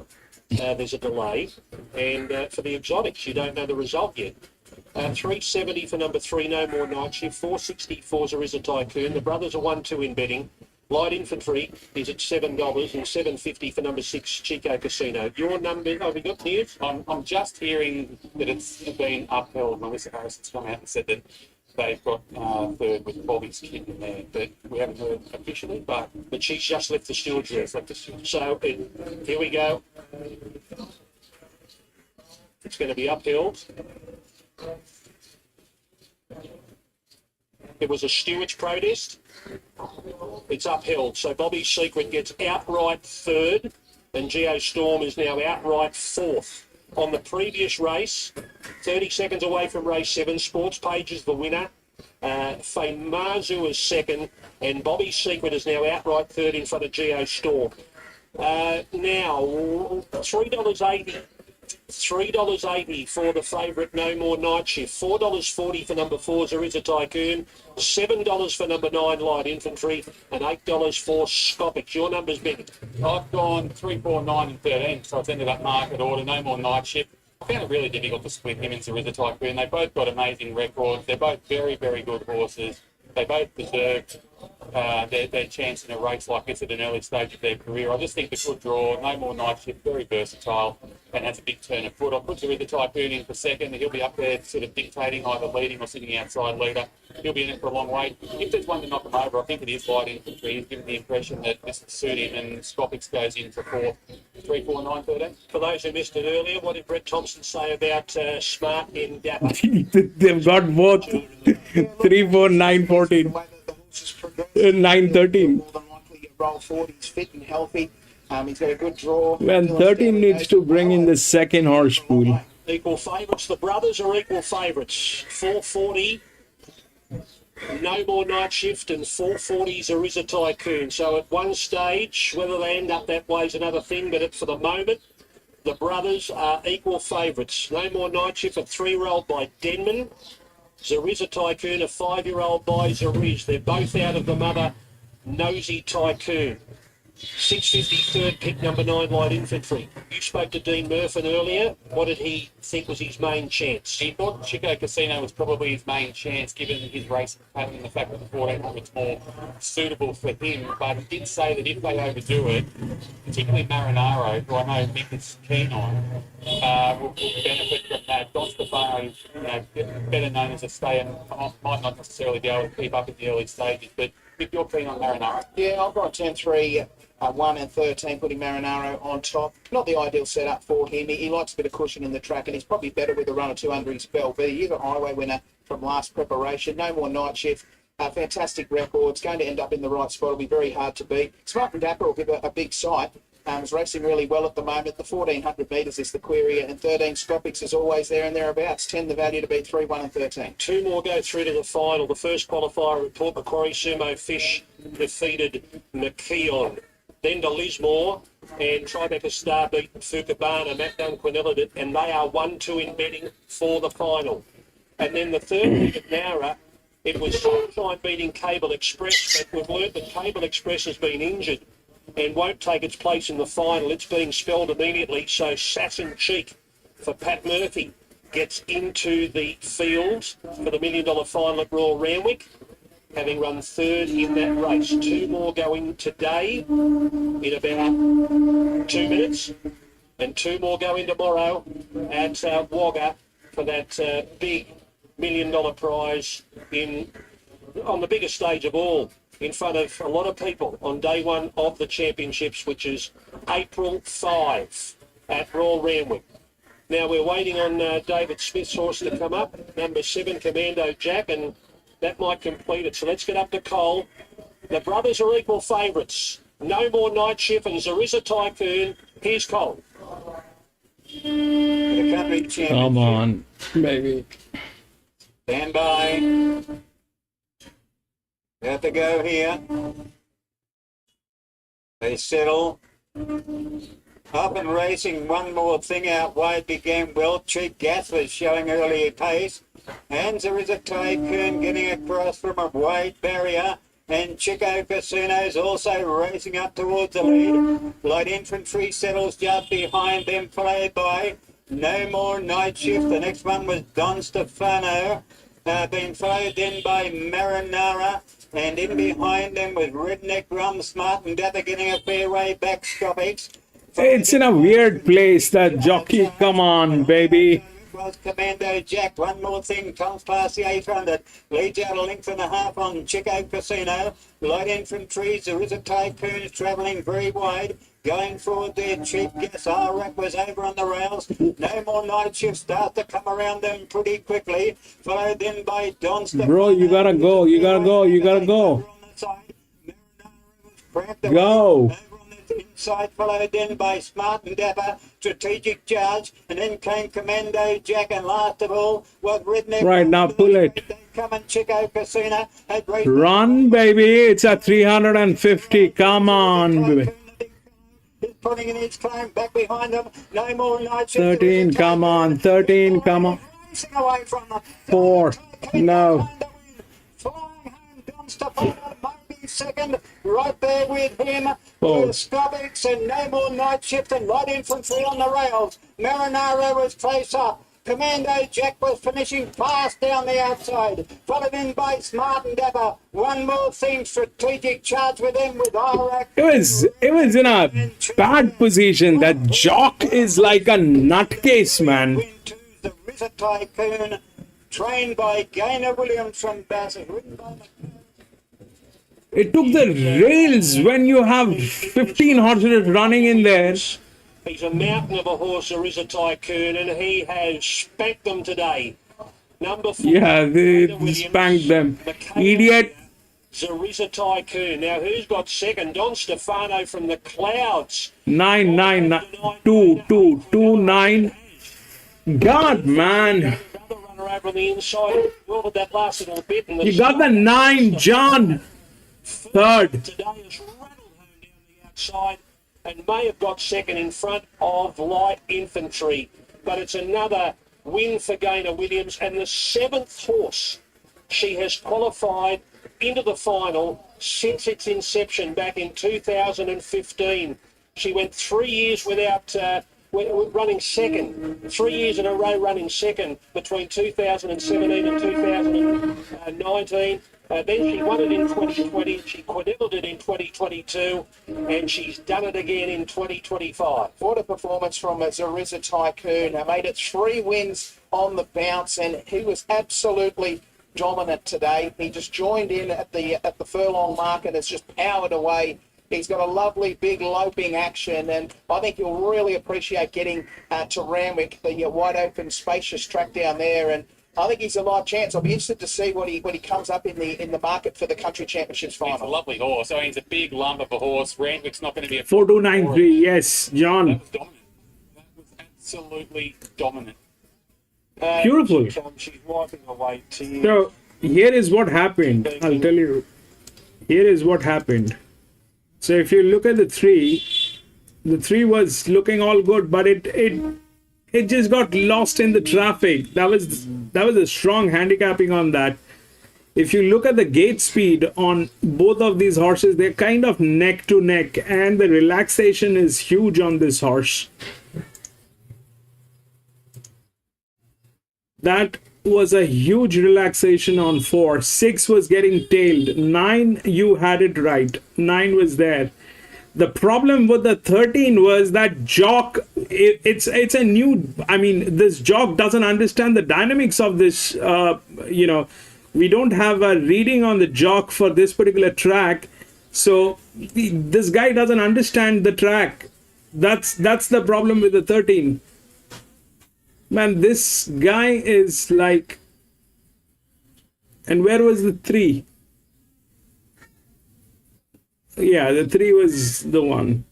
there's a delay. And for the exotics, you don't know the result yet. 370 for number 3, No More Night Shift. 460 for Zarissa Tycoon. The brothers are 1-2 in betting. Light Infantry is at $7 and $7.50 for number 6, Chico Casino. Your number, have we got news? I'm just hearing that it's been upheld. Melissa Harrison's come out and said that they've got third with Bobby's kid in there, but we haven't heard officially. But she's just left the stewards. Yes, left the stewards. So here we go. It's going to be upheld. It was a steward's protest. It's upheld. So Bobby's Secret gets outright third, and Geostorm is now outright fourth. On the previous race, 30 seconds away from race 7, Sports Page is the winner. Feimazu is second, and Bobby's Secret is now outright third in front of Geostorm. Now, $3.80. $3.80 for the favourite No More Night Shift. $4.40 for number 4, Zarissa Tycoon. $7 for number 9, Light Infantry. And $8 for Scopic. Your numbers, Benny? I've gone 3, 4, 9 and 13, so it's ended up market order. No More Night Shift. I found it really difficult to split him and Zarissa Tycoon. They both got amazing records. They're both very, very good horses. They both deserved their chance in a race like this at an early stage of their career. I just think the good draw, No More Night Shift, very versatile and has a big turn of foot. I'll put Zarissa Tycoon in for second. He'll be up there sort of dictating, either leading or sitting outside leader. He'll be in it for a long way. If there's one to knock him over, I think it is Light Infantry. He's given the impression that this will suit him, and Scopics goes in for 4, 3, 4, 9, 13. For those who missed it earlier, what did Brett Thompson say about Smart in Dapper? They've got both 3, 4, 9, 14. 9, 13. More than likely roll forward. He's fit and healthy. He's got a good draw. Man, 13 needs to bring in the second horse pool. Equal favourites. The brothers are equal favourites. 440. No More Night Shift, and 440 Zarissa Tycoon. So at one stage, whether they end up that way is another thing, but for the moment, the brothers are equal favourites. No More Night Shift, a 3-year-old by Denman. Zarissa Tycoon, a 5-year-old by Zariz. They're both out of the mother, Nosy Tycoon. 650 third pick, number 9, Light Infantry. You spoke to Dean Murphin earlier. What did he think was his main chance? He thought Chico Casino was probably his main chance, given his racing pattern and the fact that the 1400's more suitable for him. But he did say that if they overdo it, particularly Marinaro, who I know Mick is keen on, will benefit from that. Don Stefano, better known as a stayer, might not necessarily be able to keep up at the early stages, but if you're keen on Marinaro. Yeah, I've got 10, 3, 1 and 13, putting Marinaro on top. Not the ideal setup for him. He likes a bit of cushion in the track, and he's probably better with a run or two under his belt. But he's a highway winner from last preparation. No More Night Shift. Fantastic records. Going to end up in the right spot. It'll be very hard to beat. Smart and Dapper will give a big sight. Is racing really well at the moment. The 1400 metres is the query, and 13 Scopics is always there and thereabouts. 10 the value to beat 3, 1 and 13. 2 more go through to the final. The first qualifier at Port Macquarie, Sumo Fish defeated McKeon. Then to Lismore and Tribeca Star beat Fukabana. Matt Dunquanilla did, and they are 1-2 in betting for the final. And then the third pick at Nowra, it was Sunshine beating Cable Express, but we've learned that Cable Express has been injured and won't take its place in the final. It's being spelled immediately, so Sass and Cheek for Pat Murphy gets into the field for the $1 million final at Royal Randwick, having run third in that race. 2 more going today in about 2 minutes, and 2 more going tomorrow at Wagga for that big $1 million prize on the biggest stage of all, in front of a lot of people on day 1 of the championships, which is April 5 at Royal Randwick. Now we're waiting on David Smith's horse to come up, number 7, Commando Jack, and that might complete it. So let's get up to Cole. The brothers are equal favourites. No More Night Shift and Zarissa Tycoon. Here's Cole. The country championship. Come on, baby. Stand by. Have to go here. They settle. Up and racing, one more thing out wide began well. Cheap Gas was showing early pace. And there is a Tycoon getting across from a wide barrier. And Chico Casino's also racing up towards the lead. Light Infantry settles just behind them, followed by No More Night Shift. The next one was Don Stefano, being followed then by Marinara. And in behind them was Redneck Rum, Smart and Dapper getting a fair way back, Stoppix. It's in a weird place, that jockey. Come on, baby. Was Commando Jack. One more thing, comes past the 800. Leads out a length and a half on Chico Casino. Light Infantry, there is a Tycoon travelling very wide. Going forward there, Cheap Gas. Rack was over on the rails. No More Night Shift start to come around them pretty quickly. Followed then by Don Stefano. Bro, you gotta go. You gotta go. You gotta go. Go. Inside, followed then by Smart and Dapper, Strategic Charge, and then came Commando Jack, and last of all was Redneck. Right, now pull it. Come on, Chico Casino. Run, baby. It's at 350. Come on, baby. Putting in its claim back behind them. No More Night Shift. 13, come on. 13, come on. Away from them. 4, no. Second, right there with him, Oh. with Stoppix and No More Night Shift and Light Infantry on the rails. Marinara was close up. Commando Jack was finishing fast down the outside, followed in by Smart and Dapper. One more thing, Strategic Charge with him with Iraq. It was in a bad position. That jock is like a nutcase, man. The Rizza Tycoon, trained by Gaynor Williams from Bassett, written by It took the rails when you have 15 horses running in there. He's a mountain of a horse, there is a Tycoon, and he has spanked them today. Number 4. Yeah, they spanked them. Idiot. Zariza Tycoon. Now, who's got second? Don Stefano from the Clouds. 9, 9, 9, 2, 2, 2, 9. God, man. Runner over on the inside. Well, but that lasted a bit. And You got the 9, John. Third. Today has rattled home down the outside and may have got second in front of Light Infantry. But it's another win for Gaynor Williams, and the 7th horse she has qualified into the final since its inception back in 2015. She went 3 years without running second, 3 years in a row running second between 2017 and 2019. Then she won it in 2020, she quadrupled it in 2022, and she's done it again in 2025. What a performance from Zariza Tycoon. Made it 3 wins on the bounce, and he was absolutely dominant today. He just joined in at the furlong mark and has just powered away. He's got a lovely big loping action, and I think you'll really appreciate getting to Randwick, the wide open, spacious track down there. And I think he's a live chance. I'll be interested to see what he comes up in the market for the Country Championships final. He's a lovely horse. I mean, he's a big lump of a horse. Randwick's not going to be a 4293. Yes, John. That was dominant. That was absolutely dominant. Beautiful. She's wiping away tears. So here is what happened. I'll tell you. Here is what happened. So if you look at the 3 was looking all good, but it just got lost in the traffic. That was a strong handicapping on that. If you look at the gate speed on both of these horses, they're kind of neck to neck, and the relaxation is huge on this horse. That was a huge relaxation on 4. 6 was getting tailed. 9, you had it right. 9 was there. The problem with the 13 was that jock, it's a new, I mean, this jock doesn't understand the dynamics of this, we don't have a reading on the jock for this particular track. So this guy doesn't understand the track. That's the problem with the 13. Man, this guy is like, and where was the 3? Yeah, the 3 was the one.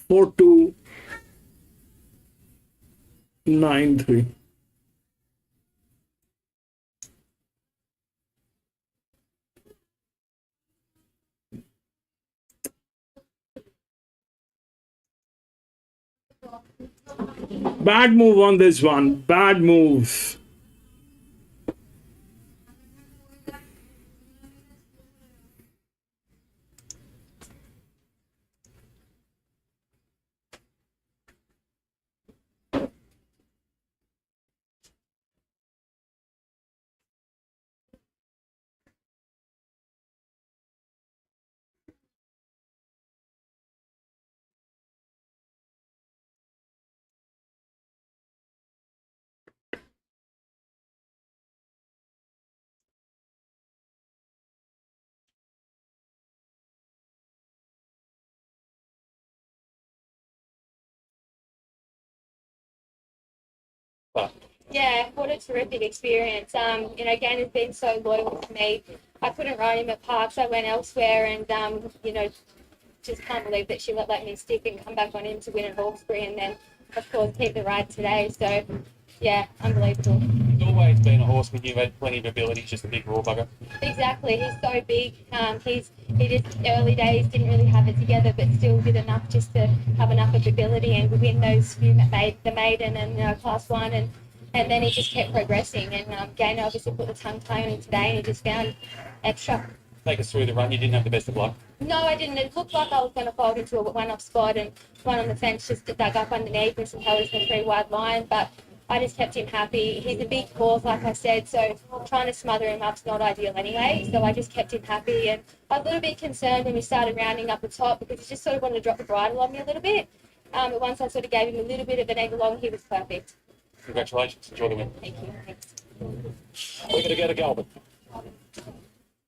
4293. Bad move on this one. Bad move. Yeah, what a terrific experience. Gain has been so loyal to me. I couldn't ride him at Parks. I went elsewhere and, just can't believe that she let me stick and come back on him to win at Hawkesbury and then, of course, keep the ride today. So, yeah, unbelievable. He's always been a horseman. You've had plenty of ability, just a big raw bugger. Exactly. He's so big. He just early days didn't really have it together, but still did enough just to have enough of ability and win those few the maiden and class one and then he just kept progressing and Gaynor obviously put the tongue tie on him today and he just found extra. Take us through the run. You didn't have the best of luck. No, I didn't. It looked like I was going to fold into a one-off spot and one on the fence just dug up underneath and some colours in a 3-wide line, but I just kept him happy. He's a big horse, like I said, so trying to smother him up's not ideal anyway, so I just kept him happy and I was a little bit concerned when we started rounding up the top because he just sort of wanted to drop the bridle on me a little bit, but once I sort of gave him a little bit of an egg along, he was perfect. Congratulations. Enjoy the win. Thank you. Thanks. We're going to go to Goulburn.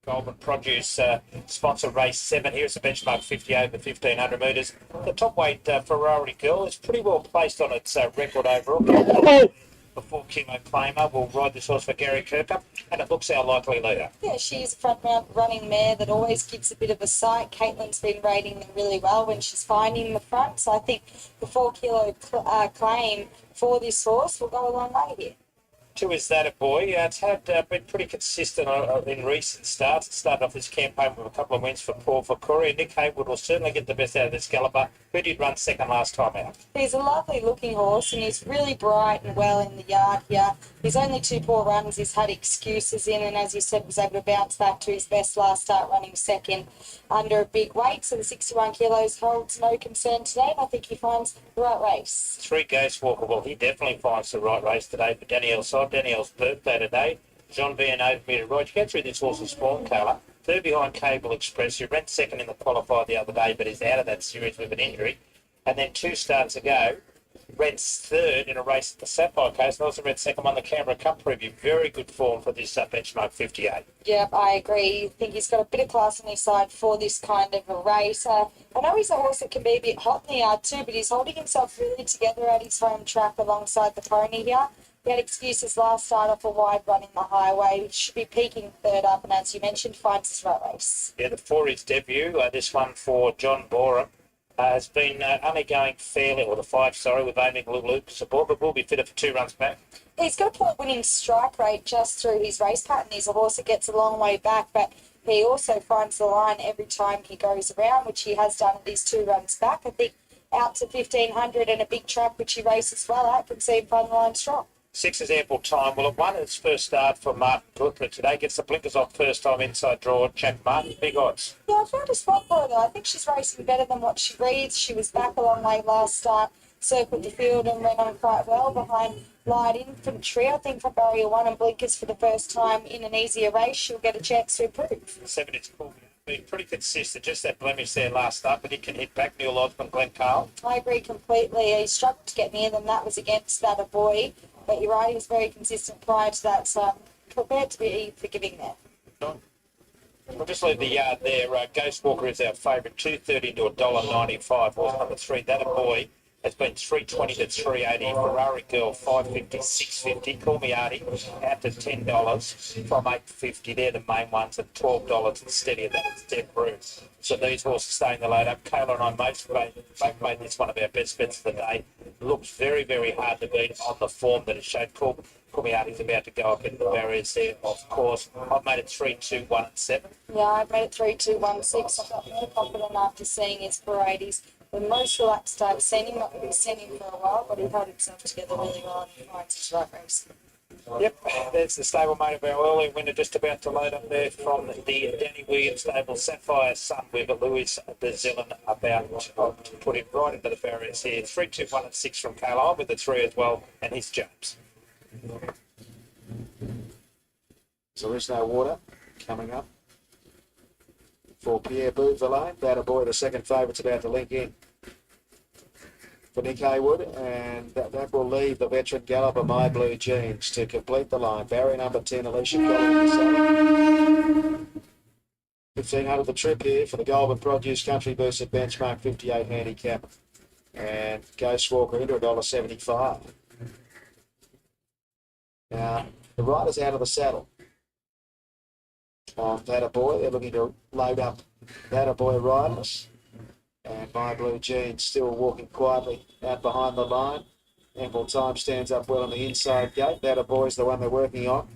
Goulburn Produce sponsor race 7. Here's the benchmark 50 over 1500 metres. The top weight Ferrari Girl is pretty well placed on its record overall. Before Kimo Claimer will ride this horse for Gary Kirkup, and it looks our likely leader. Yeah, she's a front running mare that always gives a bit of a sight. Caitlin's been rating them really well when she's finding the front, so I think the 4 kilo claim for this horse will go a long way here. 2 is That a Boy. It's had been pretty consistent in recent starts. It started off this campaign with a couple of wins for Paul Fakuri. Nick Haywood will certainly get the best out of this galloper, who did run second last time out. He's a lovely looking horse and he's really bright and well in the yard here. His only 2 poor runs he's had excuses in and as you said was able to bounce back to his best last start running second under a big weight. So the 61 kilos holds no concern today and I think he finds the right race. 3 Ghost Walker. Well, he definitely finds the right race today for Danielle's side. Danielle's birthday today. Jean Van Overmeter ride. You get through this horse's form colour. 3rd behind Cable Express. He ran second in the qualifier the other day, but is out of that series with an injury. And then 2 starts ago, ran 3rd in a race at the Sapphire Coast and also ran second on the Canberra Cup preview. Very good form for this benchmark 58. Yeah, I agree. I think he's got a bit of class on his side for this kind of a race. I know he's a horse that can be a bit hot in the yard too, but he's holding himself really together at his home track alongside the pony here. He had excuses last start off a wide run in the highway. He should be peaking 3rd up, and as you mentioned, finds his right race. Yeah, the 4 is debut. This one for John Borum has been only going fairly, or the 5, sorry, with aiming Lulu support, but will be fitted for 2 runs back. He's got a poor winning strike rate just through his race pattern. He's a horse that gets a long way back, but he also finds the line every time he goes around, which he has done at these 2 runs back. I think out to 1500 and a big track, which he races well at, can see him find the line strong. 6 is ample time. Well, it won its first start for Martin Butler today. Gets the blinkers off first time inside draw. Jack Martin, big odds. Yeah, I found a spot for her though. I think she's racing better than what she reads. She was back a long way last start, circled the field and ran on quite well behind Light Infantry. I think for barrier 1 and blinkers for the first time in an easier race, she'll get a chance to improve. 7 is cool. Been pretty consistent, just that blemish there last start, but he can hit back. Neil Osborne, Glenn Carl. I agree completely. He struggled to get near them. That was against That a Boy. But you're right, he was very consistent prior to that, so I'm prepared to be forgiving there. We'll just leave the yard there. Ghost Walker is our favourite, 230 to $1.95. Horse number 3, That a Boy, has been 320 to 380. Ferrari Girl, 550, 650. Call Me Artie, out to $10 from 850. They're the main ones at $12 and steady of that. It's Dead Bruce. So these horses staying the load up. Kayla and I both made this one of our best bets of the day. Looks very, very hard to beat on the form that it showed. Call Me Artie's about to go up in the barriers there, of course. I've made it 3, 2, 1 and 7. Yeah, I've made it 3, 2, 1, 6. I got more confident after seeing his parades. the most relaxed I've seen him. Not really seen him for a while, but he held himself together really well and finds his right race. Yep, there's the stablemate of our early winner just about to load up there from the Danny Williams stable, Sapphire Sun, with Louis Bazillin about to put him right into the barriers here. 3, 2, 1 and 6 from Carlisle with the 3 as well, and his James. So there's no water coming up for Pierre Bouvillain. That boy, the second favourite's about to link in for Nick Haywood, and that will leave the veteran galloper My Blue Jeans to complete the line. Barrier number 10, Alicia Collins. 1500 the trip here for the Goulburn Produce Country versus benchmark 58 handicap, and Ghost Walker into $1.75. Now the rider's out of the saddle on That Boy. They're looking to load up That Boy riders. And My Blue Jeans still walking quietly out behind the line. Ample Time stands up well on the inside gate. That Boy's the one they're working on.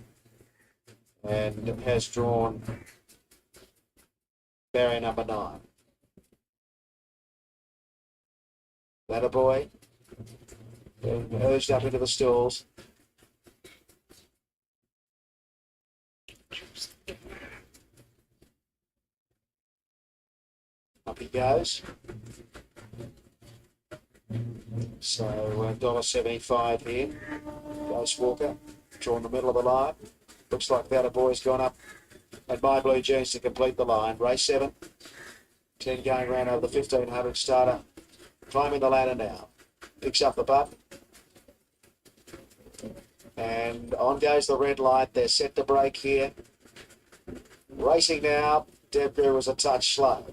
And has drawn barrier number 9. That Boy being urged up into the stalls. Up he goes. So $1.75 here. Ghost Walker drawn the middle of the line. Looks like That Boy's gone up and My Blue Jeans to complete the line. Race 7. 10 going round over the 1500 starter. Climbing the ladder now. Picks up the button. And on goes the red light. They're set to break here. Racing now. Debut was a touch slow.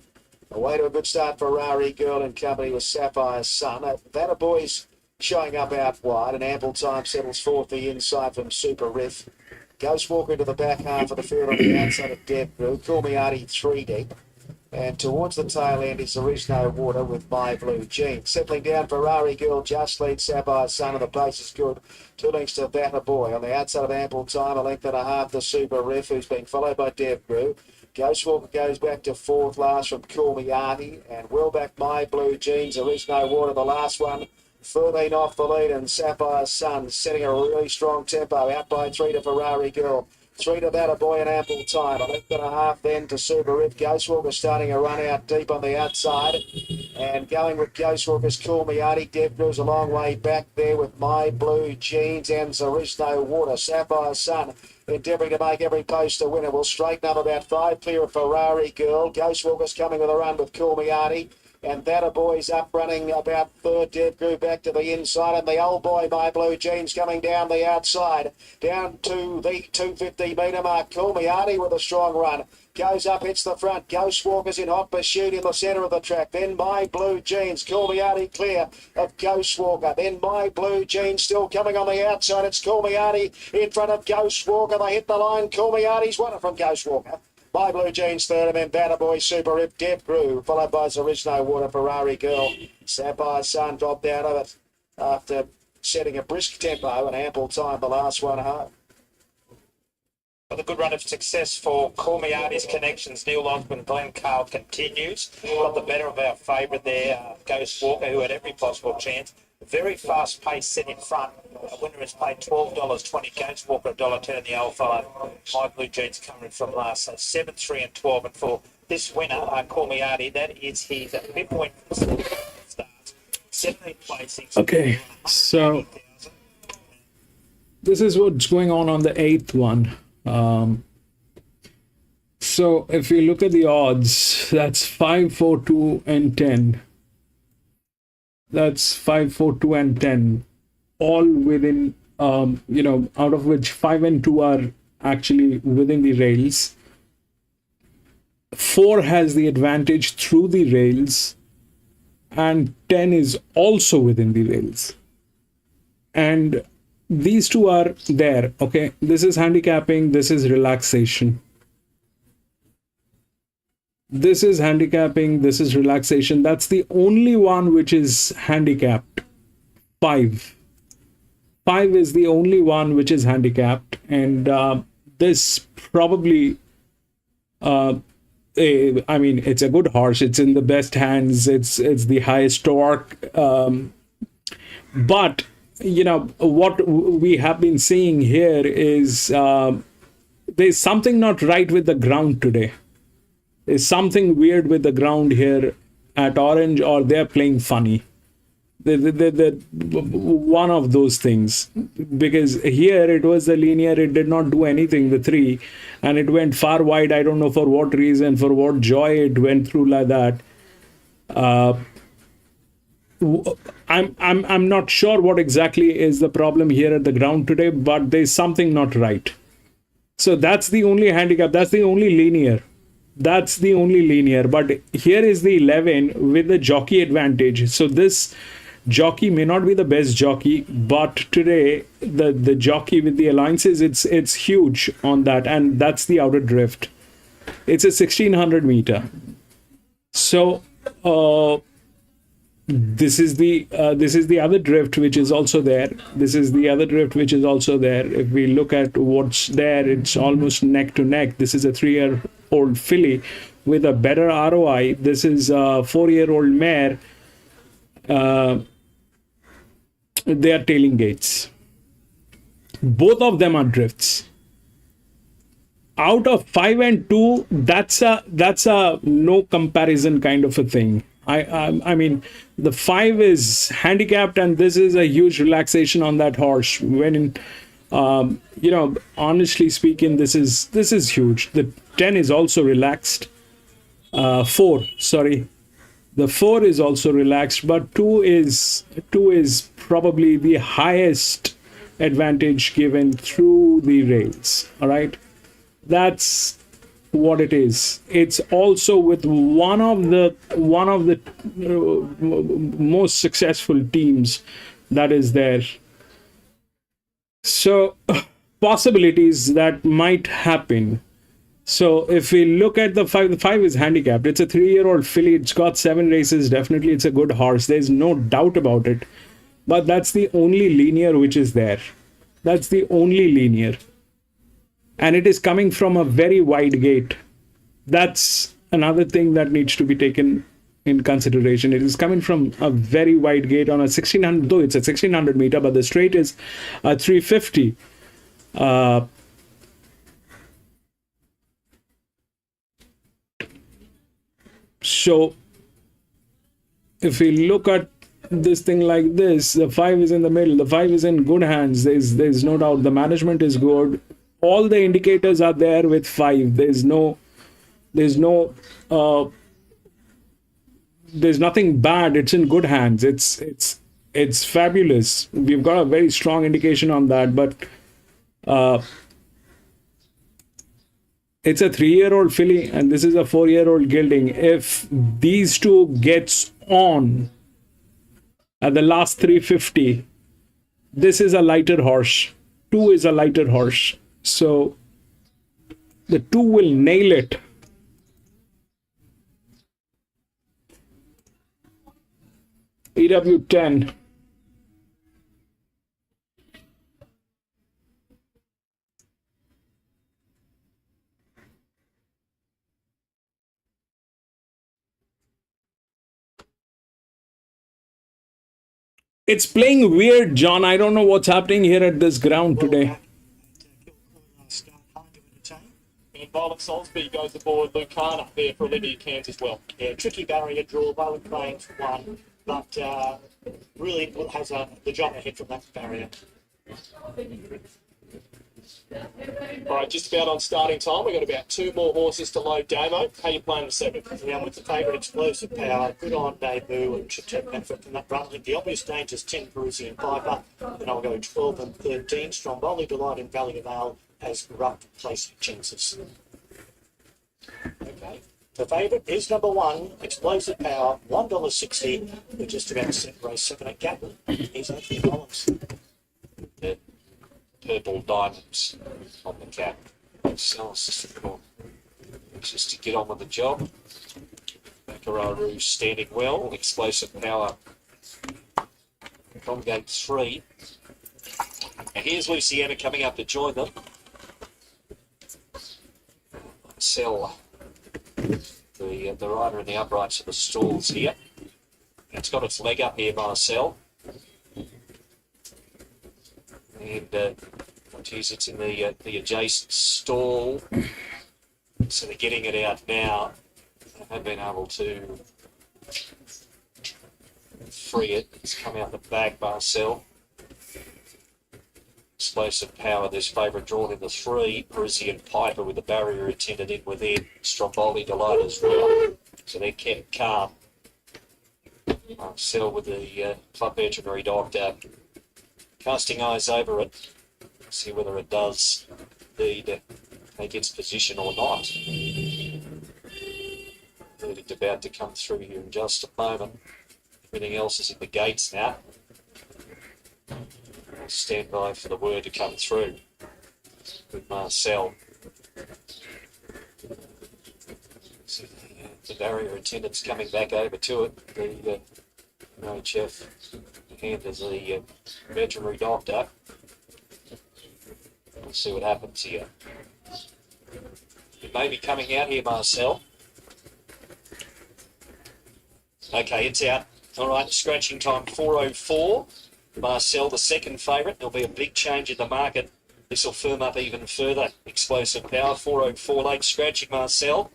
Away to a good start for Ferrari Girl in company with Sapphire Sun. That Boy's showing up out wide, and Ample Time settles fourth the inside from Super Riff. Ghost Walker into the back half of the field on the outside of Debut. Call Me Artie 3 deep. And towards the tail end is There Is No Water with My Blue Jeans. Settling down, Ferrari Girl just leads Sapphire Sun, and the pace is good. 2 lengths to That Boy. On the outside of Ample Time, a length and a half to Super Riff, who's being followed by Debut. Ghost Walker goes back to 4th last from Call Me Artie, and well back My Blue Jeans. There Is No Water, the last one. 13 off the lead, and Sapphire Sun setting a really strong tempo. Out by 3 to Ferrari Girl. 3 to That Boy and Ample Time. A length and a half then to Super Riff. Ghost Walker starting a run out deep on the outside. And going with Ghost Walker's Call Me Artie. Debut's a long way back there with My Blue Jeans and There Is No Water. Sapphire Sun endeavouring to make every post a winner. Will straighten up about 5 clear of Ferrari Girl. Ghost Walker's coming with a run with Call Me Artie. And That Boy's up running about 3rd. Debut back to the inside. And the old boy, My Blue Jeans, coming down the outside. Down to the 250 metre mark. Call Me Artie with a strong run. Goes up, hits the front. Ghost Walker's in hot pursuit in the centre of the track. Then My Blue Jeans. Call Me Artie clear of Ghost Walker. Then My Blue Jeans still coming on the outside. It's Call Me Artie in front of Ghost Walker. They hit the line. Call Me Artie's won it from Ghost Walker. My Blue Jeans 3rd, and then That Boy, Super Rip, Debut, followed by There Is No Water, Ferrari Girl. Sapphire Sun dropped out of it after setting a brisk tempo and Ample Time, the last one home. Well, the good run of success for Call Me Artie's connections. Neil Osborne, Glenn Carl continues. Got the better of our favourite there, Ghost Walker, who had every possible chance. Very fast pace set in front. The winner has paid $12.20. Ghost Walker $1.10 in the old fellow. My Blue Jeans coming from last. So 7, 3 and 12. And for this winner, Call Me Artie, that is his 5th win start. 17th placings. Okay, so this is what's going on the 8th one. So if you look at the odds, that's 5, 4, 2 and 10. That's 5, 4, 2 and 10, all within, out of which 5 and 2 are actually within the rails. 4 has the advantage through the rails, and 10 is also within the rails. And these two are there, okay? This is handicapping, this is relaxation. This is handicapping, this is relaxation. That's the only one which is handicapped. 5. 5 is the only one which is handicapped. And this probably I mean, it's a good horse. It's in the best hands. It's the highest torque. But you know what we have been seeing here is there's something not right with the ground today. There's something weird with the ground here at Orange, or they're playing funny. One of those things, because here it was the linear, it did not do anything, the 3, and it went far wide. I don't know for what reason, for what joy it went through like that. I'm not sure what exactly is the problem here at the ground today, but there's something not right. So that's the only handicap. That's the only linear. That's the only linear. But here is the 11 with the jockey advantage. So this jockey may not be the best jockey, but today the jockey with the alliances, it's huge on that, and that's the outer drift. It's a 1600 meter. So this is the other drift which is also there. This is the other drift which is also there. If we look at what's there, it's almost neck to neck. This is a 3-year-old filly with a better ROI. This is a 4-year-old mare. They are tailing gates. Both of them are drifts. Out of 5 and 2, that's a no comparison kind of a thing. I mean, the 5 is handicapped, and this is a huge relaxation on that horse. When you know, honestly speaking, this is huge. The 10 is also relaxed. 4, sorry. The 4 is also relaxed, but 2 is probably the highest advantage given through the rails. All right, that's what it is. It's also with one of the most successful teams that is there. So possibilities that might happen. So if we look at the 5 is handicapped. It's a 3-year-old filly. It's got 7 races. Definitely it's a good horse. There's no doubt about it. But that's the only linear which is there. That's the only linear. And it is coming from a very wide gate. That's another thing that needs to be taken in consideration. It is coming from a very wide gate on a 1600, though it's a 1600 meter, but the straight is a 350. So if we look at this thing like this, the 5 is in the middle. The 5 is in good hands. There's no doubt. The management is good. All the indicators are there with 5. There's nothing bad. It's in good hands. It's fabulous. We've got a very strong indication on that, but it's a 3-year-old filly, and this is a 4-year-old gelding. If these two gets on at the last 350, this is a lighter horse. 2 is a lighter horse. So the 2 will nail it. EW10. It's playing weird, John. I don't know what's happening here at this ground today. And Violet Salisbury goes aboard Lucana there for Olivia Cairns as well. Yeah, tricky barrier draw. Violet Crane's one, but really has the job ahead from that barrier. All right, just about on starting time. We've got about 2 more horses to load Damo. How you playing the 7th? Yeah, with the favourite Explosive Power, good on debut, and should take benefit from that run. I think the obvious dangers 10 Parisi and Piper, and I'll go 12 and 13. Stromboli Delight in Valley of Ale has rough placing chances. Okay. The favourite is number 1, Explosive Power, $1.60. We're just about to set race 7 at Gatton. He's Anthony Collins. The purple diamonds on the cap. Sounds just to get on with the job. Bakararu standing well. Explosive Power from gate 3. And here's Luciana coming up to join them. Sell the rider in the uprights of the stalls here. It's got its leg up here, Marcel. And geez, it's in the adjacent stall. So they're getting it out now. They have been able to free it. It's come out the back, Marcel. Explosive Power, this favourite drawn in the 3. Parisian Piper with the barrier attended in within. Stromboli Delight as well. So they're kept calm. Marcel with the club veterinary doctor casting eyes over it. See whether it does indeed take its position or not. It's about to come through here in just a moment. Everything else is in the gates now. Stand by for the word to come through with Marcel. So the barrier attendant's coming back over to it. The OHF hand as the veterinary doctor. We'll see what happens here. It may be coming out here, Marcel. Okay, it's out. All right, scratching time 4:04. Marcel, the second favourite. There'll be a big change in the market. This will firm up even further. Explosive Power, 4:04 late scratching, Marcel.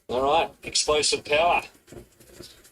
All right, Explosive Power.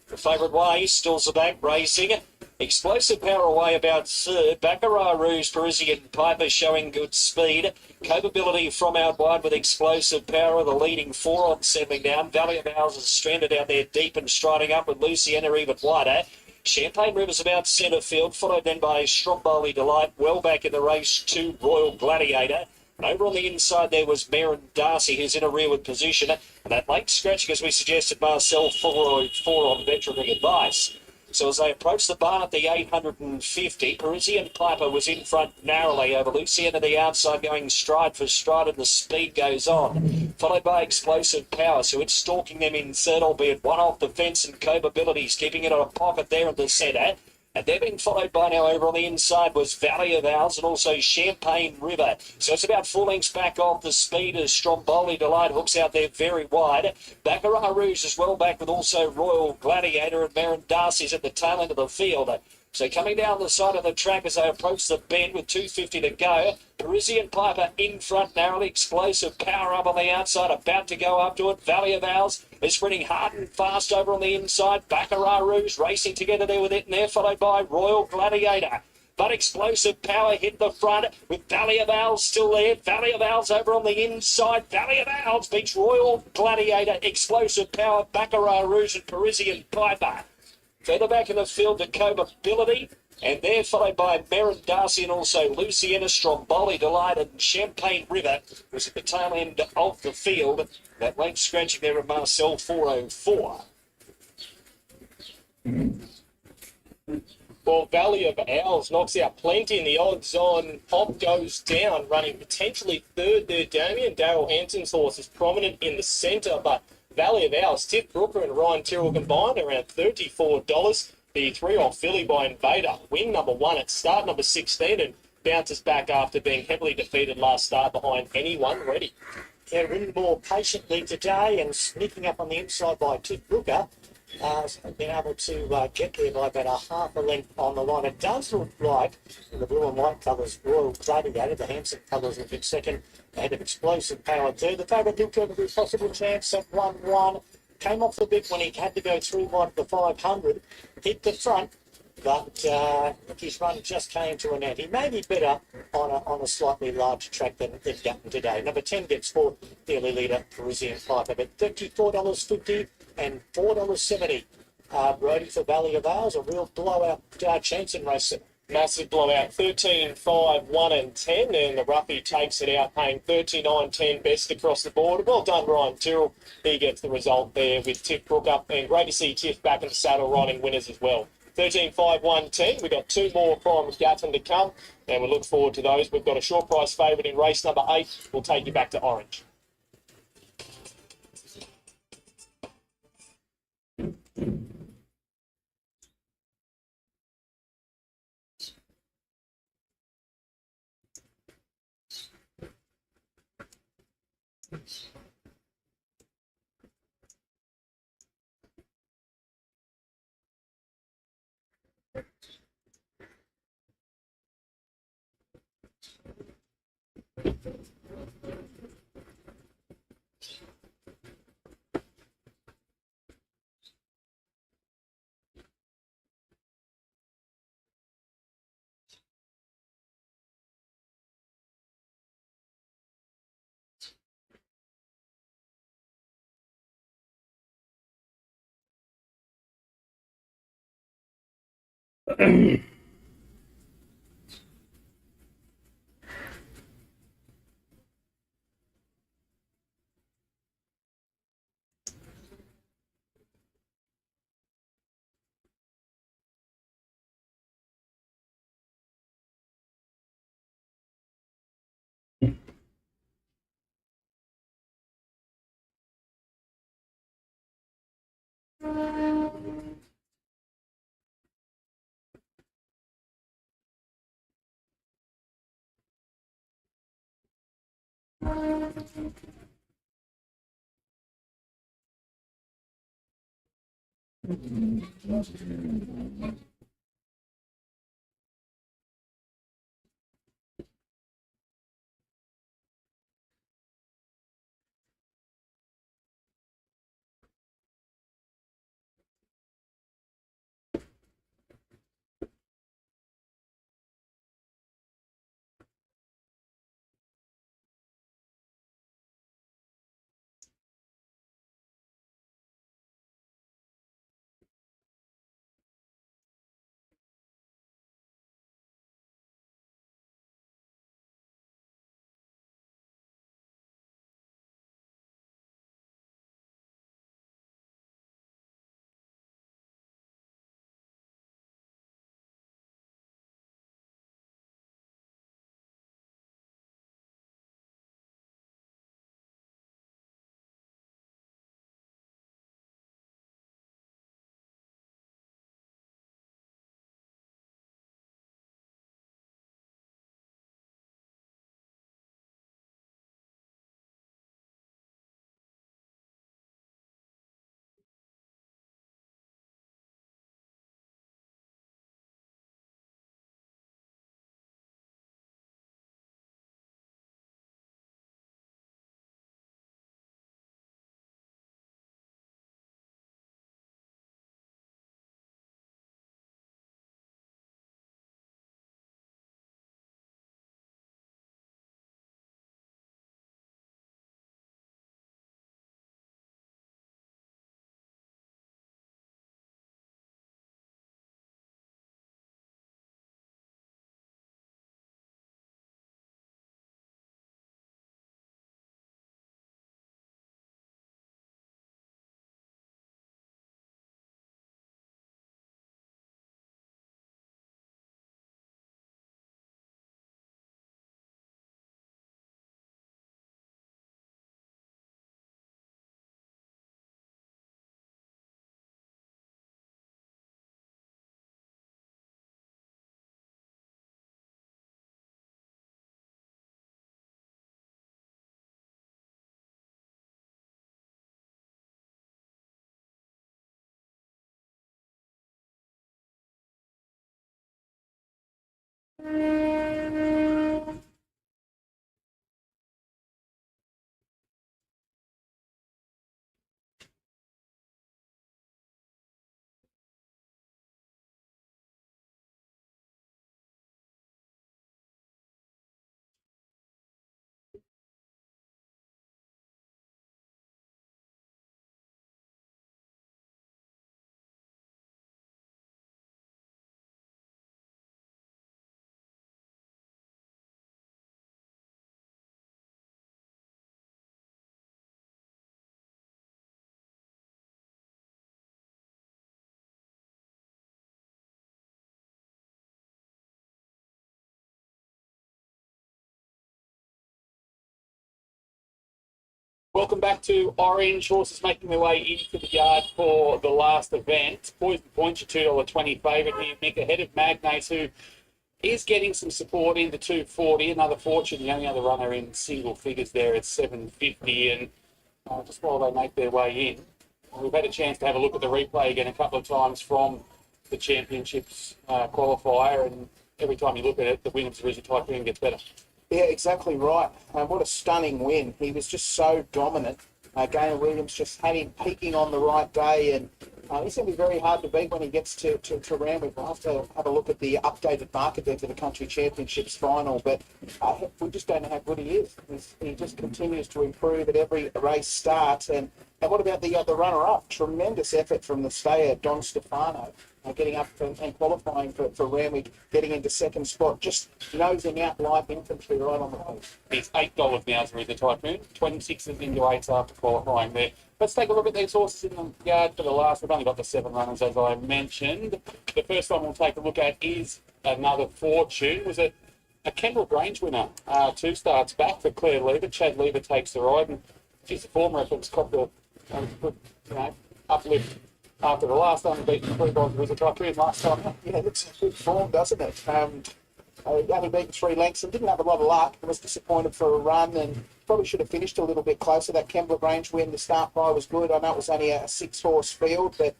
The favourite way, stalls are back, racing. Explosive Power away about third. Baccarat Rouge, Parisian Piper showing good speed. Capability from out wide with Explosive Power, the leading 4 on settling down. Valley of Ours is stranded out there deep and striding up with Luciana even wider. Champagne River's about centre field, followed then by Stromboli Delight, well back in the race to Royal Gladiator. And over on the inside there was Marin Darcy, who's in a rearward position. And that late scratching, as we suggested, Marcel 404 on veterinary advice. So as they approach the barn at the 850, Parisian Piper was in front narrowly over Luciana the outside, going stride for stride, and the speed goes on. Followed by Explosive Power, so it's stalking them in third, albeit one off the fence, and Capabilities keeping it on a pocket there in the centre. And they're being followed by now over on the inside was Valley of Ours and also Champagne River. So it's about 4 lengths back off the speed as Stromboli Delight hooks out there very wide. Baccarat Rouge is well back with also Royal Gladiator, and Marin Darcy's at the tail end of the field. So coming down the side of the track as they approach the bend with 250 to go. Parisian Piper in front narrowly. Explosive Power up on the outside, about to go up to it. Valley of Ours is sprinting hard and fast over on the inside. Baccarat Rouge racing together there with it, and they're followed by Royal Gladiator. But Explosive Power hit the front with Valley of Ours still there. Valley of Ours over on the inside. Valley of Ours beats Royal Gladiator, Explosive Power, Baccarat Rouge and Parisian Piper. Further back in the field to Capability, and they're followed by Marin Darcy and also Luciana, Stromboli Delight and Champagne River was at the tail end of the field. That length scratching there at Marcel 4:04. Well, Valley of Owls knocks out plenty, and the odds on Pop goes down, running potentially third there. Damien Daryl Hanson's horse is prominent in the centre, but Valley of Owls, Tiff Brooker and Ryan Tyrrell combined around $34. The 3-off filly by Invader, win number 1 at start number 16, and bounces back after being heavily defeated last start behind Anyone Ready. Yeah, ridden more patiently today and sneaking up on the inside by Tiff Brooker. Been able to get there by about a half a length on the line. It does look like, in the blue and white colours, Royal Gladiator, the Hanson colours, will be second, ahead of Explosive Power too. The favourite looked over the possible chance at 1-1. Came off the bit when he had to go through wide the 500. Hit the front, but his run just came to an end. He may be better on a slightly larger track than Gatton today. Number 10 gets fourth, daily leader Parisian Piper, but $34.50 and $4.70. Brody for Valley of Ours, a real blowout chance in race 7. Massive blowout, 13, 5, 1 and 10, and the roughie takes it out, paying 39.10 best across the board. Well done, Ryan Tyrrell. He gets the result there with Tiff Brook up, and great to see Tiff back in the saddle riding winners as well. 13, 5, 1, 10. We've got 2 more from Gatton to come, and we look forward to those. We've got a short price favourite in race number 8. We'll take you back to Orange. Welcome back to Orange. Horses making their way into the yard for the last event. Poison Point's your $2.20 favourite here, Nick, ahead of Magnates, who is getting some support into 240. Another Fortune, the only other runner in single figures there at 750. And just while they make their way in, we've had a chance to have a look at the replay again a couple of times from the championships qualifier, and every time you look at it, the Williams Rizzy Typhoon gets better. Yeah, exactly right. What a stunning win. He was just so dominant. Gaynor Williams just had him peaking on the right day, and he's going to be very hard to beat when he gets to Randwick. We'll have to have a look at the updated market there for the Country Championships final, but we just don't know how good he is. He just continues to improve at every race start. And what about the runner-up? Tremendous effort from the stayer, Don Stefano, getting up and qualifying for Randwick, getting into second spot, just nosing out light infantry right on the post. He's $8 now as the Typhoon, 26s into 8s after qualifying there. Let's take a look at these horses in the yard for the last. We've only got the 7 runners, as I mentioned. The first one we'll take a look at is Another Fortune. Was a Kendall Grange winner 2 starts back for Claire Lever. Chad Lever takes the ride, and she's a form reference, copped a good uplift after the last unbeaten 3 bonds was a Typhoon last time. Yeah, that's a good form, doesn't it? Only beaten 3 lengths and didn't have a lot of luck. I was disappointed for a run and probably should have finished a little bit closer. That Kembla Grange win, the start by was good. I know it was only a 6-horse field, but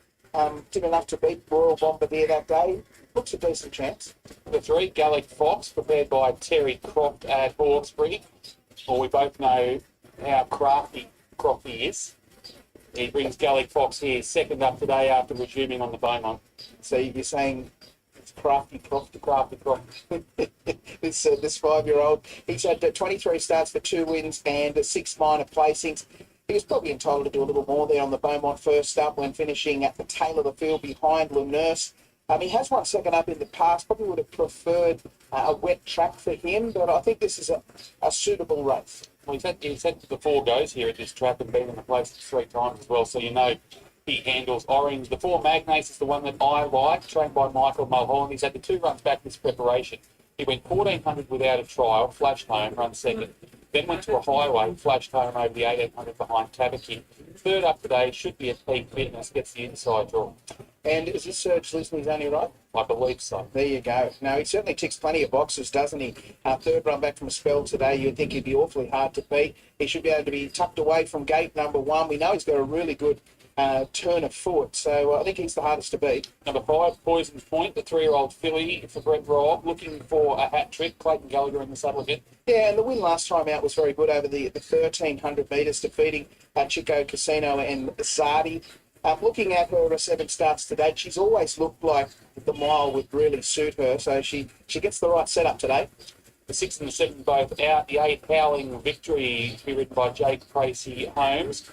did enough to beat Royal Bombardier that day. Looks a decent chance. The 3, Gallic Fox, prepared by Terry Croft at Hawkesbury. Well, we both know how crafty Crofty is. He brings Gallic Fox here, second up today after resuming on the Beaumont. So you're saying it's crafty Croft. This 5-year-old, he's had 23 starts for 2 wins and 6 minor placings. He was probably entitled to do a little more there on the Beaumont first up when finishing at the tail of the field behind Nurse. He has won second up in the past. Probably would have preferred a wet track for him, but I think this is a suitable race. Well, he's had the 4 goes here at this track and been in the place 3 times as well, so you know he handles Orange. The 4 Magnates is the one that I like, trained by Michael Mulholland. He's had the 2 runs back this preparation. He went 1400 without a trial, flashed home, run second. Then went to a highway, flashed home over the 1800 behind Tabaki. Third up today, should be at peak fitness, gets the inside draw. And is this Serge Lisney's only right? I believe so. There you go. No, he certainly ticks plenty of boxes, doesn't he? Third run back from a spell today, you'd think he'd be awfully hard to beat. He should be able to be tucked away from gate number 1. We know he's got a really good turn of foot, so I think he's the hardest to beat. Number 5, Poison's Point, the 3-year-old filly for Brett Robb, looking for a hat trick. Clayton Gallagher in the saddle again. Yeah, and the win last time out was very good over the 1,300 metres, defeating Chico Casino and Zardi. Looking at her 7 starts to date, she's always looked like the mile would really suit her, so she gets the right setup today. The 6 and the 7 both out. The 8, Howling Victory, to be ridden by Jake Tracy Holmes.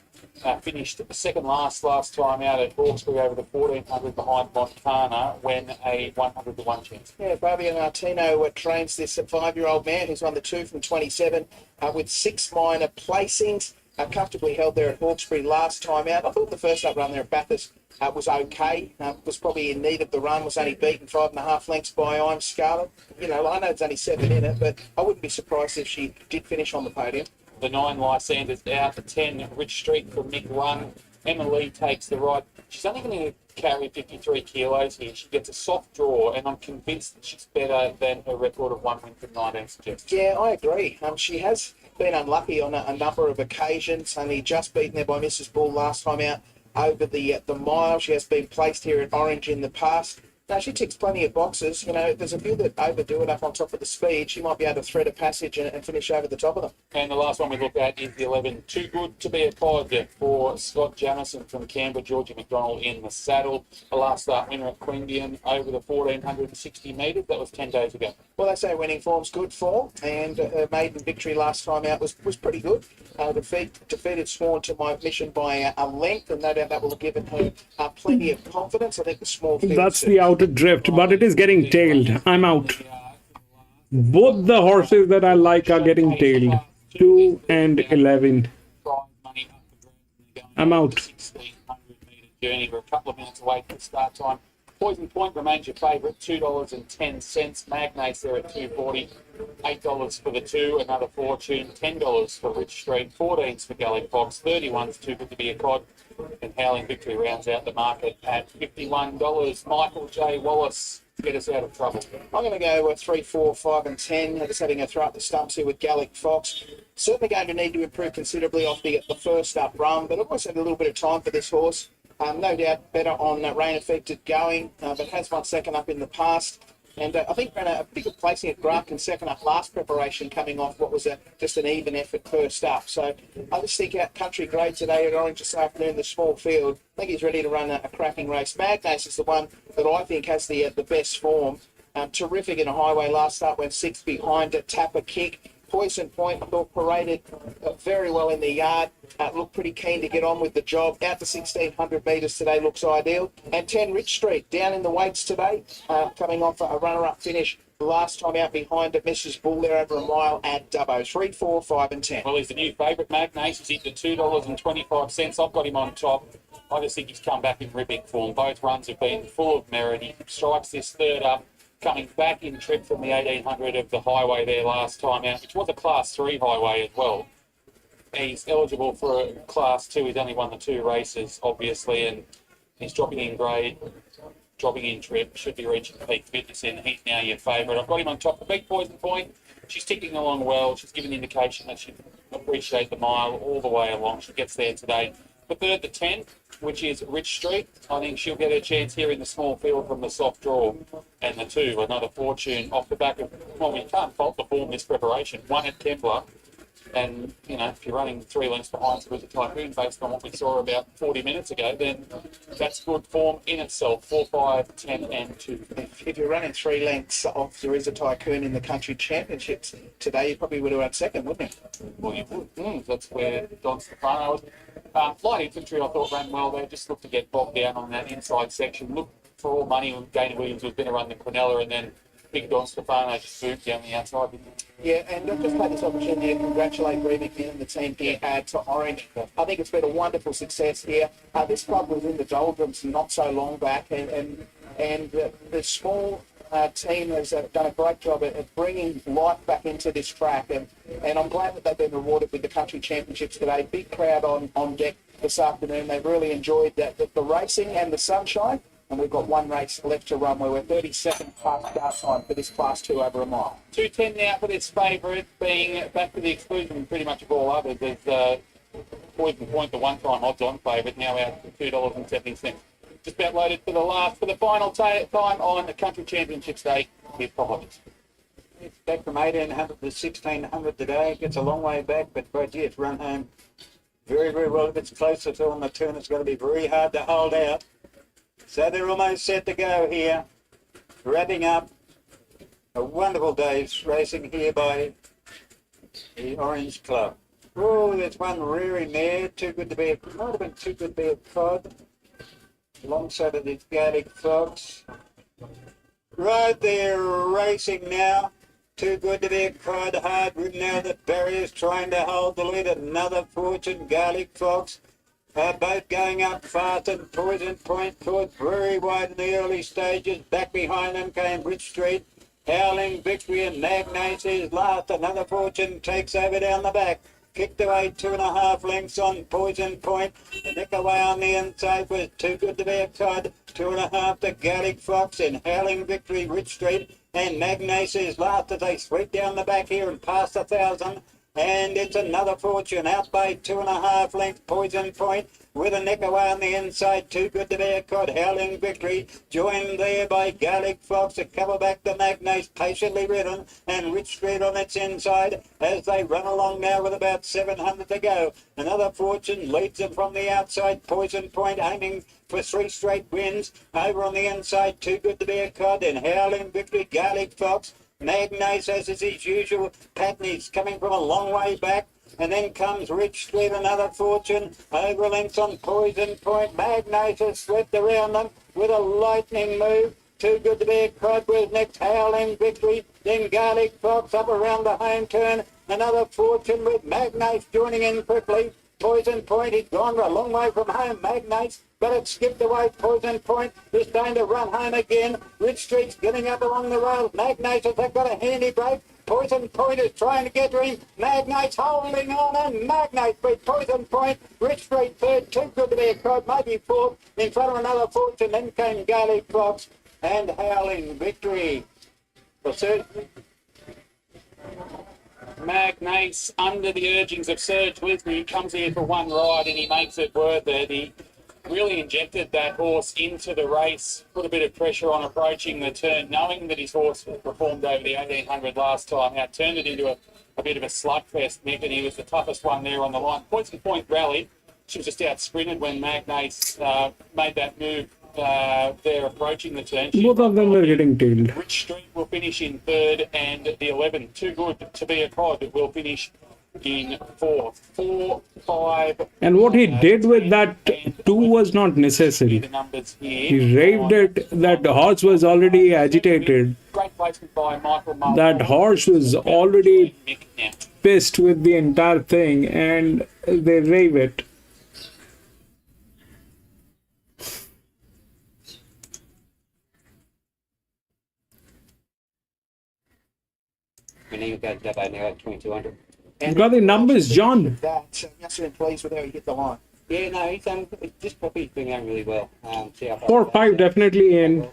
Finished second last time out at Hawkesbury over the 1400 behind Montana when a 100 to 1 chance. Yeah, Fabio Martino trains this 5-year-old man who's won the 2 from 27 with 6 minor placings. Comfortably held there at Hawkesbury last time out. I thought the first up run there at Bathurst was okay. Was probably in need of the run, was only beaten 5.5 lengths by I'm Scarlet. I know there's only 7 in it, but I wouldn't be surprised if she did finish on the podium. The 9, Lysander's out. The 10, Rich Street from Mick 1. Emma Lee takes the ride. She's only going to carry 53 kilos here. She gets a soft draw, and I'm convinced that she's better than her record of 1 win from 19 suggests. Yeah, I agree. She has been unlucky on a number of occasions, only just beaten there by Mrs. Bull last time out over the mile. She has been placed here at Orange in the past. Now, she ticks plenty of boxes. There's a few that overdo it up on top of the speed. She might be able to thread a passage and finish over the top of them. And the last one we look at is the 11, Too Good to be a Pod for Scott Jamison from Canberra, Georgie McDonald in the saddle. The last start winner at Queanbeyan over the 1460 metres. That was 10 days ago. Well, they say winning form's good form, and her maiden victory last time out was pretty good. Defeated Sworn to My Mission by a length, and no doubt that will have given her plenty of confidence. I think the small field... That's the outer drift, but it is getting tailed. I'm out. Both the horses that I like are getting tailed. 2 and 11. I'm out. Journey. We're a couple of minutes away from start time. Poison Point remains your favourite, $2.10. Magnates there at $2.40. $8 for the 2, Another Fortune. $10 for Rich Street. 14s for Gallic Fox. 31's Too Good to be a Cod. And Howling Victory rounds out the market at $51. Michael J. Wallace, get us out of trouble. I'm going to go 3, 4, 5 and 10. Just having a throw up the stumps here with Gallic Fox. Certainly going to need to improve considerably off the first up run, but I've always had a little bit of time for this horse. No doubt better on rain affected going, but has won second up in the past. And I think ran a pretty good placing at Grafton second up last preparation, coming off what was just an even effort first up. So I just think out country grade today at Orange this afternoon, the small field. I think he's ready to run a cracking race. Magnus is the one that I think has the best form. Terrific in a highway last start, went sixth behind it, tap a kick. Poison Point, I thought, paraded very well in the yard. Looked pretty keen to get on with the job. Out to 1,600 metres today looks ideal. And 10 Rich Street down in the weights today, coming off a runner-up finish last time out behind it. Mrs. Bull there over a mile at Dubbo. 3, 4, 5 and 10. Well, he's the new favourite, Magnus. He's into $2.25. I've got him on top. I just think he's come back in ripping form. Both runs have been full of merit. He strikes this third up, coming back in trip from the 1800 of the highway there last time out, which was a Class 3 highway as well. He's eligible for a Class 2. He's only won the 2 races, obviously, and he's dropping in grade, dropping in trip, should be reaching peak fitness, and he's now your favourite. I've got him on top. The big Poison Point, she's ticking along well. She's given the indication that she'd appreciate the mile all the way along. She gets there today. The third, the 10, which is Rich Street. I think she'll get her chance here in the small field from the soft draw. And the 2, Another Fortune, off the back of, well, you can't fault the form this preparation. 1 at Templar. And, you know, if you're running 3 lengths behind Cruiser Tycoon based on what we saw about 40 minutes ago, then that's good form in itself. 4, 5, 10 and 2. If you're running 3 lengths of Cruiser Tycoon in the country championships today, you probably would have had second, wouldn't you? Well, you would. That's where Don Stefano was. Light Infantry, I thought, ran well there. Just looked to get bogged down on that inside section. Looked for all money when Gaynor Williams was going to run the Quinella, and then big Don Stefano just moved down the outside. Yeah, and I'll just take this opportunity to congratulate Bree McMinn and the team here to Orange. I think it's been a wonderful success here. This club was in the doldrums not so long back, and the small team has done a great job at bringing life back into this track, and I'm glad that they've been rewarded with the country championships today. Big crowd on deck this afternoon. They've really enjoyed the racing and the sunshine. And we've got 1 race left to run where we're 30-second past start time for this Class 2 over a mile. 2:10 now for this favourite, being back to the exclusion pretty much of all others. There's Poison Point, the one-time odds-on favourite, now out to $2.70. Just about loaded for the final time on the Country Championships Day. Here's Providence. It's back from 1,800 to 1,600 today. Gets a long way back, but gee, it's run home very, very well. If it's closer to on the turn, it's going to be very hard to hold out. So they're almost set to go here. Wrapping up a wonderful day's racing here by the Orange Club. Oh, there's one rearing there. Too good to be might have been too good to be a cod. Alongside of these Gaelic Fox. Right there, racing now. Too good to be a cod. Hard ridden now. The barrier's trying to hold the lead. Another Fortune, Gaelic Fox. Both going up fast, and Poison Point caught very wide in the early stages. Back behind them came Rich Street. Howling Victory and Magnate is last. Another Fortune takes over down the back. Kicked away 2.5 lengths on Poison Point. The nick away on the inside was Too Good to Be a Cod. 2.5 to Gaelic Fox and Howling Victory, Rich Street. And Magnate is last as they sweep down the back here and past 1,000. And it's Another Fortune out by 2.5 lengths. Poison Point with a neck away on the inside. Too Good to Be a Cod. Howling Victory joined there by Gaelic Fox. A cover back the Magnate patiently ridden, and Rich Street on its inside as they run along now with about 700 to go. Another Fortune leads them from the outside. Poison Point aiming for 3 straight wins. Over on the inside, Too Good to Be a Cod and Howling Victory, Gaelic Fox. Magnate, as is his usual pattern, he's coming from a long way back. And then comes Rich Street, Another Fortune, over lengths on Poison Point. Magnate has swept around them with a lightning move. Too Good to Be a Cod with next Howling Victory. Then Gaelic Fox up around the home turn. Another Fortune with Magnate joining in quickly. Poison Point, he's gone a long way from home, Magnate, but it skipped away. Poison Point is going to run home again. Rich Street's getting up along the rails. Magnate has got a handy break. Poison Point is trying to get to him. Magnate's holding on, and Magnate beat Poison Point. Rich Street third, Too Good to Be a Cod, maybe fourth. In front of Another Fortune, then came Gaelic Fox and Howling Victory. For certain. Magnate's under the urgings of Serge Wisney. He comes here for one ride and he makes it worth it. He really injected that horse into the race, put a bit of pressure on approaching the turn, knowing that his horse performed over the 1800 last time. Now turned it into a bit of a slugfest, Nick, and he was the toughest one there on the line. Points and point rallied. She was just out sprinted when Magnates made that move there approaching the turn. Both of them were getting tailed. Rich Street will finish in third, and the 11, Too Good to Be a Cod, will finish in fourth. 4, 5. And what he did with that 2 was not necessary. The numbers here. He raved it that the horse was already agitated. Great placement by Michael Mull. That horse was already pissed with the entire thing, and they rave it. We need to go to Dubbo now at 2200. You got the numbers, John. That, yes, I'm pleased with how he hit the line. Yeah, no, he's just probably been going really well. 4 5 definitely in.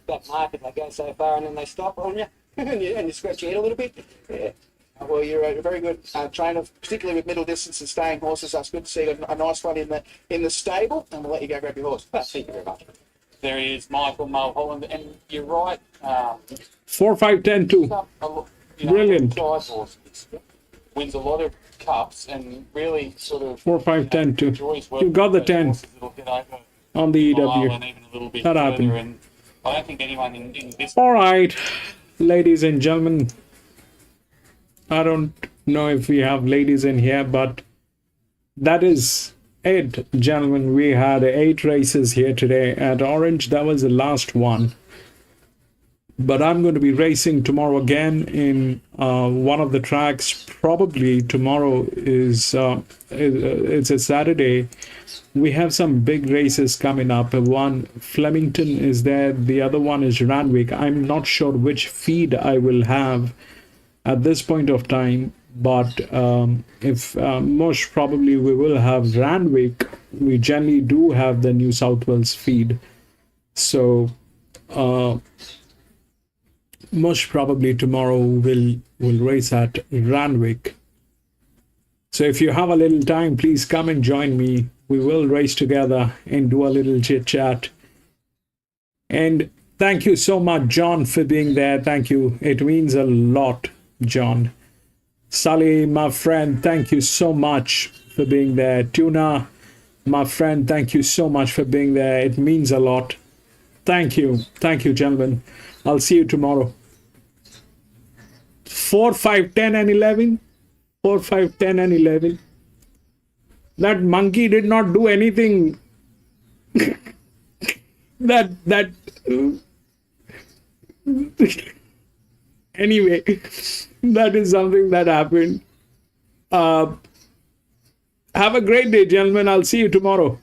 Got market, they go so far and then they stop on you and you scratch your head a little bit. Yeah. Well, you're a very good trainer, particularly with middle distance and staying horses. That's good to see a nice one in the stable, and we'll let you go grab your horse. Thank you very much. There is Michael Mulholland, and you're right. 4 5 10 2. Brilliant. Five horses wins a lot of cups and really sort of 4 5 10 2. You got the 10 on the EW. That happened. And I don't think anyone in this. All right, ladies and gentlemen. I don't know if we have ladies in here, but that is it, gentlemen. We had 8 races here today at Orange. That was the last one. But I'm going to be racing tomorrow again in one of the tracks. Probably tomorrow is it's a Saturday. We have some big races coming up. One, Flemington is there. The other one is Randwick. I'm not sure which feed I will have at this point of time, but if most probably we will have Randwick. We generally do have the New South Wales feed, so most probably tomorrow we'll race at Randwick. So if you have a little time, please come and join me. We will race together and do a little chit chat. And thank you so much, John, for being there. Thank you. It means a lot, John. Sally, my friend, thank you so much for being there. Tuna, my friend, thank you so much for being there. It means a lot. Thank you. Thank you, gentlemen. I'll see you tomorrow. 4, 5, 10 and 11. 4, 5, 10 and 11. That monkey did not do anything. Anyway, that is something that happened. Have a great day, gentlemen. I'll see you tomorrow.